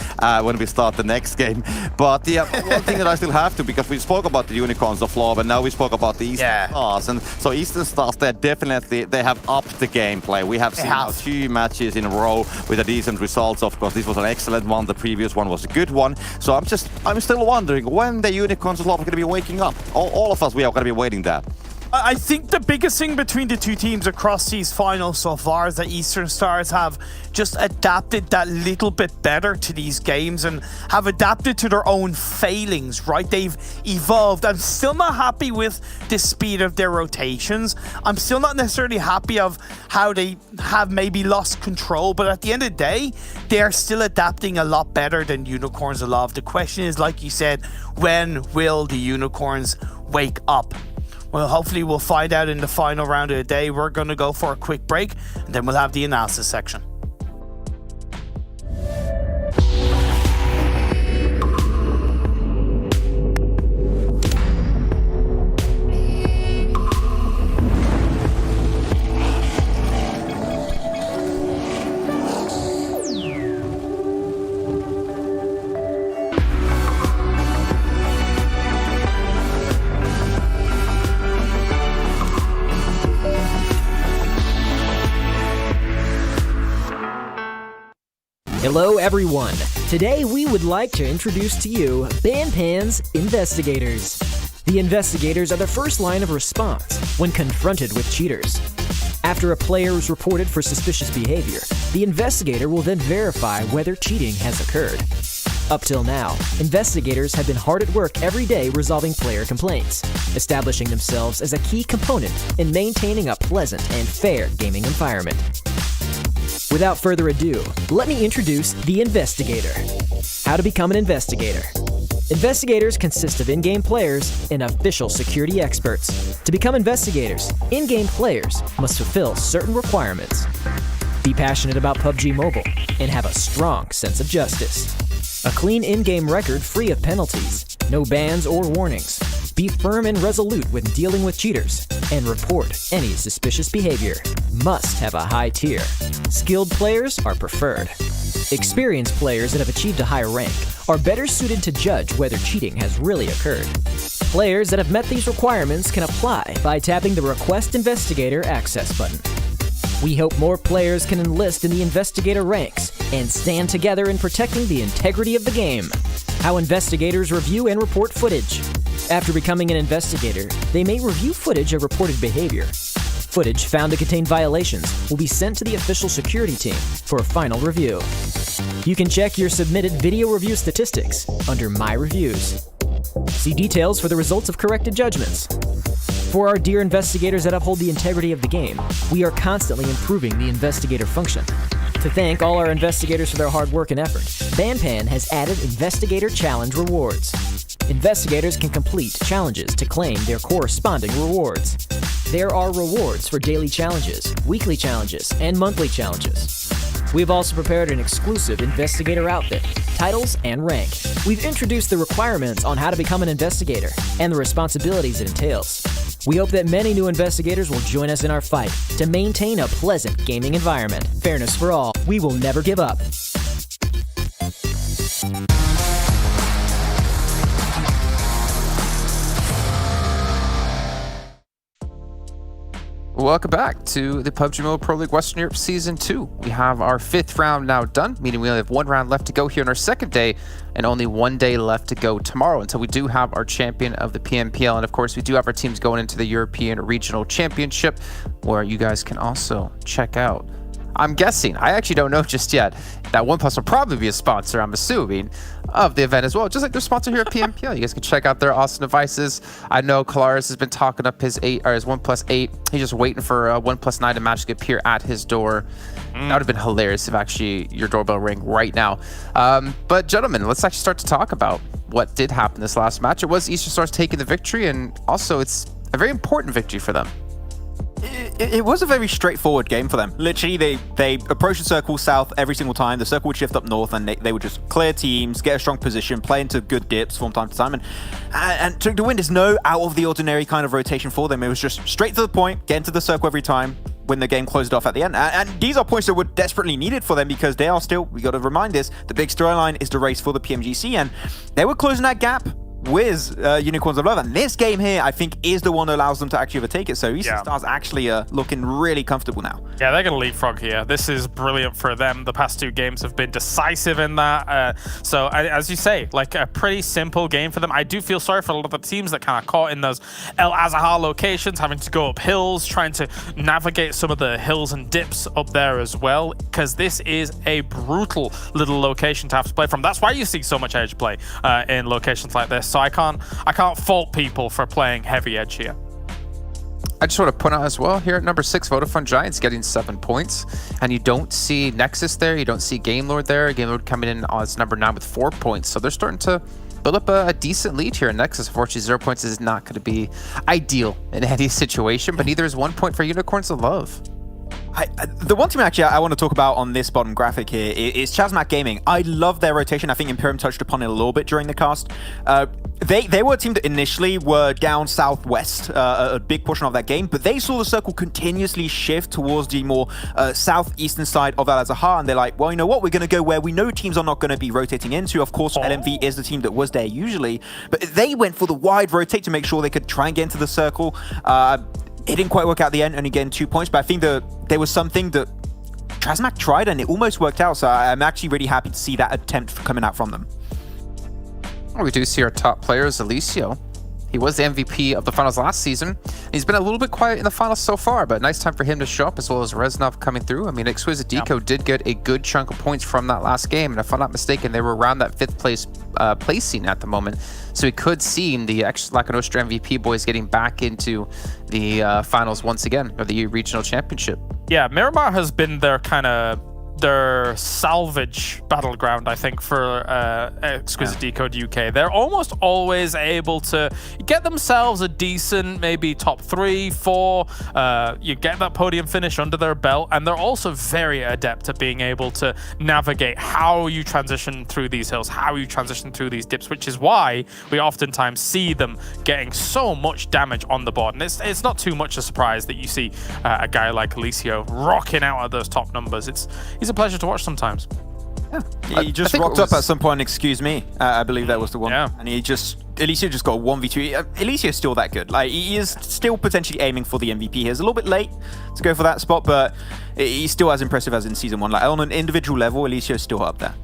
when we start the next game. But yeah, one thing that I still have to, because we spoke about the Unicorns of Love, and now we spoke about the Eastern Stars. And so Eastern Stars, they have upped the gameplay. We have seen now 2 matches in a row with a decent results. Of course, this was an excellent one. The previous one was a good one. So I'm still wondering when the Unicorns of Love are going to be waking up. All of us, we are going to be waiting there. I think the biggest thing between the two teams across these finals so far is that Eastern Stars have just adapted that little bit better to these games and have adapted to their own failings, right? They've evolved. I'm still not happy with the speed of their rotations. I'm still not necessarily happy of how they have maybe lost control, but at the end of the day, they are still adapting a lot better than Unicorns of Love. The question is, like you said, when will the Unicorns wake up? Well, hopefully we'll find out in the final round of the day. We're going to go for a quick break, and then we'll have the analysis section. Hello everyone! Today we would like to introduce to you Banpan's Investigators. The Investigators are the first line of response when confronted with cheaters. After a player is reported for suspicious behavior, the Investigator will then verify whether cheating has occurred. Up till now, Investigators have been hard at work every day resolving player complaints, establishing themselves as a key component in maintaining a pleasant and fair gaming environment. Without further ado, let me introduce the Investigator. How to become an Investigator. Investigators consist of in-game players and official security experts. To become Investigators, in-game players must fulfill certain requirements. Be passionate about PUBG Mobile and have a strong sense of justice. A clean in-game record free of penalties, no bans or warnings. Be firm and resolute when dealing with cheaters, and report any suspicious behavior. Must have a high tier. Skilled players are preferred. Experienced players that have achieved a higher rank are better suited to judge whether cheating has really occurred. Players that have met these requirements can apply by tapping the Request Investigator access button. We hope more players can enlist in the Investigator ranks and stand together in protecting the integrity of the game. How Investigators review and report footage. After becoming an Investigator, they may review footage of reported behavior. Footage found to contain violations will be sent to the official security team for a final review. You can check your submitted video review statistics under My Reviews. See details for the results of corrected judgments. For our dear investigators that uphold the integrity of the game, we are constantly improving the investigator function. To thank all our investigators for their hard work and effort, Banpan has added Investigator Challenge rewards. Investigators can complete challenges to claim their corresponding rewards. There are rewards for daily challenges, weekly challenges, and monthly challenges. We've also prepared an exclusive investigator outfit, titles, and rank. We've introduced the requirements on how to become an investigator and the responsibilities it entails. We hope that many new investigators will join us in our fight to maintain a pleasant gaming environment. Fairness for all. We will never give up. Welcome back to the PUBG Mobile Pro League Western Europe Season 2. We have our 5th round now done, meaning we only have 1 round left to go here on our 2nd day, and only 1 day left to go tomorrow until we do have our champion of the PMPL. And of course, we do have our teams going into the European Regional Championship, where you guys can also check out. I'm guessing, I actually don't know just yet, that OnePlus will probably be a sponsor, I'm assuming, of the event as well, just like their sponsor here at PMPL. You guys can check out their awesome devices. I know Kalaris has been talking up his OnePlus 8. He's just waiting for OnePlus 9 to magically appear at his door. That would have been hilarious if actually your doorbell rang right now. But gentlemen, let's actually start to talk about what did happen this last match. It was Eastern Stars taking the victory, and also it's a very important victory for them. It was a very straightforward game for them. Literally, they approached the circle south every single time. The circle would shift up north, and they would just clear teams, get a strong position, play into good dips from time to time. And to win, there's no out-of-the-ordinary kind of rotation for them. It was just straight to the point, get into the circle every time, when the game closed off at the end. And these are points that were desperately needed for them because they are still, we got to remind this, the big storyline is the race for the PMGC, and they were closing that gap with Unicorns of Love, and this game here I think is the one that allows them to actually overtake it. So Eastern Stars actually looking really comfortable now. Yeah, they're going to leapfrog here. This is brilliant for them. The past 2 games have been decisive in that. So as you say, like a pretty simple game for them. I do feel sorry for a lot of the teams that kind of caught in those El Azahar locations, having to go up hills, trying to navigate some of the hills and dips up there as well, because this is a brutal little location to have to play from. That's why you see so much edge play in locations like this. So I can't fault people for playing heavy edge here. I just want to point out as well here at number 6, Vodafone Giants getting 7 points, and you don't see Nexus there, you don't see Game Lord there. Game Lord coming in as number 9 with 4 points, so they're starting to build up a decent lead here in Nexus. Unfortunately, 0 points is not going to be ideal in any situation, but neither is 1 point for Unicorns of Love. The one team actually I want to talk about on this bottom graphic here is ChasMac Gaming. I love their rotation. I think Imperium touched upon it a little bit during the cast. They were a team that initially were down southwest, a big portion of that game, but they saw the circle continuously shift towards the more southeastern side of Al Azahar, and they're like, well, you know what, we're going to go where we know teams are not going to be rotating into. Of course, LMV is the team that was there usually, but they went for the wide rotate to make sure they could try and get into the circle. It didn't quite work out at the end, only getting 2 points, but I think that there was something that ChasMac tried and it almost worked out. So I'm actually really happy to see that attempt coming out from them. Well, we do see our top players, Alicio. He was the MVP of the finals last season. He's been a little bit quiet in the finals so far, but nice time for him to show up, as well as Reznov coming through. I mean, Exquisite Décode did get a good chunk of points from that last game, and if I'm not mistaken, they were around that 5th place placing at the moment. So we could see the Lacanostra MVP boys getting back into the finals once again, or the regional championship. Yeah, Miramar has been their salvage battleground, I think, for Exquisite Décode UK. They're almost always able to get themselves a decent, maybe top 3, 4, you get that podium finish under their belt, and they're also very adept at being able to navigate how you transition through these hills, how you transition through these dips, which is why we oftentimes see them getting so much damage on the board. And it's not too much a surprise that you see a guy like Alicio rocking out at those top numbers. He's a pleasure to watch sometimes. Yeah. He just rocked up at some point, excuse me. I believe that was the one. Yeah. And Alicio just got a 1v2. Alicia's still that good. Like, he is still potentially aiming for the MVP here. He's a little bit late to go for that spot, but he's still as impressive as in Season 1. Like, on an individual level, Alicia's still up there.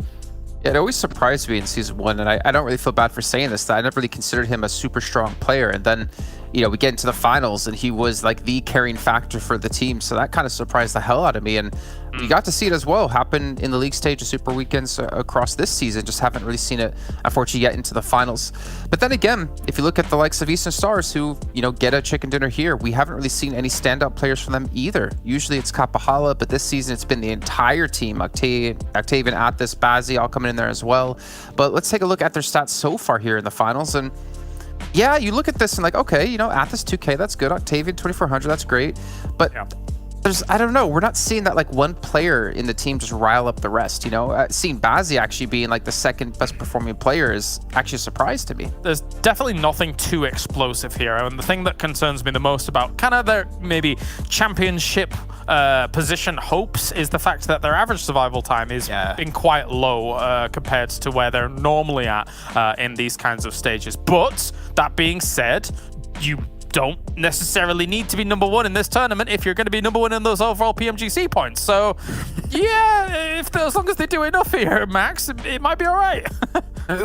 Yeah, it always surprised me in Season 1, and I don't really feel bad for saying this, that I never really considered him a super strong player, and then, you know, we get into the finals, and he was like the carrying factor for the team, so that kind of surprised the hell out of me, and you got to see it as well happen in the league stage of Super Weekends across this season. Just haven't really seen it, unfortunately, yet into the finals. But then again, if you look at the likes of Eastern Stars, who, you know, get a chicken dinner here, we haven't really seen any standout players from them either. Usually it's Kapahala, but this season it's been the entire team. Octavian, Athis, Bazzi all coming in there as well. But let's take a look at their stats so far here in the finals. And yeah, you look at this and like, okay, you know, Athis 2K, that's good. Octavian 2400, that's great. But I don't know, we're not seeing that like one player in the team just rile up the rest, you know? Seeing Bazzi actually being like the 2nd best performing player is actually a surprise to me. There's definitely nothing too explosive here, and the thing that concerns me the most about kind of their maybe championship position hopes is the fact that their average survival time is been quite low compared to where they're normally at in these kinds of stages. But that being said, you don't necessarily need to be number 1 in this tournament if you're going to be number 1 in those overall PMGC points. So, yeah, as long as they do enough here, Max, it might be all right.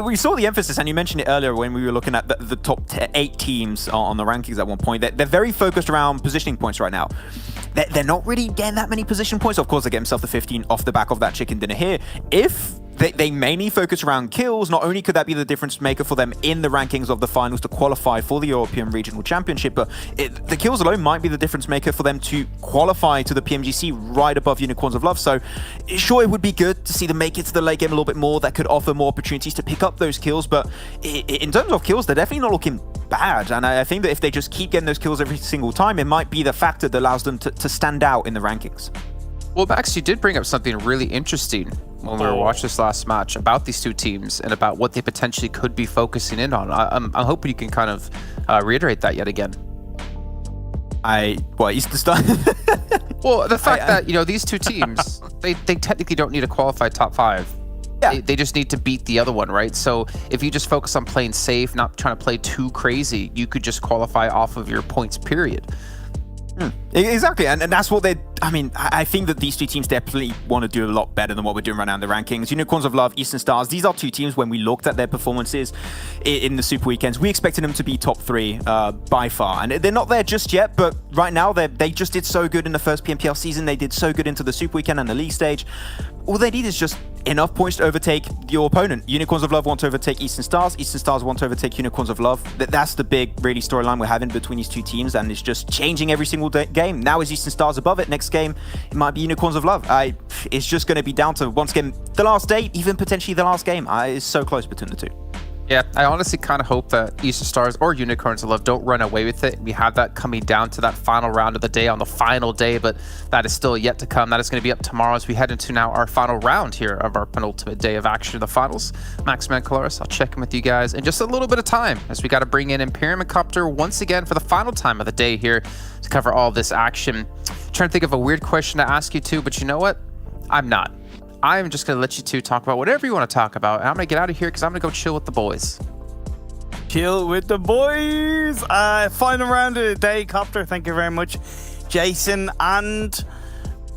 We saw the emphasis, and you mentioned it earlier when we were looking at the top 8 teams on the rankings at one point. They're very focused around positioning points right now. They're not really getting that many position points. Of course, they get themselves the 15 off the back of that chicken dinner here. If they mainly focus around kills, not only could that be the difference maker for them in the rankings of the finals to qualify for the European Regional Championship, but the kills alone might be the difference maker for them to qualify to the PMGC right above Unicorns of Love. So sure, it would be good to see them make it to the late game a little bit more. That could offer more opportunities to pick up those kills, but in terms of kills, they're definitely not looking bad. And I think that if they just keep getting those kills every single time, it might be the factor that allows them to stand out in the rankings. Well, Max, you did bring up something really interesting when we were watching this last match about these two teams and about what they potentially could be focusing in on. I'm hoping you can kind of reiterate that yet again. Eastern Star? Well, the fact that, you know, these two teams, they technically don't need to qualify top 5. Yeah. They just need to beat the other one, right? So if you just focus on playing safe, not trying to play too crazy, you could just qualify off of your points, period. Exactly, and that's what they. I mean, I think that these two teams definitely want to do a lot better than what we're doing right now in the rankings. Unicorns of Love, Eastern Stars, these are two teams when we looked at their performances in the Super Weekends, we expected them to be top 3 by far, and they're not there just yet, but right now they just did so good in the first PMPL season, they did so good into the Super Weekend and the league stage. All they need is just enough points to overtake your opponent. Unicorns of Love want to overtake Eastern Stars want to overtake Unicorns of Love. That's the big, really, storyline we're having between these two teams, and it's just changing every single game. Now is Eastern Stars above it, next game it might be Unicorns of Love. It's just going to be down to, once again, the last day, even potentially the last game. It's so close between the two. Yeah, I honestly kind of hope that Eastern Stars or Unicorns of Love don't run away with it. We have that coming down to that final round of the day on the final day, but that is still yet to come. That is going to be up tomorrow as we head into now our final round here of our penultimate day of action in the finals. Max Mancalaris, I'll check in with you guys in just a little bit of time as we got to bring in Imperium and Copter once again for the final time of the day here to cover all this action. Trying to think of a weird question to ask you two, but you know what? I'm not. I'm just going to let you two talk about whatever you want to talk about. And I'm going to get out of here because I'm going to go chill with the boys. Chill with the boys. Final round of the day, Copter. Thank you very much, Jason. And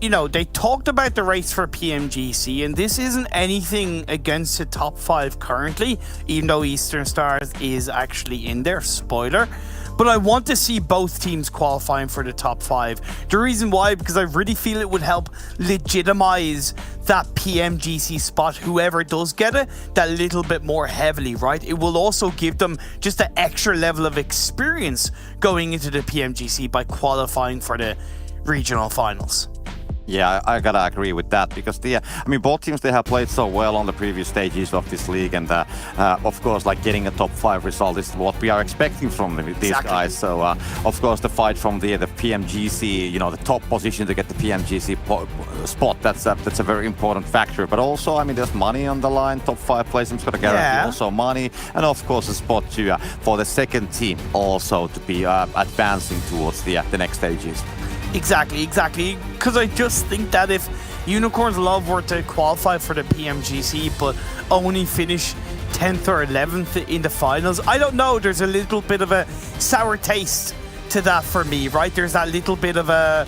you know, they talked about the race for PMGC, and this isn't anything against the top 5 currently, even though Eastern Stars is actually in there, spoiler. But I want to see both teams qualifying for the top 5. The reason why, because I really feel it would help legitimize that PMGC spot, whoever does get it, that little bit more heavily, right? It will also give them just an extra level of experience going into the PMGC by qualifying for the regional finals. Yeah, I gotta agree with that because I mean, both teams, they have played so well on the previous stages of this league, and of course, like getting a top 5 result is what we are expecting from these guys. So of course, the fight from the PMGC, you know, the top position to get the PMGC spot, that's a very important factor. But also, I mean, there's money on the line. Top 5 places gonna guarantee also money, and of course, a spot to for the second team also to be advancing towards the next stages. Exactly. Because I just think that if Unicorns Love were to qualify for the PMGC but only finish 10th or 11th in the finals, I don't know, there's a little bit of a sour taste to that for me, right? There's that little bit of a,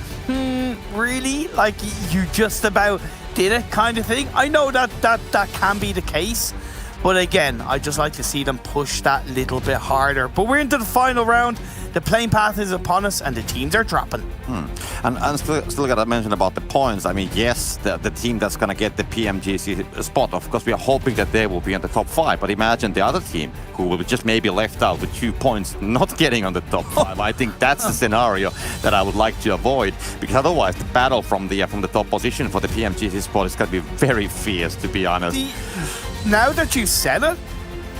really? Like, you just about did it kind of thing. I know that can be the case, but again, I just like to see them push that little bit harder. But we're into the final round. The playing path is upon us, and the teams are dropping. And still gotta mention about the points. I mean, yes, the team that's gonna get the PMGC spot, of course, we are hoping that they will be in the top 5. But imagine the other team who will just maybe left out with 2 points, not getting on the top 5. I think that's the scenario that I would like to avoid, because otherwise the battle from the top position for the PMGC spot is gonna be very fierce, to be honest. Now that you said it,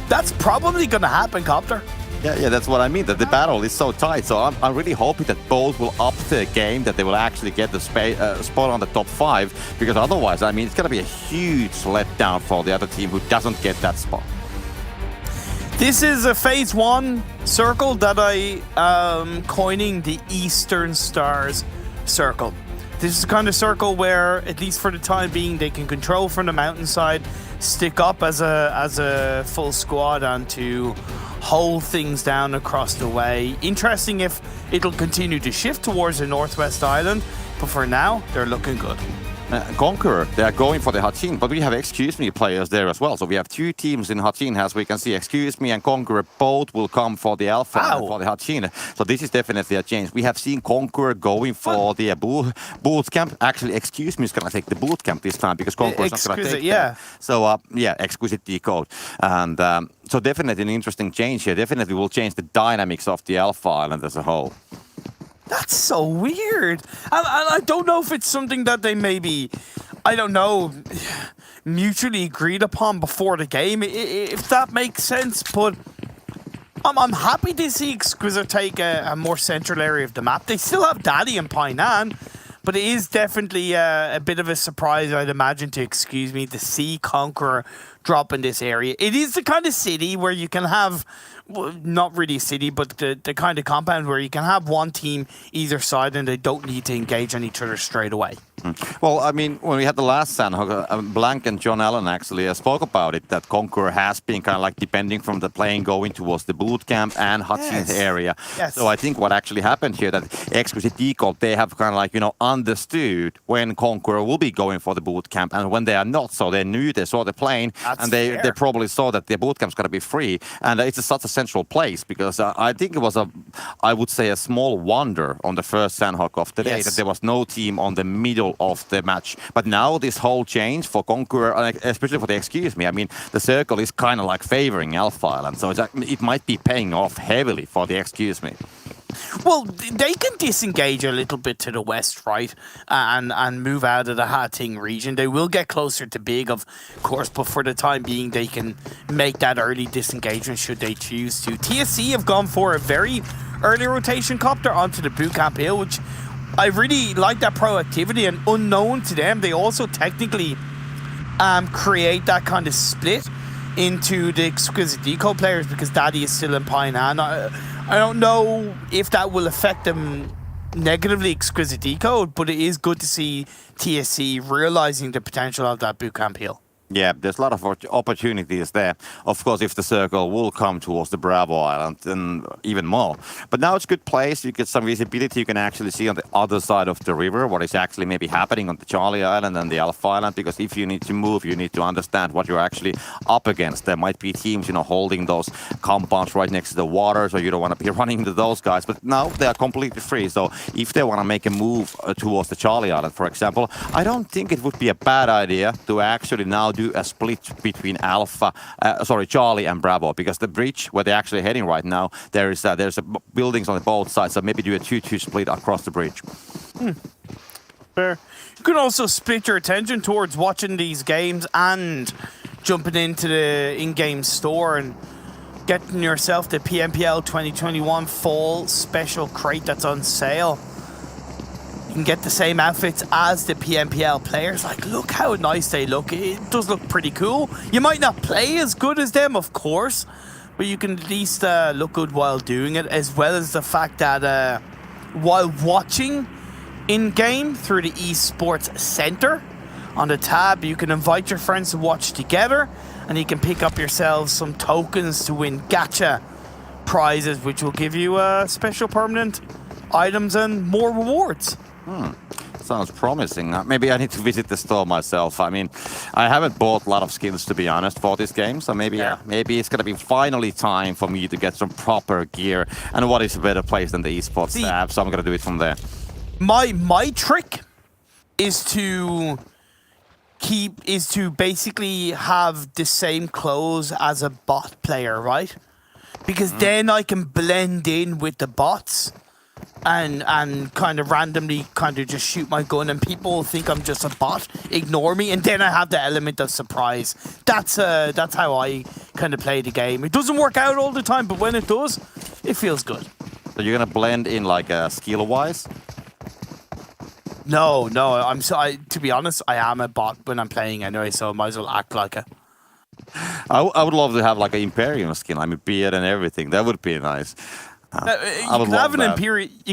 that's probably gonna happen, Copter. Yeah, that's what I mean, that the battle is so tight. So I'm really hoping that both will up the game, that they will actually get the spot on the top 5, because otherwise, I mean, it's going to be a huge letdown for the other team who doesn't get that spot. This is a phase 1 circle that I am coining the Eastern Stars circle. This is the kind of circle where, at least for the time being, they can control from the mountainside, stick up as a full squad, and to hold things down across the way. Interesting if it'll continue to shift towards the Northwest Island, but for now, they're looking good. Conqueror, they are going for the Hachin, but we have Excuse Me players there as well. So we have 2 teams in Hachin, as we can see. Excuse Me and Conqueror both will come for the Alpha and for the Hachin. So this is definitely a change. We have seen Conqueror going for the boot camp. Actually, Excuse Me is going to take the boot camp this time, because Conqueror is not going to take that. So Exquisite Décode. And so definitely an interesting change here. Definitely will change the dynamics of the Alpha Island as a whole. That's so weird. I don't know if it's something that they maybe, I don't know, mutually agreed upon before the game, if that makes sense. But I'm happy to see Exquisite take a more central area of the map. They still have Daddy and Painan, but it is definitely a bit of a surprise, I'd imagine, to Excuse Me, to see Conqueror drop in this area. It is the kind of city where you can have, well, not really a city, but the kind of compound where you can have one team either side and they don't need to engage on each other straight away. Well, I mean, when we had the last Sanhok, Blank and John Allen actually spoke about it, that Conqueror has been kind of like depending from the playing going towards the boot camp and Hutchins area. So I think what actually happened here, that Exquisite Décode, they have kind of like, you know, understood when Conqueror will be going for the boot camp and when they are not. So they knew, they saw the plane, and they probably saw that the boot camp's going to be free. And it's such a central place, because I think it was I would say a small wonder on the first Sanhok of the day that there was no team on the middle of the match. But now this whole change for Conqueror, especially for the Excuse Me, I mean, the circle is kind of like favoring Alpha Island, so it might be paying off heavily for the Excuse Me. Well, they can disengage a little bit to the west, right, and move out of the Hating region. They will get closer to Big, of course, but for the time being, they can make that early disengagement should they choose to. TSC have gone for a very early rotation copter onto the bootcamp hill, which I really like that proactivity, and unknown to them, they also technically create that kind of split into the Exquisite Décode players, because Daddy is still in Painan. I don't know if that will affect them negatively, Exquisite Décode, but it is good to see TSC realizing the potential of that bootcamp hill. Yeah, there's a lot of opportunities there. Of course, if the circle will come towards the Bravo Island, then even more. But now it's a good place. You get some visibility. You can actually see on the other side of the river what is actually maybe happening on the Charlie Island and the Alpha Island. Because if you need to move, you need to understand what you're actually up against. There might be teams, holding those compounds right next to the water, so you don't want to be running into those guys. But now they are completely free. So if they want to make a move towards the Charlie Island, for example, I don't think it would be a bad idea to actually now do a split between Charlie and Bravo, because the bridge where they're actually heading right now, there's buildings on both sides, so maybe do a 2-2 split across the bridge. Fair. You can also split your attention towards watching these games and jumping into the in-game store and getting yourself the PMPL 2021 Fall Special Crate that's on sale. You can get the same outfits as the PMPL players. Like, look how nice they look. It does look pretty cool. You might not play as good as them, of course, but you can at least look good while doing it, as well as the fact that while watching in-game through the Esports Center, on the tab, you can invite your friends to watch together, and you can pick up yourselves some tokens to win gacha prizes, which will give you special permanent items and more rewards. Sounds promising. Maybe I need to visit the store myself. I mean, I haven't bought a lot of skins, to be honest, for this game. So maybe it's going to be finally time for me to get some proper gear. And what is a better place than the Esports tab? So I'm going to do it from there. My trick is to basically have the same clothes as a bot player, right? Because then I can blend in with the bots and kind of randomly just shoot my gun, and people think I'm just a bot, ignore me, and then I have the element of surprise. That's how I kind of play the game. It doesn't work out all the time, but when it does, it feels good. So you're gonna blend in like skill-wise? No, to be honest, I am a bot when I'm playing anyway, so I might as well act like it. I would love to have like an Imperium skin, I mean beard and everything. That would be nice. You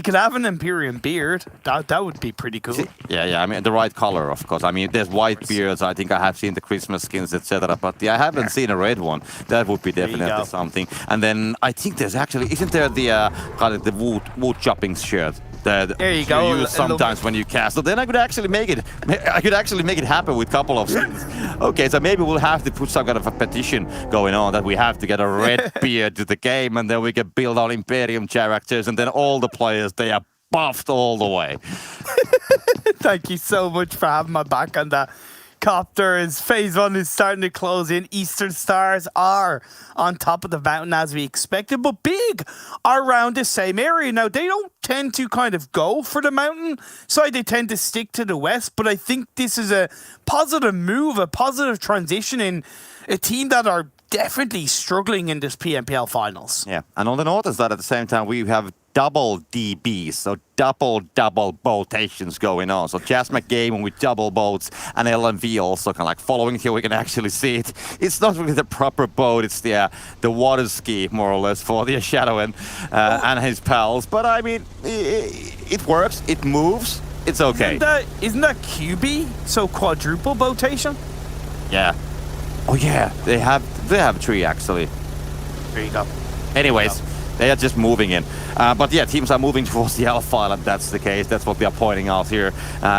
could have an Imperium beard. That would be pretty cool. Yeah. I mean, the right color, of course. I mean, there's white beards. I think I have seen the Christmas skins, etc. But I haven't seen a red one. That would be definitely something. And then I think there's actually, isn't there the wood chopping shirt? There you go. You use sometimes when you cast. So then I could actually make it. I could actually make it happen with a couple of skins. Okay, so maybe we'll have to put some kind of a petition going on that we have to get a red beard to the game, and then we can build our Imperium characters, and then all the players, they are buffed all the way. Thank you so much for having my back on that. Copter, is phase 1 is starting to close in. Eastern Stars are on top of the mountain as we expected, but Big are around the same area. Now, they don't tend to kind of go for the mountain side. They tend to stick to the west, but I think this is a positive move, a positive transition in a team that are definitely struggling in this PMPL finals. Yeah, and on the northern side at the same time, we have double DBs, so double boatations going on. So ChasMac Gaming with double boats, and LMV also kind of like following here. We can actually see it. It's not really the proper boat. It's the water ski, more or less, for the Shadow and his pals. But I mean, it works. It moves. It's okay. Isn't that QB? So quadruple boatation? Yeah. Oh yeah, they have 3 actually. There you go. Anyways. They are just moving in. But yeah, teams are moving towards the Alpha Island. That's the case. That's what we are pointing out here.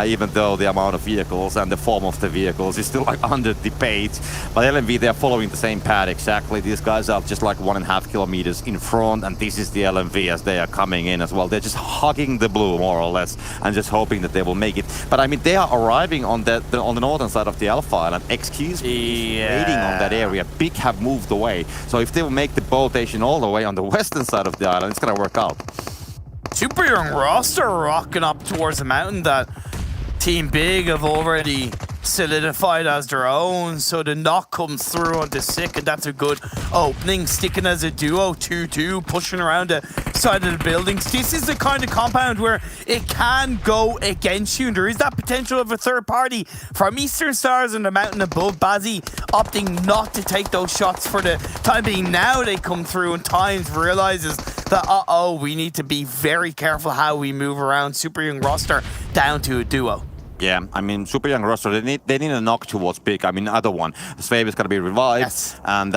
Even though the amount of vehicles and the form of the vehicles is still like under debate. But LMV, they are following the same path exactly. These guys are just like 1.5 kilometers in front. And this is the LMV as they are coming in as well. They're just hugging the blue, more or less, and just hoping that they will make it. But I mean, they are arriving on the northern side of the Alpha Island. Exquisite waiting on that area. Big have moved away. So if they will make the boatation all the way on the western side of the island, it's gonna work out. Super young roster rocking up towards the mountain that Team Big have already solidified as their own, so the knock comes through on the Sick, and that's a good opening, sticking as a duo, 2-2, pushing around the side of the buildings. This is the kind of compound where it can go against you, and there is that potential of a third party from Eastern Stars and the mountain above. Bazzi opting not to take those shots for the time being. Now they come through, and Times realizes that, we need to be very careful how we move around. Super young roster down to a duo. Yeah, I mean, super young roster, they need a knock towards big. I mean, other one. Svev is going to be revived, Yes. and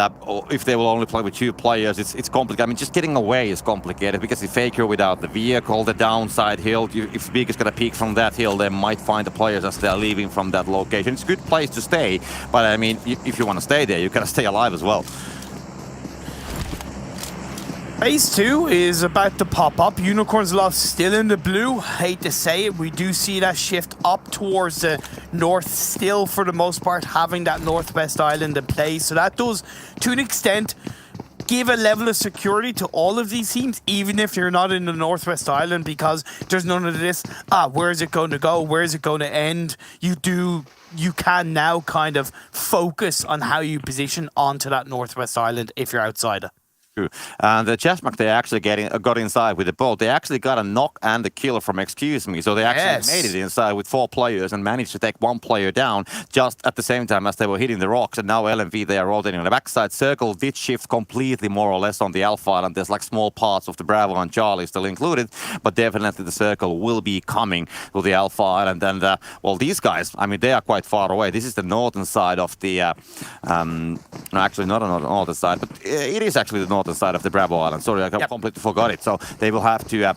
if they will only play with 2 players, it's complicated. I mean, just getting away is complicated because if Faker without the vehicle, the downside hill, if big is going to peek from that hill, they might find the players as they're leaving from that location. It's a good place to stay, but I mean, if you want to stay there, you got to stay alive as well. Phase 2 is about to pop up. Unicorn's Love still in the blue. Hate to say it, we do see that shift up towards the north still for the most part, having that northwest island in play. So that does, to an extent, give a level of security to all of these teams, even if you're not in the northwest island, because there's none of this, where is it going to go? Where is it going to end? You can now kind of focus on how you position onto that northwest island if you're outside it. And the ChasMac, they actually got inside with the boat. They actually got a knock and a kill from Excuse Me. So they actually made it inside with 4 players and managed to take 1 player down just at the same time as they were hitting the rocks. And now LMV, they are rotating on the backside. Circle did shift completely more or less on the Alpha Island. There's like small parts of the Bravo and Charlie still included, but definitely the Circle will be coming to the Alpha Island. And well, these guys, I mean, they are quite far away. This is the northern side of the, no, actually not on the northern side, but it is actually the northern side of the Bravo Island. Sorry, I completely forgot it. So they will have to...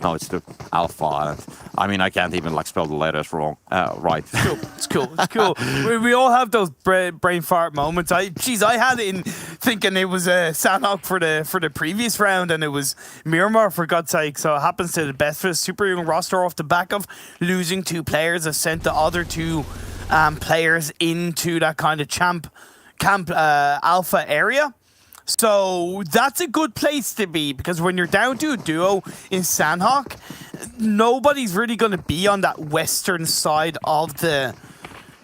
no, it's the Alpha Island. I mean, I can't even like spell the letters wrong. Right. It's cool. It's cool. We all have those brain fart moments. I had it in thinking it was Sanhok for the previous round, and it was Miramar, for God's sake. So it happens to the best for the super young roster off the back of losing 2 players. Have sent the other 2 players into that kind of camp alpha area. So that's a good place to be, because when you're down to a duo in Sanhok, nobody's really going to be on that western side of the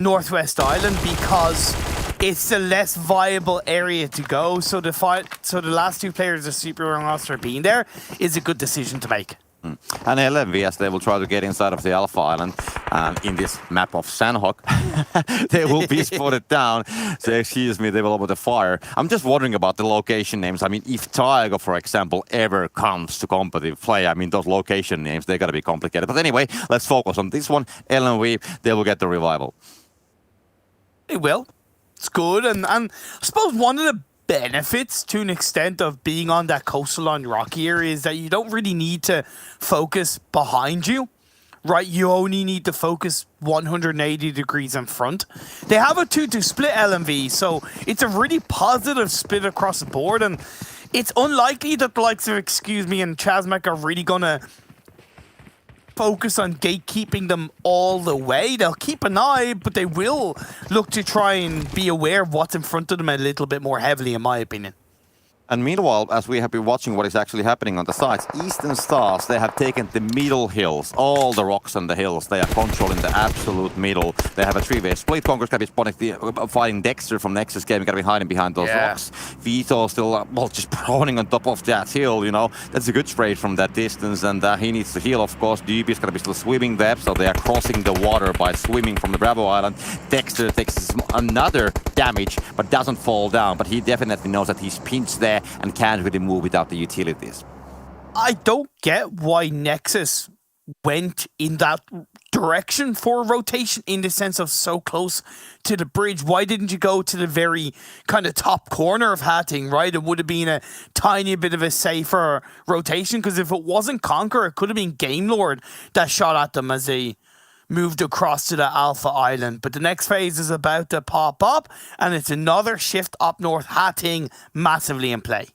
Northwest Island because it's the less viable area to go. So the last 2 players of Super Young roster being there is a good decision to make. And LMV, as they will try to get inside of the Alpha Island in this map of Sanhok, they will be spotted down. So excuse me, they will open the fire. I'm just wondering about the location names. I mean, if Tiger, for example, ever comes to competitive play, I mean, those location names, they're going to be complicated. But anyway, let's focus on this one. LMV, they will get the revival. They will. It's good. And I suppose one of the benefits to an extent of being on that coastal line rocky area is that you don't really need to focus behind you, right? You only need to focus 180 degrees in front. They have a 2-2 split LMV, so it's a really positive split across the board, and it's unlikely that the likes of Excuse Me and ChasMac are really gonna focus on gatekeeping them all the way. They'll keep an eye, but they will look to try and be aware of what's in front of them a little bit more heavily, in my opinion. And meanwhile, as we have been watching what is actually happening on the sides, Eastern Stars, they have taken the middle hills, all the rocks on the hills. They are controlling the absolute middle. They have a 3-way split. Conqueror's going to be fighting Dexter from Nexus Gaming, going to be hiding behind those rocks. Vito still, well, just proning on top of that hill, you know. That's a good spray from that distance, and he needs to heal, of course. DB is going to be still swimming there, so they are crossing the water by swimming from the Bravo Island. Dexter takes another damage, but doesn't fall down, but he definitely knows that he's pinched there and can't really move without the utilities. I don't get why Nexus went in that direction for rotation in the sense of so close to the bridge. Why didn't you go to the very kind of top corner of Hatting, right? It would have been a tiny bit of a safer rotation, because if it wasn't Conqueror, it could have been Game Lord that shot at them as they moved across to the Alpha Island. But the next phase is about to pop up, and it's another shift up north, Hatting massively in play.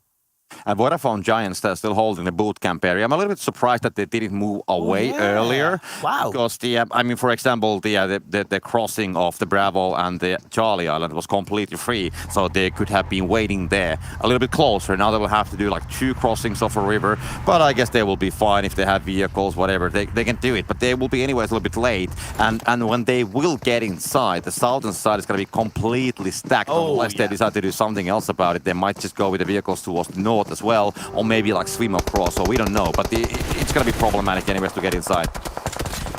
And Vodafone Giants, they're still holding the boot camp area. I'm a little bit surprised that they didn't move away earlier. Wow. Because I mean, for example, the crossing of the Bravo and the Charlie Island was completely free, so they could have been waiting there a little bit closer. Now they will have to do like 2 crossings of a river, but I guess they will be fine if they have vehicles, whatever. They can do it, but they will be anyways a little bit late. And when they will get inside, the southern side is going to be completely stacked unless they decide to do something else about it. They might just go with the vehicles towards the north as well, or maybe like swim across, so we don't know, but it's gonna be problematic anyways to get inside.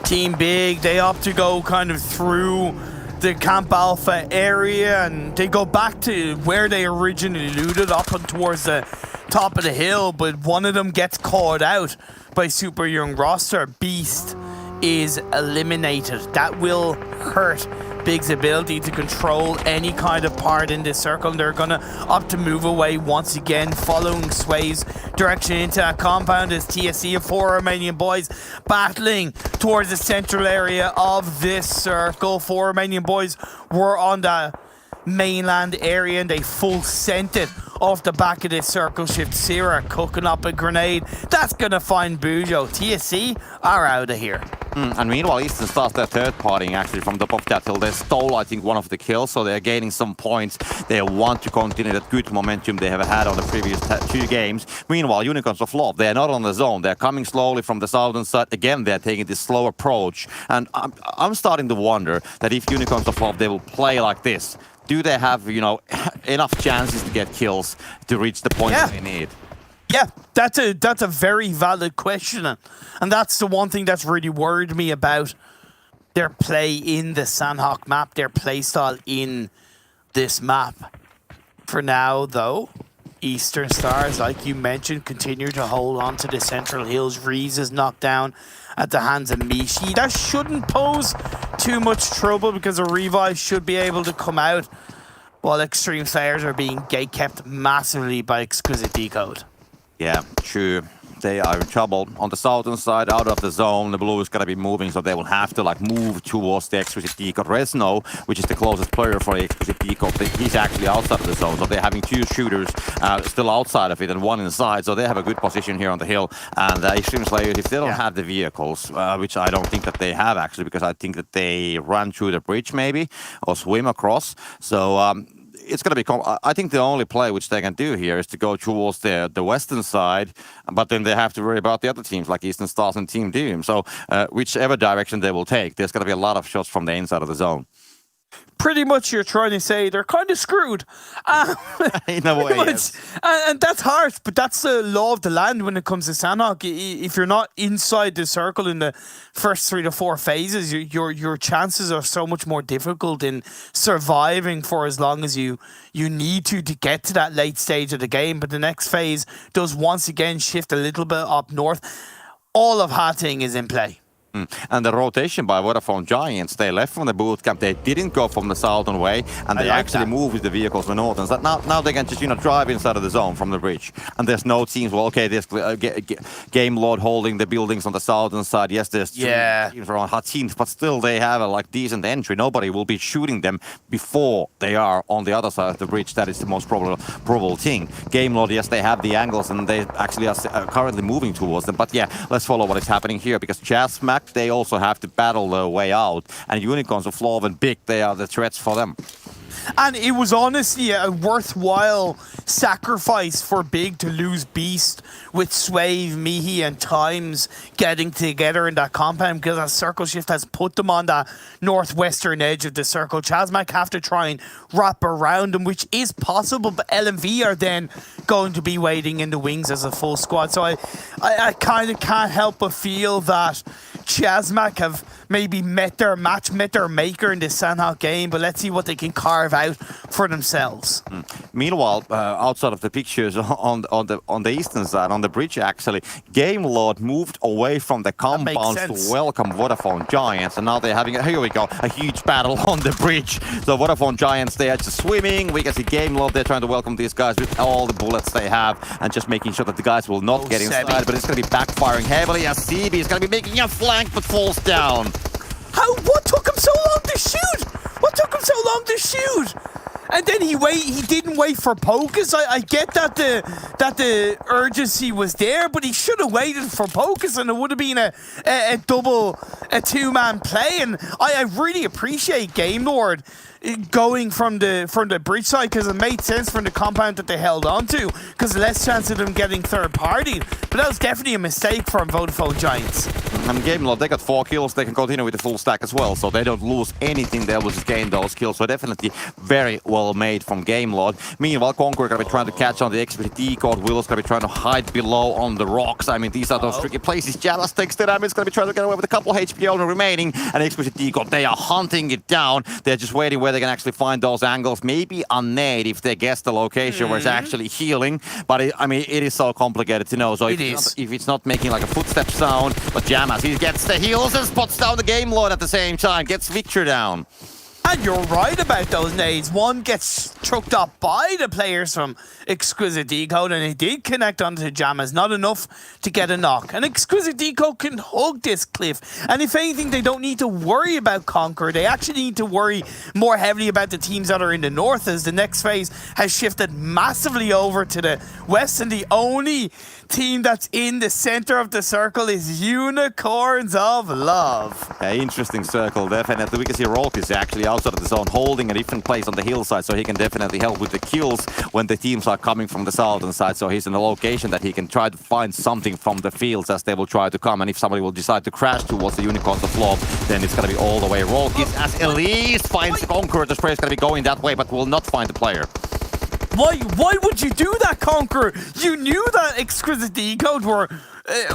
Team Big, they opt to go kind of through the Camp Alpha area, and they go back to where they originally looted, up and towards the top of the hill, but one of them gets caught out by Super Young roster. Beast is eliminated. That will hurt Big's ability to control any kind of part in this circle. And they're going to opt to move away once again, following Sway's direction into that compound as TSC and 4 Romanian Boys battling towards the central area of this circle. 4 Romanian Boys were on the mainland area and they full sent it off the back of this circle shift. Sierra cooking up a grenade. That's going to find Bujo. TSC are out of here. And meanwhile, Eastern starts their third partying actually from the top of that hill. They stole, I think, one of the kills, so they're gaining some points. They want to continue that good momentum they have had on the previous 2 games. Meanwhile, Unicorns of Love, they're not on the zone. They're coming slowly from the southern side. Again, they're taking this slow approach. And I'm starting to wonder that if Unicorns of Love, they will play like this. Do they have, you know, enough chances to get kills to reach the point they need? Yeah, that's a very valid question, and that's the one thing that's really worried me about their play in the Sanhok map, their play style in this map. For now, though, Eastern Stars, like you mentioned, continue to hold on to the central hills. Reese is knocked down at the hands of Mishi. That shouldn't pose too much trouble because a revive should be able to come out, while Xtreme Slayers are being gate-kept massively by Exquisite Décode. Yeah, true. They are in trouble. On the southern side, out of the zone, the blue is going to be moving, so they will have to like move towards the Exquisite Décode. Resno, which is the closest player for the Exquisite Décode, he's actually outside of the zone, so they're having 2 shooters still outside of it and 1 inside, so they have a good position here on the hill. And Xtreme Slayers, if they don't have the vehicles, which I don't think that they have actually, because I think that they run through the bridge maybe, or swim across, so it's going to be. I think the only play which they can do here is to go towards the western side, but then they have to worry about the other teams like Eastern Stars and Team Doom. So whichever direction they will take, there's going to be a lot of shots from the inside of the zone. Pretty much you're trying to say they're kind of screwed. In a way, yes. And that's harsh, but that's the law of the land when it comes to Sanhok. If you're not inside the circle in the first 3 to 4 phases, your chances are so much more difficult in surviving for as long as you need to get to that late stage of the game. But the next phase does once again shift a little bit up north. All of Hatting is in play. And the rotation by Vodafone Giants, they left from the boot camp, they didn't go from the southern way, and they actually moved with the vehicles to the northern. So now they can just, drive inside of the zone from the bridge. And there's no teams, well, okay, there's Game Lord holding the buildings on the southern side. Yes, there's teams around Hattin, but still they have a decent entry. Nobody will be shooting them before they are on the other side of the bridge. That is the most probable thing. Game Lord, yes, they have the angles, and they actually are currently moving towards them. But yeah, let's follow what is happening here, because ChasMac, they also have to battle their way out, and Unicorns of Love and Big, they are the threats for them. And it was honestly a worthwhile sacrifice for Big to lose Beast with Swave, Mihi and Times getting together in that compound, because that circle shift has put them on the northwestern edge of the circle. ChasMac have to try and wrap around them, which is possible, but LMV are then going to be waiting in the wings as a full squad. So I kind of can't help but feel that ChasMac have maybe met their maker in this Sanhok game, but let's see what they can carve out for themselves. Meanwhile, outside of the pictures on the eastern side, on the bridge actually, Game Lord moved away from the compounds to welcome Vodafone Giants, and now they're having, here we go, a huge battle on the bridge. So Vodafone Giants, they are just swimming. We can see Game Lord, they're trying to welcome these guys with all the bullets they have, and just making sure that the guys will not get inside, but it's going to be backfiring heavily as CB is going to be making a flank but falls down. What took him so long to shoot? What took him so long to shoot? And then he didn't wait for Pocus. I get that the urgency was there, but he should have waited for Pocus, and it would have been a two-man play. And I really appreciate Game Lord going from the bridge side, because it made sense from the compound that they held on to, because less chance of them getting third party. But that was definitely a mistake from Vodafone Giants. And Game Lord, they got 4 kills, they can continue with the full stack as well, so they don't lose anything, they will just gain those kills. So definitely very well well made from Gamelord. Meanwhile, Conqueror gonna be trying to catch on the Exquisite Décode. Will's gonna be trying to hide below on the rocks. I mean, these are those tricky places. Jalas takes the damage, gonna be trying to get away with a couple of HP only remaining, and Exquisite Décode, they are hunting it down. They're just waiting where they can actually find those angles. Maybe on nade if they guess the location where it's actually healing. But I mean, it is so complicated to know. So if it's not making like a footstep sound, but Jamas, he gets the heals and spots down the Gamelord at the same time, gets Victor down. And you're right about those nades. One gets chucked up by the players from Exquisite Décode, and it did connect onto Jamas. Not enough to get a knock. And Exquisite Décode can hug this cliff. And if anything, they don't need to worry about Conqueror. They actually need to worry more heavily about the teams that are in the north, as the next phase has shifted massively over to the west. And the only team that's in the center of the circle is Unicorns of Love. Yeah, interesting circle, definitely. We can see Rolk is actually outside of the zone, holding a different place on the hillside, so he can definitely help with the kills when the teams are coming from the southern side. So he's in a location that he can try to find something from the fields as they will try to come. And if somebody will decide to crash towards the Unicorns of Love, then it's going to be all the way. Rolk is, as Elise finds the Conqueror, the spray is going to be going that way, but will not find the player. Why would you do that, Conqueror? You knew that Exquisite Décode were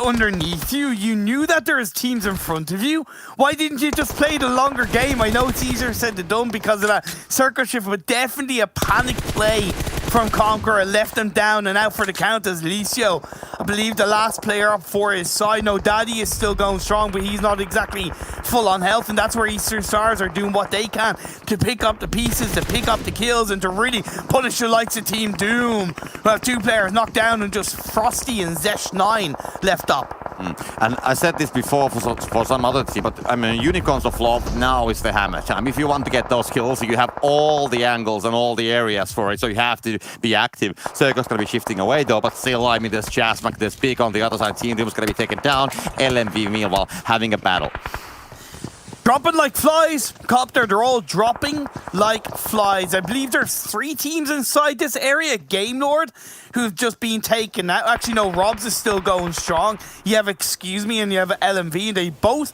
underneath you. You knew that there's teams in front of you. Why didn't you just play the longer game? I know it's easier said than done because of that circle shift, but definitely a panic play from Conqueror left them down and out for the count as Licio, I believe the last player up for his side. No, Daddy is still going strong, but he's not exactly full on health, and that's where Eastern Stars are doing what they can to pick up the pieces, to pick up the kills, and to really punish the likes of Team Doom, who have two players knocked down and just Frosty and Zesh9 left up. And I said this before for some other team, but I mean, Unicorns of Love now is the hammer time. If you want to get those kills, you have all the angles and all the areas for it, so you have to be active. Circle's going to be shifting away though, but still, I mean, there's ChasMac, there's Big on the other side. Team Doom is going to be taken down. LMV, meanwhile, having a battle. Dropping like flies. Copter, they're all dropping like flies. I believe there's 3 teams inside this area. Gamelord, who've just been taken out. Actually, no, Robs is still going strong. You have Excuse Me and you have LMV, and they both,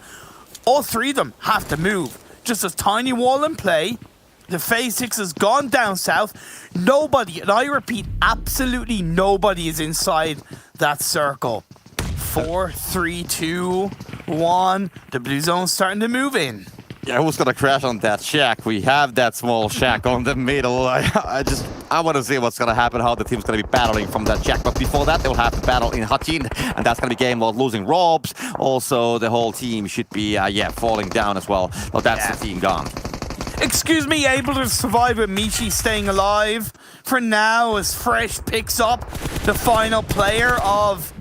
all 3 of them, have to move. Just a tiny wall in play. The phase 6 has gone down south. Nobody, and I repeat, absolutely nobody is inside that circle. 4, 3, 2, 1. The blue zone's starting to move in. Yeah, who's gonna crash on that shack? We have that small shack on the middle. I want to see what's gonna happen, how the team's gonna be battling from that shack. But before that, they'll have to battle in Hachin, and that's gonna be Gamelord losing Robs. Also, the whole team should be, falling down as well. But that's the team gone. Excuse Me, able to survive with Michi staying alive for now as Fresh picks up the final player of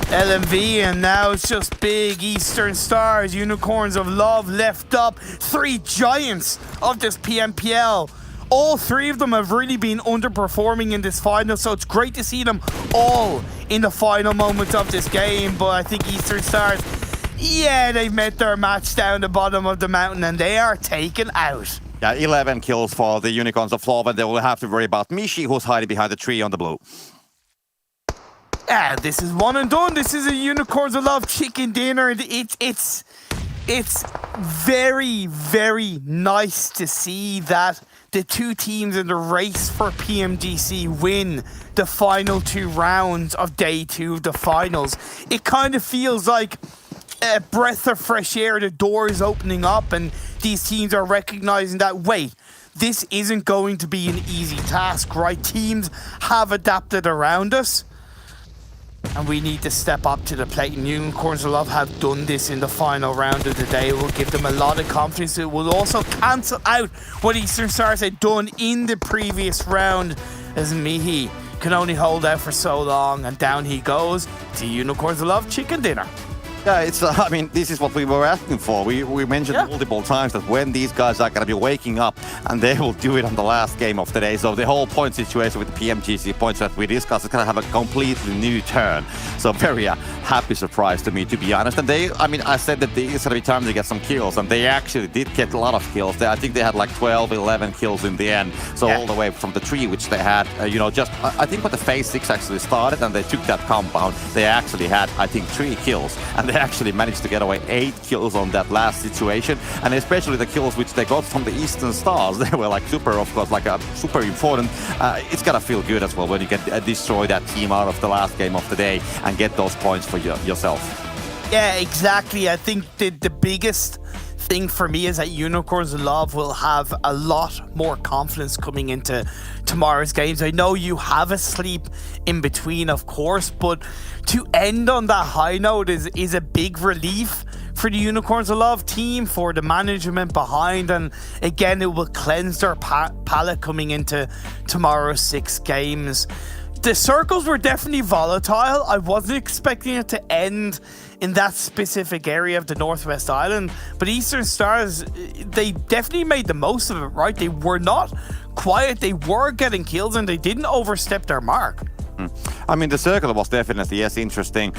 LMV, and now it's just big Eastern Stars, Unicorns of Love left up. 3 giants of this PMPL. All 3 of them have really been underperforming in this final, so it's great to see them all in the final moments of this game. But I think Eastern Stars, they've met their match down the bottom of the mountain and they are taken out. Yeah, 11 kills for the Unicorns of Love, and they will have to worry about Mishi, who's hiding behind the tree on the blue. This is one and done. This is a Unicorns of Love chicken dinner. It's very, very nice to see that the 2 teams in the race for PMGC win the final 2 rounds of day 2 of the finals. It kind of feels like a breath of fresh air. The door is opening up and these teams are recognizing that, wait, this isn't going to be an easy task, right? Teams have adapted around us, and we need to step up to the plate. And Unicorns of Love have done this in the final round of the day. It will give them a lot of confidence. It will also cancel out what Eastern Stars had done in the previous round, as Mihi can only hold out for so long. And down he goes to Unicorns of Love chicken dinner. Yeah, it's. I mean, this is what we were asking for. We mentioned multiple times that when these guys are going to be waking up, and they will do it on the last game of the day. So the whole point situation with the PMGC points that we discussed is going to have a completely new turn. So very happy surprise to me, to be honest. And they, I mean, I said that it's going to be time to get some kills, and they actually did get a lot of kills. I think they had like 12, 11 kills in the end. So all the way from the tree, which they had, just I think when the phase 6 actually started and they took that compound, they actually had, I think, 3 kills, and they they actually managed to get away 8 kills on that last situation, and especially the kills which they got from the Eastern Stars. They were like super, of course, like super important. It's gotta feel good as well when you can destroy that team out of the last game of the day and get those points for yourself. Yeah, exactly. I think the biggest thing for me is that Unicorns of Love will have a lot more confidence coming into tomorrow's games. I know you have a sleep in between, of course, but to end on that high note is a big relief for the Unicorns of Love team, for the management behind, and again, it will cleanse their palate coming into tomorrow's 6 games. The circles were definitely volatile. I wasn't expecting it to end in that specific area of the Northwest Island, but Eastern Stars, they definitely made the most of it, right? They were not quiet, they were getting kills, and they didn't overstep their mark. I mean, the circle was definitely, yes, interesting.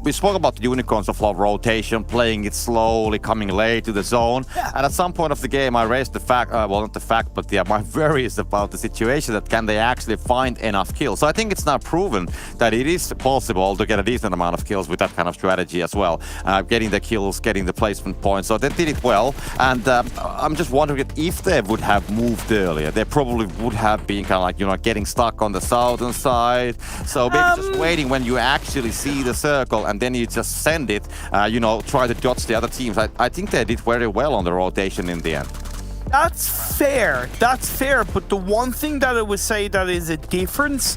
We spoke about the Unicorns of Love rotation, playing it slowly, coming late to the zone. Yeah. And at some point of the game, I raised the fact, well, not the fact, but my worries about the situation that can they actually find enough kills. So I think it's now proven that it is possible to get a decent amount of kills with that kind of strategy as well. Getting the kills, getting the placement points. So they did it well. And I'm just wondering if they would have moved earlier, they probably would have been kind of like, you know, getting stuck on the southern side. So maybe just waiting when you actually see the circle and then you just send it, you know, try to dodge the other teams. I think they did very well on the rotation in the end. That's fair. That's fair. But the one thing that I would say that is a difference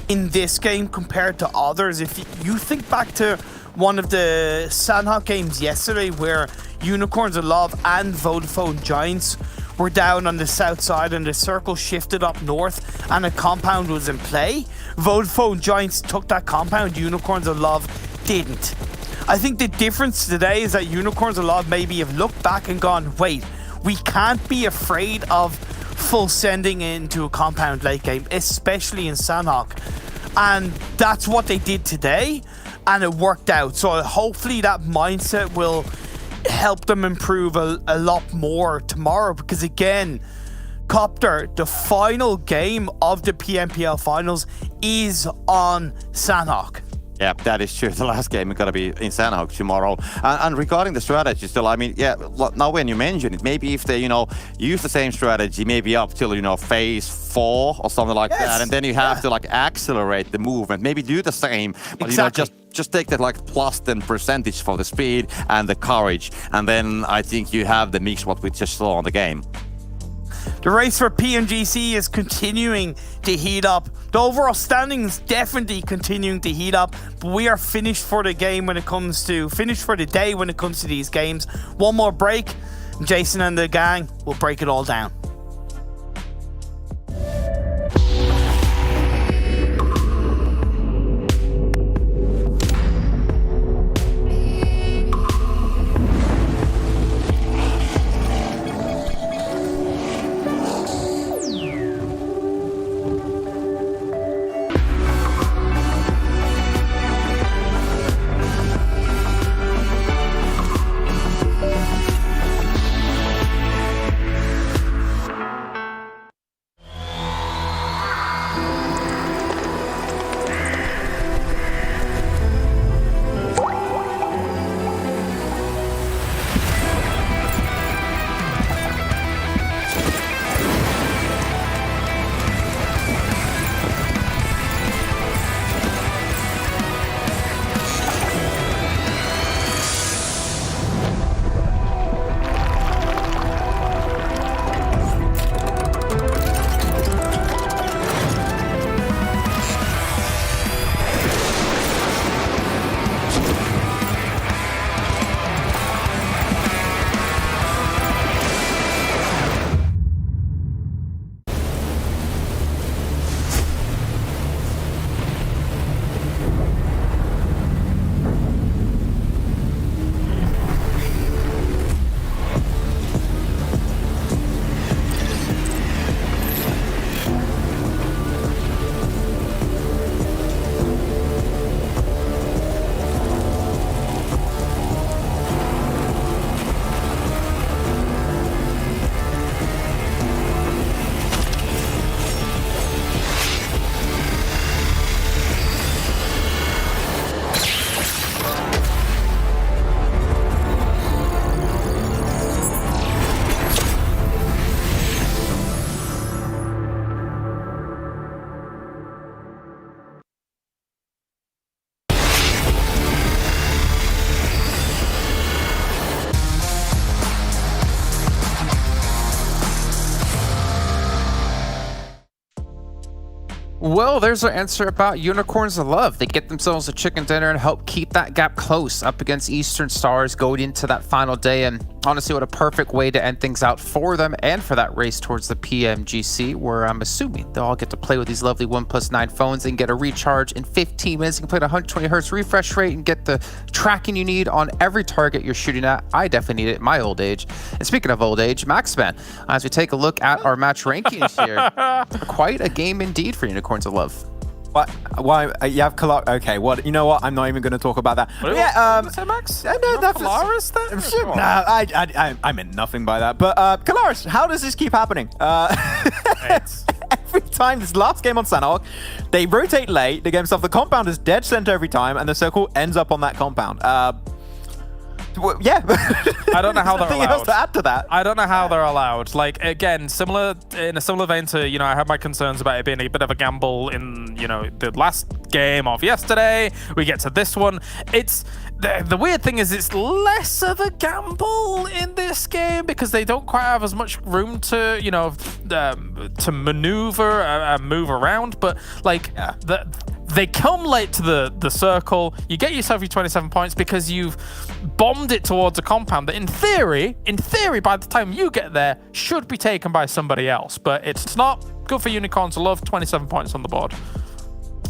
in this game compared to others, if you think back to one of the Sanhok games yesterday where Unicorns of Love and Vodafone Giants were down on the south side and the circle shifted up north and a compound was in play. Vodafone Giants took that compound, Unicorns of Love didn't. I think the difference today is that Unicorns of Love maybe have looked back and gone, wait, we can't be afraid of full sending into a compound late game, especially in Sanhok. And that's what they did today, and it worked out. So hopefully that mindset will help them improve a lot more tomorrow, because again, Copter, the final game of the PMPL finals is on Sanhok. Yeah, that is true. The last game is going to be in Sanhok tomorrow. And regarding the strategy still, I mean, yeah, now when you mention it, maybe if they, you know, use the same strategy, maybe up till, you know, phase 4 or something like that, and then you have to like accelerate the movement, maybe do the same, but exactly. You know, just take that like plus 10% for the speed and the courage, and then I think you have the mix what we just saw on the game. The race for PMGC is continuing to heat up. The overall standings definitely continuing to heat up, but we are finished for the game when it comes to, finished for the day when it comes to these games. One more break, Jason and the gang will break it all down. Well, there's our answer about Unicorns of Love. They get themselves a chicken dinner and help keep that gap close up against Eastern Stars going into that final day. And honestly, what a perfect way to end things out for them and for that race towards the PMGC, where I'm assuming they'll all get to play with these lovely OnePlus 9 phones and get a recharge in 15 minutes. You can play at 120 hertz refresh rate and get the tracking you need on every target you're shooting at. I definitely need it in my old age. And speaking of old age, Maxman, as we take a look at our match rankings here, quite a game indeed for Unicorns of Love. What? Why? You have Kalar? Okay, what? You know what? I'm not even going to talk about that. What Yeah, did you say, Max? no, Kalaris then? No, I meant nothing by that. But Kalaris, how does this keep happening? Every time, this last game on Sanhok, they rotate late, they get themselves, the compound is dead center every time, and the circle ends up on that compound. Yeah. I don't know how they're Nothing allowed. else to add to that. I don't know how they're allowed. Like, again, in a similar vein to, I had my concerns about it being a bit of a gamble in, the last game of yesterday. We get to this one. It's the weird thing is it's less of a gamble in this game because they don't quite have as much room to, to maneuver and move around. But like they come late to the circle. You get yourself your 27 points because you've bombed it towards a compound that in theory, by the time you get there, should be taken by somebody else. But it's not. Good for Unicorns of Love, 27 points on the board.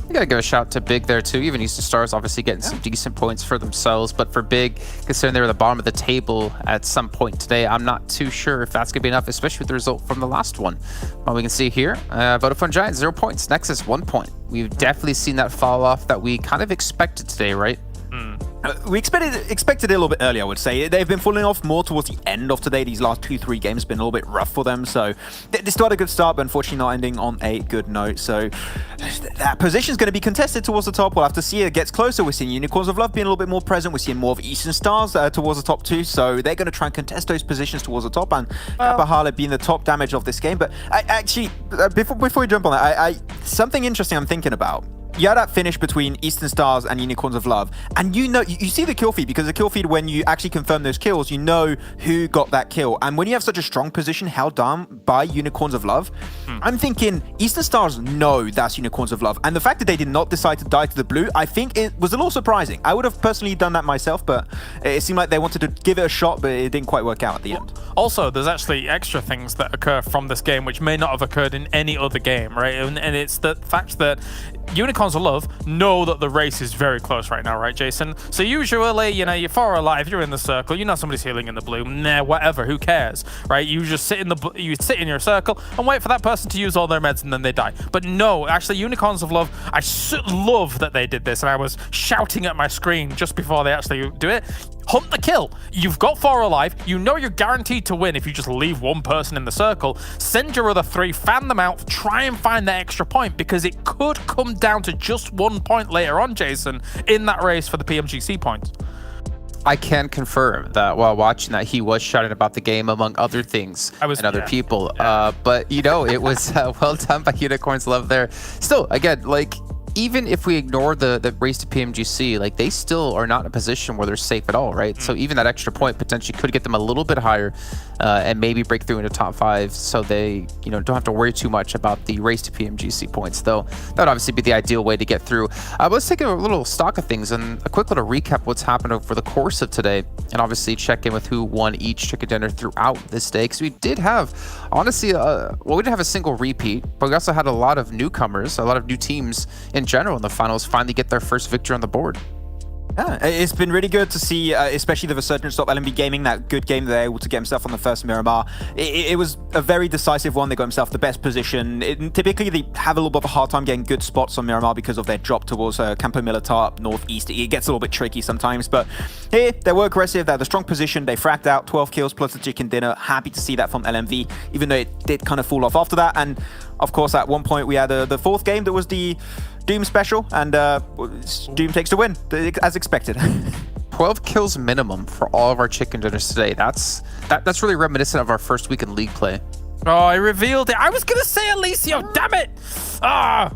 You gotta give a shout to Big there too. Even Eastern Stars obviously getting some decent points for themselves, but for Big, considering they were at the bottom of the table at some point today, I'm not too sure if that's gonna be enough, especially with the result from the last one. What we can see here, Vodafone Giants 0 points, Nexus 1 point. We've definitely seen that fall off that we kind of expected today, right? We expected it a little bit earlier, I would say. They've been falling off more towards the end of today. These last 2-3 games have been a little bit rough for them. So they still had a good start, but unfortunately not ending on a good note. So that position is going to be contested towards the top. We'll have to see it gets closer. We're seeing Unicorns of Love being a little bit more present. We're seeing more of Eastern Stars towards the top 2. So they're going to try and contest those positions towards the top. And Kapahala being the top damage of this game. But before we jump on that, something interesting I'm thinking about. You had that finish between Eastern Stars and Unicorns of Love, and you see the kill feed, because the kill feed, when you actually confirm those kills, you know who got that kill. And when you have such a strong position held down by Unicorns of Love, I'm thinking Eastern Stars know that's Unicorns of Love, and the fact that they did not decide to die to the blue, I think it was a little surprising. I would have personally done that myself, but it seemed like they wanted to give it a shot, but it didn't quite work out at the end. Also, there's actually extra things that occur from this game which may not have occurred in any other game, right? And it's the fact that Unicorns of Love know that the race is very close right now, right, Jason? So usually, you're 4 alive, you're in the circle, you know somebody's healing in the blue, nah, whatever, who cares, right? You just sit in your circle and wait for that person to use all their meds and then they die. But no, actually, Unicorns of Love, I love that they did this, and I was shouting at my screen just before they actually do it. Hunt the kill. You've got 4 alive. You know you're guaranteed to win if you just leave one person in the circle. Send your other 3, fan them out, try and find that extra point, because it could come down to just 1 point later on, Jason, in that race for the PMGC points. I can confirm that while watching that, he was shouting about the game, among other things, and other people. Yeah. But, it was well done by Unicorns Love there. Still, again, even if we ignore the race to PMGC, they still are not in a position where they're safe at all, right? So even that extra point potentially could get them a little bit higher and maybe break through into top 5, so they don't have to worry too much about the race to PMGC points, though that would obviously be the ideal way to get through. But let's take a little stock of things and a quick little recap of what's happened over the course of today, and obviously check in with who won each chicken dinner throughout this day, because we did have, honestly, we didn't have a single repeat, but we also had a lot of newcomers, a lot of new teams in general in the finals finally get their first victory on the board. Yeah, it's been really good to see, especially the resurgence of LMV Gaming, that good game they're able to get himself on the first Miramar. It was a very decisive one. They got himself the best position. Typically, they have a little bit of a hard time getting good spots on Miramar because of their drop towards Campo Militar up northeast. It gets a little bit tricky sometimes, but here, they were aggressive. They had a strong position. They fragged out 12 kills plus the chicken dinner. Happy to see that from LMV, even though it did kind of fall off after that. And of course, at one point, we had the 4th game that was the Doom special, and Doom takes the win, as expected. 12 kills minimum for all of our chicken dinners today. That's really reminiscent of our first week in league play. Oh, I revealed it. I was going to say Alicio, damn it. Like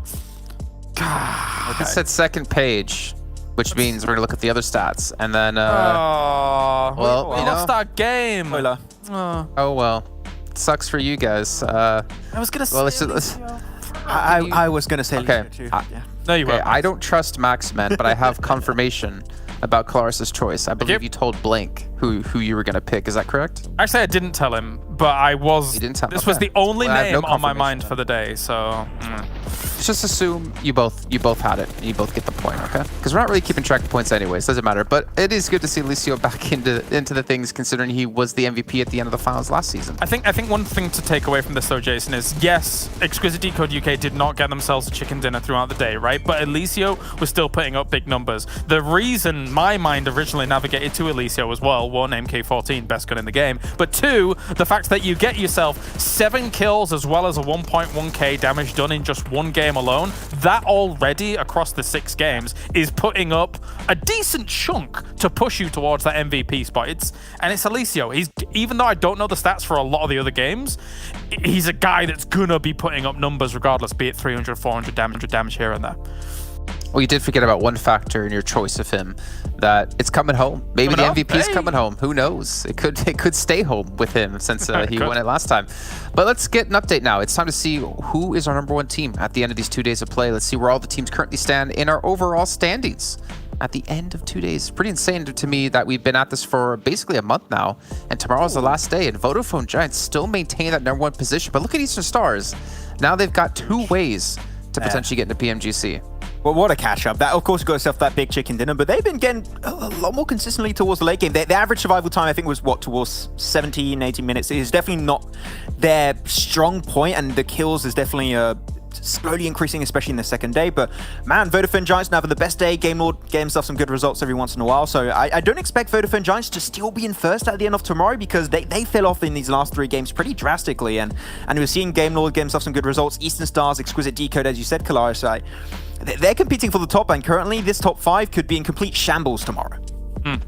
I said, second page, which means we're going to look at the other stats. And then, we lost our game. Oh, well. It sucks for you guys. I was going to say Alicio. I was going to say Okay. Alicio too. Yeah. No, you Okay, won't. I don't trust Maximen, but I have confirmation about Claris's choice. I believe you told Blink who you were going to pick. Is that correct? Actually, I didn't tell him, but I was. You didn't tell- This was okay. the only Well, I have no name on my confirmation mind then. for the day, so. Let's just assume you both had it and you both get the point, okay? Because we're not really keeping track of points anyways, doesn't matter. But it is good to see Alicio back into the things, considering he was the MVP at the end of the finals last season. I think one thing to take away from this though, Jason, is yes, Exquisite Décode UK did not get themselves a chicken dinner throughout the day, right? But Alicio was still putting up big numbers. The reason my mind originally navigated to Alicio as well, one, MK14, best gun in the game, but two, the fact that you get yourself 7 kills as well as a 1.1k damage done in just one game alone, that already across the 6 games is putting up a decent chunk to push you towards that MVP spot. It's Alicio. Even though I don't know the stats for a lot of the other games, he's a guy that's gonna be putting up numbers regardless, be it 300, 400 damage here and there. Well, you did forget about one factor in your choice of him, that it's coming home. Maybe Coming the home? MVP is Hey. coming home. Who knows? It could stay home with him since he Could. won it last time. But let's get an update now. It's time to see who is our #1 team at the end of these 2 days of play. Let's see where all the teams currently stand in our overall standings at the end of 2 days. Pretty insane to me that we've been at this for basically a month now, and tomorrow's the last day, and Vodafone Giants still maintain that #1 position. But look at Eastern Stars. Now they've got 2 ways to potentially get into PMGC. Well, what a catch-up. That, of course, got yourself that big chicken dinner, but they've been getting a lot more consistently towards the late game. The average survival time, I think, was, towards 17, 18 minutes. It is definitely not their strong point, and the kills is definitely slowly increasing, especially in the second day. But, man, Vodafone Giants now having the best day. Game Lord get himself some good results every once in a while. So I don't expect Vodafone Giants to still be in first at the end of tomorrow, because they fell off in these last 3 games pretty drastically. And we're seeing Game Lord get himself some good results. Eastern Stars, Exquisite Décode, as you said, Kalaris. They're competing for the top, and currently this top 5 could be in complete shambles tomorrow.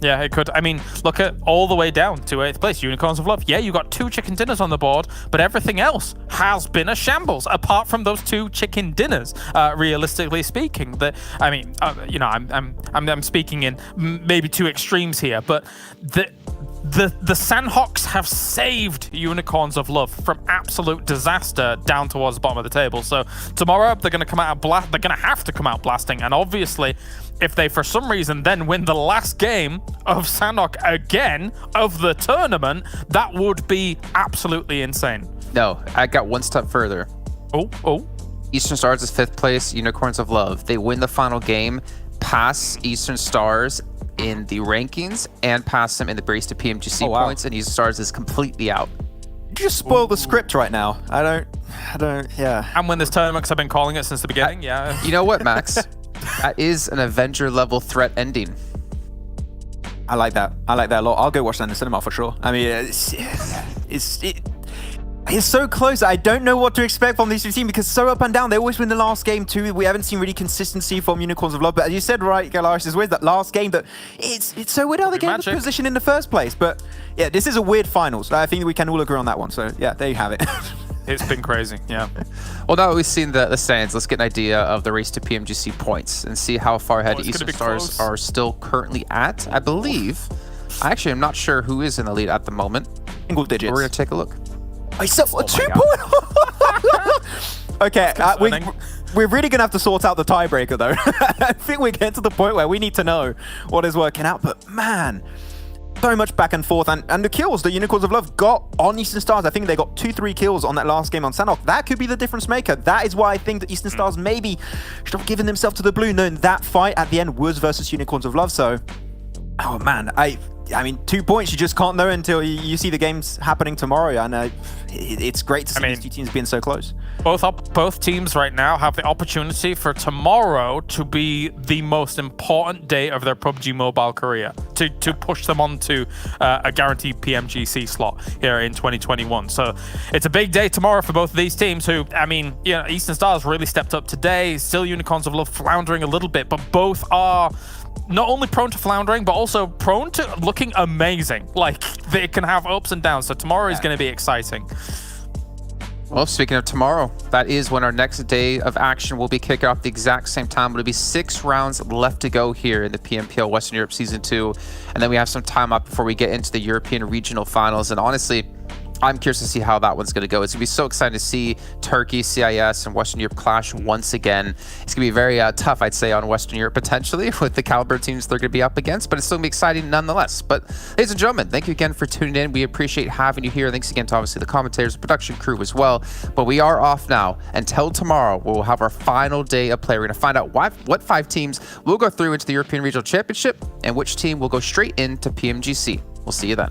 Yeah, it could. I mean, look at all the way down to 8th place, Unicorns of Love. Yeah, you got 2 chicken dinners on the board, but everything else has been a shambles, apart from those 2 chicken dinners. Realistically speaking, I'm speaking in maybe 2 extremes here, but the Sanhoks have saved Unicorns of Love from absolute disaster down towards the bottom of the table. So tomorrow they're going to come out they're going to have to come out blasting, and obviously, if they for some reason then win the last game of Sanhok again of the tournament, that would be absolutely insane. No, I got one step further. Oh. Eastern Stars is 5th place, Unicorns of Love. They win the final game, pass Eastern Stars in the rankings, and pass them in the brace to PMGC points, and Eastern Stars is completely out. You just spoiled the script right now. I don't, yeah. And win this tournament, because I've been calling it since the beginning, yeah. You know what, Max? That is an Avenger level threat ending. I like that. I like that a lot. I'll go watch that in the cinema for sure. I mean, it's so close. I don't know what to expect from these 2 teams, because so up and down. They always win the last game too. We haven't seen really consistency from Unicorns of Love. But as you said, right, Galaris, is weird that last game. But it's so weird how they get in the position in the first place. But yeah, this is a weird finals. I think we can all agree on that one. So yeah, there you have it. It's been crazy, yeah. Well, now that we've seen the stands, let's get an idea of the race to PMGC points and see how far ahead Eastern Stars are still currently at. I believe, actually, I'm not sure who is in the lead at the moment. Single digits. We're going to take a look. A 2-point. Okay, we're really going to have to sort out the tiebreaker, though. I think we're getting to the point where we need to know what is working out. But, man, so much back and forth. And the kills the Unicorns of Love got on Eastern Stars, I think they got 2-3 kills on that last game on Sanhok. That could be the difference maker. That is why I think that Eastern Stars maybe should have given themselves to the blue, knowing that fight at the end was versus Unicorns of Love. So, oh, man, I mean, 2 points you just can't know until you see the games happening tomorrow, and it's great to see these 2 teams being so close. Both teams right now have the opportunity for tomorrow to be the most important day of their PUBG Mobile career, to push them onto a guaranteed PMGC slot here in 2021. So it's a big day tomorrow for both of these teams who, I mean, Eastern Stars really stepped up today, still Unicorns of Love floundering a little bit, but both are not only prone to floundering, but also prone to looking amazing. Like, they can have ups and downs, so tomorrow is going to be exciting. Well, speaking of tomorrow, that is when our next day of action will be kicking off the exact same time. It'll be 6 rounds left to go here in the PMPL Western Europe Season 2. And then we have some time up before we get into the European Regional Finals. And honestly, I'm curious to see how that one's going to go. It's going to be so exciting to see Turkey, CIS, and Western Europe clash once again. It's going to be very tough, I'd say, on Western Europe potentially with the caliber teams they're going to be up against, but it's still going to be exciting nonetheless. But ladies and gentlemen, thank you again for tuning in. We appreciate having you here. Thanks again to obviously the commentators, the production crew as well. But we are off now until tomorrow. We'll have our final day of play. We're going to find out what 5 teams will go through into the European Regional Championship and which team will go straight into PMGC. We'll see you then.